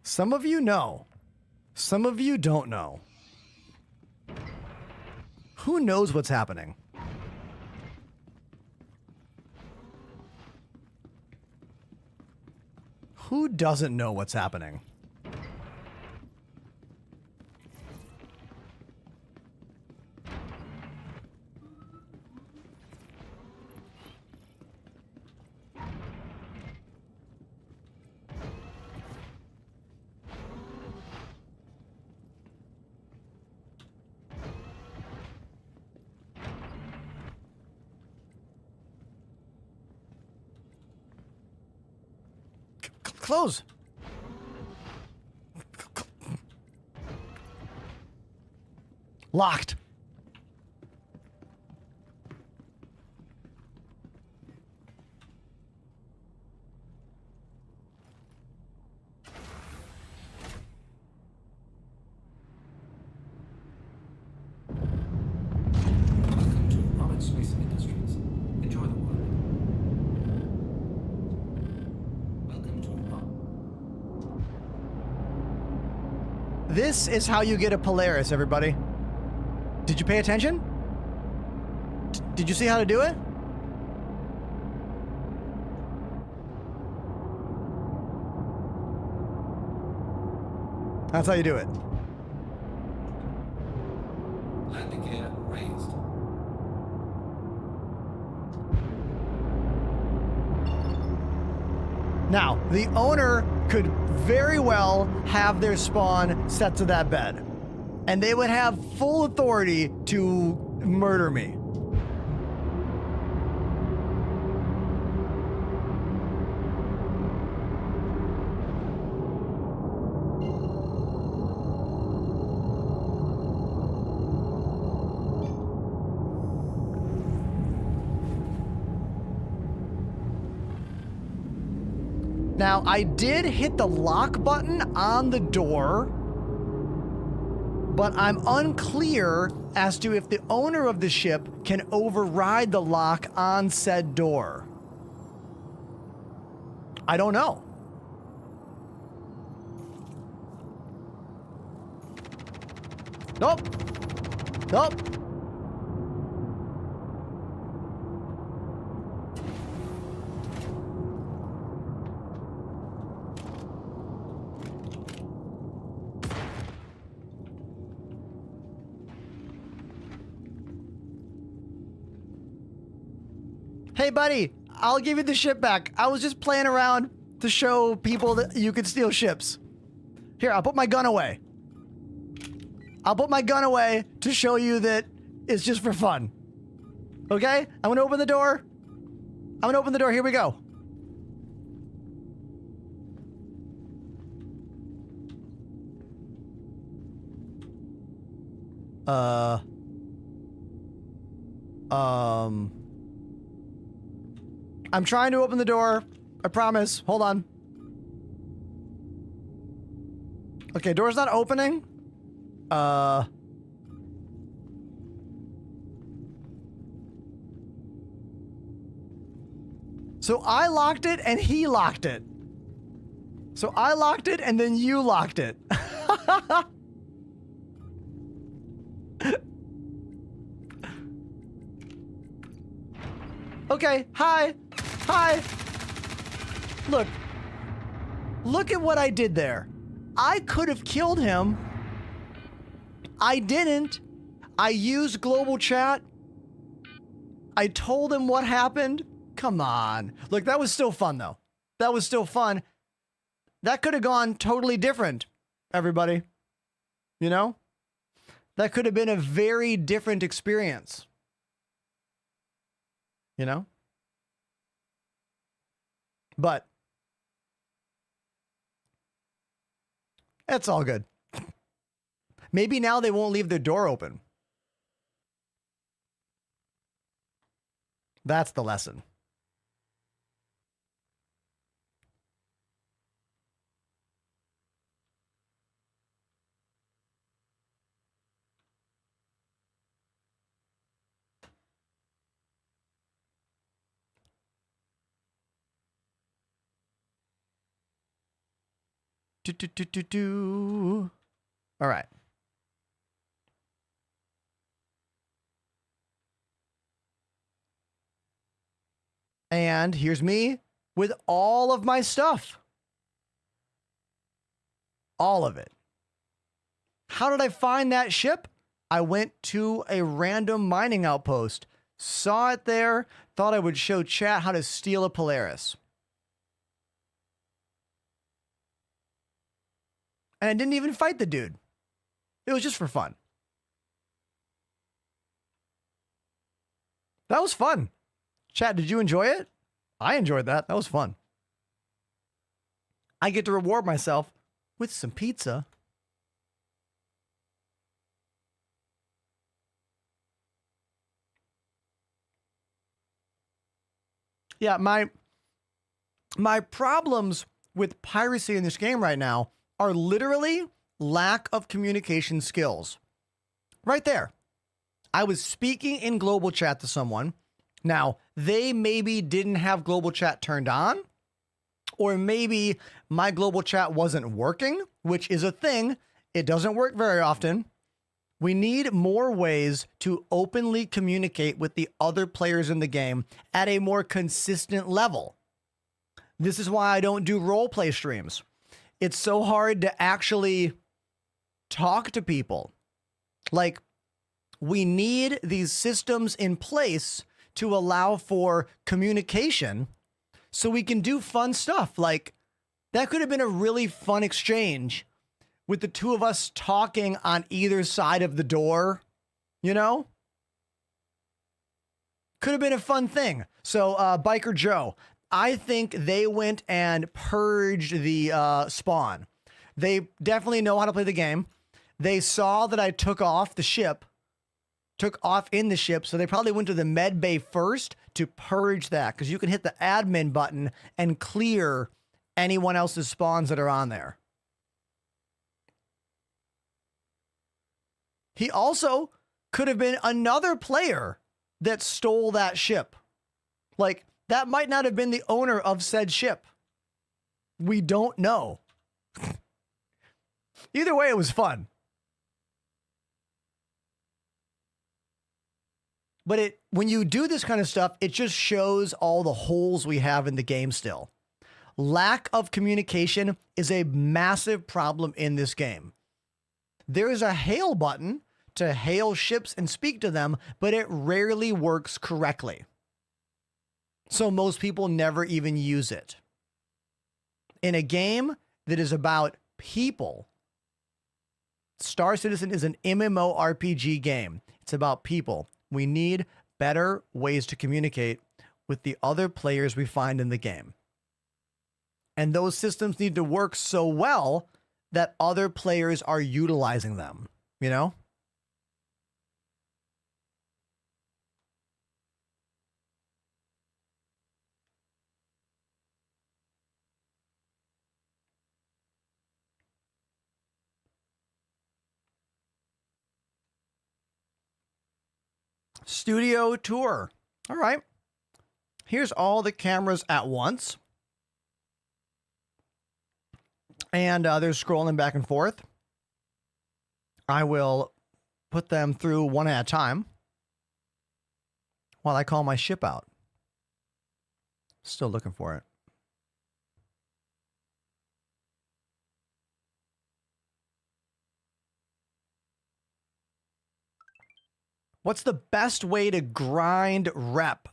Some of you know. Some of you don't know. Who knows what's happening? Who doesn't know what's happening? Close. Locked. Welcome to Rocket Space Industries. Enjoy the work. Welcome to This is how you get a Polaris, everybody. Did you pay attention? Did you see how to do it? That's how you do it. landing gear raised. Now, the owner could very well have their spawn set to that bed, and they would have full authority to murder me. Now, I did hit the lock button on the door, but I'm unclear as to if the owner of the ship can override the lock on said door. I don't know. Nope. Nope. Hey, buddy, I'll give you the ship back. I was just playing around to show people that you could steal ships. Here, I'll put my gun away. I'll put my gun away to show you that it's just for fun. Okay? I'm gonna open the door. I'm gonna open the door. Here we go. I'm trying to open the door. I promise. Hold on. Okay, door's not opening. So I locked it and he locked it. So I locked it and then you locked it. Okay, hi. Hi. Look. Look at what I did there. I could have killed him. I didn't. I used global chat. I told him what happened. Come on. Look, that was still fun, though. That was still fun. That could have gone totally different, everybody. You know? That could have been a very different experience. You know? But it's all good. Maybe now they won't leave their door open. That's the lesson. All right. And here's me with all of my stuff. All of it. How did I find that ship? I went to a random mining outpost, saw it there, thought I would show chat how to steal a Polaris. And I didn't even fight the dude. It was just for fun. That was fun. Chat, did you enjoy it? I enjoyed that. That was fun. I get to reward myself with some pizza. Yeah, my problems with piracy in this game right now are literally lack of communication skills. Right there. I was speaking in global chat to someone. Now, they maybe didn't have global chat turned on, or maybe my global chat wasn't working, which is a thing. It doesn't work very often. We need more ways to openly communicate with the other players in the game at a more consistent level. This is why I don't do roleplay streams. It's so hard to actually talk to people. Like, we need these systems in place to allow for communication so we can do fun stuff. Like, that could have been a really fun exchange with the two of us talking on either side of the door, you know? Could have been a fun thing. So, Biker Joe, I think they went and purged the spawn. They definitely know how to play the game. They saw that I took off the ship, took off in the ship, so they probably went to the med bay first to purge that, because you can hit the admin button and clear anyone else's spawns that are on there. He also could have been another player that stole that ship. Like, that might not have been the owner of said ship. We don't know. Either way, it was fun. But when you do this kind of stuff, it just shows all the holes we have in the game still. Lack of communication is a massive problem in this game. There is a hail button to hail ships and speak to them, but it rarely works correctly. So most people never even use it. In a game that is about people, Star Citizen is an MMORPG game. It's about people. We need better ways to communicate with the other players we find in the game. And those systems need to work so well that other players are utilizing them, you know? Studio tour. All right. Here's all the cameras at once. And they're scrolling back and forth. I will put them through one at a time while I call my ship out. Still looking for it. What's the best way to grind rep?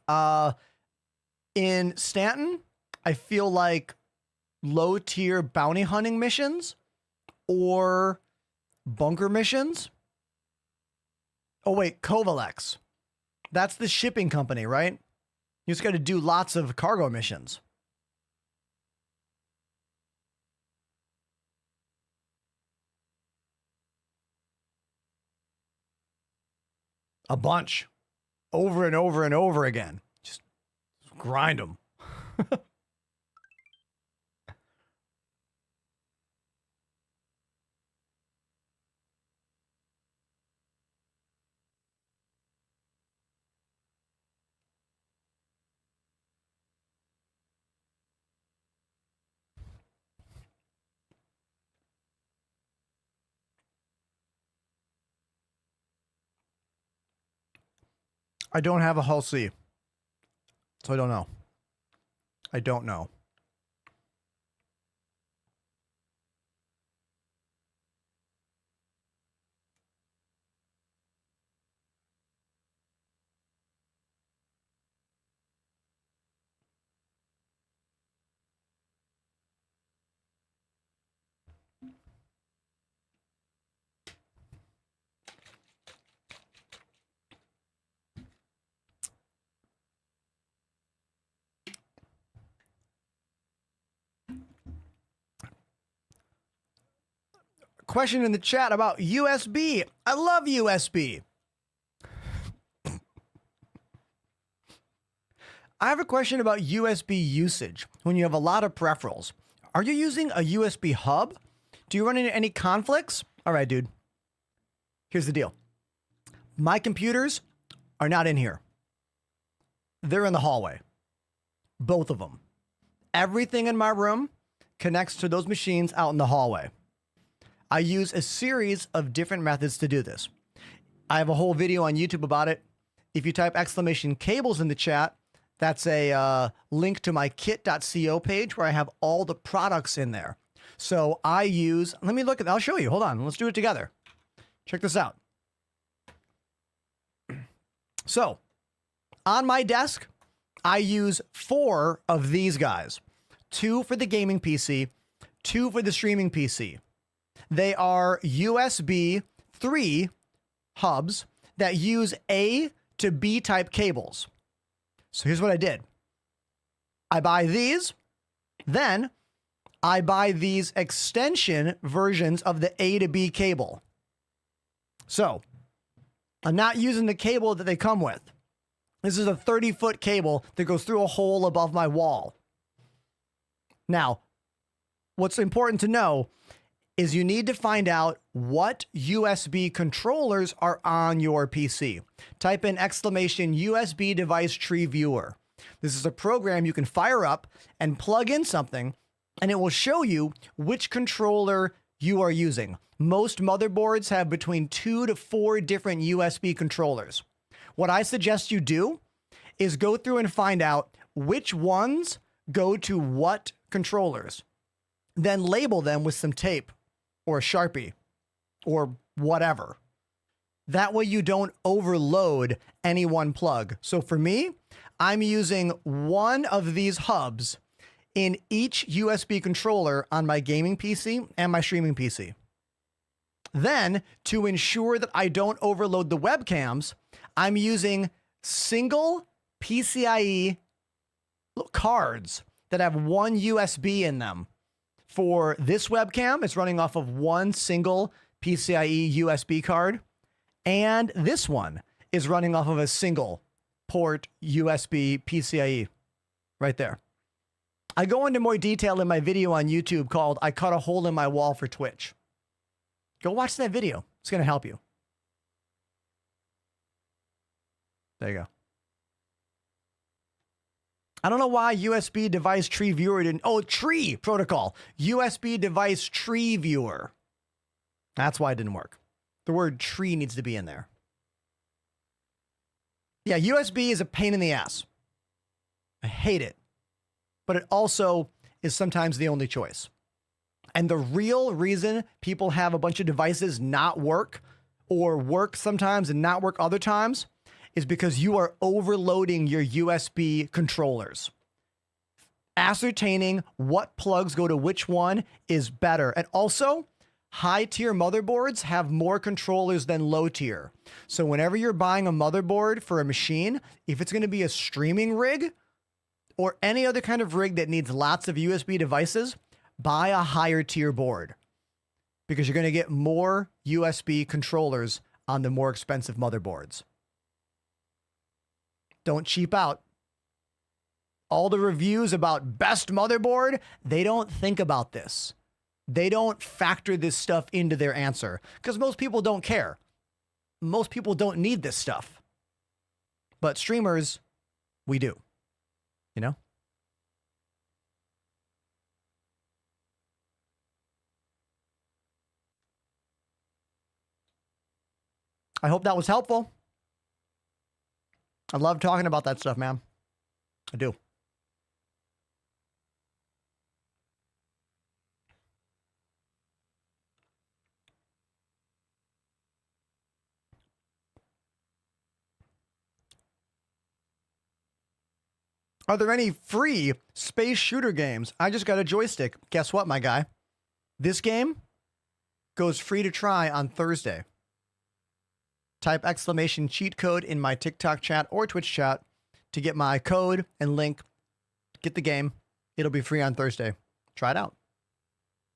In Stanton, I feel like low tier bounty hunting missions or bunker missions. Oh wait, Kovalex. That's the shipping company, right? You just got to do lots of cargo missions. A bunch. Over and over and over again. Just grind them. I don't have a hull C. So I don't know. I don't know. Question in the chat about USB. I love USB. I have a question about USB usage when you have a lot of peripherals. Are you using a USB hub? Do you run into any conflicts? All right, dude. Here's the deal. My computers are not in here. They're in the hallway. Both of them. Everything in my room connects to those machines out in the hallway. I use a series of different methods to do this. I have a whole video on YouTube about it. If you type !cables in the chat, that's a link to my kit.co page where I have all the products in there. So I use, let me look at, I'll show you. Hold on. Let's do it together. Check this out. So on my desk, I use 4 of these guys, 2 for the gaming PC, 2 for the streaming PC. They are USB 3 hubs that use A to B type cables. So here's what I did. I buy these, then I buy these extension versions of the A to B cable. So I'm not using the cable that they come with. This is a 30-foot cable that goes through a hole above my wall. Now, what's important to know is you need to find out what USB controllers are on your PC. Type in !USB device tree viewer. This is a program you can fire up and plug in something, and it will show you which controller you are using. Most motherboards have between 2 to 4 different USB controllers. What I suggest you do is go through and find out which ones go to what controllers. Then label them with some tape or a Sharpie or whatever. That way you don't overload any one plug. So for me, I'm using one of these hubs in each USB controller on my gaming PC and my streaming PC. Then, to ensure that I don't overload the webcams, I'm using single PCIe cards that have one USB in them. For this webcam, it's running off of one single PCIe USB card. And this one is running off of a single port USB PCIe right there. I go into more detail in my video on YouTube called I Cut a Hole in My Wall for Twitch. Go watch that video. It's going to help you. There you go. I don't know why USB device tree viewer didn't. Oh, tree protocol. USB device tree viewer. That's why it didn't work. The word tree needs to be in there. Yeah, USB is a pain in the ass. I hate it. But it also is sometimes the only choice. And the real reason people have a bunch of devices not work or work sometimes and not work other times is because you are overloading your USB controllers. Ascertaining what plugs go to which one is better. And also, high-tier motherboards have more controllers than low-tier. So whenever you're buying a motherboard for a machine, if it's going to be a streaming rig or any other kind of rig that needs lots of USB devices, buy a higher-tier board because you're going to get more USB controllers on the more expensive motherboards. Don't cheap out. All the reviews about best motherboard, they don't think about this. They don't factor this stuff into their answer because most people don't care. Most people don't need this stuff. But streamers, we do. You know? I hope that was helpful. I love talking about that stuff, man. I do. Are there any free space shooter games? I just got a joystick. Guess what, my guy? This game goes free to try on Thursday. Type exclamation cheat code in my TikTok chat or Twitch chat to get my code and link. Get the game. It'll be free on Thursday. Try it out.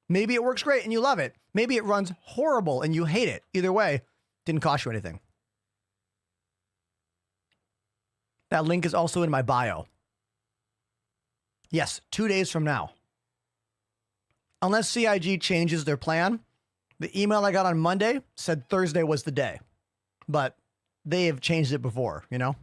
Maybe it works great and you love it. Maybe it runs horrible and you hate it. Either way, didn't cost you anything. That link is also in my bio. Yes, 2 days from now. Unless CIG changes their plan, the email I got on Monday said Thursday was the day. But they have changed it before, you know?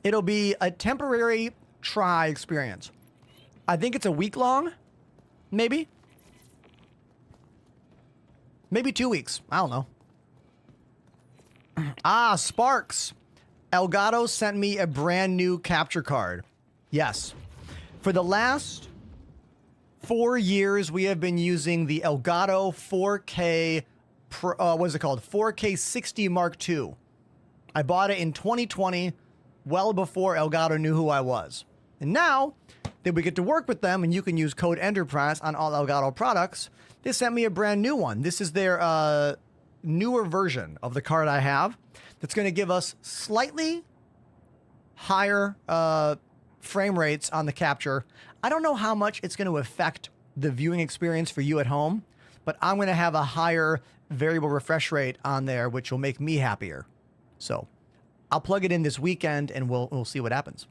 It'll be a temporary try experience. I think it's a week long, maybe. Maybe 2 weeks. I don't know. Ah, Sparks. Elgato sent me a brand new capture card. Yes. For the last 4 years, we have been using the Elgato 4K, what is it called? 4K 60 Mark II. I bought it in 2020, well before Elgato knew who I was. And now that we get to work with them and you can use code Enterprise on all Elgato products, they sent me a brand new one. This is their newer version of the card I have that's going to give us slightly higher frame rates on the capture. I don't know how much it's going to affect the viewing experience for you at home, but I'm going to have a higher variable refresh rate on there, which will make me happier. So I'll plug it in this weekend and we'll see what happens.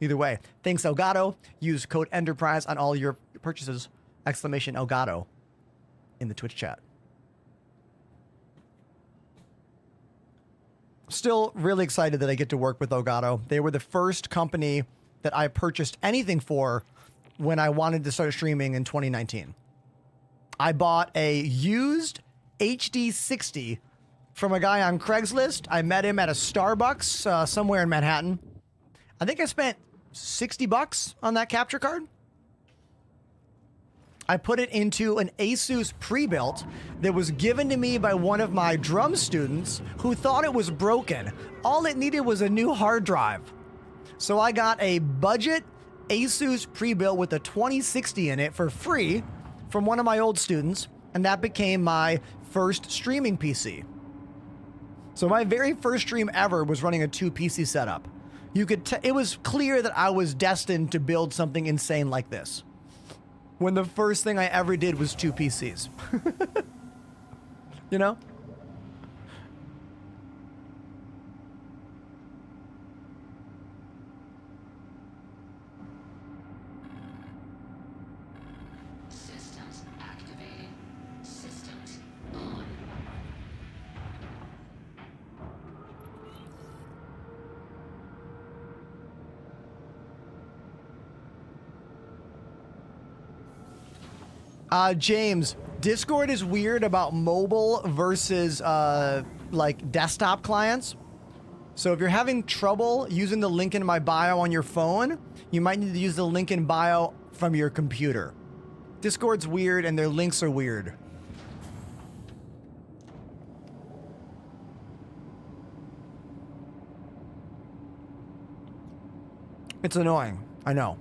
Either way, thanks Elgato. Use code Enterprise on all your purchases. Exclamation Elgato in the Twitch chat. Still really excited that I get to work with Elgato. They were the first company that I purchased anything for when I wanted to start streaming in 2019. I bought a used HD 60 from a guy on Craigslist. I met him at a Starbucks somewhere in Manhattan. I think I spent $60 on that capture card. I put it into an Asus pre-built that was given to me by one of my drum students who thought it was broken. All it needed was a new hard drive. So I got a budget Asus pre-built with a 2060 in it for free from one of my old students, and that became my first streaming PC. So my very first stream ever was running a 2 PC setup. You could it was clear that I was destined to build something insane like this, when the first thing I ever did was 2 PCs. You know? Systems activating. Systems on. James, Discord is weird about mobile versus like desktop clients. So if you're having trouble using the link in my bio on your phone, you might need to use the link in bio from your computer. Discord's weird and their links are weird. It's annoying, I know.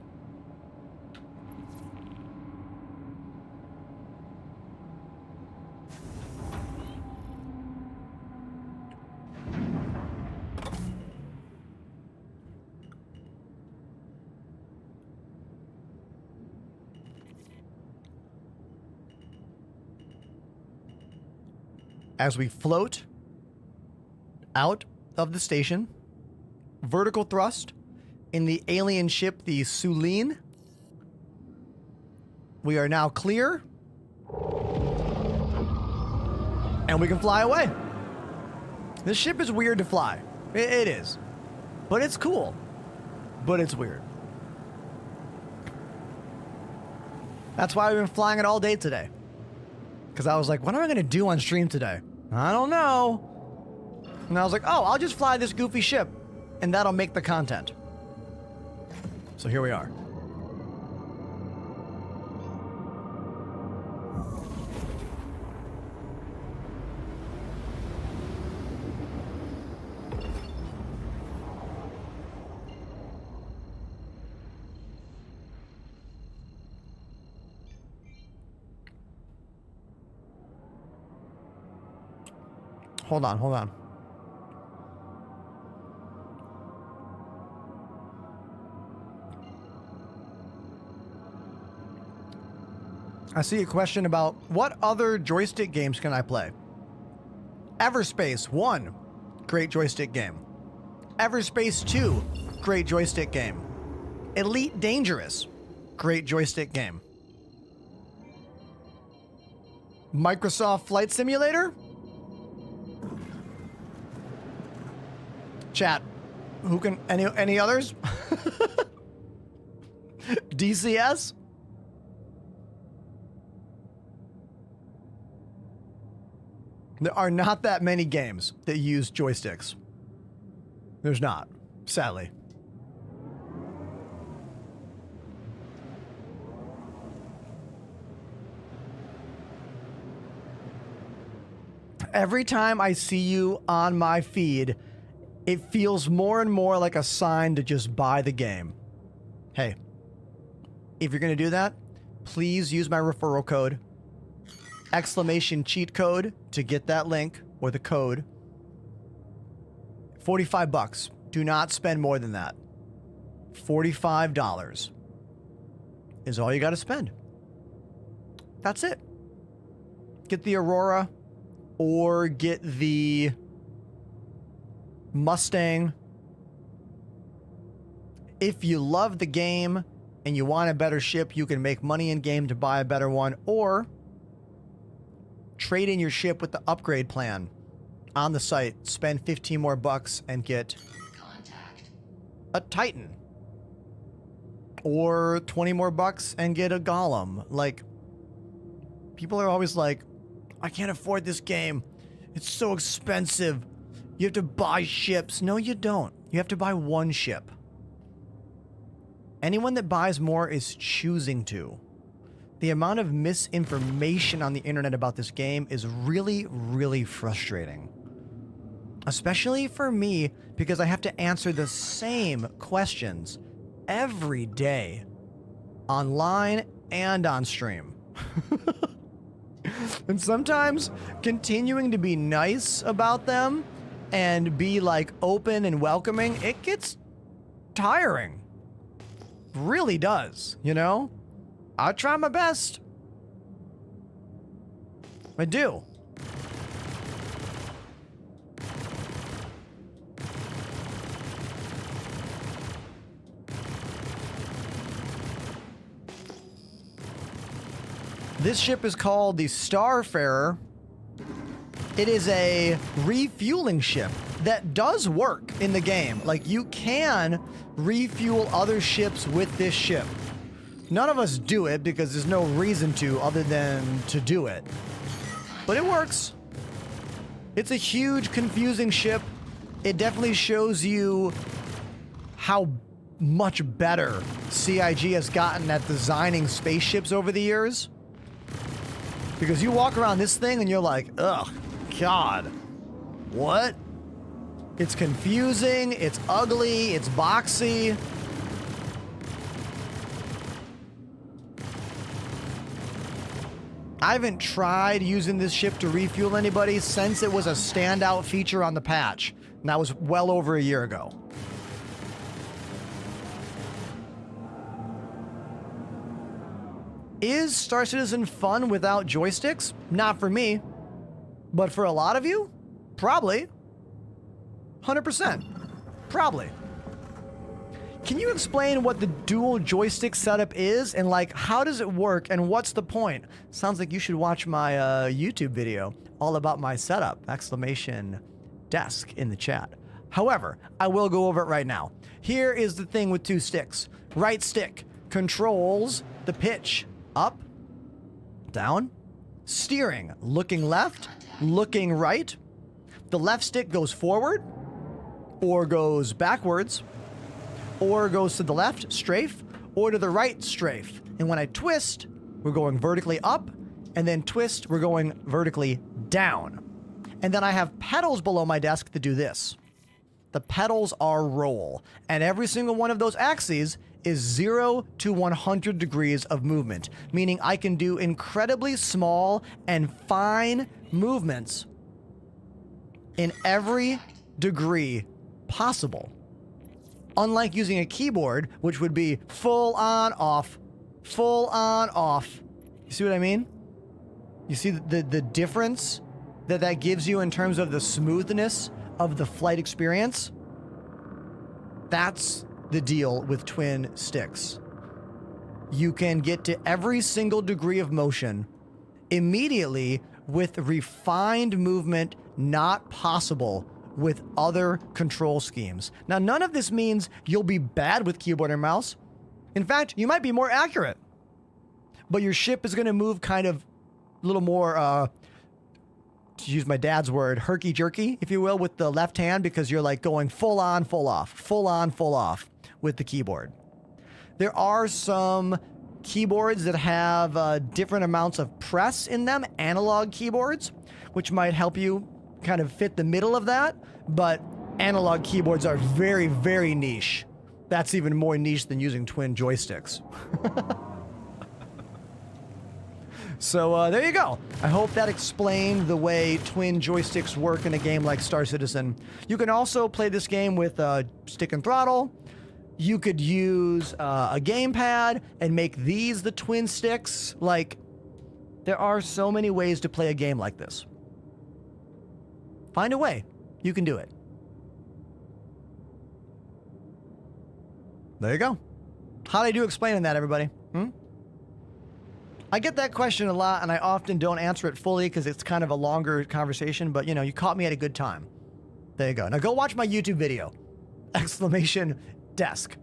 As we float out of the station, vertical thrust in the alien ship, the Sulene. We are now clear. And we can fly away. This ship is weird to fly. It is. But it's cool. But it's weird. That's why we've been flying it all day today. Because I was like, what am I going to do on stream today? I don't know. And I was like, oh, I'll just fly this goofy ship. And that'll make the content. So here we are. Hold on, hold on. I see a question about what other joystick games can I play? Everspace 1, great joystick game. Everspace 2, great joystick game. Elite Dangerous, great joystick game. Microsoft Flight Simulator? Chat, who can, any others? DCS? There are not that many games that use joysticks. There's not, sadly. Every time I see you on my feed, it feels more and more like a sign to just buy the game. Hey, if you're going to do that, please use my referral code. Exclamation cheat code to get that link or the code. $45. Do not spend more than that. $45 is all you got to spend. That's it. Get the Aurora or get the Mustang. If you love the game and you want a better ship, you can make money in game to buy a better one, or trade in your ship with the upgrade plan on the site. Spend 15 more bucks and get Contact. a Titan, or 20 more bucks and get a Golem. Like, people are always like, I can't afford this game. It's so expensive. You have to buy ships. No, you don't. You have to buy one ship. Anyone that buys more is choosing to. The amount of misinformation on the internet about this game is really, really frustrating. Especially for me, because I have to answer the same questions every day, online and on stream. And sometimes continuing to be nice about them and be like open and welcoming, it gets tiring. Really does, you know? I try my best. I do. This ship is called the Starfarer. It is a refueling ship that does work in the game. Like, you can refuel other ships with this ship. None of us do it because there's no reason to other than to do it. But it works. It's a huge, confusing ship. It definitely shows you how much better CIG has gotten at designing spaceships over the years. Because you walk around this thing and you're like, ugh, God, what? It's confusing, it's ugly, it's boxy. I haven't tried using this ship to refuel anybody since it was a standout feature on the patch. And that was well over a year ago. Is Star Citizen fun without joysticks? Not for me. But for a lot of you? Probably. 100%. Probably. Can you explain what the dual joystick setup is and like how does it work and what's the point? Sounds like you should watch my YouTube video all about my setup! Exclamation desk in the chat. However, I will go over it right now. Here is the thing with two sticks. Right stick controls the pitch. Up, down, steering, looking left, looking right. The left stick goes forward or goes backwards or goes to the left, strafe, or to the right, strafe. And when I twist, we're going vertically up, and then twist, we're going vertically down. And then I have pedals below my desk to do this. The pedals are roll, and every single one of those axes is 0 to 100 degrees of movement, meaning I can do incredibly small and fine movements in every degree possible. Unlike using a keyboard, which would be full on, off, full on, off. You see what I mean? You see the difference that gives you in terms of the smoothness of the flight experience? That's the deal with twin sticks. You can get to every single degree of motion immediately with refined movement not possible with other control schemes. Now, none of this means you'll be bad with keyboard and mouse. In fact, you might be more accurate. But your ship is going to move kind of a little more, to use my dad's word, herky-jerky, if you will, with the left hand because you're like going full on, full off, full on, full off with the keyboard. There are some keyboards that have different amounts of press in them, analog keyboards, which might help you kind of fit the middle of that, but analog keyboards are very, very niche. That's even more niche than using twin joysticks. So there you go. I hope that explained the way twin joysticks work in a game like Star Citizen. You can also play this game with stick and throttle. You could use a gamepad and make these the twin sticks. Like, there are so many ways to play a game like this. Find a way. You can do it. There you go. How'd I do explaining that, everybody? I get that question a lot, and I often don't answer it fully because it's kind of a longer conversation, but, you know, you caught me at a good time. There you go. Now go watch my YouTube video. Exclamation desk.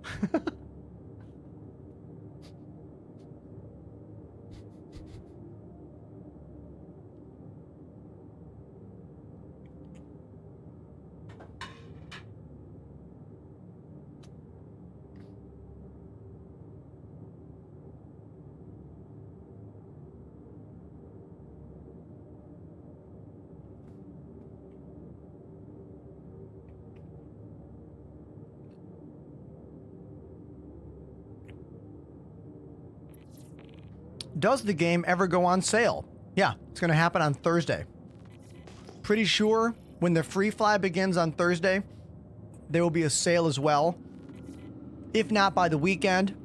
Does the game ever go on sale? Yeah, it's going to happen on Thursday. Pretty sure when the free fly begins on Thursday, there will be a sale as well. If not by the weekend,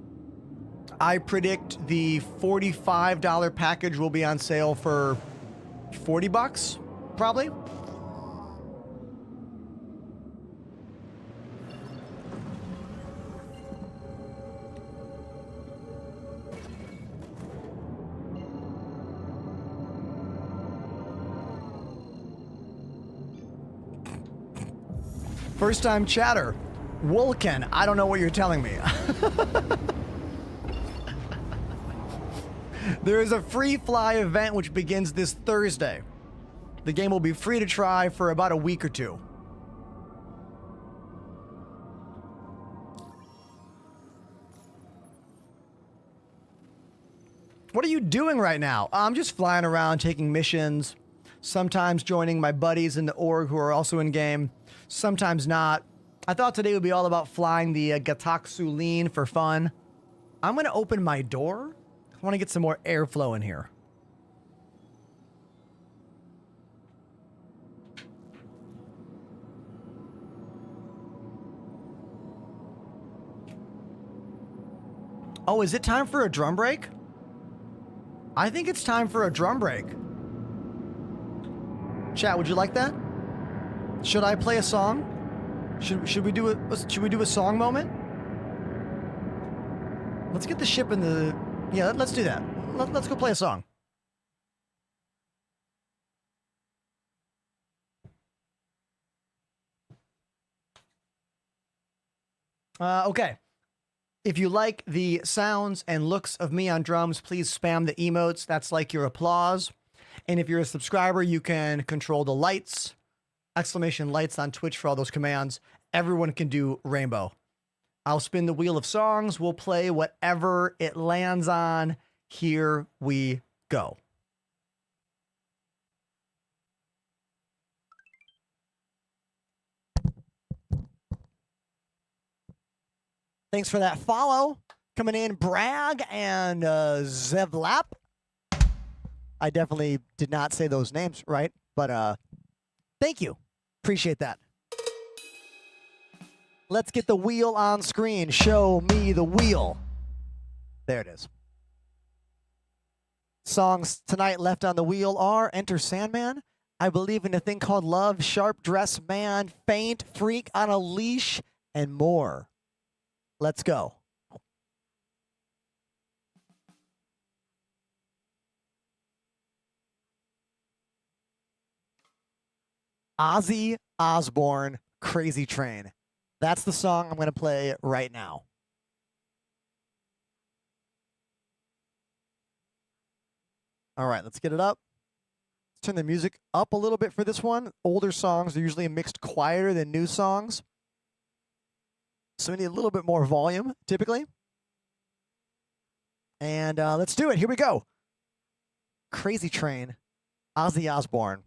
I predict the $45 package will be on sale for $40, probably. First time chatter. Wulken, I don't know what you're telling me. There is a free fly event which begins this Thursday. The game will be free to try for about a week or two. What are you doing right now? I'm just flying around taking missions, sometimes joining my buddies in the org who are also in game, sometimes not. I thought today would be all about flying the Gataksu Lean for fun. I'm going to open my door. I want to get some more airflow in here. Oh, is it time for a drum break? I think it's time for a drum break. Chat, would you like that? Should I play a song? Should we do a song moment? Let's get the ship in the... Yeah, let's do that. Let's go play a song. Okay. If you like the sounds and looks of me on drums, please spam the emotes. That's like your applause. And if you're a subscriber, you can control the lights, exclamation lights on Twitch for all those commands. Everyone can do rainbow. I'll spin the wheel of songs. We'll play whatever it lands on. Here we go. Thanks for that follow. Coming in, Bragg and Zevlap. I definitely did not say those names right, but thank you. Appreciate that. Let's get the wheel on screen. Show me the wheel. There it is. Songs tonight left on the wheel are Enter Sandman, I Believe in a Thing Called Love, Sharp Dress Man, Faint, Freak on a Leash, and more. Let's go. Ozzy Osbourne, Crazy Train. That's the song I'm going to play right now. All right, let's get it up. Let's turn the music up a little bit for this one. Older songs are usually mixed quieter than new songs. So we need a little bit more volume, typically. And let's do it. Here we go. Crazy Train, Ozzy Osbourne.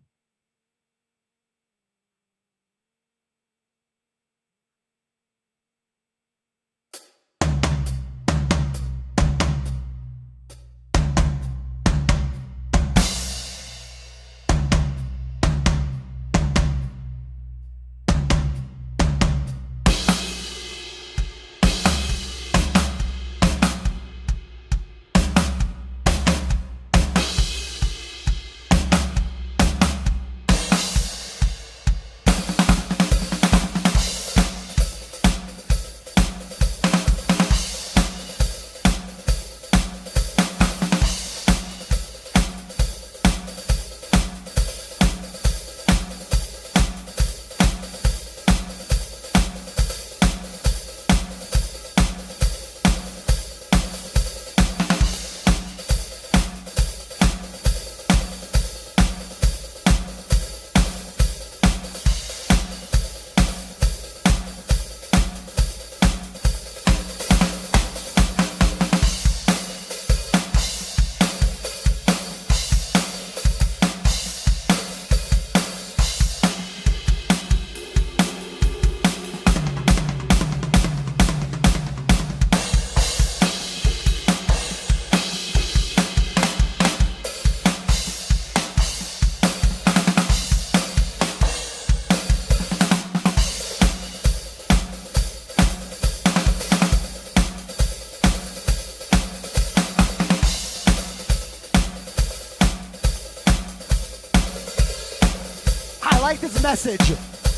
This message.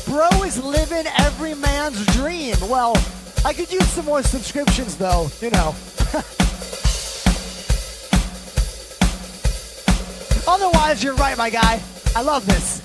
Bro is living every man's dream. Well, I could use some more subscriptions though, you know. Otherwise, you're right, my guy. I love this.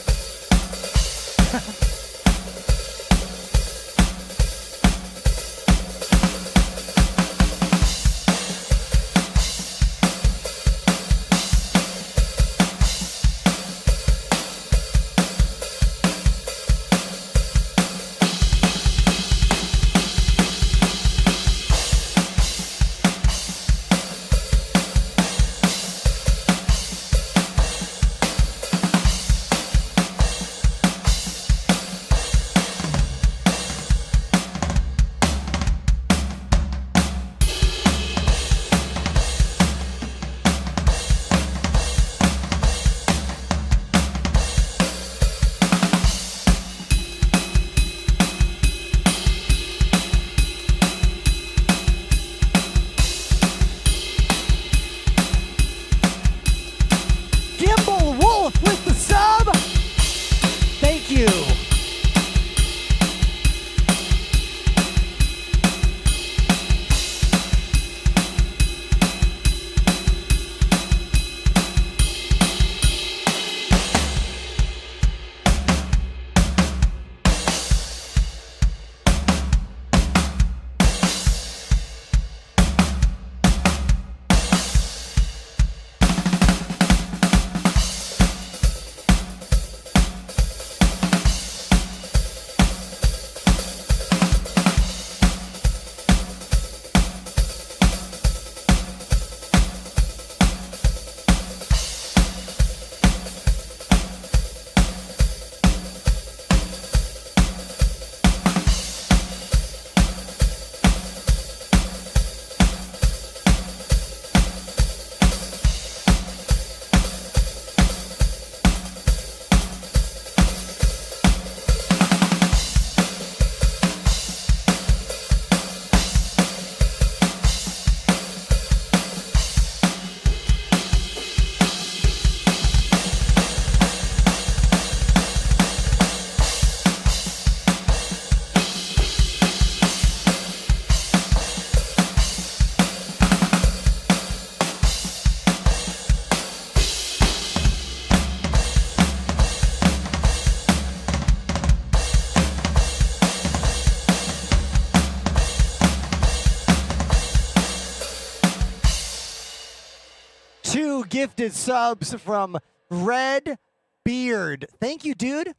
gifted subs from Red Beard. Thank you, dude.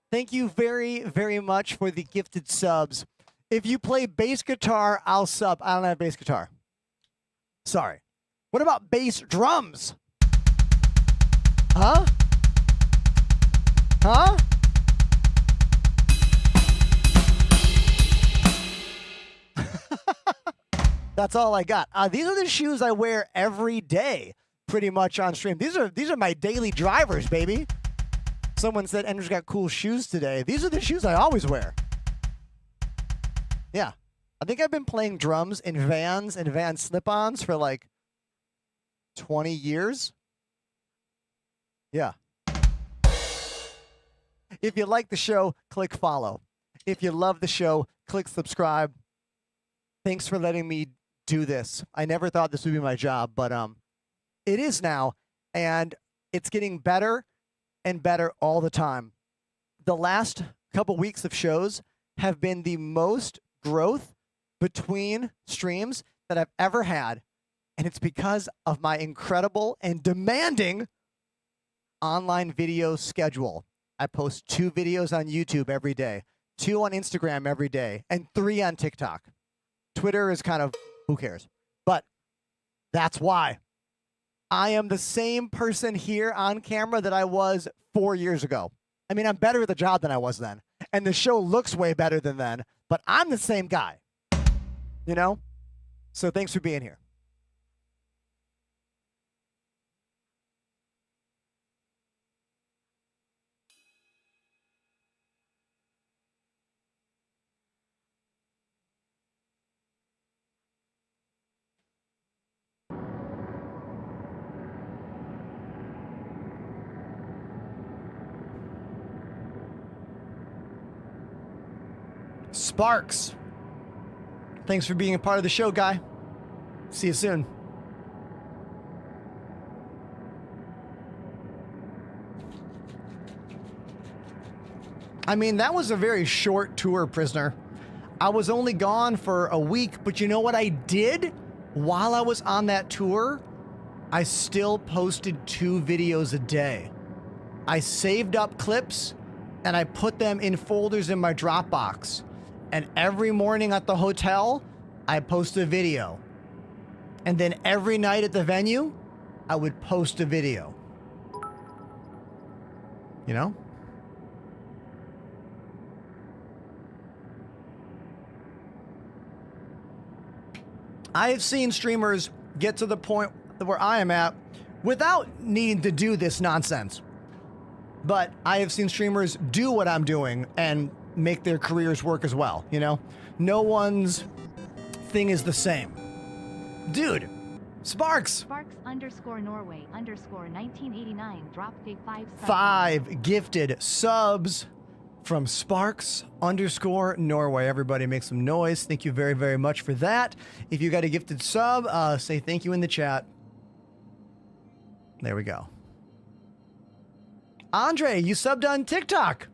Thank you very, very much for the gifted subs. If you play bass guitar, I'll sub. I don't have bass guitar. Sorry. What about bass drums? Huh? Huh? That's all I got. These are the shoes I wear every day, pretty much on stream. These are my daily drivers, baby. Someone said Andrew's got cool shoes today. These are the shoes I always wear. Yeah. I think I've been playing drums in Vans and Vans slip-ons for like 20 years. Yeah. If you like the show, click follow. If you love the show, click subscribe. Thanks for letting me do this. I never thought this would be my job, but it is now, and it's getting better and better all the time. The last couple weeks of shows have been the most growth between streams that I've ever had, and it's because of my incredible and demanding online video schedule. I post 2 videos on YouTube every day, 2 on Instagram every day, and 3 on TikTok. Twitter is kind of, who cares? But that's why. I am the same person here on camera that I was 4 years ago. I mean, I'm better at the job than I was then. And the show looks way better than then, but I'm the same guy. You know? So thanks for being here. Sparks. Thanks for being a part of the show, guy. See you soon. I mean, that was a very short tour, prisoner. I was only gone for a week, but you know what I did while I was on that tour? I still posted 2 videos a day. I saved up clips and I put them in folders in my Dropbox. And every morning at the hotel, I post a video. And then every night at the venue, I would post a video. You know? I have seen streamers get to the point where I am at without needing to do this nonsense. But I have seen streamers do what I'm doing and make their careers work as well, you know? No one's thing is the same. Dude, Sparks! Sparks _Norway _1989 dropped a 5 sub. 5 gifted subs from Sparks _Norway. Everybody make some noise. Thank you very, very much for that. If you got a gifted sub, say thank you in the chat. There we go. Andre, you subbed on TikTok.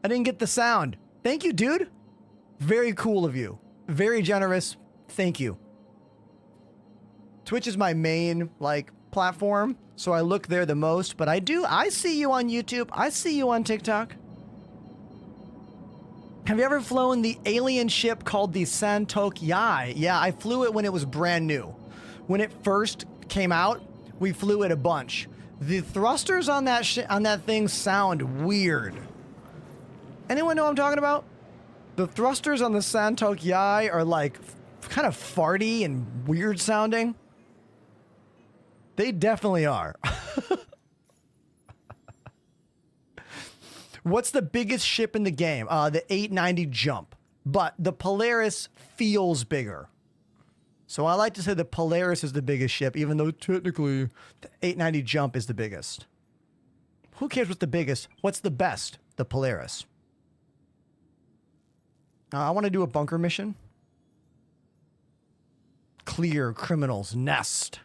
I didn't get the sound. Thank you, dude. Very cool of you. Very generous. Thank you. Twitch is my main, platform, so I look there the most, but I see you on YouTube. I see you on TikTok. Have you ever flown the alien ship called the Santok Yai? Yeah, I flew it when it was brand new. When it first came out, we flew it a bunch. The thrusters on that thing sound weird. Anyone know what I'm talking about? The thrusters on the Santok Yai are kind of farty and weird sounding. They definitely are. What's the biggest ship in the game? The 890 Jump. But the Polaris feels bigger. So I like to say the Polaris is the biggest ship, even though technically the 890 Jump is the biggest. Who cares what's the biggest? What's the best? The Polaris. I want to do a bunker mission. Clear criminals' nest.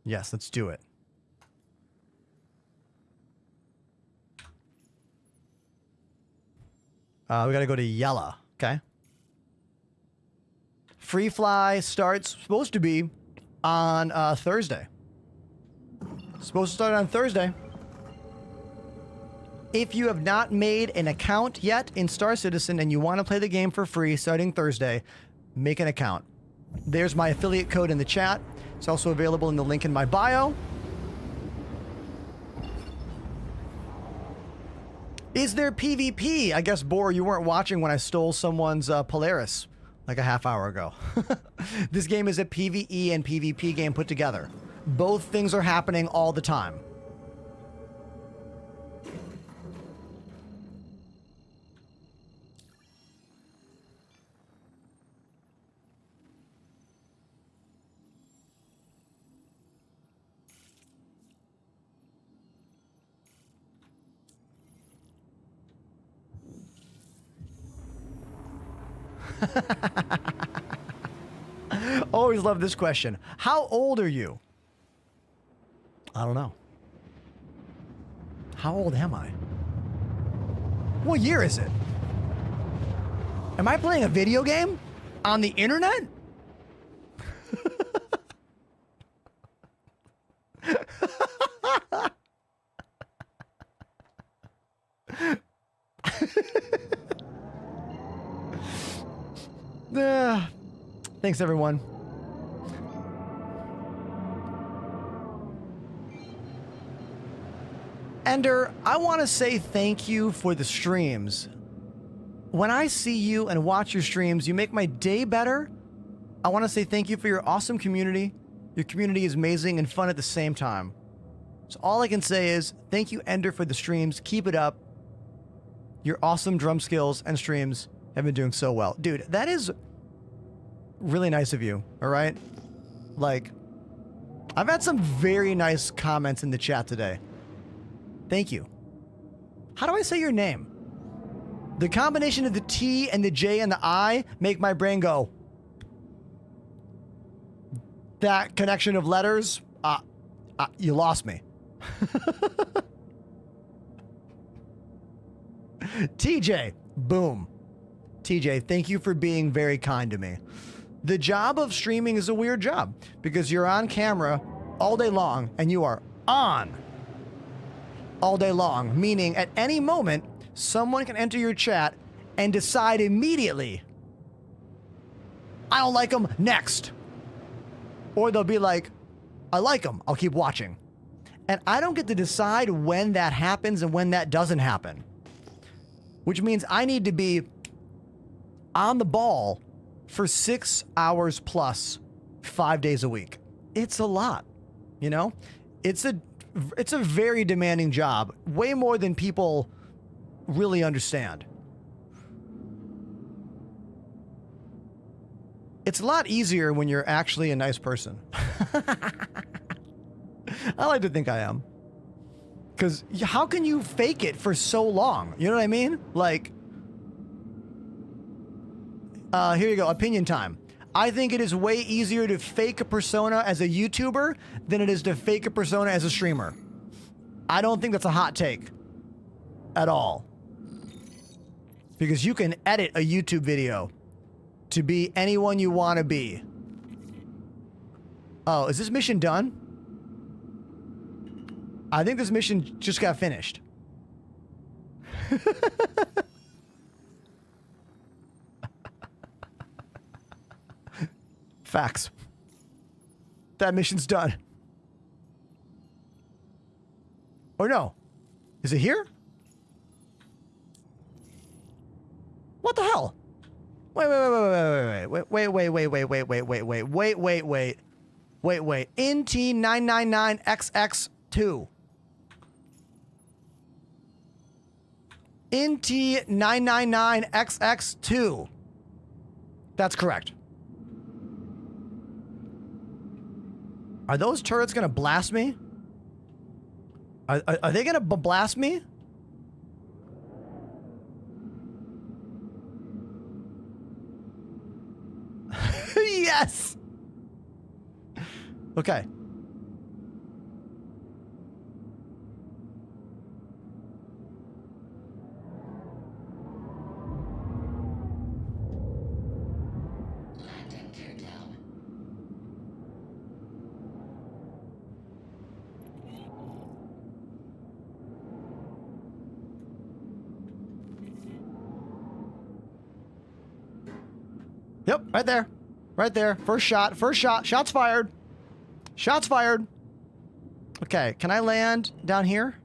Yes, let's do it. We got to go to Yella, okay? Free fly starts, supposed to be on Thursday. Supposed to start on Thursday. If you have not made an account yet in Star Citizen and you want to play the game for free starting Thursday, make an account. There's my affiliate code in the chat. It's also available in the link in my bio. Is there PvP? I guess, Bor, you weren't watching when I stole someone's Polaris like a half hour ago. This game is a PvE and PvP game put together. Both things are happening all the time. Always love this question. How old are you? I don't know. How old am I? What year is it? Am I playing a video game on the internet? Thanks, everyone. Ender, I want to say thank you for the streams. When I see you and watch your streams, you make my day better. I want to say thank you for your awesome community. Your community is amazing and fun at the same time. So all I can say is thank you, Ender, for the streams. Keep it up. Your awesome drum skills and streams have been doing so well. Dude, that is really nice of you, all right? Like, I've had some very nice comments in the chat today. Thank you. How do I say your name? The combination of the T and the J and the I make my brain go. That connection of letters, you lost me. TJ, boom. TJ, thank you for being very kind to me. The job of streaming is a weird job because you're on camera all day long and you are on all day long, meaning at any moment, someone can enter your chat and decide immediately, I don't like them, next. Or they'll be like, I like them, I'll keep watching. And I don't get to decide when that happens and when that doesn't happen. Which means I need to be on the ball for 6 hours plus 5 days a week. It's a lot, you know? It's a very demanding job, way more than people really understand. It's a lot easier when you're actually a nice person. I like to think I am. Because how can you fake it for so long? You know what I mean? Like, here you go, opinion time. I think it is way easier to fake a persona as a YouTuber than it is to fake a persona as a streamer. I don't think that's a hot take at all. Because you can edit a YouTube video to be anyone you want to be. Oh, is this mission done? I think this mission just got finished. Facts. That mission's done. Or no. Is it here? What the hell? Wait. NT999XX2. NT999XX2. That's correct. Are those turrets gonna blast me? Are they gonna blast me? Yes! Okay. Landing gear down. Yep, right there. Right there. First shot. First shot. Shots fired. Shots fired. Okay, can I land down here?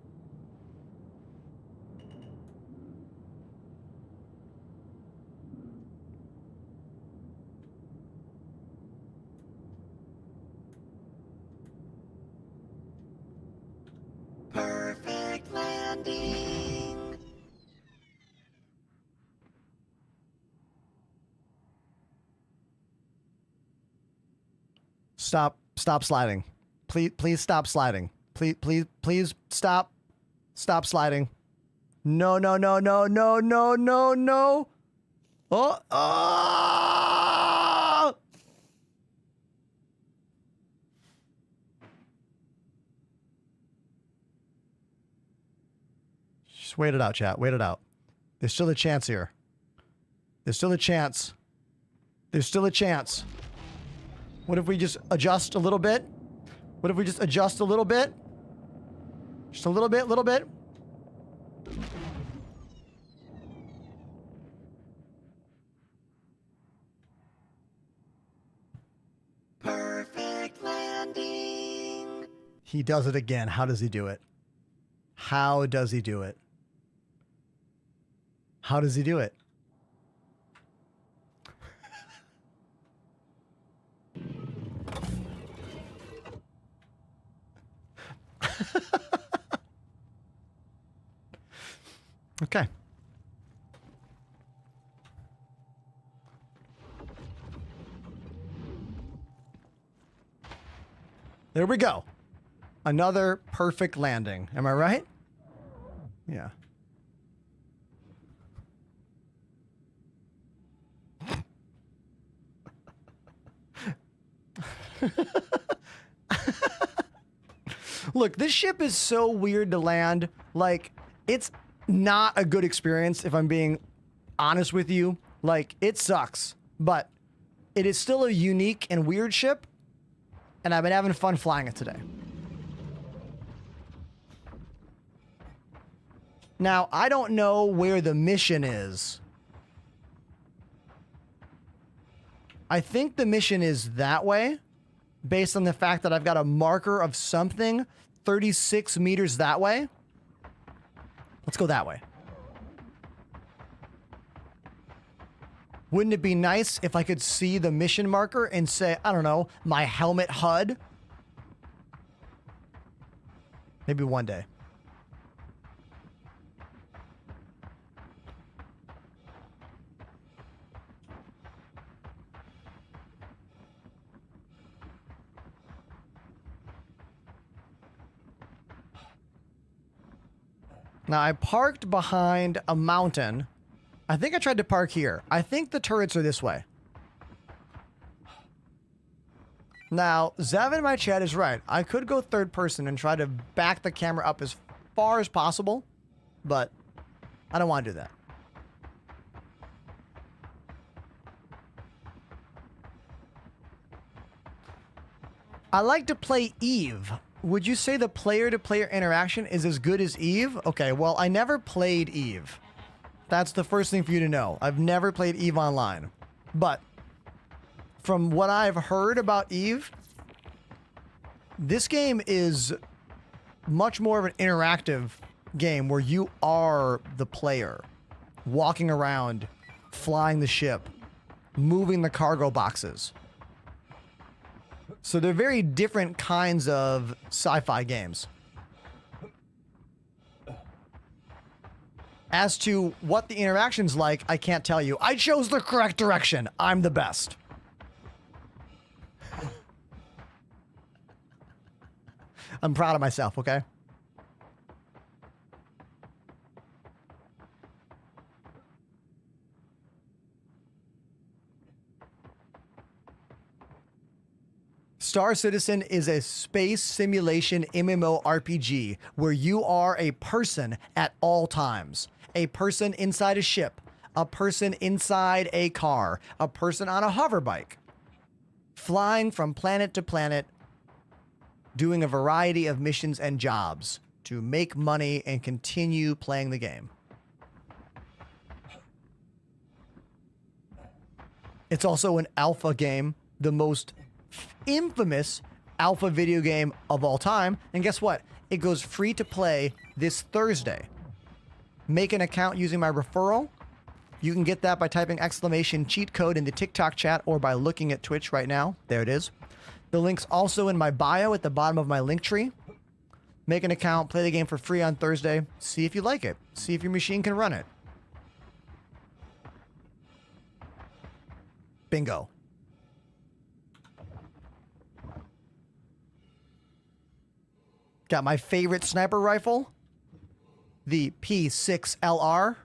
Perfect landing. Stop sliding. Please stop sliding. Please stop sliding. No. Oh. Just wait it out, chat. Wait it out. There's still a chance here. There's still a chance. There's still a chance. What if we just adjust a little bit? What if we just adjust a little bit? Just a little bit, little bit. Perfect landing. He does it again. How does he do it? How does he do it? How does he do it? Okay. There we go. Another perfect landing. Am I right? Yeah. Look, this ship is so weird to land. Like, it's not a good experience if I'm being honest with you. Like, it sucks, but it is still a unique and weird ship, and I've been having fun flying it today. Now, I don't know where the mission is. I think the mission is that way, based on the fact that I've got a marker of something 36 meters that way. Let's go that way. Wouldn't it be nice if I could see the mission marker and say, I don't know, my helmet HUD? Maybe one day. Now, I parked behind a mountain. I think I tried to park here. I think the turrets are this way. Now, Zev in my chat is right. I could go third person and try to back the camera up as far as possible, but I don't want to do that. I like to play Eve. Would you say the player-to-player interaction is as good as Eve? Okay, well, I never played Eve. That's the first thing for you to know. I've never played Eve online. But from what I've heard about Eve, this game is much more of an interactive game where you are the player, walking around, flying the ship, moving the cargo boxes. So they're very different kinds of sci-fi games. As to what the interaction's like, I can't tell you. I chose the correct direction. I'm the best. I'm proud of myself, okay? Star Citizen is a space simulation MMORPG where you are a person at all times. A person inside a ship, a person inside a car, a person on a hover bike, flying from planet to planet, doing a variety of missions and jobs to make money and continue playing the game. It's also an alpha game, the most infamous alpha video game of all time. And guess what? It goes free to play this Thursday. Make an account using my referral. You can get that by typing exclamation cheat code in the TikTok chat or by looking at Twitch right now. There it is. The link's also in my bio at the bottom of my link tree. Make an account, play the game for free on Thursday. See if you like it. See if your machine can run it. Bingo. Got my favorite sniper rifle, the P6LR.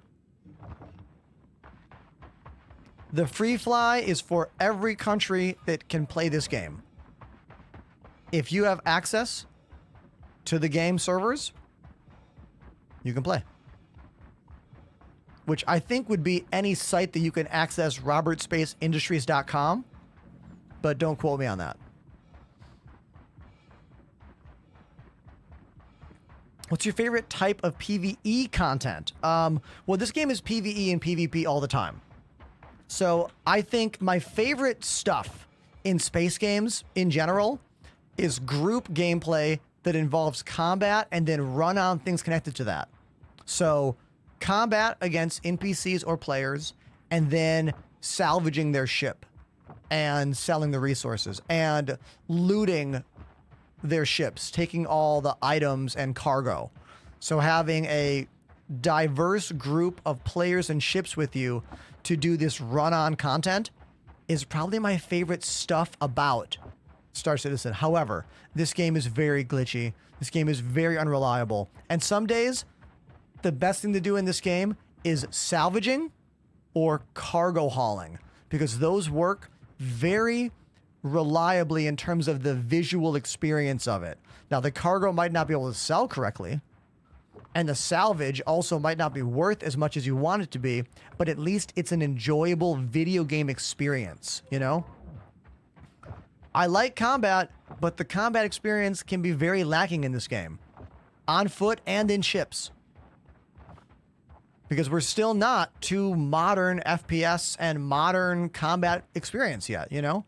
The free fly is for every country that can play this game. If you have access to the game servers, you can play. Which I think would be any site that you can access robertspaceindustries.com, but don't quote me on that. What's your favorite type of PvE content? Well, this game is PvE and PvP all the time. So I think my favorite stuff in space games in general is group gameplay that involves combat and then run on things connected to that. So combat against NPCs or players, and then salvaging their ship and selling the resources and looting their ships, taking all the items and cargo. So having a diverse group of players and ships with you to do this run-on content is probably my favorite stuff about Star Citizen. However, this game is very glitchy. This game is very unreliable. And some days, the best thing to do in this game is salvaging or cargo hauling, because those work very reliably in terms of the visual experience of it. Now, the cargo might not be able to sell correctly, and the salvage also might not be worth as much as you want it to be, but at least it's an enjoyable video game experience, you know? I like combat, but the combat experience can be very lacking in this game, on foot and in ships. Because we're still not to modern FPS and modern combat experience yet, you know?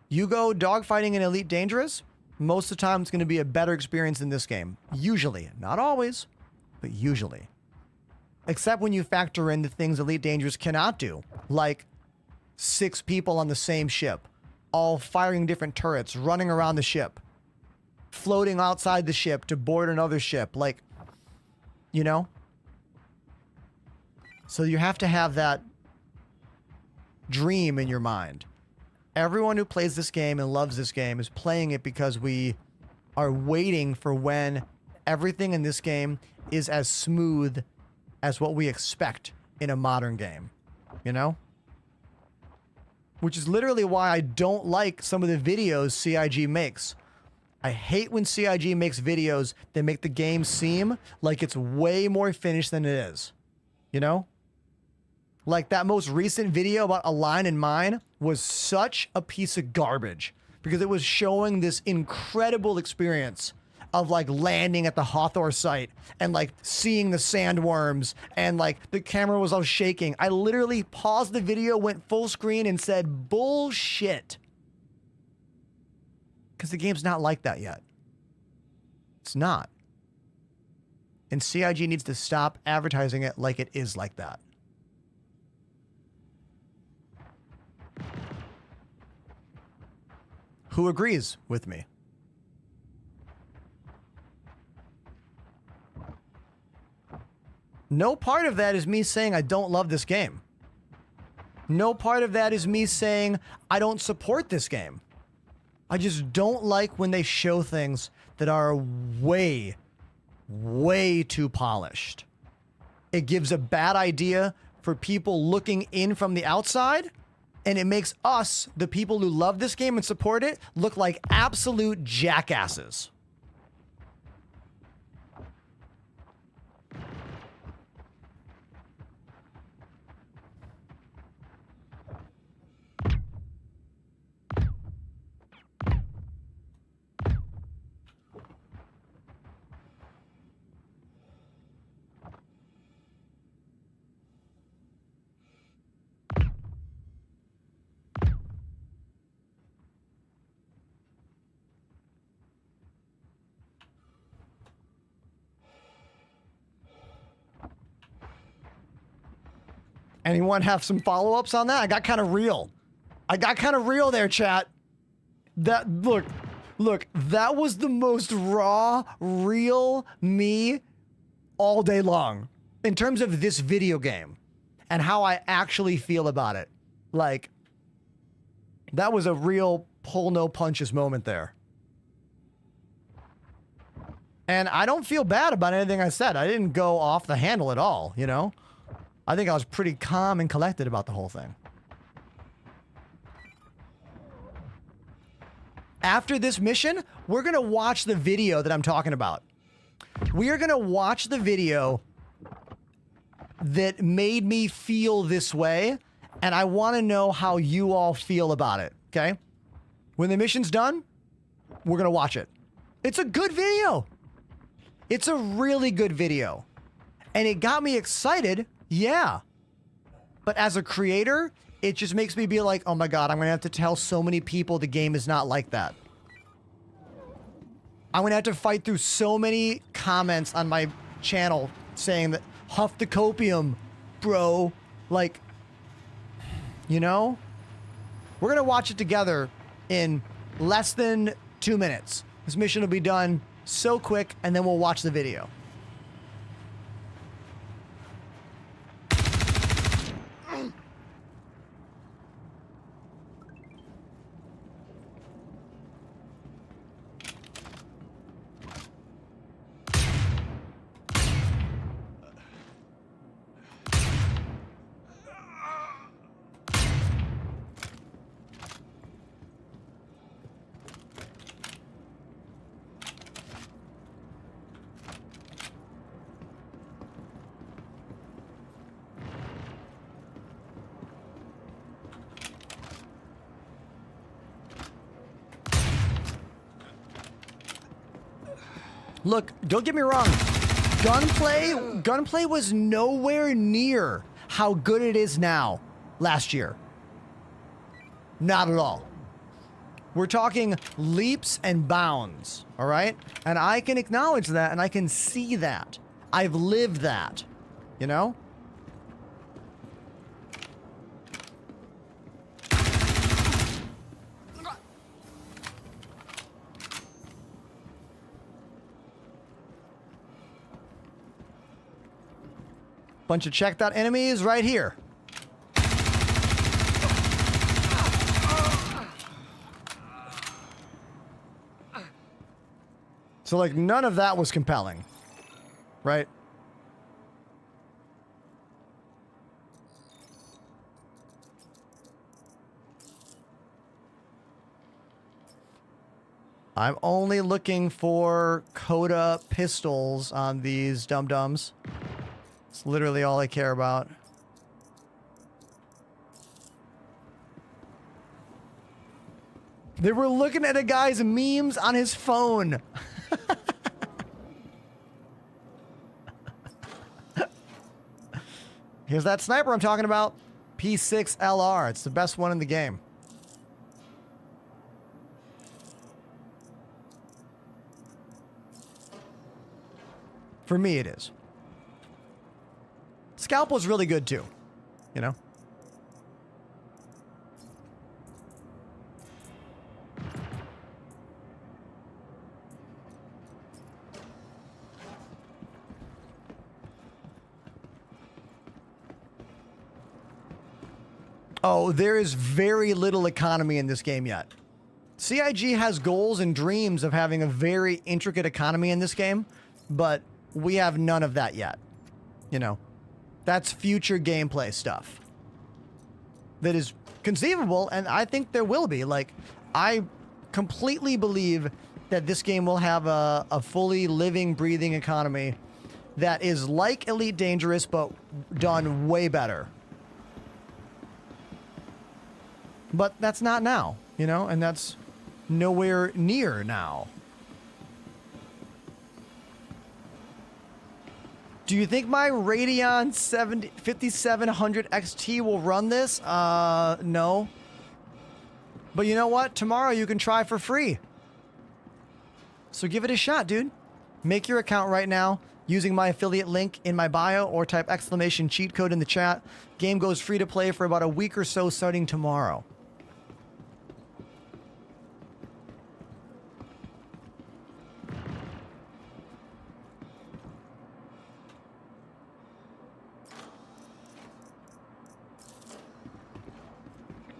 You go dogfighting in Elite Dangerous, most of the time it's going to be a better experience than this game. Usually. Not always, but usually. Except when you factor in the things Elite Dangerous cannot do, like 6 people on the same ship, all firing different turrets, running around the ship, floating outside the ship to board another ship, like, you know? So you have to have that dream in your mind. Everyone who plays this game and loves this game is playing it because we are waiting for when everything in this game is as smooth as what we expect in a modern game, you know? Which is literally why I don't like some of the videos CIG makes. I hate when CIG makes videos that make the game seem like it's way more finished than it is, you know? Like that most recent video about A Line in Mine was such a piece of garbage because it was showing this incredible experience of like landing at the Hathor site and like seeing the sandworms and like the camera was all shaking. I literally paused the video, went full screen and said, bullshit. Because the game's not like that yet. It's not. And CIG needs to stop advertising it like it is like that. Who agrees with me? No part of that is me saying I don't love this game. No part of that is me saying I don't support this game. I just don't like when they show things that are way, way too polished. It gives a bad idea for people looking in from the outside, and it makes us, the people who love this game and support it, look like absolute jackasses. Anyone have some follow-ups on that? I got kind of real. I got kind of real there, chat. That, look, that was the most raw, real me all day long in terms of this video game and how I actually feel about it. Like, that was a real pull no punches moment there. And I don't feel bad about anything I said. I didn't go off the handle at all, you know? I think I was pretty calm and collected about the whole thing. After this mission, we're going to watch the video that I'm talking about. We are going to watch the video that made me feel this way, and I want to know how you all feel about it, okay? When the mission's done, we're going to watch it. It's a good video. It's a really good video. And it got me excited, yeah. But as a creator, it just makes me be like, oh my God, I'm going to have to tell so many people the game is not like that. I'm going to have to fight through so many comments on my channel saying that huff the copium, bro. Like, you know? We're going to watch it together in less than 2 minutes. This mission will be done so quick, and then we'll watch the video. Look, don't get me wrong. Gunplay was nowhere near how good it is now last year. Not at all. We're talking leaps and bounds, all right? And I can acknowledge that and I can see that. I've lived that, you know? Bunch of checked out enemies right here. So like none of that was compelling, right? I'm only looking for Coda pistols on these dum-dums. It's literally all I care about. They were looking at a guy's memes on his phone. Here's that sniper I'm talking about. P6 LR. It's the best one in the game. For me, it is. Scalpel's really good too, you know? Oh, there is very little economy in this game yet. CIG has goals and dreams of having a very intricate economy in this game, but we have none of that yet, you know? That's future gameplay stuff that is conceivable, and I think there will be. Like, I completely believe that this game will have a fully living, breathing economy that is like Elite Dangerous, but done way better. But that's not now, you know, and that's nowhere near now. Do you think my Radeon 5700 XT will run this? No. But you know what? Tomorrow you can try for free. So give it a shot, dude. Make your account right now. using my affiliate link in my bio or type exclamation cheat code in the chat. Game goes free to play for about a week or so starting tomorrow.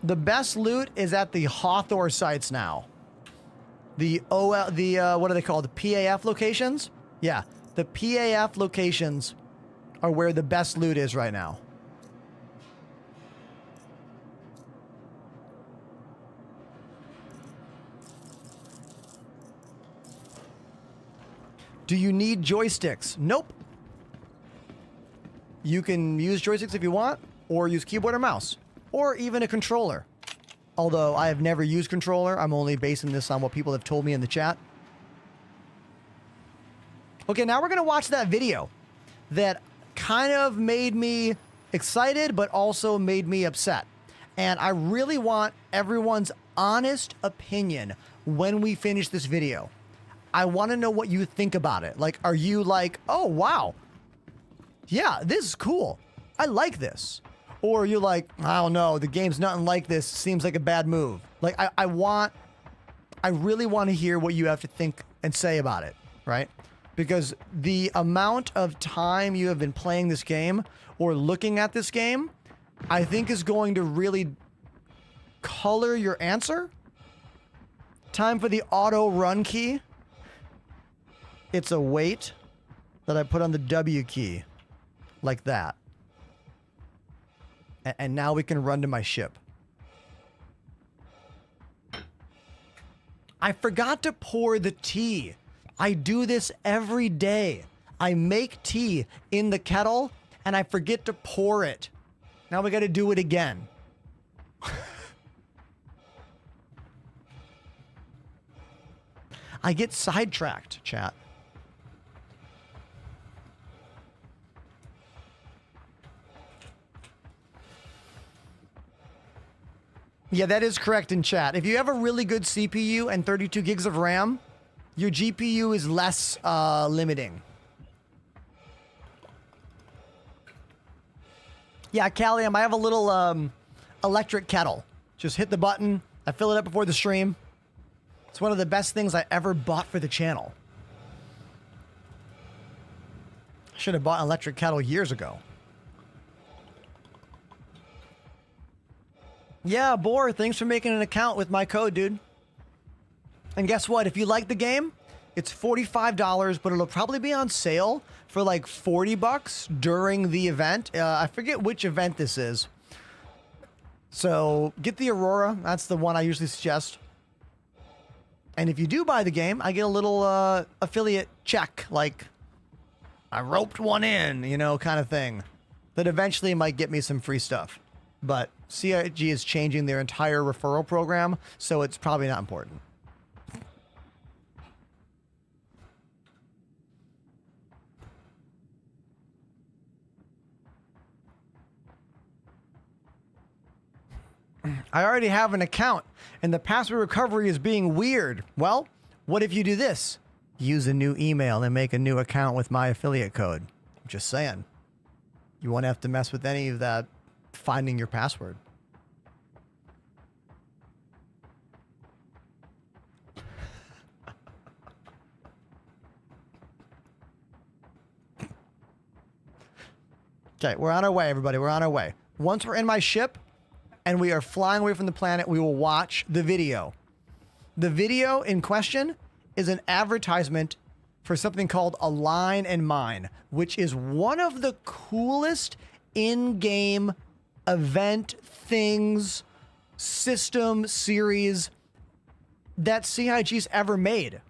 The best loot is at the Hawthorne sites now. The what are they called? The PAF locations? Yeah, the PAF locations are where the best loot is right now. Do you need joysticks? Nope. You can use joysticks if you want, or use keyboard or mouse, or even a controller. Although I have never used controller, I'm only basing this on what people have told me in the chat. Okay, now we're going to watch that video that kind of made me excited, but also made me upset. And I really want everyone's honest opinion when we finish this video. I want to know what you think about it. Like, are you like, oh, wow, yeah, this is cool, I like this? Or you're like, I don't know, the game's nothing like this, seems like a bad move. Like, I really want to hear what you have to think and say about it, right? Because the amount of time you have been playing this game or looking at this game, I think is going to really color your answer. Time for the auto run key. It's a weight that I put on the W key, like that. And now we can run to my ship. I forgot to pour the tea. I do this every day. I make tea in the kettle and I forget to pour it. Now we got to do it again. I get sidetracked, chat. Yeah, that is correct in chat. If you have a really good CPU and 32 gigs of RAM, your GPU is less limiting. Yeah, Callium, I have a little electric kettle. Just hit the button. I fill it up before the stream. It's one of the best things I ever bought for the channel. I should have bought an electric kettle years ago. Yeah, Boar, thanks for making an account with my code, dude. And guess what? If you like the game, it's $45, but it'll probably be on sale for like $40 during the event. I forget which event this is. So get the Aurora. That's the one I usually suggest. And if you do buy the game, I get a little affiliate check, like I roped one in, you know, kind of thing. That eventually might get me some free stuff. But CIG is changing their entire referral program, so it's probably not important. I already have an account, and the password recovery is being weird. Well, what if you do this? Use a new email and make a new account with my affiliate code. I'm just saying. You won't have to mess with any of that finding your password. Okay, we're on our way, everybody. We're on our way. Once we're in my ship and we are flying away from the planet, we will watch the video. The video in question is an advertisement for something called Align and Mine, which is one of the coolest in-game event things, system series that CIG's ever made.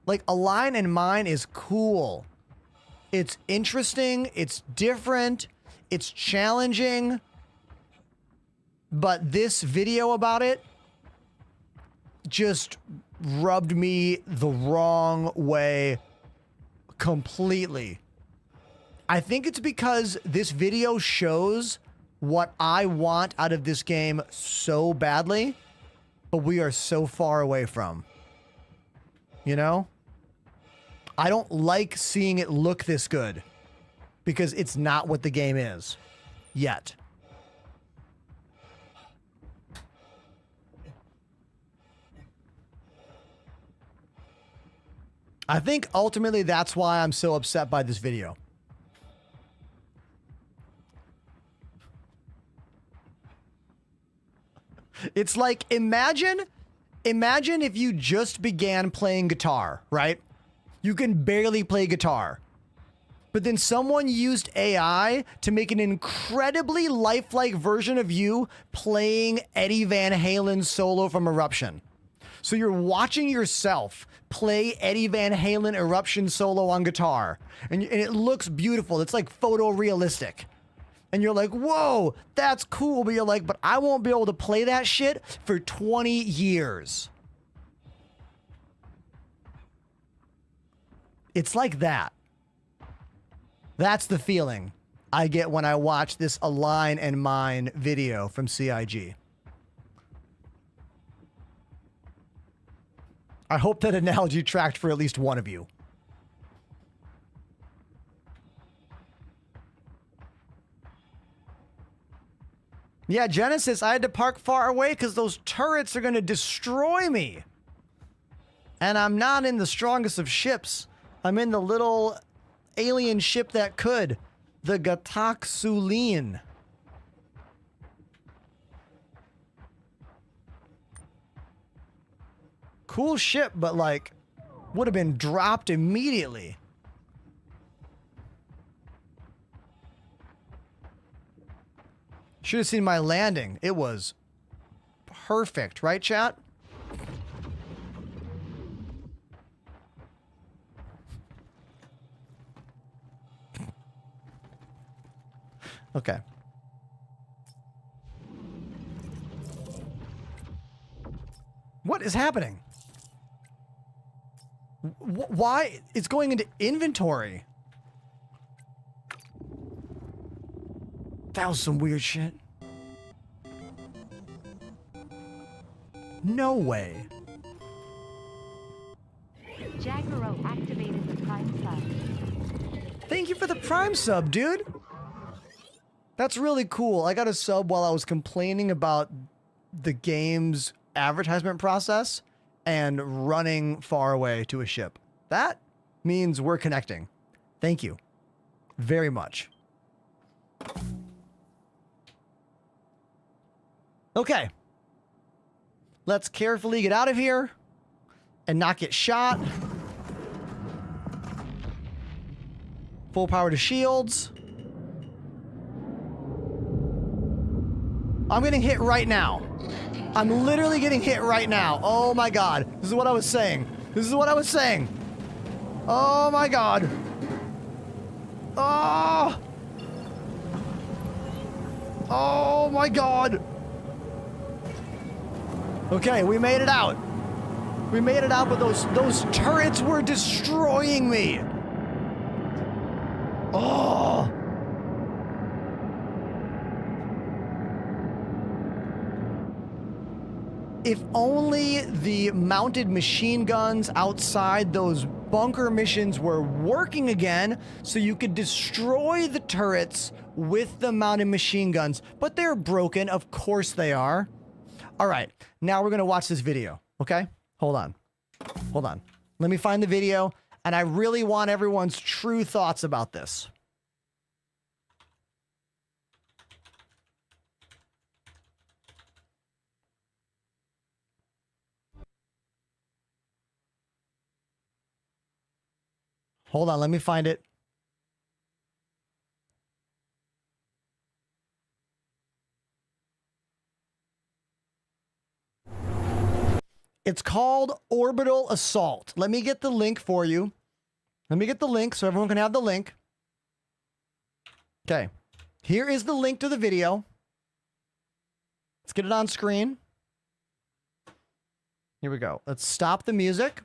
Like, Align and Mine is cool. It's interesting, it's different, it's challenging, but this video about it just rubbed me the wrong way completely. I think it's because this video shows what I want out of this game so badly, but we are so far away from. You know? I don't like seeing it look this good because it's not what the game is yet. I think ultimately that's why I'm so upset by this video. It's like, imagine if you just began playing guitar, right? You can barely play guitar. But then someone used AI to make an incredibly lifelike version of you playing Eddie Van Halen's solo from Eruption. So you're watching yourself play Eddie Van Halen Eruption solo on guitar. And it looks beautiful. It's like photorealistic. And you're like, whoa, that's cool. But you're like, but I won't be able to play that shit for 20 years. It's like that. That's the feeling I get when I watch this Align and Mine video from CIG. I hope that analogy tracked for at least one of you. Yeah, Genesis, I had to park far away because those turrets are going to destroy me. And I'm not in the strongest of ships. I'm in the little alien ship that could. The Gataksulin. Cool ship, but like, would have been dropped immediately. Should have seen my landing. It was perfect, right, chat? Okay. What is happening? Why? It's going into inventory. That was some weird shit. No way. Jagaro activated the Prime sub. Thank you for the Prime sub, dude. That's really cool. I got a sub while I was complaining about the game's advertisement process and running far away to a ship. That means we're connecting. Thank you very much. Okay. Let's carefully get out of here and not get shot. Full power to shields. I'm getting hit right now. I'm literally getting hit right now. Oh my god. This is what I was saying. This is what I was saying. Oh my god. Oh! Oh my god. Okay, we made it out. We made it out, but those turrets were destroying me. Oh! If only the mounted machine guns outside those bunker missions were working again, so you could destroy the turrets with the mounted machine guns. But they're broken, of course they are. All right, now we're gonna watch this video, okay? Hold on. Hold on. Let me find the video, and I really want everyone's true thoughts about this. Hold on, let me find it. It's called Orbital Assault. Let me get the link for you. Let me get the link so everyone can have the link. Okay. Here is the link to the video. Let's get it on screen. Here we go. Let's stop the music.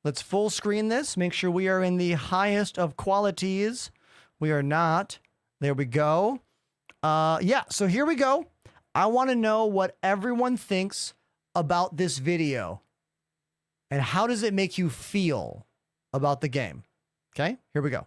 Let's full screen this. Make sure we are in the highest of qualities. We are not. There we go. Yeah, so here we go. I want to know what everyone thinks about this video. And how does it make you feel? about the game. Okay, here we go.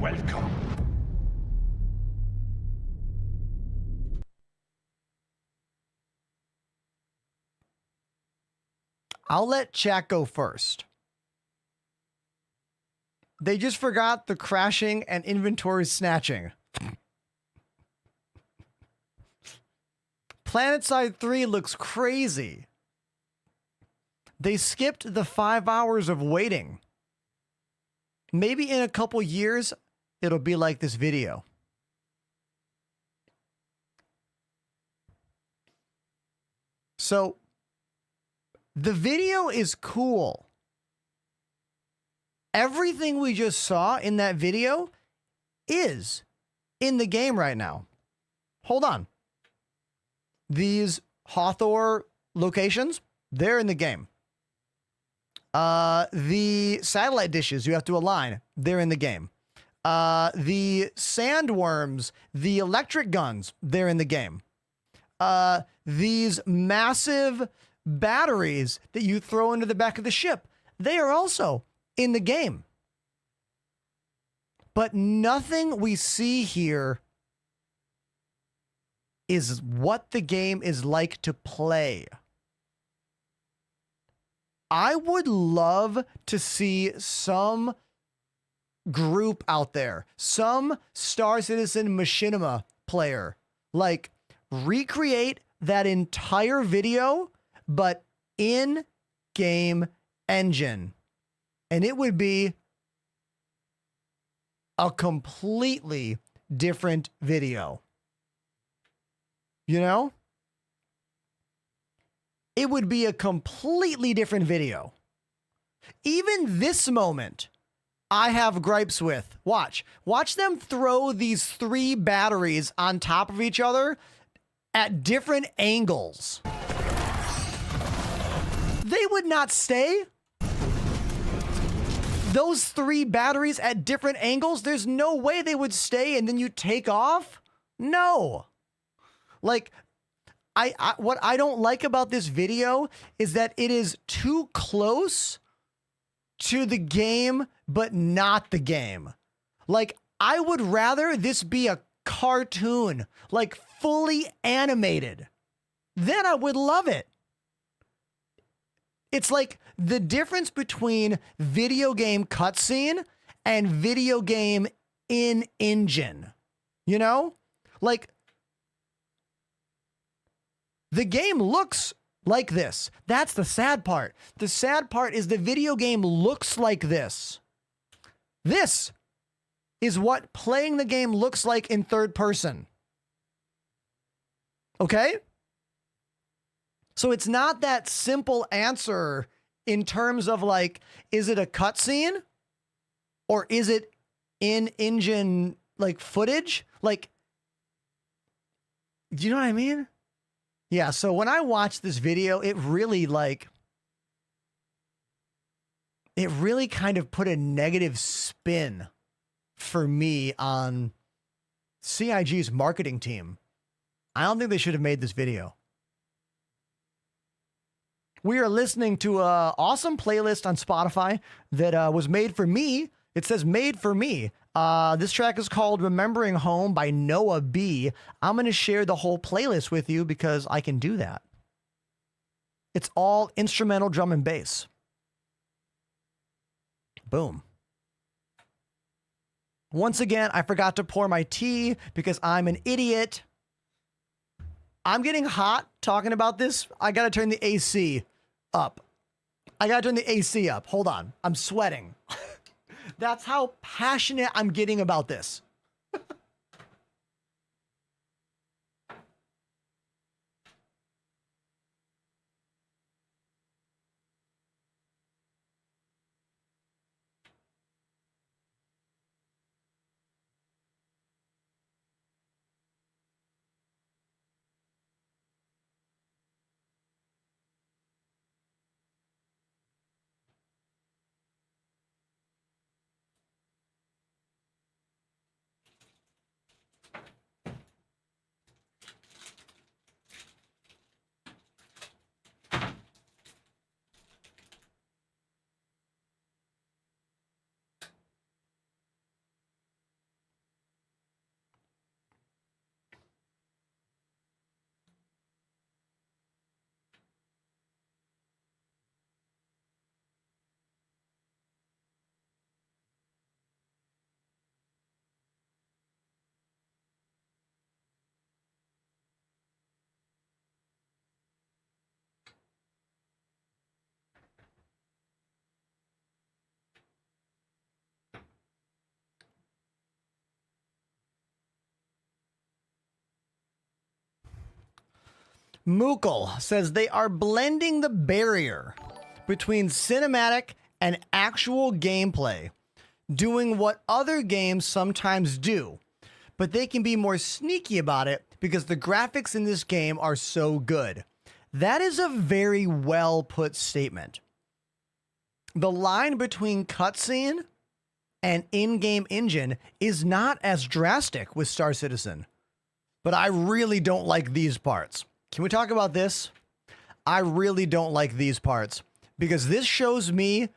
Welcome. I'll let chat go first. They just forgot the crashing and inventory snatching. PlanetSide 3 looks crazy. They skipped the 5 hours of waiting. Maybe in a couple years, it'll be like this video. So, the video is cool. Everything we just saw in that video is in the game right now. Hold on. These Hathor locations, they're in the game. The satellite dishes you have to align, they're in the game. The sandworms, the electric guns, they're in the game. These massive batteries that you throw into the back of the ship, they are also in the game. But nothing we see here is what the game is like to play. I would love to see some group out there, some Star Citizen Machinima player, like recreate that entire video, but in-game engine. And it would be a completely different video. You know? It would be a completely different video. Even this moment, I have gripes with. Watch. Watch them throw these 3 batteries on top of each other at different angles. They would not stay. Those 3 batteries at different angles, there's no way they would stay and then you take off. No. Like, what I don't like about this video is that it is too close to the game, but not the game. Like, I would rather this be a cartoon, like fully animated. Then I would love it. It's like the difference between video game cutscene and video game in-engine. You know? Like, the game looks like this. That's the sad part. The sad part is the video game looks like this. This is what playing the game looks like in third person. Okay? So it's not that simple answer in terms of like, is it a cutscene or is it in-engine like footage. Like, do you know what I mean? Yeah. So when I watched this video, it really kind of put a negative spin for me on CIG's marketing team. I don't think they should have made this video. We are listening to an awesome playlist on Spotify that was made for me. It says made for me. This track is called Remembering Home by Noah B. I'm going to share the whole playlist with you because I can do that. It's all instrumental drum and bass. Boom. Once again, I forgot to pour my tea because I'm an idiot. I'm getting hot talking about this. I got to turn the AC up. Hold on. I'm sweating. That's how passionate I'm getting about this. Mookel says they are blending the barrier between cinematic and actual gameplay, doing what other games sometimes do, but they can be more sneaky about it because the graphics in this game are so good. That is a very well put statement. The line between cutscene and in-game engine is not as drastic with Star Citizen, but I really don't like these parts. Can we talk about this? I really don't like these parts because this shows me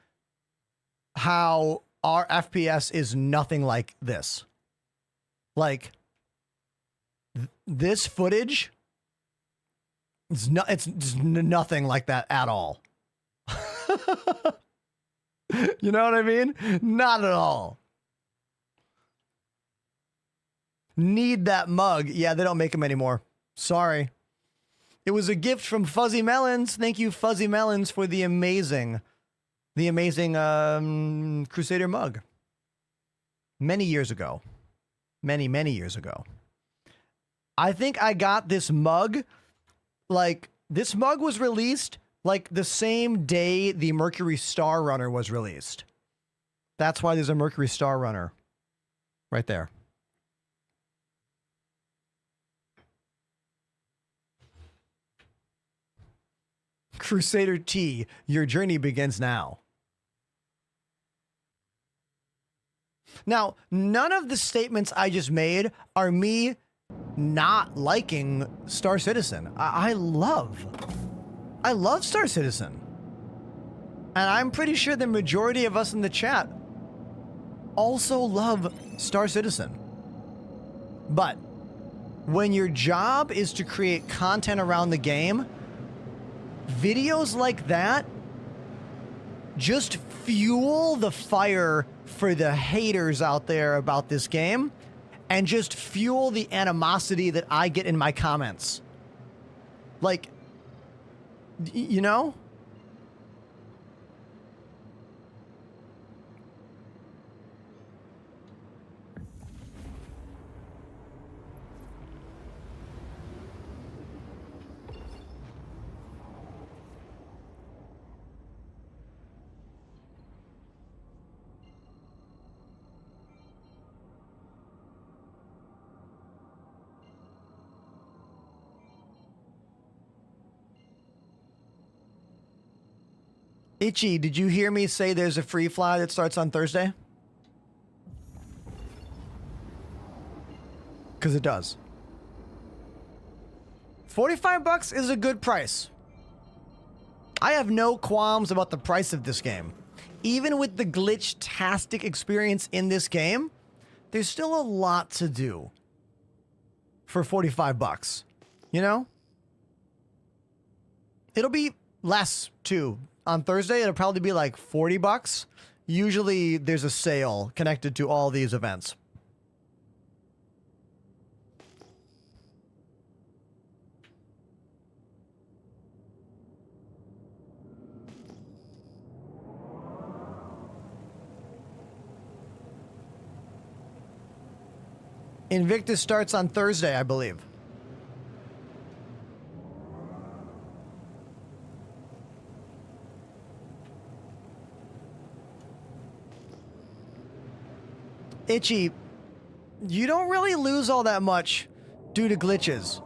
how our FPS is nothing like this. Like this footage, it's nothing like that at all. You know what I mean? Not at all. Need that mug. Yeah, they don't make them anymore. Sorry. It was a gift from Fuzzy Melons. Thank you, Fuzzy Melons, for the amazing Crusader mug. Many years ago. Many years ago. I think I got this mug. Like, this mug was released like the same day the Mercury Star Runner was released. That's why there's a Mercury Star Runner right there. Crusader T, your journey begins now. Now, none of the statements I just made are me not liking Star Citizen. I love Star Citizen. And I'm pretty sure the majority of us in the chat also love Star Citizen. But when your job is to create content around the game, videos like that just fuel the fire for the haters out there about this game and just fuel the animosity that I get in my comments. Like, you know? Itchy, did you hear me say there's a free fly that starts on Thursday? Because it does. $45 is a good price. I have no qualms about the price of this game. Even with the glitch-tastic experience in this game, there's still a lot to do for $45. You know? It'll be less, too. On Thursday, it'll probably be like $40. Usually, there's a sale connected to all these events. Invictus starts on Thursday, I believe. Itchy, you don't really lose all that much due to glitches.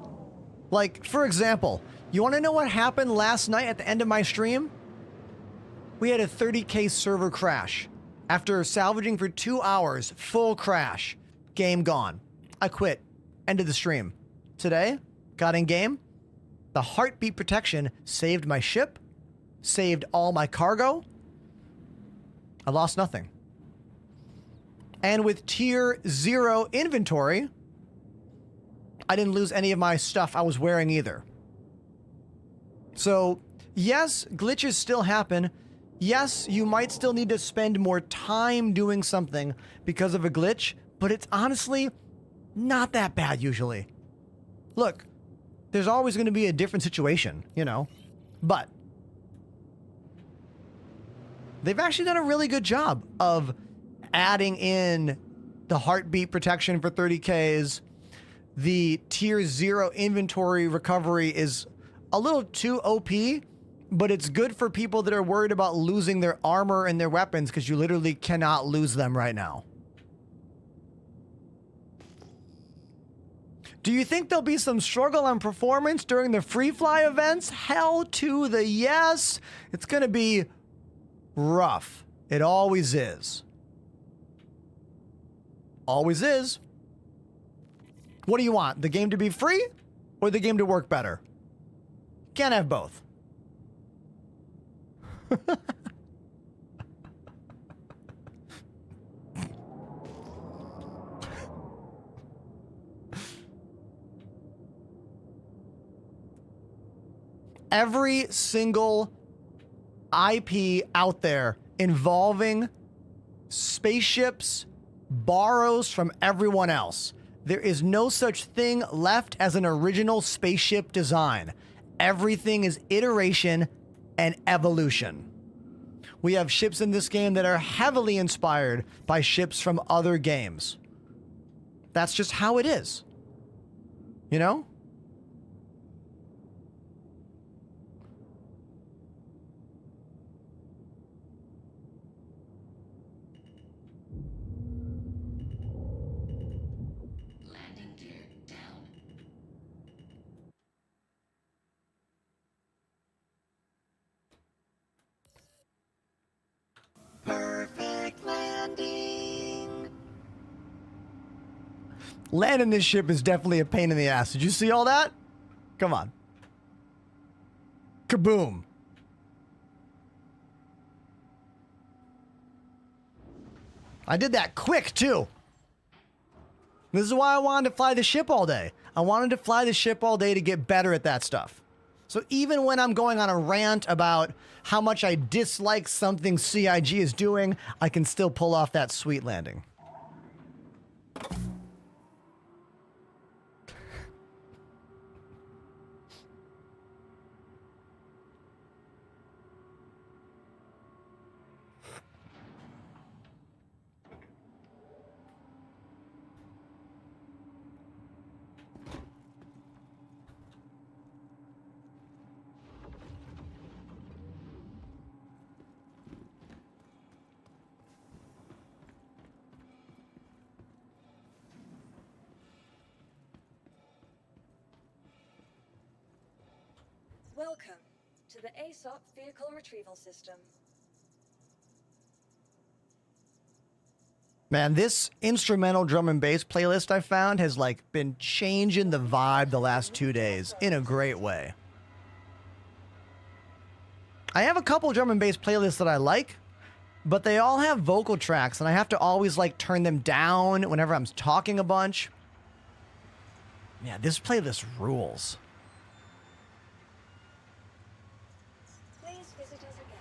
Like, for example, you want to know what happened last night at the end of my stream? We had a 30K server crash. After salvaging for 2 hours, full crash. Game gone. I quit. Ended the stream. Today, got in game. The heartbeat protection saved my ship, saved all my cargo. I lost nothing. And with tier 0 inventory, I didn't lose any of my stuff I was wearing either. So, yes, glitches still happen. Yes, you might still need to spend more time doing something because of a glitch, but it's honestly not that bad usually. Look, there's always going to be a different situation, you know, but they've actually done a really good job of adding in the heartbeat protection for 30Ks. The tier 0 inventory recovery is a little too OP, but it's good for people that are worried about losing their armor and their weapons because you literally cannot lose them right now. Do you think there'll be some struggle on performance during the free fly events? Hell to the yes. It's going to be rough. It always is. Always is. What do you want? The game to be free or the game to work better? Can't have both. Every single IP out there involving spaceships borrows from everyone else. There is no such thing left as an original spaceship design. Everything is iteration and evolution. We have ships in this game that are heavily inspired by ships from other games. That's just how it is. You know? Landing gear down. Perfect landing. Landing this ship is definitely a pain in the ass. Did you see all that? Come on. Kaboom. I did that quick, too. This is why I wanted to fly the ship all day. I wanted to fly the ship all day to get better at that stuff. So even when I'm going on a rant about how much I dislike something CIG is doing, I can still pull off that sweet landing. Welcome to the ASOP Vehicle Retrieval System. Man, this instrumental drum and bass playlist I found has like been changing the vibe the last 2 days in a great way. I have a couple drum and bass playlists that I like, but they all have vocal tracks and I have to always like turn them down whenever I'm talking a bunch. Yeah, this playlist rules. Please visit us again.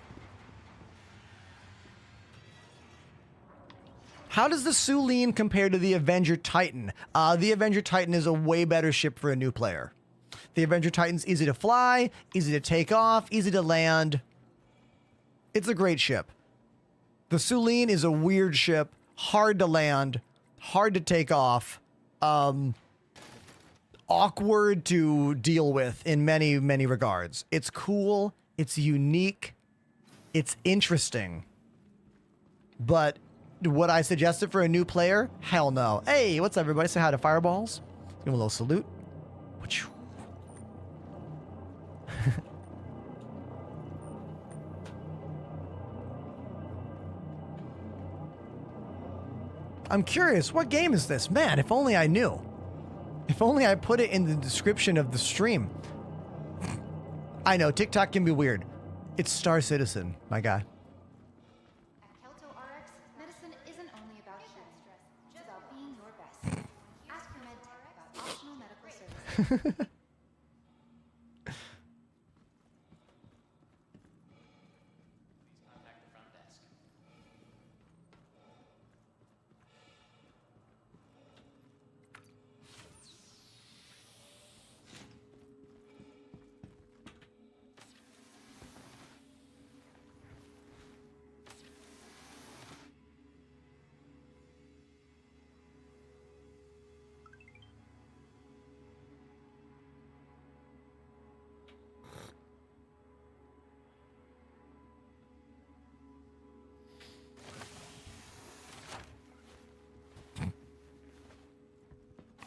How does the Suline compare to the Avenger Titan? The Avenger Titan is a way better ship for a new player. The Avenger Titan's easy to fly, easy to take off, easy to land. It's a great ship. The Suline is a weird ship, hard to land, hard to take off, awkward to deal with in many, many regards. It's cool, it's unique, it's interesting. But would I suggest it for a new player? Hell no. Hey, what's up, everybody? Say hi to Fireballs. Give him a little salute. I'm curious, what game is this? Man, if only I knew. If only I put it in the description of the stream. I know, TikTok can be weird. It's Star Citizen, my guy. At Kelto RX, medicine isn't only about healing. It's about being your best. Ask your med tech about optional medical services.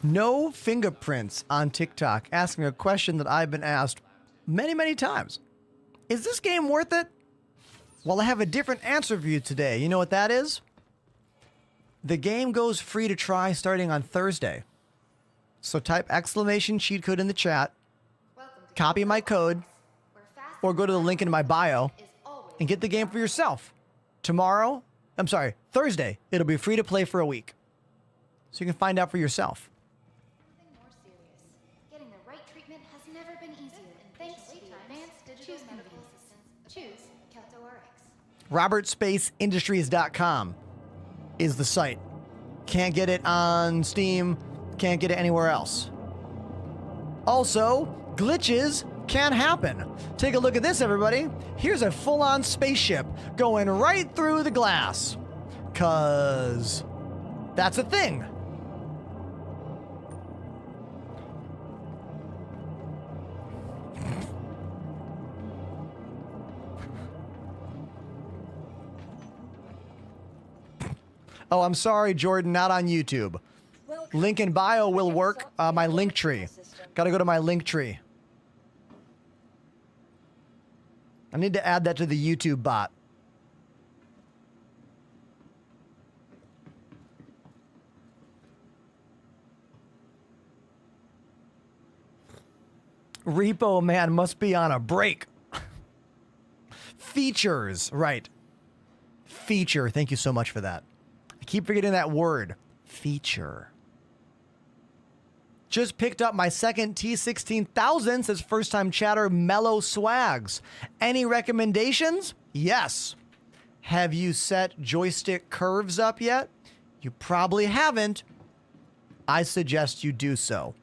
No fingerprints on TikTok asking a question that I've been asked many, many times. Is this game worth it? Well, I have a different answer for you today. You know what that is? The game goes free to try starting on Thursday. So type exclamation cheat code in the chat, copy my code, or go to the link in my bio and get the game for yourself. Thursday, it'll be free to play for a week. So you can find out for yourself. Something more serious. Getting the right treatment has never been easier, thanks to the advanced digital medical assistants. Choose Kelto RX. RobertSpaceIndustries.com is the site. Can't get it on Steam, can't get it anywhere else. Also, glitches can happen. Take a look at this, everybody. Here's a full-on spaceship going right through the glass. 'Cause that's a thing. Oh, I'm sorry, Jordan, not on YouTube. Link in bio will work. My link tree. Gotta go to my link tree. I need to add that to the YouTube bot. Repo man must be on a break. Features, right. Feature, thank you so much for that. I keep forgetting that word. Feature. Just picked up my second T16,000, says first time chatter Mellow Swags. Any recommendations? Yes. Have you set joystick curves up yet? You probably haven't. I suggest you do so.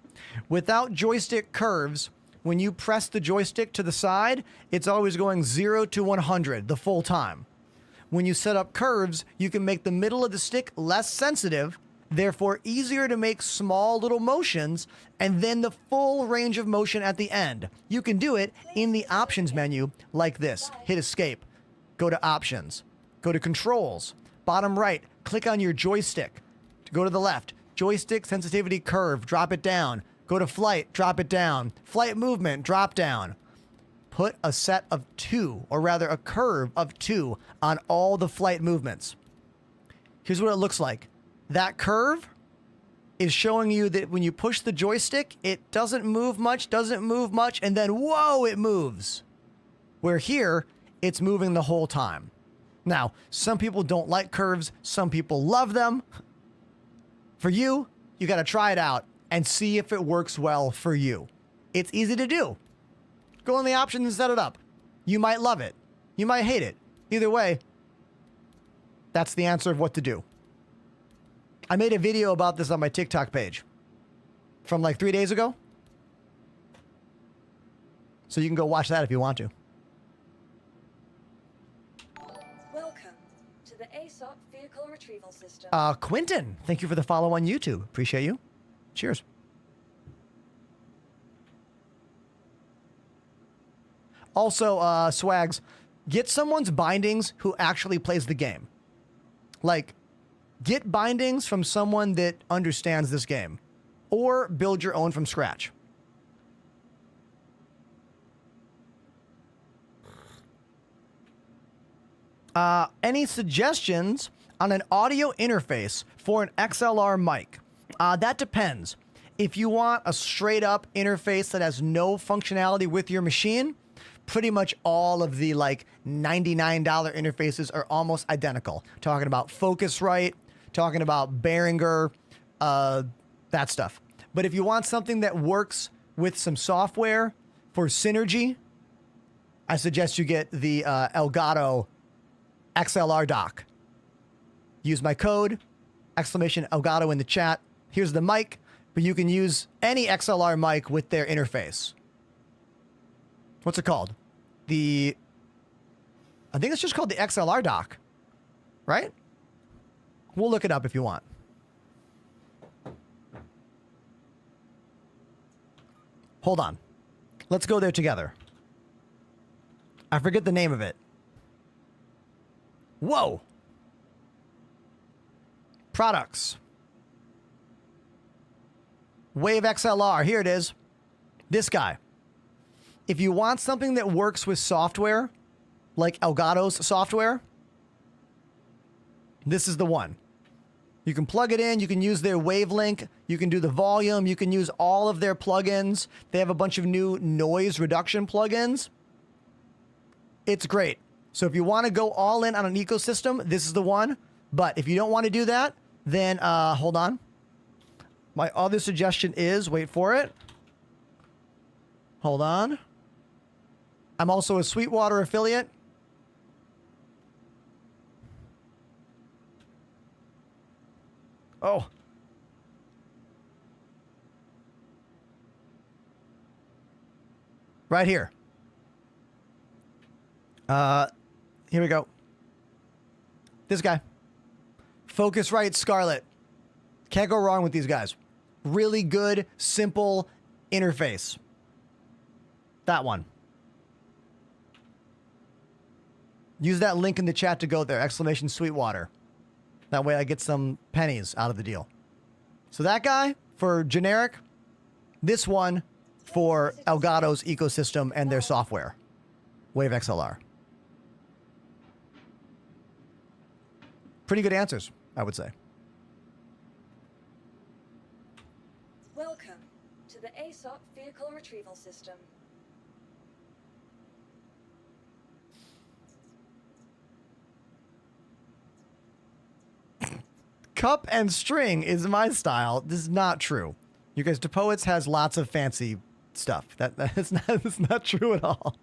Without joystick curves, when you press the joystick to the side, it's always going 0 to 100 the full time. When you set up curves, you can make the middle of the stick less sensitive, therefore easier to make small little motions, and then the full range of motion at the end. You can do it in the options menu like this. Hit escape, go to options, go to controls, bottom right, click on your joystick. To go to the left, joystick sensitivity curve, drop it down. Go to flight, drop it down. Flight movement, drop down. Put a set of 2, or rather a curve of 2 on all the flight movements. Here's what it looks like. that curve is showing you that when you push the joystick, it doesn't move much, and then whoa, it moves. Where here, it's moving the whole time. Now, some people don't like curves, some people love them. For you, you got to try it out and see if it works well for you. It's easy to do. Go in the options and set it up. You might love it. You might hate it. Either way, that's the answer of what to do. I made a video about this on my TikTok page from like 3 days ago. So you can go watch that if you want to. Welcome to the ASOP Vehicle Retrieval System. Quentin, thank you for the follow on YouTube. Appreciate you. Cheers. Also, Swags, get someone's bindings who actually plays the game. Like, get bindings from someone that understands this game. Or build your own from scratch. Any suggestions on an audio interface for an XLR mic? That depends. If you want a straight up interface that has no functionality with your machine, pretty much all of the like $99 interfaces are almost identical. Talking about Focusrite, talking about Behringer, that stuff. But if you want something that works with some software for synergy, I suggest you get the Elgato XLR dock. Use my code, !Elgato in the chat. Here's the mic, but you can use any XLR mic with their interface. What's it called? I think it's just called the XLR dock, right? We'll look it up if you want. Hold on. Let's go there together. I forget the name of it. Whoa. Products. Wave XLR. Here it is. This guy. If you want something that works with software, like Elgato's software, this is the one. You can plug it in. You can use their wavelength. You can do the volume. You can use all of their plugins. They have a bunch of new noise reduction plugins. It's great. So if you want to go all in on an ecosystem, this is the one. But if you don't want to do that, then hold on. My other suggestion is, wait for it. Hold on. I'm also a Sweetwater affiliate. Oh. Right here. Here we go. This guy. Focusrite Scarlett. Can't go wrong with these guys. Really good, simple interface. That one. Use that link in the chat to go there. !Sweetwater. That way I get some pennies out of the deal. So that guy for generic. This one for Elgato's ecosystem and their software. Wave XLR. Pretty good answers, I would say. Welcome to the ASOP Vehicle Retrieval System. Cup and string is my style. This is not true. You guys, DePoets has lots of fancy stuff. That's not true at all.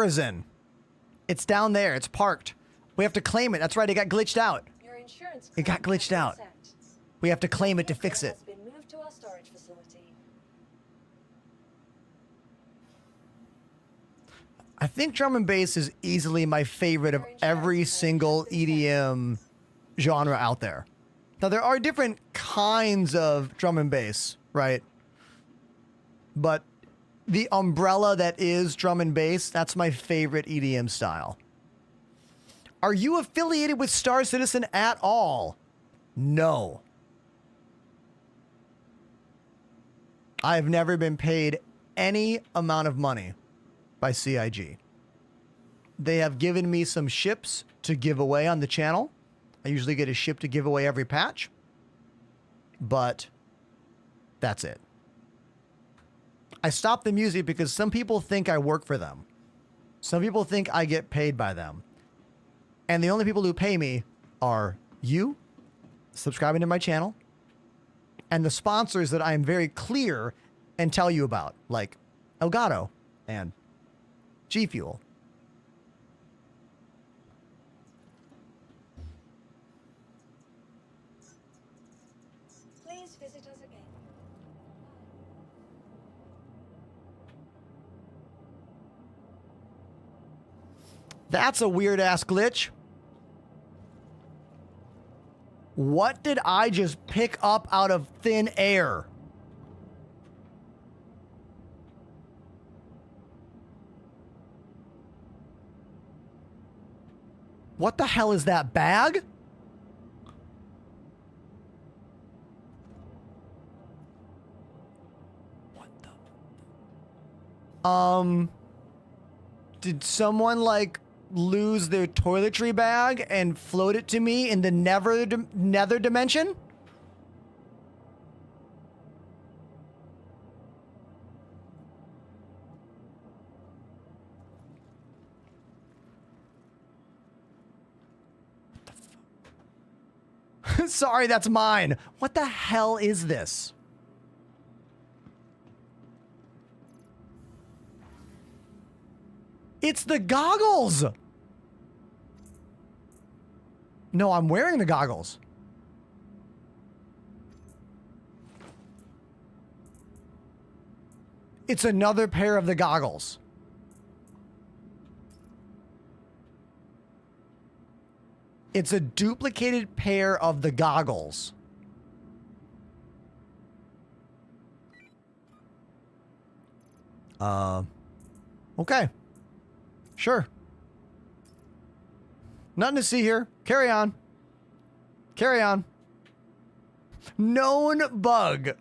Horizon. It's down there. It's parked. We have to claim it. That's right. It got glitched out. Your insurance It got claim glitched has out. been sent. We have to claim it to fix it. Has been moved to our storage facility. I think drum and bass is easily my favorite of every single EDM genre out there. Now, there are different kinds of drum and bass, right? But the umbrella that is drum and bass, that's my favorite EDM style. Are you affiliated with Star Citizen at all? No. I've never been paid any amount of money by CIG. They have given me some ships to give away on the channel. I usually get a ship to give away every patch, but that's it. I stopped the music because some people think I work for them. Some people think I get paid by them. And the only people who pay me are you, subscribing to my channel, and the sponsors that I am very clear and tell you about, like Elgato and G Fuel. Please visit us again. That's a weird ass glitch. What did I just pick up out of thin air? What the hell is that bag? What the? Did someone like lose their toiletry bag and float it to me in the nether dimension? Sorry, that's mine. What the hell is this? It's the goggles. No, I'm wearing the goggles. It's another pair of the goggles. It's a duplicated pair of the goggles. Okay. Sure. Nothing to see here. Carry on. Carry on. Known bug.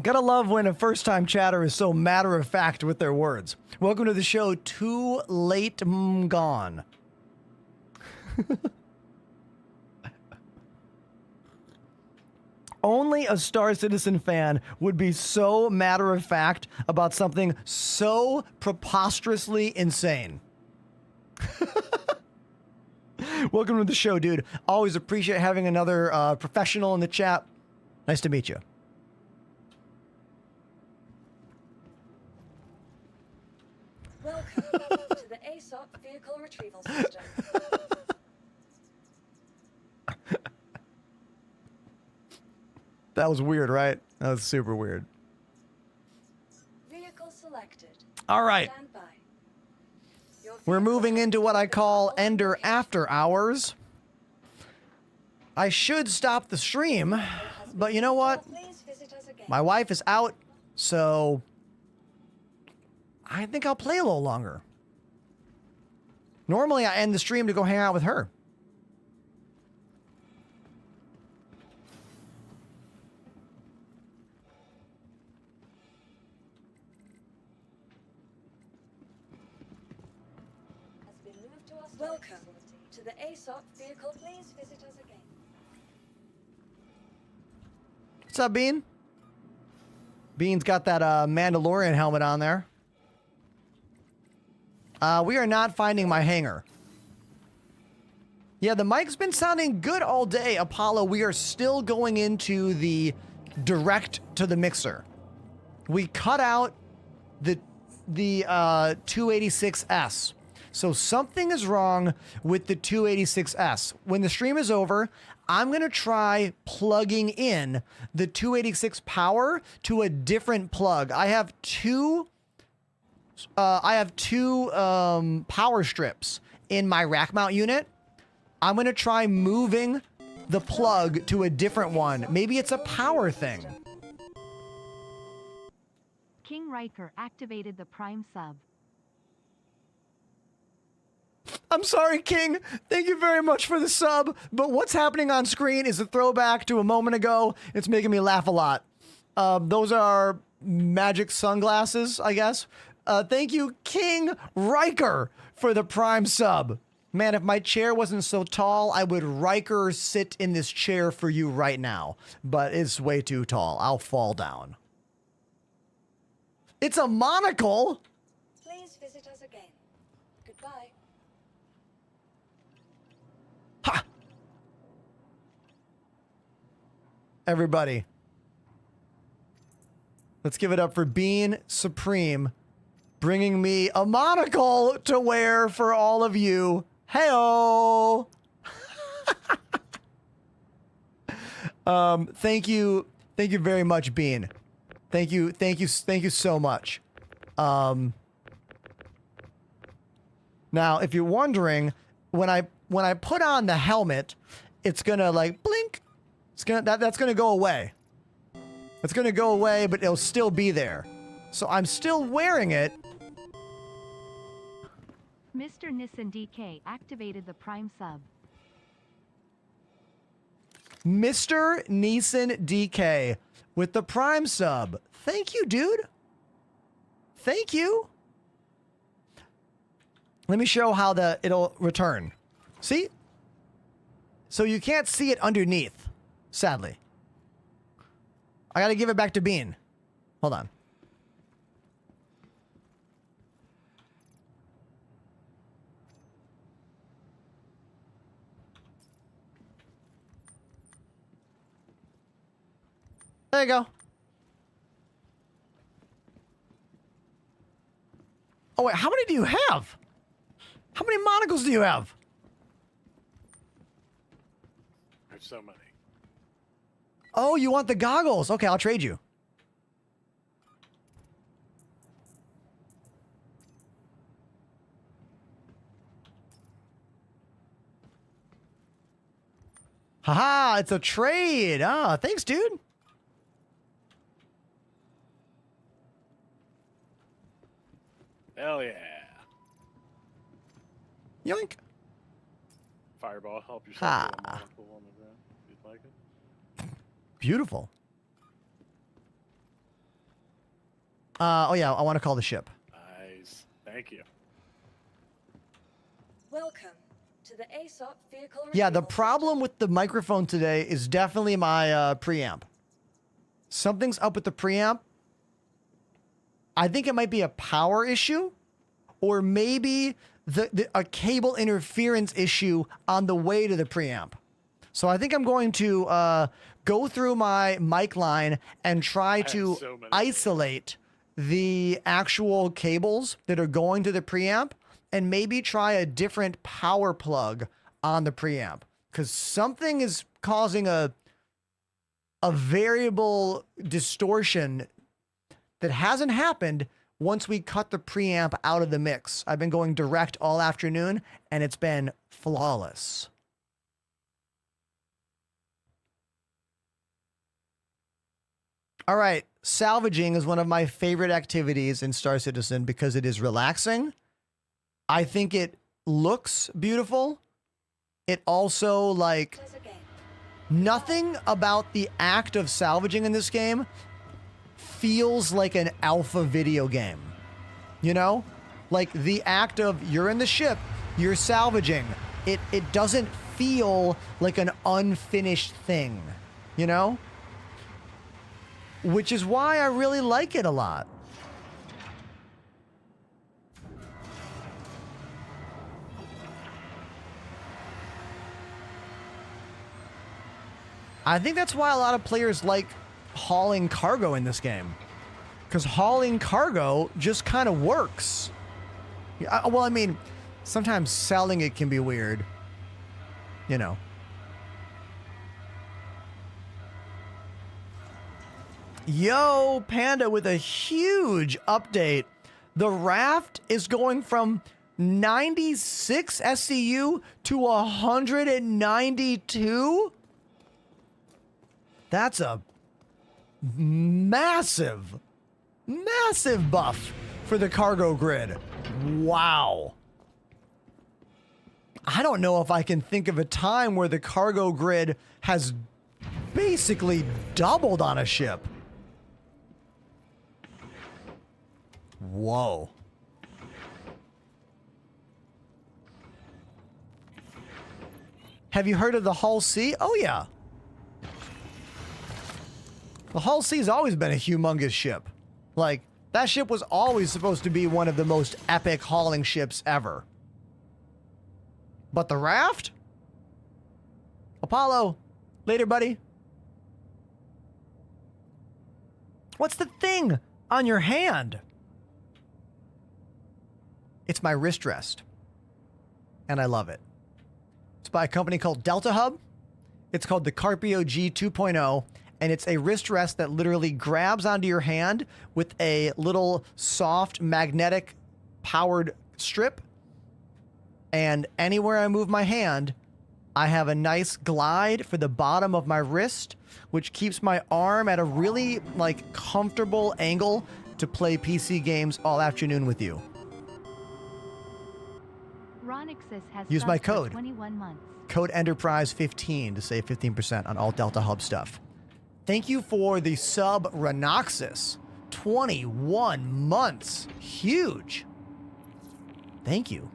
Gotta love when a first-time chatter is so matter-of-fact with their words. Welcome to the show, Too Late Gone. Only a Star Citizen fan would be so matter-of-fact about something so preposterously insane. Welcome to the show, dude. Always appreciate having another professional in the chat. Nice to meet you. Welcome to the ASOP Vehicle Retrieval System. That was weird, right? That was super weird. Vehicle selected. All right. Stand by. Your We're vehicle moving has into what I been call followed. Ender After Hours. I should stop the stream, but you know what? Please visit us again. My wife is out, so I think I'll play a little longer. Normally, I end the stream to go hang out with her. Has been moved to our Welcome to the ASOP Vehicle. Please visit us again. What's up, Bean? Bean's got that Mandalorian helmet on there. We are not finding my hanger. Yeah, the mic's been sounding good all day, Apollo. We are still going into the direct to the mixer. We cut out the 286S. So something is wrong with the 286S. When the stream is over, I'm going to try plugging in the 286 power to a different plug. I have two I have two power strips in my rack mount unit. I'm going to try moving the plug to a different one. Maybe it's a power thing. King Riker activated the Prime sub. I'm sorry, King. Thank you very much for the sub. But what's happening on screen is a throwback to a moment ago. It's making me laugh a lot. Those are magic sunglasses, I guess. Thank you, King Riker, for the Prime sub. Man, if my chair wasn't so tall, I would Riker sit in this chair for you right now. But it's way too tall. I'll fall down. It's a monocle. Please visit us again. Goodbye. Ha! Everybody. Let's give it up for Bean Supreme, bringing me a monocle to wear for all of you. Heyo! Thank you very much, Bean. Thank you so much. Now, if you're wondering, when I put on the helmet, it's gonna like blink. That's gonna go away. It's gonna go away, but it'll still be there. So I'm still wearing it. Mr. Nissan DK activated the Prime sub. Mr. Neeson DK with the Prime sub. Thank you, dude. Thank you. Let me show how it'll return. See? So you can't see it underneath, sadly. I gotta give it back to Bean. Hold on. There you go. Oh, wait, how many do you have? How many monocles do you have? I have so many. Oh, you want the goggles? Okay, I'll trade you. Haha, it's a trade. Ah, thanks, dude. Hell yeah. Yoink. Fireball, help yourself Ah. to a monocle on the ground if you'd like it. Beautiful. Oh yeah, I want to call the ship. Nice. Thank you. Welcome to the ASOP vehicle. Yeah, the retrieval problem system. with the microphone today is definitely my preamp. Something's up with the preamp. I think it might be a power issue, or maybe a cable interference issue on the way to the preamp. So I think I'm going to go through my mic line and try have to so many. isolate the actual cables that are going to the preamp and maybe try a different power plug on the preamp, because something is causing a variable distortion that hasn't happened once we cut the preamp out of the mix. I've been going direct all afternoon and it's been flawless. All right, salvaging is one of my favorite activities in Star Citizen because it is relaxing. I think it looks beautiful. It also, like, Us again. nothing about the act of salvaging in this game feels like an alpha video game. You know? Like, the act of you're in the ship, you're salvaging. It doesn't feel like an unfinished thing. You know? Which is why I really like it a lot. I think that's why a lot of players like hauling cargo in this game. Because hauling cargo just kind of works. Yeah, well, I mean, sometimes selling it can be weird. You know. Yo, Panda with a huge update. The Raft is going from 96 SCU to 192? That's a massive, massive buff for the cargo grid. Wow. I don't know if I can think of a time where the cargo grid has basically doubled on a ship. Whoa. Have you heard of the Hull C? Oh, yeah. The Hull C's always been a humongous ship. Like, that ship was always supposed to be one of the most epic hauling ships ever. But the Raft? Apollo, later, buddy. What's the thing on your hand? It's my wrist rest. And I love it. It's by a company called Delta Hub. It's called the Carpio G 2.0. And it's a wrist rest that literally grabs onto your hand with a little soft magnetic powered strip. And anywhere I move my hand, I have a nice glide for the bottom of my wrist, which keeps my arm at a really like comfortable angle to play PC games all afternoon with you. Ronixus has Use my subbed for code. 21 months. Code Enterprise15 to save 15% on all Delta Hub stuff. Thank you for the sub Renoxus. 21 months. Huge. Thank you.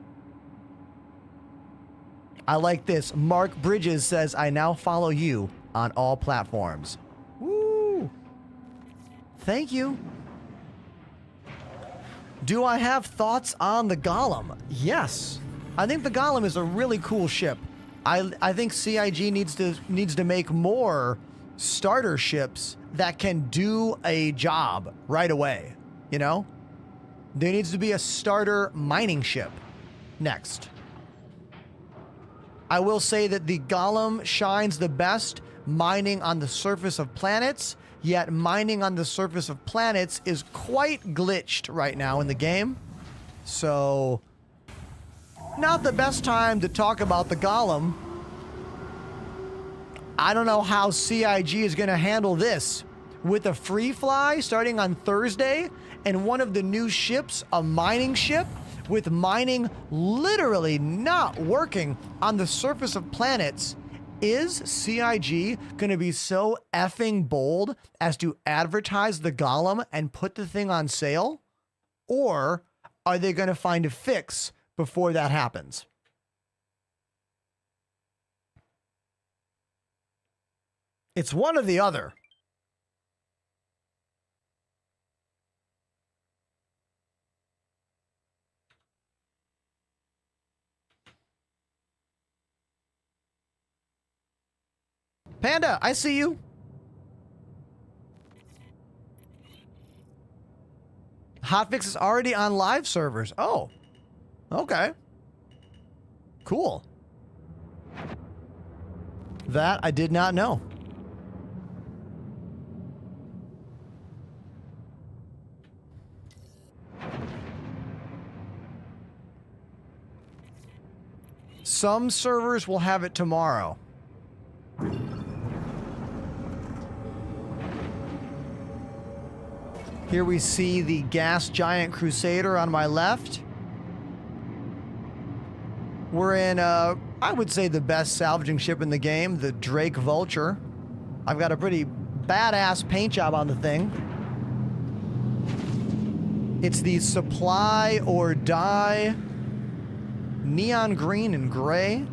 I like this. Mark Bridges says, I now follow you on all platforms. Woo! Thank you. Do I have thoughts on the Golem? Yes. I think the Golem is a really cool ship. I think CIG needs to make more starter ships that can do a job right away. You know? There needs to be a starter mining ship next. I will say that the Golem shines the best mining on the surface of planets, yet mining on the surface of planets is quite glitched right now in the game. So, not the best time to talk about the Golem. I don't know how CIG is going to handle this. With a free fly starting on Thursday and one of the new ships, a mining ship, with mining literally not working on the surface of planets, is CIG going to be so effing bold as to advertise the Golem and put the thing on sale? Or are they going to find a fix before that happens? It's one or the other. Panda, I see you. Hotfix is already on live servers. Oh, okay. Cool. That I did not know. Some servers will have it tomorrow. Here we see the Gas Giant Crusader on my left. We're in, I would say, the best salvaging ship in the game, the Drake Vulture. I've got a pretty badass paint job on the thing. It's the Supply or Die neon green and gray.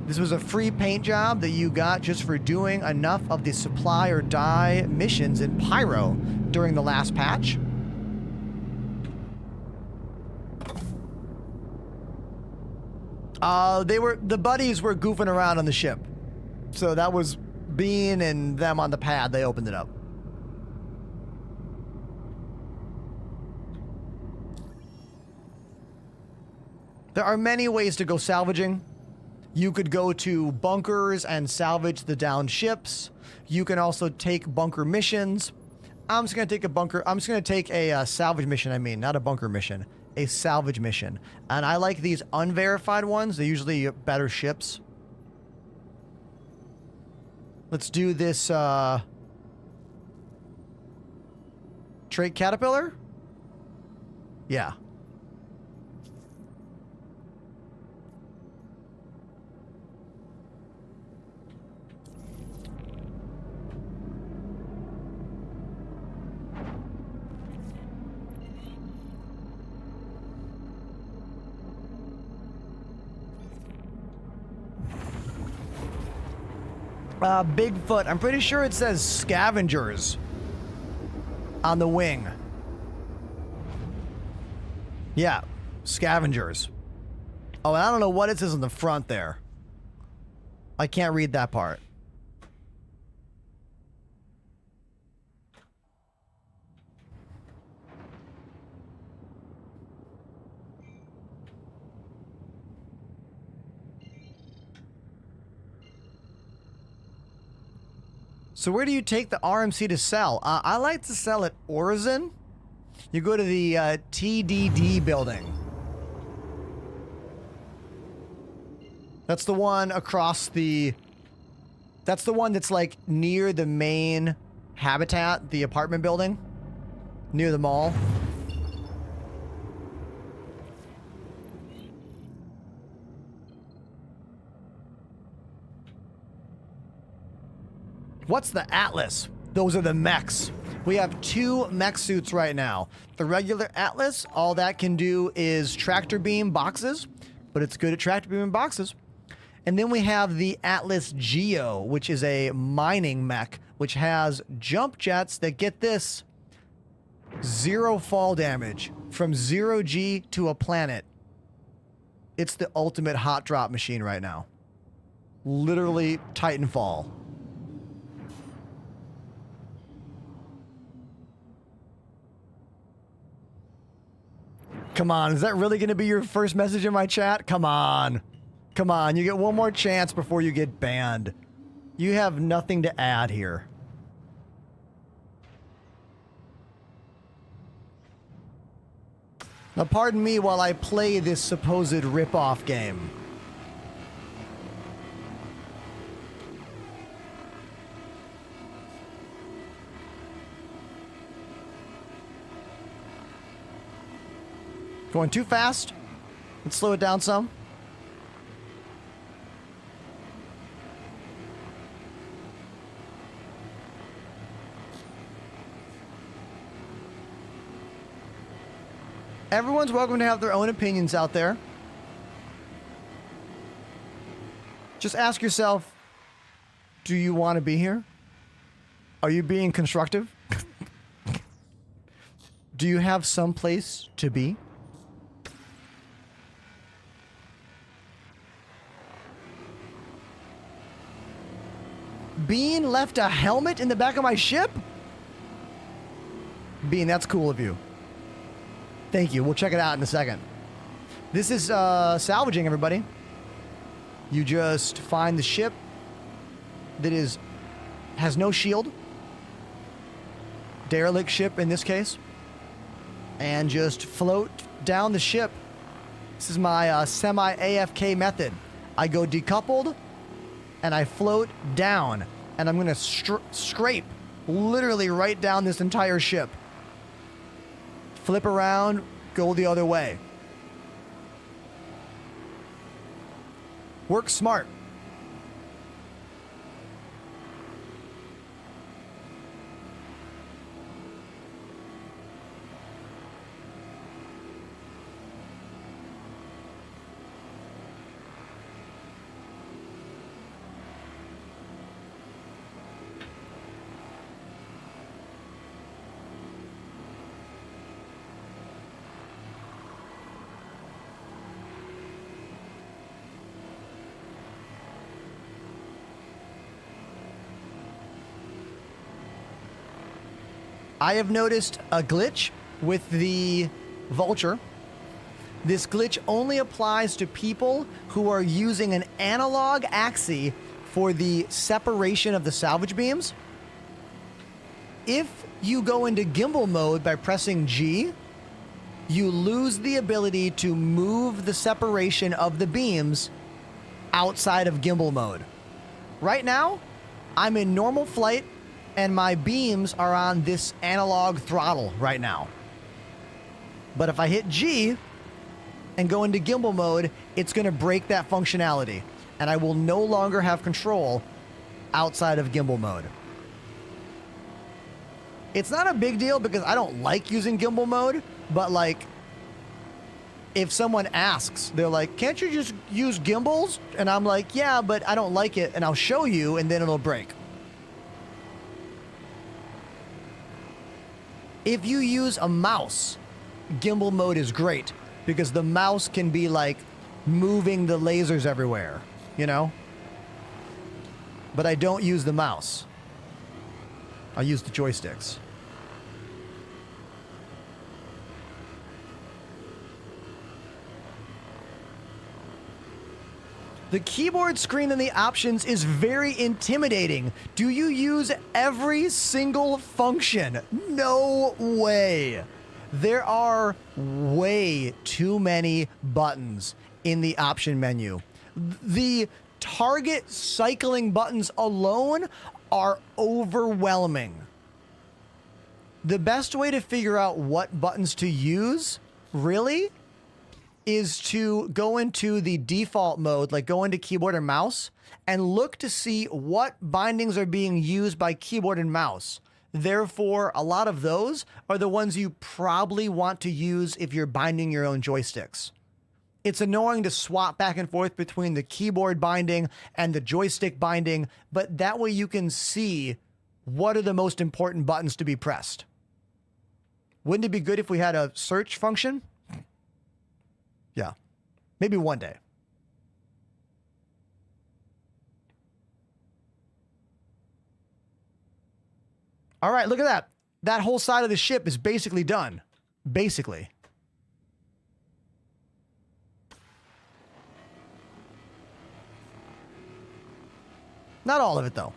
This was a free paint job that you got just for doing enough of the Supply or Die missions in Pyro during the last patch. The buddies were goofing around on the ship. So that was Bean and them on the pad. They opened it up. There are many ways to go salvaging. You could go to bunkers and salvage the downed ships. You can also take bunker missions. I'm just gonna take a bunker. I'm just gonna take a salvage mission. I mean, not a bunker mission, a salvage mission. And I like these unverified ones. They're usually better ships. Let's do this. Trait Caterpillar. Yeah. Bigfoot. I'm pretty sure it says scavengers on the wing. Yeah, scavengers. Oh, and I don't know what it says on the front there. I can't read that part. So where do you take the RMC to sell? I like to sell at Orison. You go to the TDD building. That's the one across the... That's the one that's like near the main habitat, the apartment building. Near the mall. What's the Atlas? Those are the mechs. We have 2 mech suits right now. The regular Atlas, all that can do is tractor beam boxes, but it's good at tractor beam boxes. And then we have the Atlas Geo, which is a mining mech, which has jump jets that get this 0 fall damage from 0G to a planet. It's the ultimate hot drop machine right now. Literally Titanfall. Come on, is that really going to be your first message in my chat? Come on. Come on, you get one more chance before you get banned. You have nothing to add here. Now, pardon me while I play this supposed rip-off game. Going too fast. Let's slow it down some. Everyone's welcome to have their own opinions out there. Just ask yourself, do you want to be here? Are you being constructive? Do you have some place to be? Bean left a helmet in the back of my ship? Bean, that's cool of you. Thank you. We'll check it out in a second. This is salvaging, everybody. You just find the ship that has no shield. Derelict ship in this case. And just float down the ship. This is my semi-AFK method. I go decoupled and I float down. And I'm going to scrape literally right down this entire ship. Flip around, go the other way. Work smart. I have noticed a glitch with the Vulture. This glitch only applies to people who are using an analog axis for the separation of the salvage beams. if you go into gimbal mode by pressing G, you lose the ability to move the separation of the beams outside of gimbal mode. Right now, I'm in normal flight and my beams are on this analog throttle right now. But if I hit G and go into gimbal mode, it's going to break that functionality and I will no longer have control outside of gimbal mode. It's not a big deal because I don't like using gimbal mode, but like if someone asks, they're like, can't you just use gimbals? And I'm like, yeah, but I don't like it and I'll show you and then it'll break. If you use a mouse, gimbal mode is great because the mouse can be like moving the lasers everywhere, you know? But I don't use the mouse. I use the joysticks. The keyboard screen in the options is very intimidating. Do you use every single function? No way. There are way too many buttons in the option menu. The target cycling buttons alone are overwhelming. The best way to figure out what buttons to use, really, is to go into the default mode, like go into keyboard and mouse, and look to see what bindings are being used by keyboard and mouse. Therefore, a lot of those are the ones you probably want to use if you're binding your own joysticks. It's annoying to swap back and forth between the keyboard binding and the joystick binding, but that way you can see what are the most important buttons to be pressed. Wouldn't it be good if we had a search function? Yeah, maybe one day. All right, look at that. That whole side of the ship is basically done. Basically. Not all of it, though.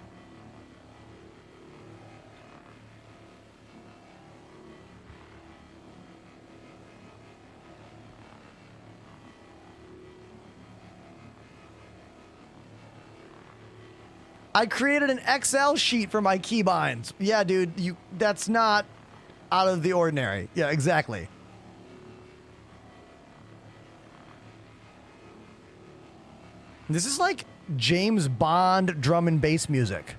I created an Excel sheet for my keybinds. Yeah, dude, that's not out of the ordinary. Yeah, exactly. This is like James Bond drum and bass music.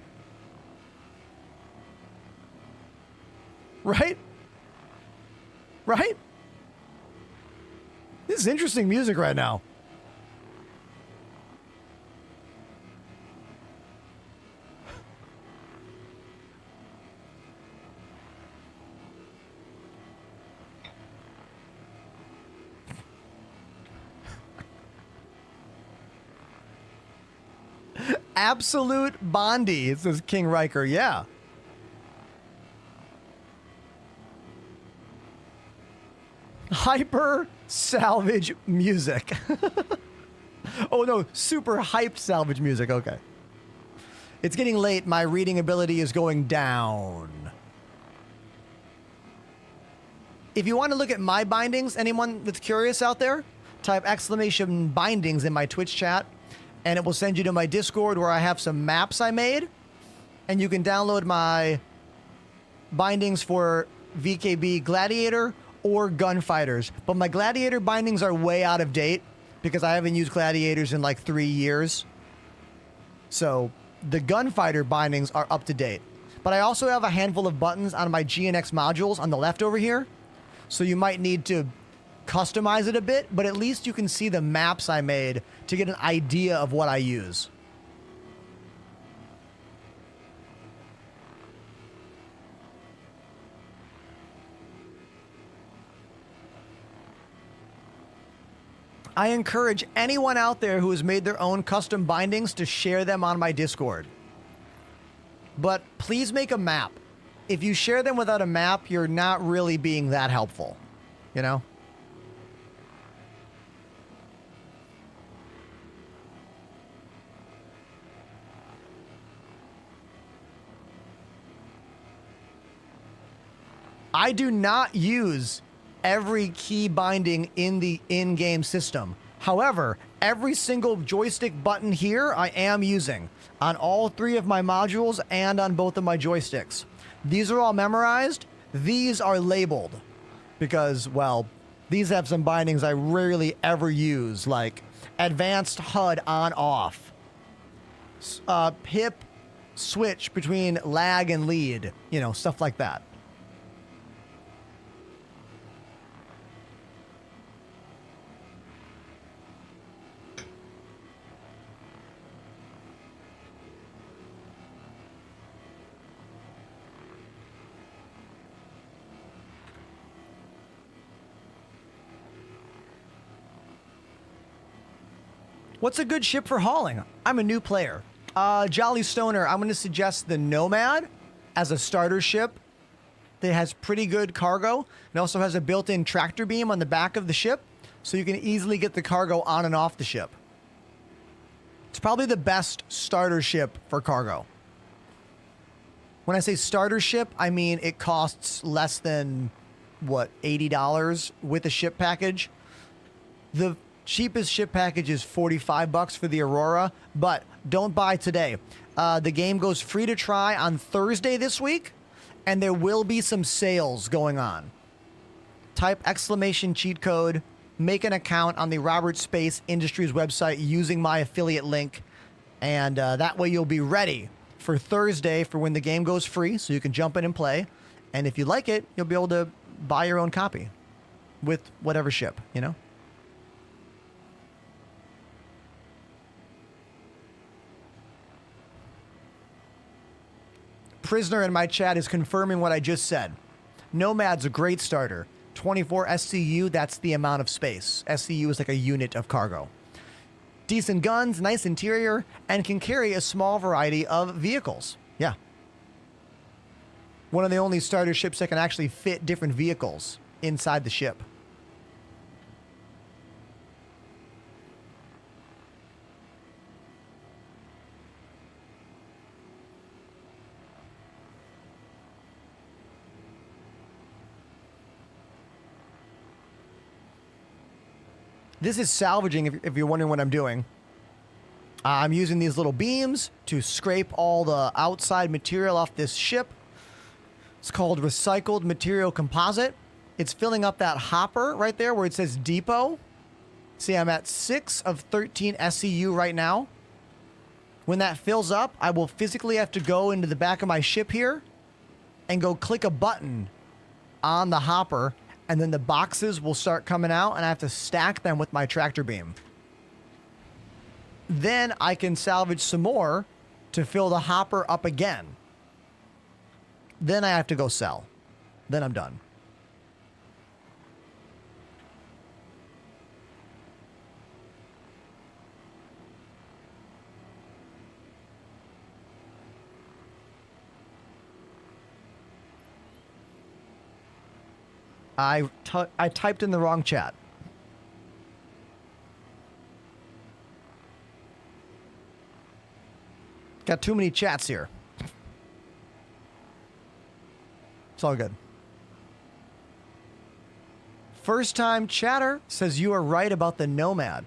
Right? Right? This is interesting music right now. Absolute Bondi, says King Riker. Yeah. Hyper salvage music. Oh no, super hyped salvage music. Okay. It's getting late. My reading ability is going down. If you want to look at my bindings, anyone that's curious out there, type exclamation bindings in my Twitch chat. And it will send you to my Discord where I have some maps I made. And you can download my bindings for VKB Gladiator or Gunfighters. But my Gladiator bindings are way out of date because I haven't used Gladiators in like 3 years. So the Gunfighter bindings are up to date. But I also have a handful of buttons on my GNX modules on the left over here. So you might need to customize it a bit, but at least you can see the maps I made to get an idea of what I use. I encourage anyone out there who has made their own custom bindings to share them on my Discord. But please make a map. If you share them without a map, you're not really being that helpful, you know? I do not use every key binding in the in-game system. However, every single joystick button here I am using on all 3 of my modules and on both of my joysticks. These are all memorized. These are labeled because, well, these have some bindings I rarely ever use, like advanced HUD on off, pip switch between lag and lead, you know, stuff like that. What's a good ship for hauling? I'm a new player. Jolly Stoner, I'm going to suggest the Nomad as a starter ship that has pretty good cargo. It also has a built-in tractor beam on the back of the ship, so you can easily get the cargo on and off the ship. It's probably the best starter ship for cargo. When I say starter ship, I mean it costs less than, what, $80 with a ship package. The cheapest ship package is $45 for the Aurora, but don't buy today. The game goes free to try on Thursday this week, and there will be some sales going on. Type exclamation cheat code, make an account on the Robert Space Industries website using my affiliate link, and that way you'll be ready for Thursday for when the game goes free, so you can jump in and play. And if you like it, you'll be able to buy your own copy with whatever ship, you know? Prisoner in my chat is confirming what I just said. Nomad's a great starter. 24 SCU, that's the amount of space. SCU is like a unit of cargo. Decent guns, nice interior, and can carry a small variety of vehicles. Yeah. One of the only starter ships that can actually fit different vehicles inside the ship. This is salvaging, if you're wondering what I'm doing. I'm using these little beams to scrape all the outside material off this ship. It's called recycled material composite. It's filling up that hopper right there where it says depot. See, I'm at 6 of 13 SCU right now. When that fills up, I will physically have to go into the back of my ship here and go click a button on the hopper, and then the boxes will start coming out, and I have to stack them with my tractor beam. Then I can salvage some more to fill the hopper up again. Then I have to go sell. Then I'm done. I typed in the wrong chat. Got too many chats here. It's all good. First time chatter says you are right about the Nomad,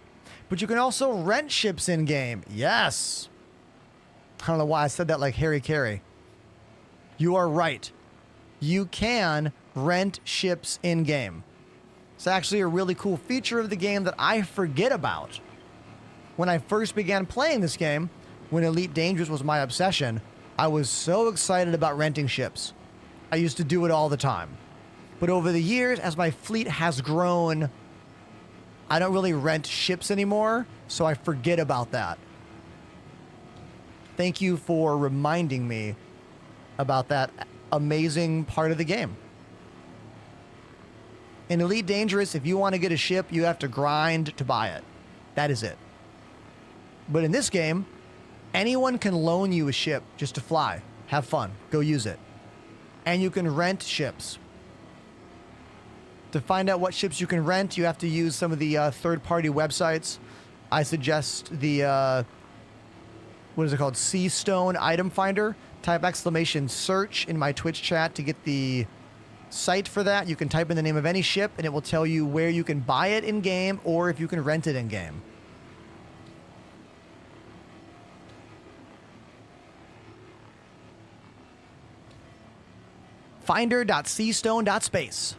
but you can also rent ships in game. Yes. I don't know why I said that like Harry Carey. You are right. You can rent ships in game. It's actually a really cool feature of the game that I forget about. When I first began playing this game, when Elite Dangerous was my obsession, I was so excited about renting ships. I used to do it all the time. But over the years, as my fleet has grown, I don't really rent ships anymore, so I forget about that. Thank you for reminding me about that amazing part of the game. In Elite Dangerous, if you want to get a ship, you have to grind to buy it. That is it. But in this game, anyone can loan you a ship just to fly. Have fun. Go use it. And you can rent ships. To find out what ships you can rent, you have to use some of the third-party websites. I suggest the, what is it called? Seastone Item Finder. Type exclamation search in my Twitch chat to get the site for that. You can type in the name of any ship, and it will tell you where you can buy it in-game or if you can rent it in-game. Finder.seastone.space.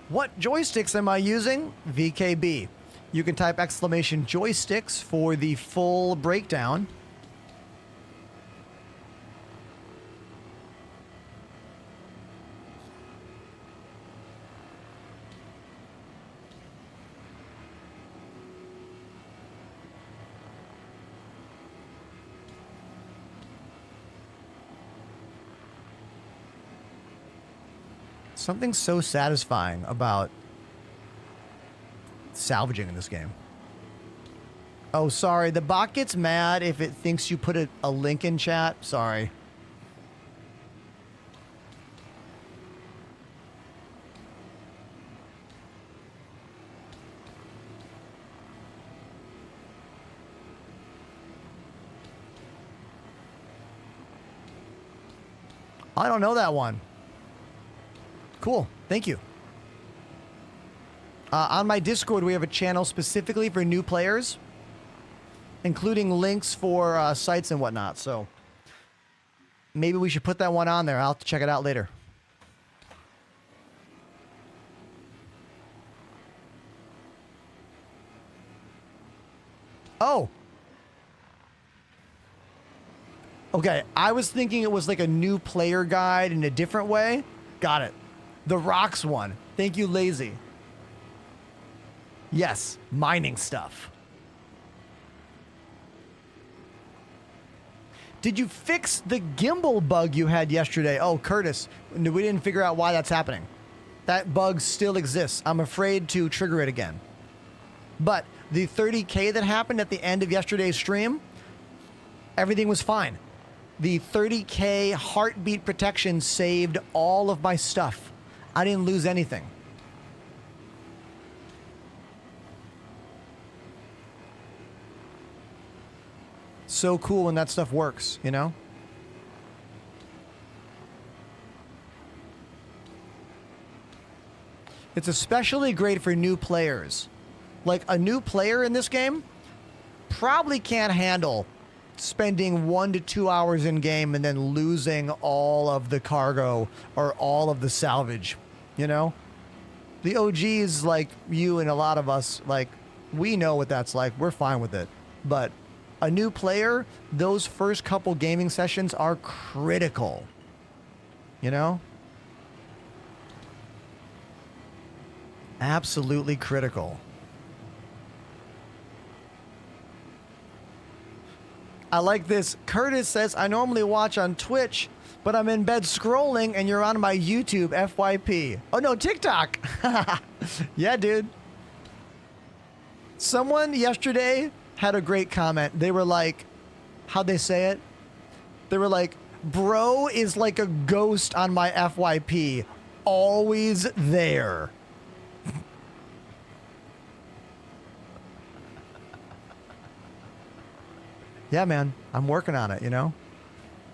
What joysticks am I using? VKB. You can type exclamation joysticks for the full breakdown. Something so satisfying about salvaging in this game. Oh, sorry. The bot gets mad if it thinks you put a link in chat. Sorry. I don't know that one. Cool. Thank you. On my Discord, we have a channel specifically for new players, including links for sites and whatnot. So maybe we should put that one on there. I'll have to check it out later. Oh. Okay. I was thinking it was like a new player guide in a different way. Got it. The rocks one. Thank you, Lazy. Yes, mining stuff. Did you fix the gimbal bug you had yesterday? Oh, Curtis, we didn't figure out why that's happening. That bug still exists. I'm afraid to trigger it again. But the 30K that happened at the end of yesterday's stream, everything was fine. The 30K heartbeat protection saved all of my stuff. I didn't lose anything. So cool when that stuff works, you know? It's especially great for new players. Like, a new player in this game probably can't handle spending 1 to 2 hours in game and then losing all of the cargo or all of the salvage, you know? The OGs like you and a lot of us, like, we know what that's like. We're fine with it. But a new player, those first couple gaming sessions are critical, you know? Absolutely critical. I like this. Curtis says, I normally watch on Twitch, but I'm in bed scrolling and you're on my YouTube, FYP. Oh, no, TikTok. Yeah, dude. Someone yesterday had a great comment. They were like, how'd they say it? They were like, bro is like a ghost on my FYP. Always there. Yeah, man, I'm working on it, you know?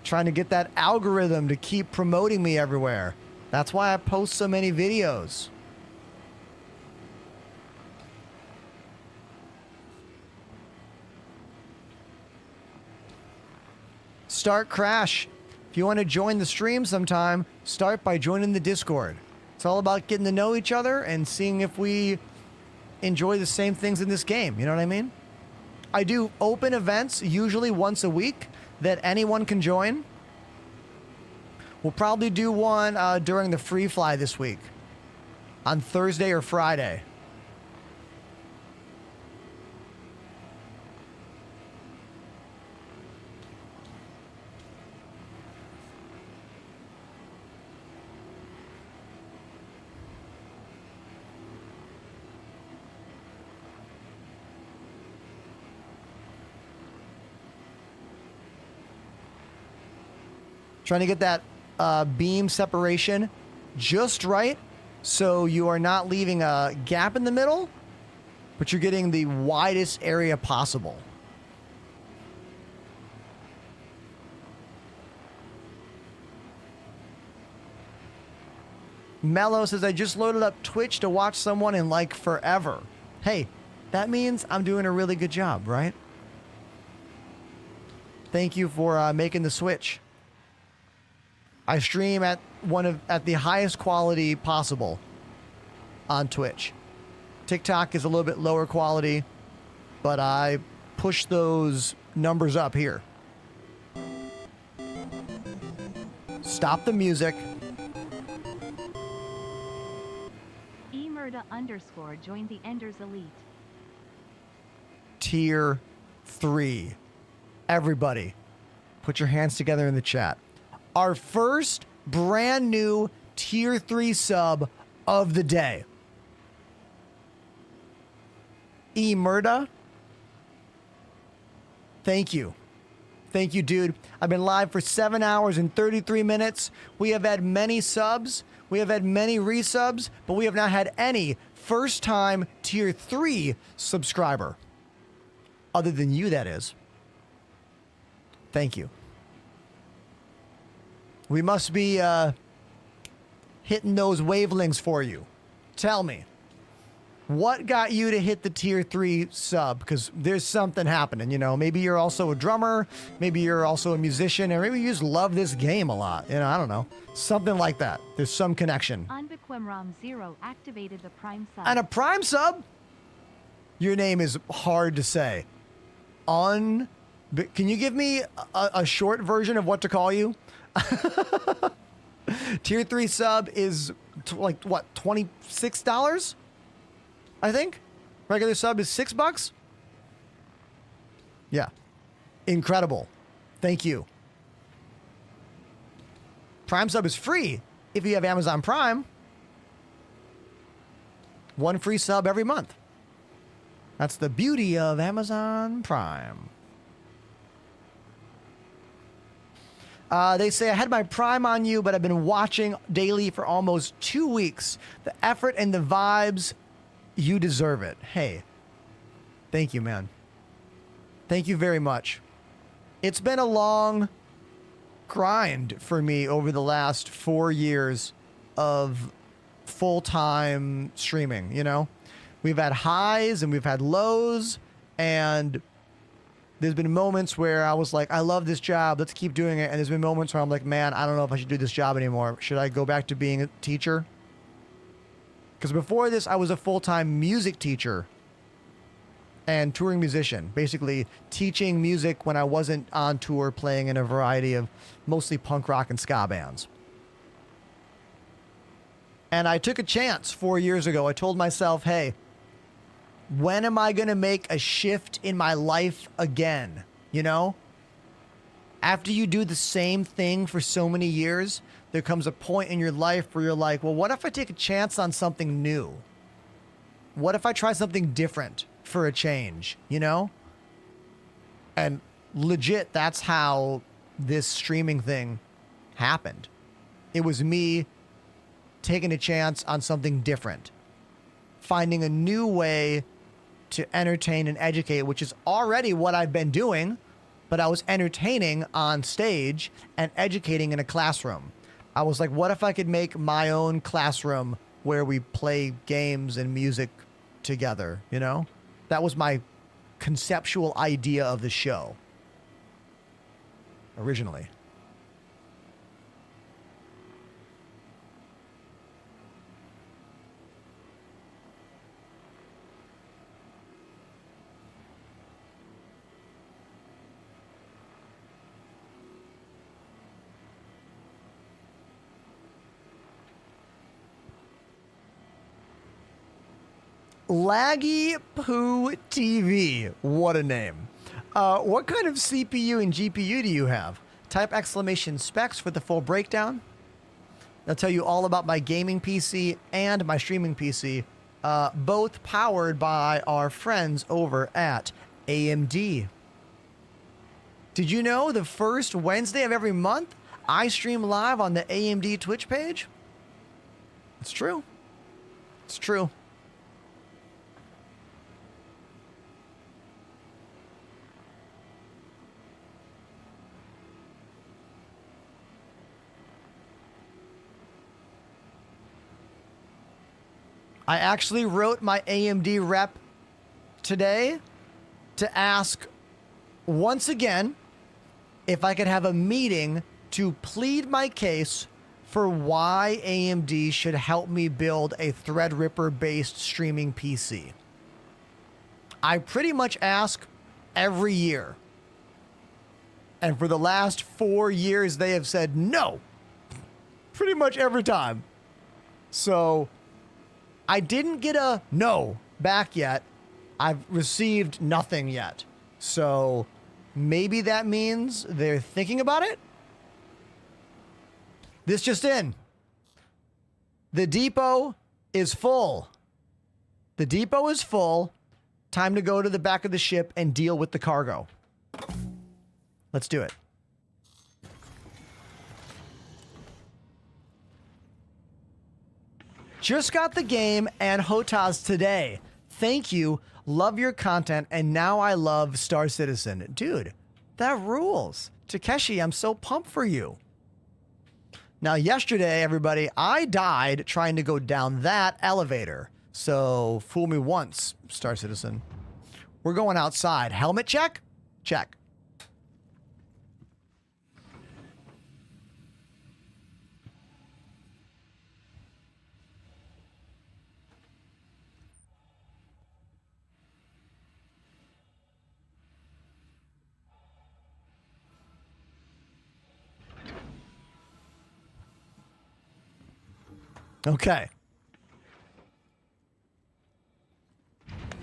Trying to get that algorithm to keep promoting me everywhere. That's why I post so many videos. Start Crash. If you want to join the stream sometime, start by joining the Discord. It's all about getting to know each other and seeing if we enjoy the same things in this game. You know what I mean? I do open events usually once a week that anyone can join. We'll probably do one during the free fly this week on Thursday or Friday. Trying to get that beam separation just right, so you are not leaving a gap in the middle, but you're getting the widest area possible. Mello says, I just loaded up Twitch to watch someone in like forever. Hey, that means I'm doing a really good job, right? Thank you for making the switch. I stream at the highest quality possible on Twitch. TikTok is a little bit lower quality, but I push those numbers up here. Stop the music. __ joined the Enders Elite. Tier 3. Everybody, put your hands together in the chat. Our first brand new Tier 3 sub of the day. Emerda. Thank you. Thank you, dude. I've been live for 7 hours and 33 minutes. We have had many subs. We have had many resubs, but we have not had any first-time Tier 3 subscriber. Other than you, that is. Thank you. We must be hitting those wavelengths for you. Tell me, what got you to hit the Tier 3 sub? Because there's something happening, you know. Maybe you're also a drummer. Maybe you're also a musician. Or maybe you just love this game a lot. You know, I don't know. Something like that. There's some connection. Unbequemrom 0 activated the Prime sub. And a Prime sub? Your name is hard to say. Can you give me a short version of what to call you? Tier 3 sub is like, what, $26? I think. Regular sub is $6? Yeah. Incredible. Thank you. Prime sub is free if you have Amazon Prime. 1 free sub every month. That's the beauty of Amazon Prime. They say, I had my Prime on you, but I've been watching daily for almost 2 weeks. The effort and the vibes, you deserve it. Hey, thank you, man. Thank you very much. It's been a long grind for me over the last 4 years of full-time streaming, you know? We've had highs and we've had lows, and there's been moments where I was like, I love this job, let's keep doing it. And there's been moments where I'm like, man, I don't know if I should do this job anymore. Should I go back to being a teacher? Because before this, I was a full-time music teacher and touring musician, basically teaching music when I wasn't on tour, playing in a variety of mostly punk rock and ska bands. And I took a chance 4 years ago. I told myself, hey, when am I going to make a shift in my life again? You know? After you do the same thing for so many years, there comes a point in your life where you're like, well, what if I take a chance on something new? What if I try something different for a change, you know? And legit, that's how this streaming thing happened. It was me taking a chance on something different, finding a new way to entertain and educate, which is already what I've been doing, but I was entertaining on stage and educating in a classroom. I was like, what if I could make my own classroom where we play games and music together, you know? That was my conceptual idea of the show originally. Laggy Poo TV. What a name. What kind of CPU and GPU do you have? Type exclamation specs for the full breakdown. I'll tell you all about my gaming PC and my streaming PC, both powered by our friends over at AMD. Did you know the first Wednesday of every month, I stream live on the AMD Twitch page. It's true. It's true. I actually wrote my AMD rep today to ask once again if I could have a meeting to plead my case for why AMD should help me build a Threadripper based streaming PC. I pretty much ask every year. And for the last 4 years, they have said no. Pretty much every time. So I didn't get a no back yet. I've received nothing yet. So maybe that means they're thinking about it. This just in. The depot is full. The depot is full. Time to go to the back of the ship and deal with the cargo. Let's do it. Just got the game and Hotaz today. Thank you. Love your content. And now I love Star Citizen. Dude, that rules. Takeshi, I'm so pumped for you. Now, yesterday, everybody, I died trying to go down that elevator. So, fool me once, Star Citizen. We're going outside. Helmet check? Check. Okay.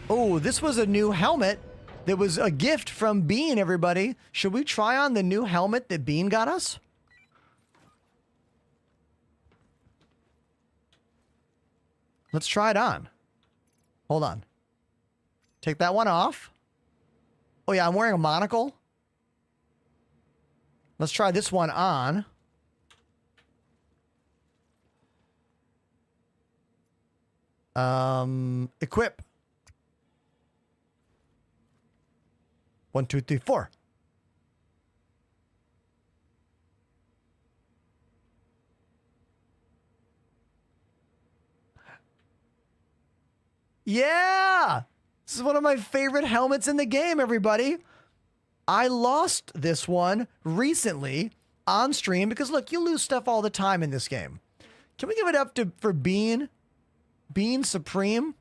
Oh, this was a new helmet that was a gift from Bean, everybody. Should we try on the new helmet that Bean got us? Let's try it on. Hold on. Take that one off. Oh, yeah, I'm wearing a monocle. Let's try this one on. Equip. 1, 2, 3, 4. Yeah! This is one of my favorite helmets in the game, everybody. I lost this one recently on stream because, look, you lose stuff all the time in this game. Can we give it up for Bean Supreme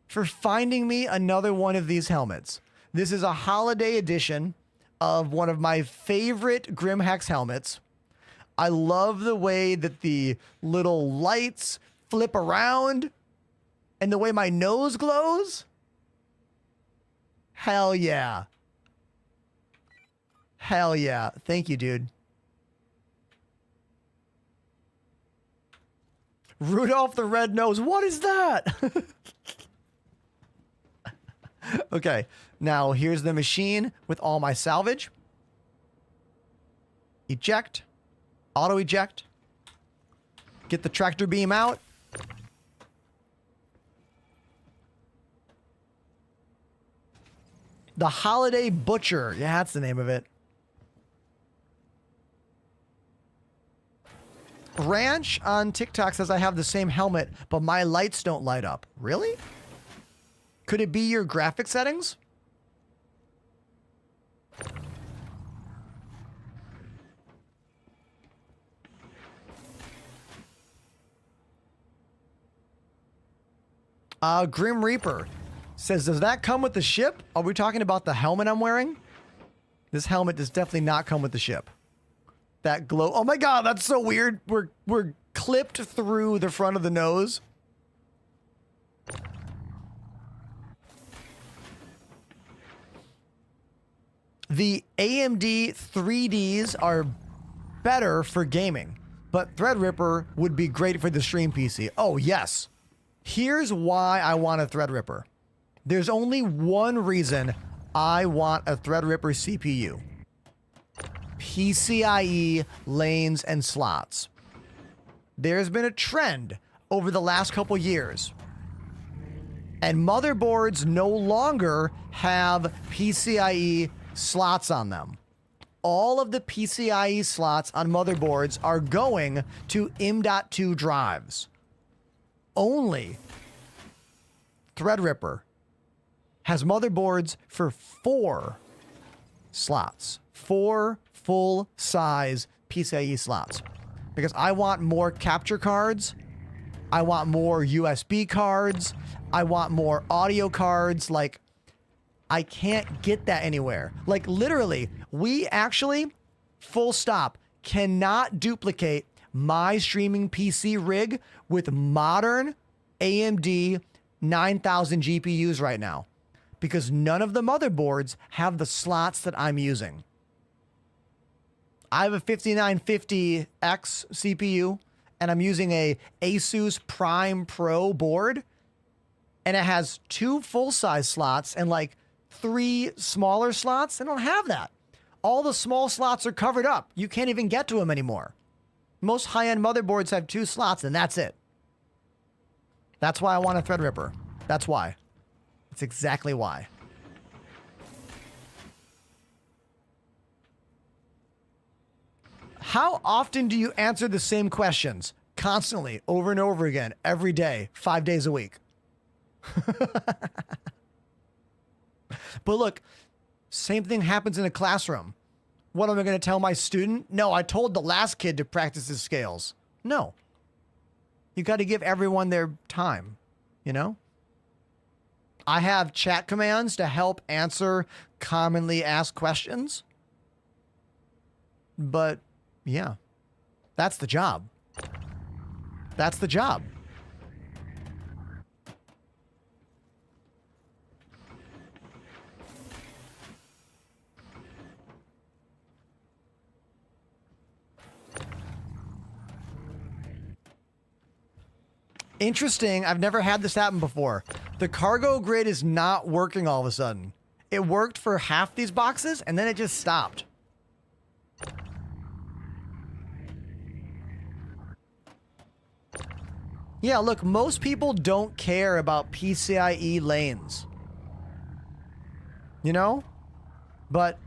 for finding me another one of these helmets? This is a holiday edition of one of my favorite Grimhex helmets. I love the way that the little lights flip around and the way my nose glows. Hell yeah. Hell yeah. Thank you, dude. Rudolph the Red Nose. What is that? Okay. Now here's the machine with all my salvage. Eject. Auto eject. Get the tractor beam out. The Holiday Butcher. Yeah, that's the name of it. Ranch on TikTok says I have the same helmet, but my lights don't light up. Really? Could it be your graphic settings? Grim Reaper says, does that come with the ship? Are we talking about the helmet I'm wearing? This helmet does definitely not come with the ship. That glow. Oh my God, that's so weird. We're clipped through the front of the nose. The AMD 3Ds are better for gaming, but Threadripper would be great for the stream PC. Oh, yes. Here's why I want a Threadripper. There's only one reason I want a Threadripper CPU. PCIe lanes and slots. There's been a trend over the last couple years, and motherboards no longer have PCIe slots on them. All of the PCIe slots on motherboards are going to M.2 drives. Only Threadripper has motherboards for 4 slots, 4 full-size PCIe slots. Because I want more capture cards, I want more USB cards, I want more audio cards. Like, I can't get that anywhere. Like, literally, we actually, full stop, cannot duplicate my streaming PC rig with modern AMD 9000 GPUs right now, because none of the motherboards have the slots that I'm using. I have a 5950X CPU, and I'm using a Asus Prime Pro board, and it has 2 full-size slots and like 3 smaller slots. I don't have that. All the small slots are covered up. You can't even get to them anymore. Most high-end motherboards have 2 slots, and that's it. That's why I want a Threadripper. That's why. That's exactly why. How often do you answer the same questions? Constantly, over and over again, every day, 5 days a week. But look, same thing happens in a classroom. What am I going to tell my student? No, I told the last kid to practice his scales. No. You got to give everyone their time, you know? I have chat commands to help answer commonly asked questions. But yeah, that's the job. That's the job. Interesting. I've never had this happen before. The cargo grid is not working all of a sudden. It worked for half these boxes and then it just stopped. Yeah, look, most people don't care about PCIe lanes. You know? But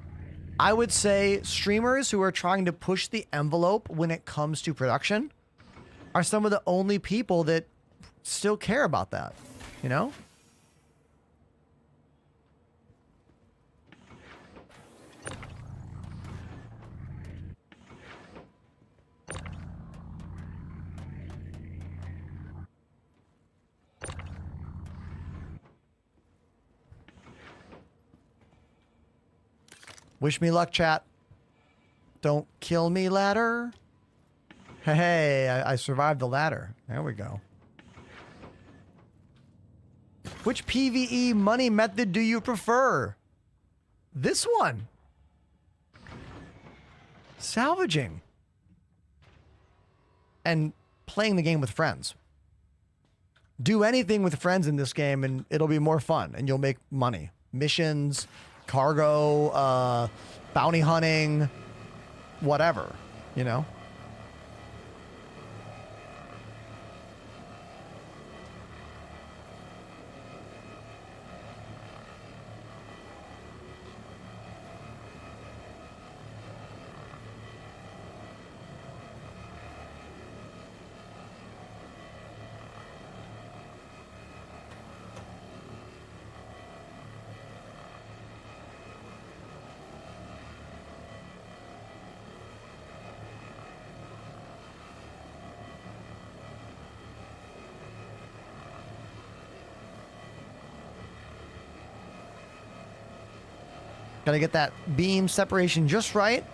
I would say streamers who are trying to push the envelope when it comes to production are some of the only people that still care about that, you know? Wish me luck, chat. Don't kill me, ladder. Hey, I survived the ladder. There we go. Which PvE money method do you prefer? This one. Salvaging. And playing the game with friends. Do anything with friends in this game and it'll be more fun and you'll make money. Missions, cargo, bounty hunting, whatever, you know? Gotta get that beam separation just right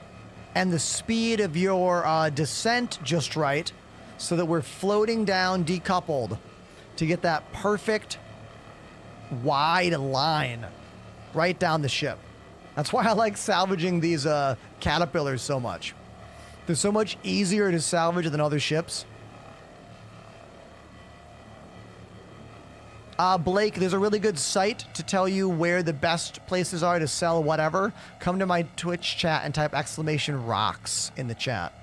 and the speed of your descent just right so that we're floating down decoupled to get that perfect wide line right down the ship. That's why I like salvaging these caterpillars so much. They're so much easier to salvage than other ships. Blake, there's a really good site to tell you where the best places are to sell whatever. Come to my Twitch chat and type !rocks in the chat.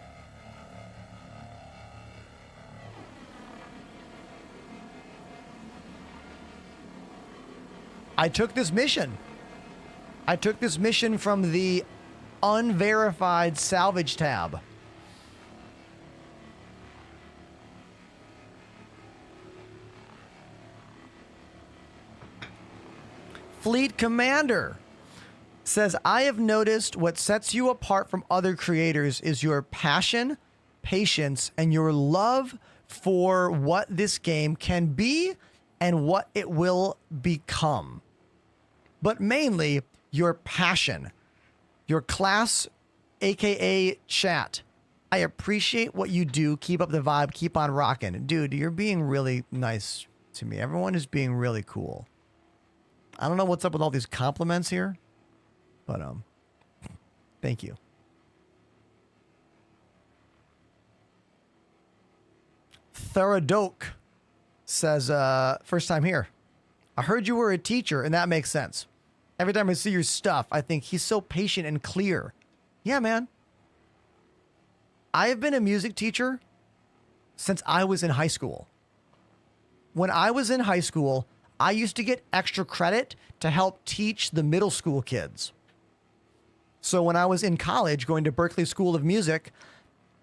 I took this mission. I took this mission from the unverified salvage tab. Fleet Commander says, I have noticed what sets you apart from other creators is your passion, patience, and your love for what this game can be and what it will become. But mainly your passion, your class, aka chat. I appreciate what you do. Keep up the vibe. Keep on rocking. Dude, you're being really nice to me. Everyone is being really cool. I don't know what's up with all these compliments here, but thank you. Theradoke says, first time here. I heard you were a teacher, and that makes sense. Every time I see your stuff, I think he's so patient and clear. Yeah, man. I have been a music teacher since I was in high school. When I was in high school, I used to get extra credit to help teach the middle school kids. So when I was in college going to Berklee School of Music,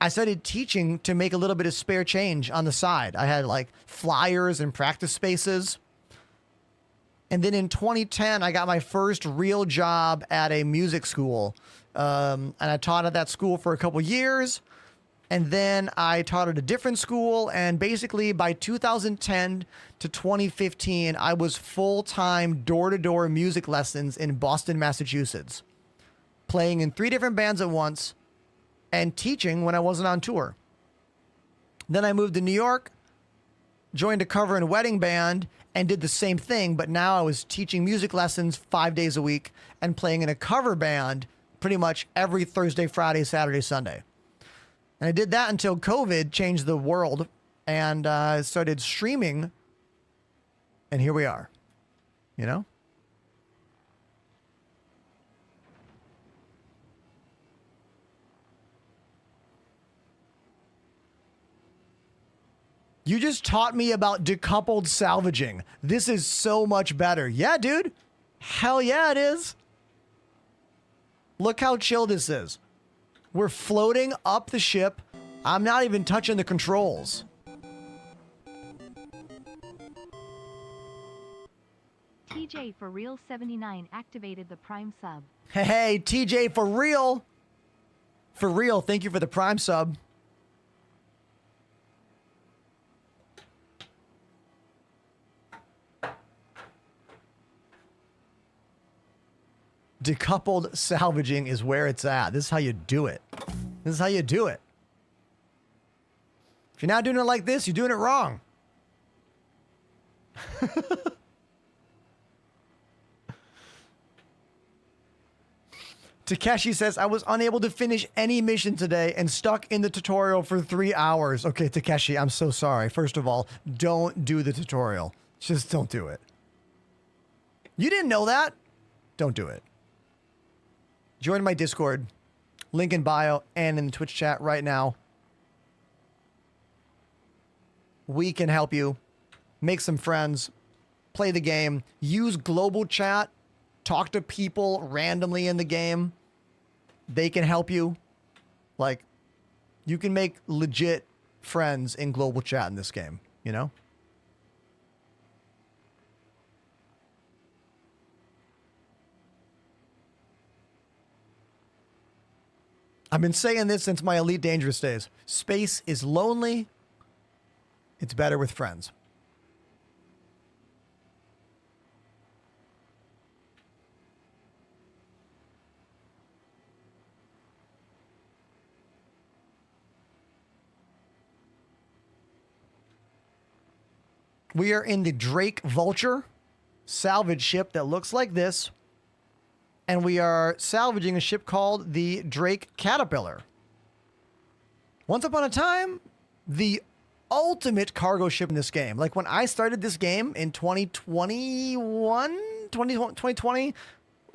I started teaching to make a little bit of spare change on the side. I had like flyers and practice spaces. And then in 2010, I got my first real job at a music school. And I taught at that school for a couple years. And then I taught at a different school. And basically by 2010 to 2015, I was full-time door-to-door music lessons in Boston, Massachusetts, playing in 3 different bands at once and teaching when I wasn't on tour. Then I moved to New York, joined a cover and wedding band, and did the same thing. But now I was teaching music lessons 5 days a week and playing in a cover band pretty much every Thursday, Friday, Saturday, Sunday. And I did that until COVID changed the world and started streaming. And here we are, you know? You just taught me about decoupled salvaging. This is so much better. Yeah, dude. Hell yeah, it is. Look how chill this is. We're floating up the ship. I'm not even touching the controls. TJ for real 79 activated the Prime sub. Hey, TJ for real. For real, thank you for the Prime sub. Decoupled salvaging is where it's at. This is how you do it. This is how you do it. If you're not doing it like this, you're doing it wrong. Takeshi says, I was unable to finish any mission today and stuck in the tutorial for 3 hours. Okay, Takeshi, I'm so sorry. First of all, don't do the tutorial. Just don't do it. You didn't know that? Don't do it. Join my Discord. Link in bio and in the Twitch chat right now. We can help you. Make some friends. Play the game. Use global chat. Talk to people randomly in the game. They can help you. Like, you can make legit friends in global chat in this game, you know? I've been saying this since my Elite Dangerous days. Space is lonely. It's better with friends. We are in the Drake Vulture salvage ship that looks like this. And we are salvaging a ship called the Drake Caterpillar. Once upon a time, the ultimate cargo ship in this game. Like when I started this game in 2020,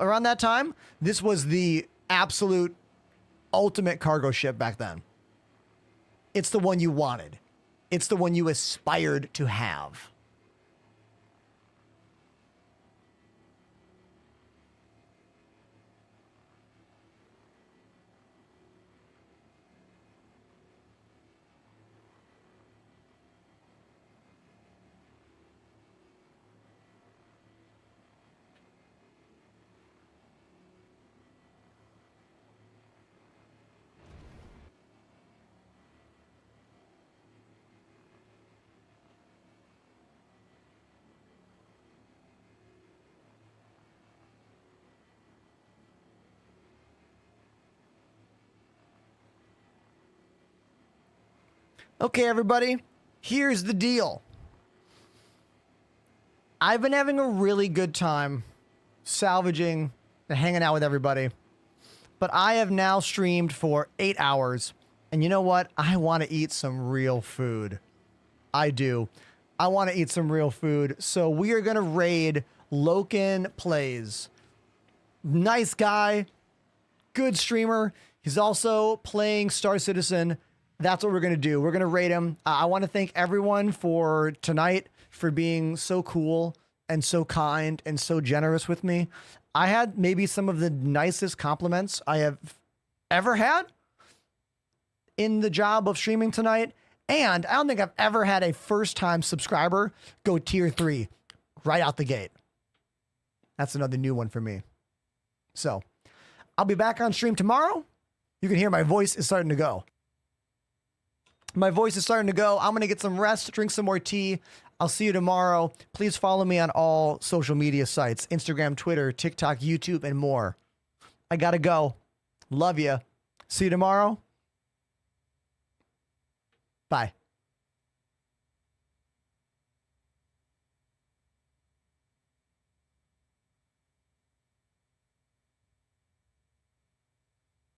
around that time, this was the absolute ultimate cargo ship back then. It's the one you wanted. It's the one you aspired to have. Okay, everybody, here's the deal. I've been having a really good time salvaging and hanging out with everybody, but I have now streamed for 8 hours, and you know what? I want to eat some real food. I do. I want to eat some real food, so we are going to raid Loken Plays. Nice guy, good streamer. He's also playing Star Citizen. That's what we're going to do. We're going to rate him. I want to thank everyone for tonight for being so cool and so kind and so generous with me. I had maybe some of the nicest compliments I have ever had in the job of streaming tonight. And I don't think I've ever had a first-time subscriber go tier 3 right out the gate. That's another new one for me. So I'll be back on stream tomorrow. You can hear my voice is starting to go. My voice is starting to go. I'm going to get some rest, drink some more tea. I'll see you tomorrow. Please follow me on all social media sites, Instagram, Twitter, TikTok, YouTube, and more. I got to go. Love you. See you tomorrow. Bye.